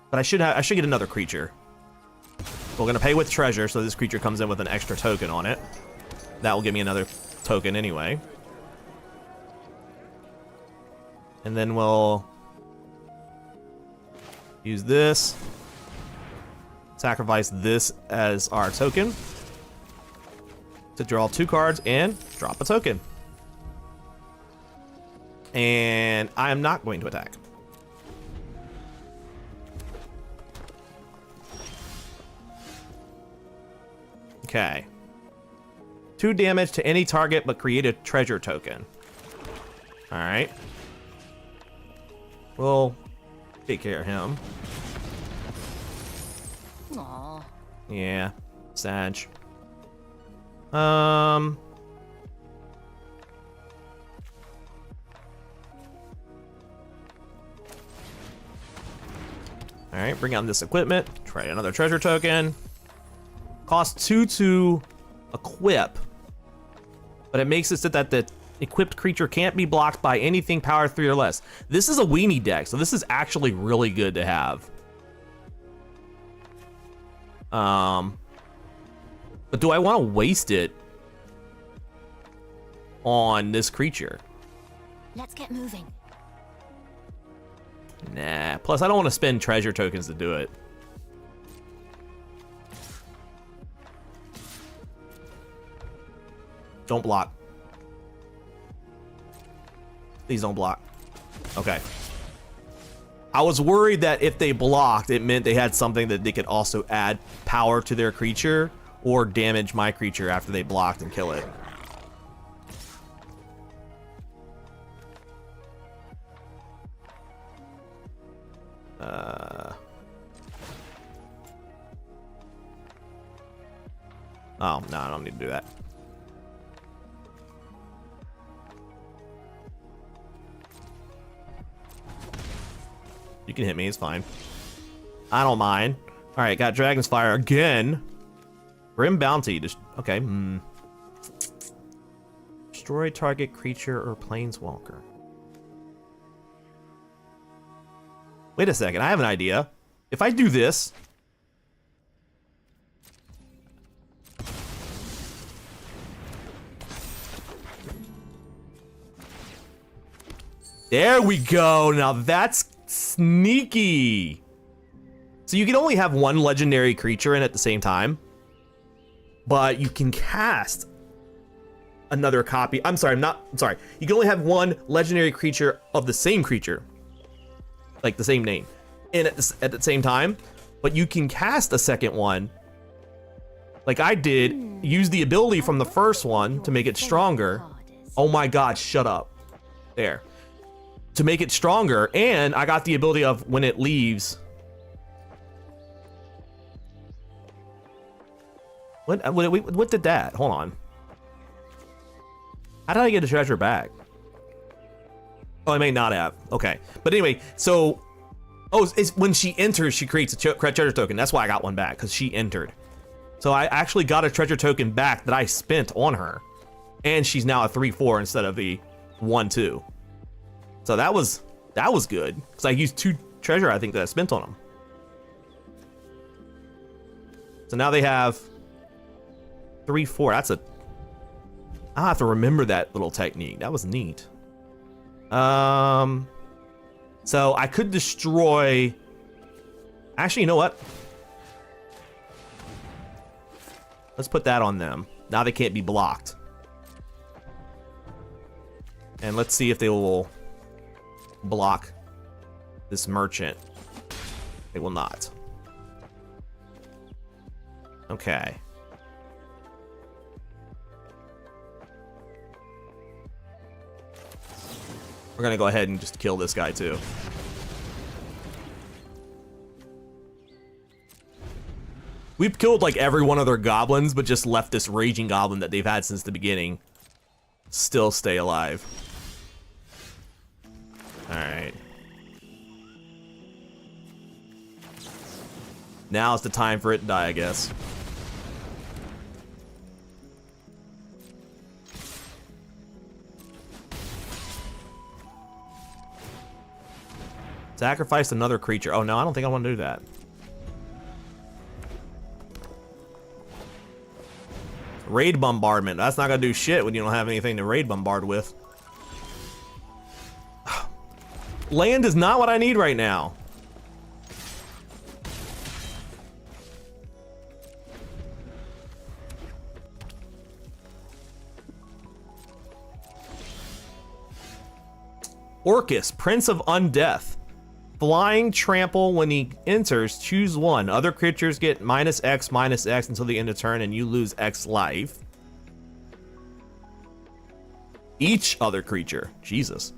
[SPEAKER 2] But I should get another creature. We're gonna pay with treasure, so this creature comes in with an extra token on it. That will give me another token anyway. And then we'll use this. Sacrifice this as our token to draw 2 cards and drop a token. And I am not going to attack. Okay. 2 damage to any target, but create a treasure token. Alright. We'll take care of him.
[SPEAKER 15] Aww.
[SPEAKER 2] Yeah. Sag. Alright, bring out this equipment. Try another treasure token. Costs 2 to equip, but it makes it so that the equipped creature can't be blocked by anything power 3 or less. This is a weenie deck, so this is actually really good to have. But do I want to waste it on this creature?
[SPEAKER 15] Let's get moving.
[SPEAKER 2] Nah. Plus, I don't want to spend treasure tokens to do it. Don't block. Please don't block. Okay. I was worried that if they blocked, it meant they had something that they could also add power to their creature or damage my creature after they blocked and kill it. Oh, no, I don't need to do that. You can hit me, it's fine. I don't mind. All right, got Dragon's Fire again. Grim Bounty. Just okay. Destroy target creature or planeswalker. Wait a second, I have an idea. If I do this, there we go. Now that's sneaky. So you can only have one legendary creature in at the same time, but you can cast another copy. I'm sorry. You can only have one legendary creature of the same creature, like the same name, and at the same time, but you can cast a second one. Like I did, use the ability from the first one to make it stronger. Oh my God, shut up. There. To make it stronger, and I got the ability of when it leaves. What did that? Hold on. How did I get a treasure back? Oh, I may not have. Okay, but anyway, so it's when she enters, she creates a treasure token. That's why I got one back, because she entered. So I actually got a treasure token back that I spent on her, and she's now a 3/4 instead of the 1/2. So that was good, because I used 2 treasure, I think, that I spent on them. So now they have 3/4. I'll have to remember that little technique. That was neat. So I could destroy. Actually, you know what? Let's put that on them. Now they can't be blocked. And let's see if they will block this merchant. They will not. Okay. We're gonna go ahead and just kill this guy too. We've killed like every one of their goblins, but just left this raging goblin that they've had since the beginning still stay alive. Alright. Now it's the time for it to die, I guess. Sacrifice another creature. Oh no, I don't think I want to do that. Raid bombardment. That's not gonna do shit when you don't have anything to raid bombard with. Land is not what I need right now. Orcus, Prince of Undeath. Flying trample when he enters, choose one. Other creatures get -X until the end of turn and you lose X life. Each other creature, Jesus.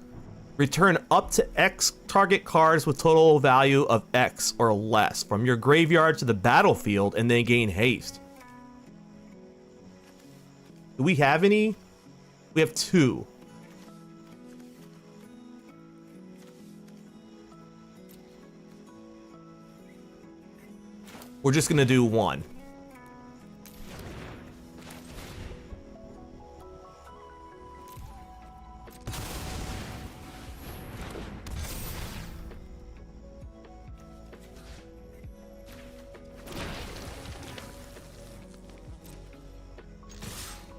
[SPEAKER 2] Return up to X target cards with total value of X or less from your graveyard to the battlefield and then gain haste. Do we have any? We have 2. We're just gonna do 1.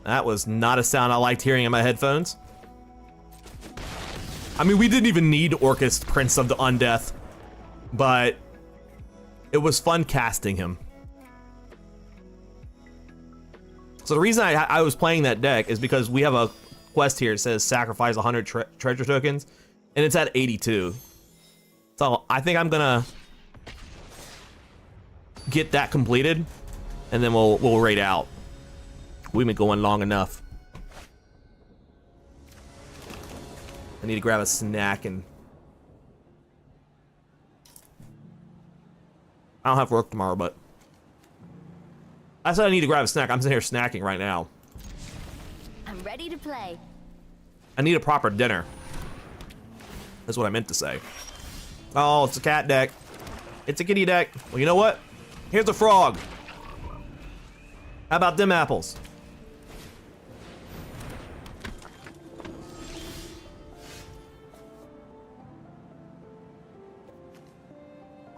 [SPEAKER 2] That was not a sound I liked hearing in my headphones. I mean, we didn't even need Orcus, Prince of the Undeath, but it was fun casting him. So the reason I was playing that deck is because we have a quest here. It says sacrifice 100 treasure tokens, and it's at 82. So I think I'm gonna get that completed, and then we'll raid out. We've been going long enough. I need to grab a snack and I don't have work tomorrow, but I said I need to grab a snack. I'm sitting here snacking right now.
[SPEAKER 15] I'm ready to play.
[SPEAKER 2] I need a proper dinner. That's what I meant to say. Oh, it's a cat deck. It's a kitty deck. Well, you know what? Here's a frog. How about them apples?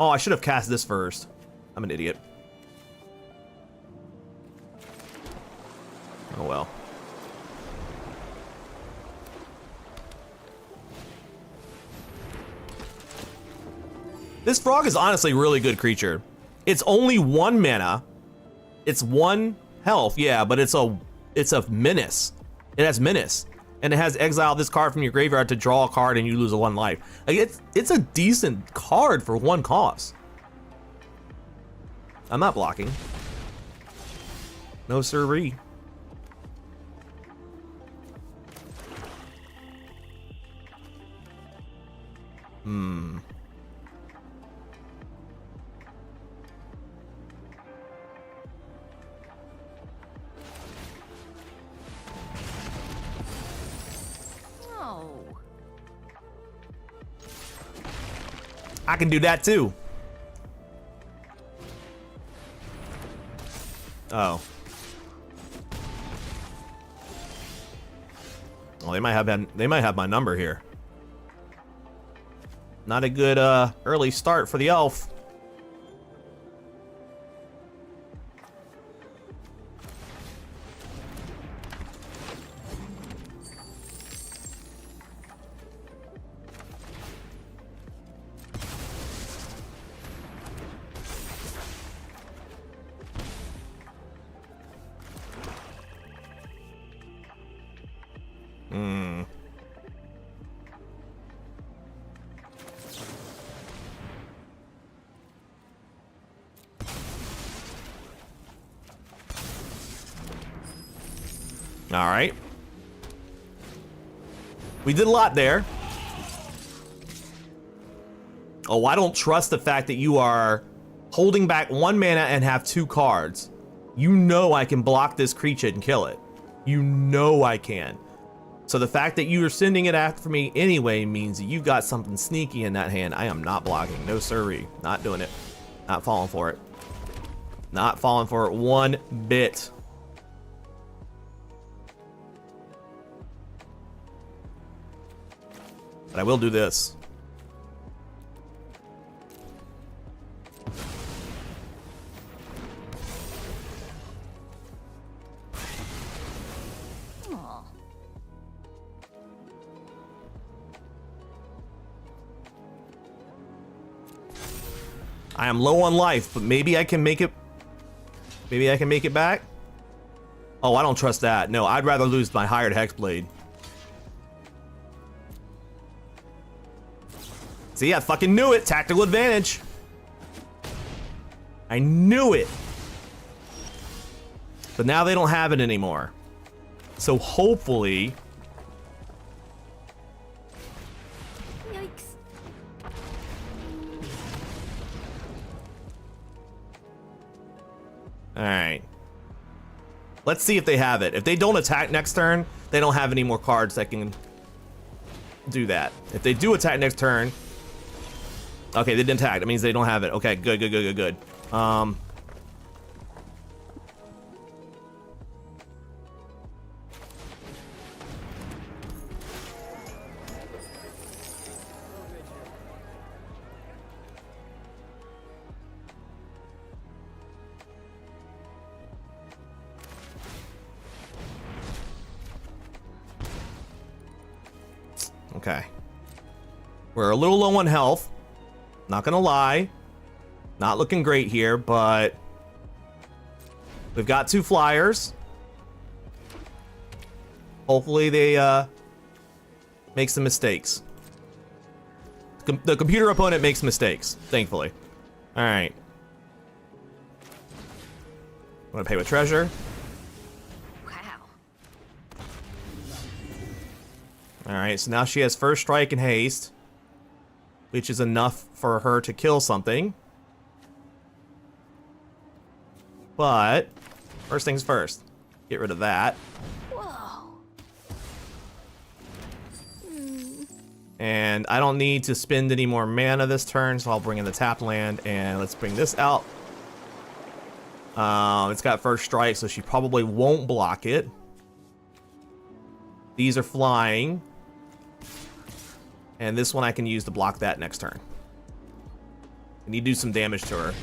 [SPEAKER 2] Oh, I should have cast this first. I'm an idiot. Oh well. This frog is honestly a really good creature. It's only 1 mana. It's 1 health, yeah, but it's a menace. It has menace. And it has exile this card from your graveyard to draw a card and you lose a 1 life. Like it's a decent card for 1 cost. I'm not blocking. No siree. I can do that too. Oh. Well, they might have my number here. Not a good early start for the elf. All right. We did a lot there. Oh, I don't trust the fact that you are holding back 1 mana and have 2 cards. You know I can block this creature and kill it. You know I can. So the fact that you are sending it after me anyway means that you've got something sneaky in that hand. I am not blocking. No siree. Not doing it. Not falling for it. Not falling for it 1 bit. But I will do this. I am low on life, but maybe I can make it. Maybe I can make it back. Oh, I don't trust that. No, I'd rather lose my hired Hexblade. See, I fucking knew it. Tactical advantage. I knew it. But now they don't have it anymore. So hopefully...
[SPEAKER 15] Yikes.
[SPEAKER 2] Alright. Let's see if they have it. If they don't attack next turn, they don't have any more cards that can do that. If they do attack next turn... Okay, they didn't attack. That means they don't have it. Okay, good, good, good, good, good. Okay. We're a little low on health. Not gonna lie. Not looking great here, but we've got 2 flyers. Hopefully they make some mistakes. The computer opponent makes mistakes, thankfully. Alright. I'm gonna pay with treasure. Alright, so now she has first strike and haste, which is enough for her to kill something. But first things first, get rid of that. And I don't need to spend any more mana this turn, so I'll bring in the tap land, and let's bring this out. It's got first strike, so she probably won't block it. These are flying. And this one I can use to block that next turn. I need to do some damage to her.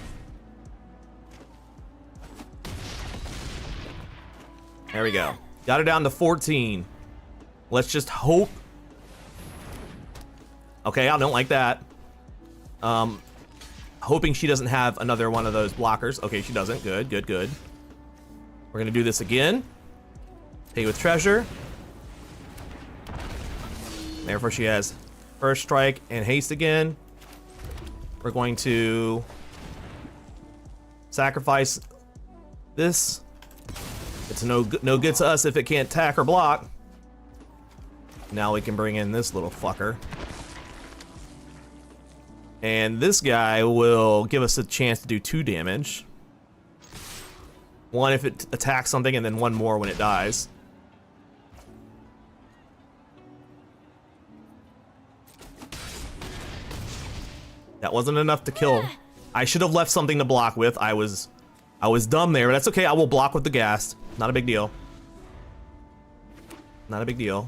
[SPEAKER 2] There we go. Got her down to 14. Let's just hope. Okay, I don't like that. Hoping she doesn't have another one of those blockers. Okay, she doesn't. Good, good, good. We're gonna do this again. Pay with treasure. Therefore, she has first strike and haste again. We're going to sacrifice this. It's no good to us if it can't attack or block. Now we can bring in this little fucker. And this guy will give us a chance to do 2 damage. 1 if it attacks something, and then 1 more when it dies. That wasn't enough to kill. I should have left something to block with. I was dumb there, but that's okay. I will block with the gas. Not a big deal. Not a big deal.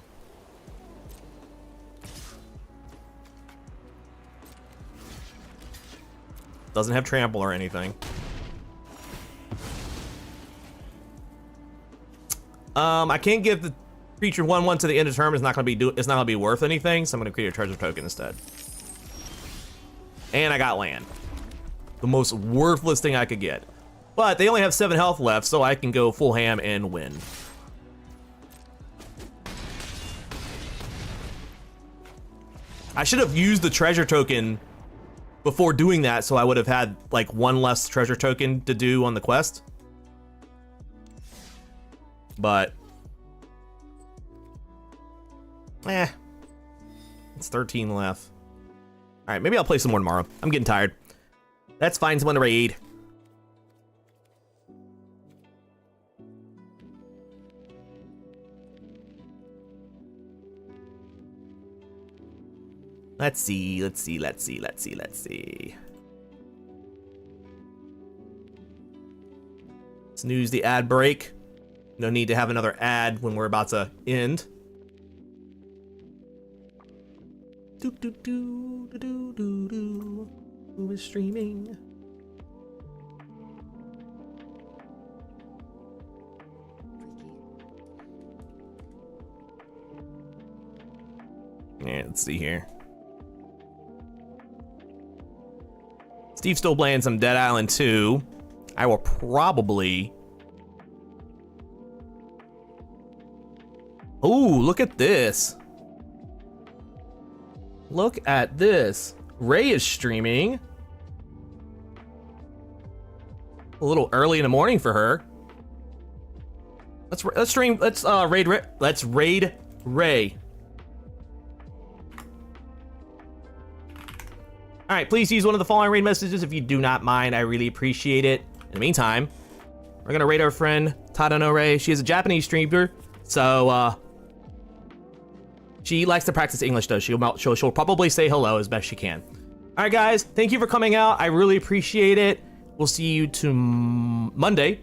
[SPEAKER 2] Doesn't have trample or anything. I can't give the creature 1/1 to the end of turn. It's not gonna be worth anything, so I'm gonna create a treasure token instead. And I got land. The most worthless thing I could get. But they only have 7 health left, so I can go full ham and win. I should have used the treasure token before doing that, so I would have had like 1 less treasure token to do on the quest. But it's 13 left. All right, maybe I'll play some more tomorrow. I'm getting tired. Let's find someone to raid. Let's see. Snooze the ad break. No need to have another ad when we're about to end. Who is streaming? Yeah, let's see here. Steve's still playing some Dead Island 2. I will probably... Ooh, look at this. Look at this. Ray is streaming. A little early in the morning for her. Let's raid Ray. All right, please use one of the following raid messages if you do not mind. I really appreciate it. In the meantime, we're gonna raid our friend Tadano Ray. She is a Japanese streamer, so she likes to practice English though. She'll probably say hello as best she can. All right, guys, thank you for coming out. I really appreciate it. We'll see you Monday.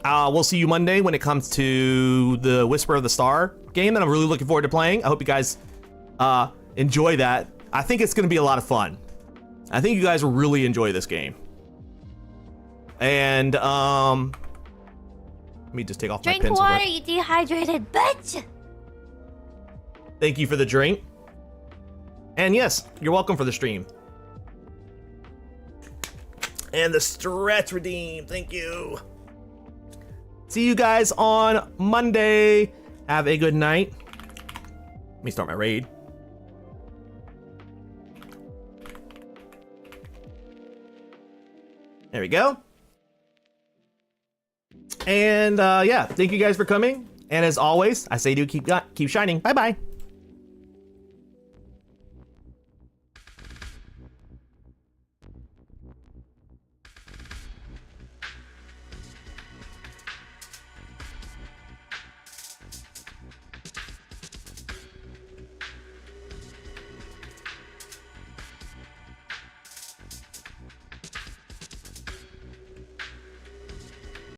[SPEAKER 2] We'll see you Monday when it comes to the Whisper of the Star game that I'm really looking forward to playing. I hope you guys enjoy that. I think it's gonna be a lot of fun. I think you guys will really enjoy this game. And let me just take off my
[SPEAKER 15] Drink
[SPEAKER 2] pencil.
[SPEAKER 15] water, you dehydrated bitch!
[SPEAKER 2] Thank you for the drink. And yes, you're welcome for the stream. And the stretch redeem. Thank you. See you guys on Monday. Have a good night. Let me start my raid. There we go. And yeah, thank you guys for coming. And as always, I say do keep shining. Bye bye.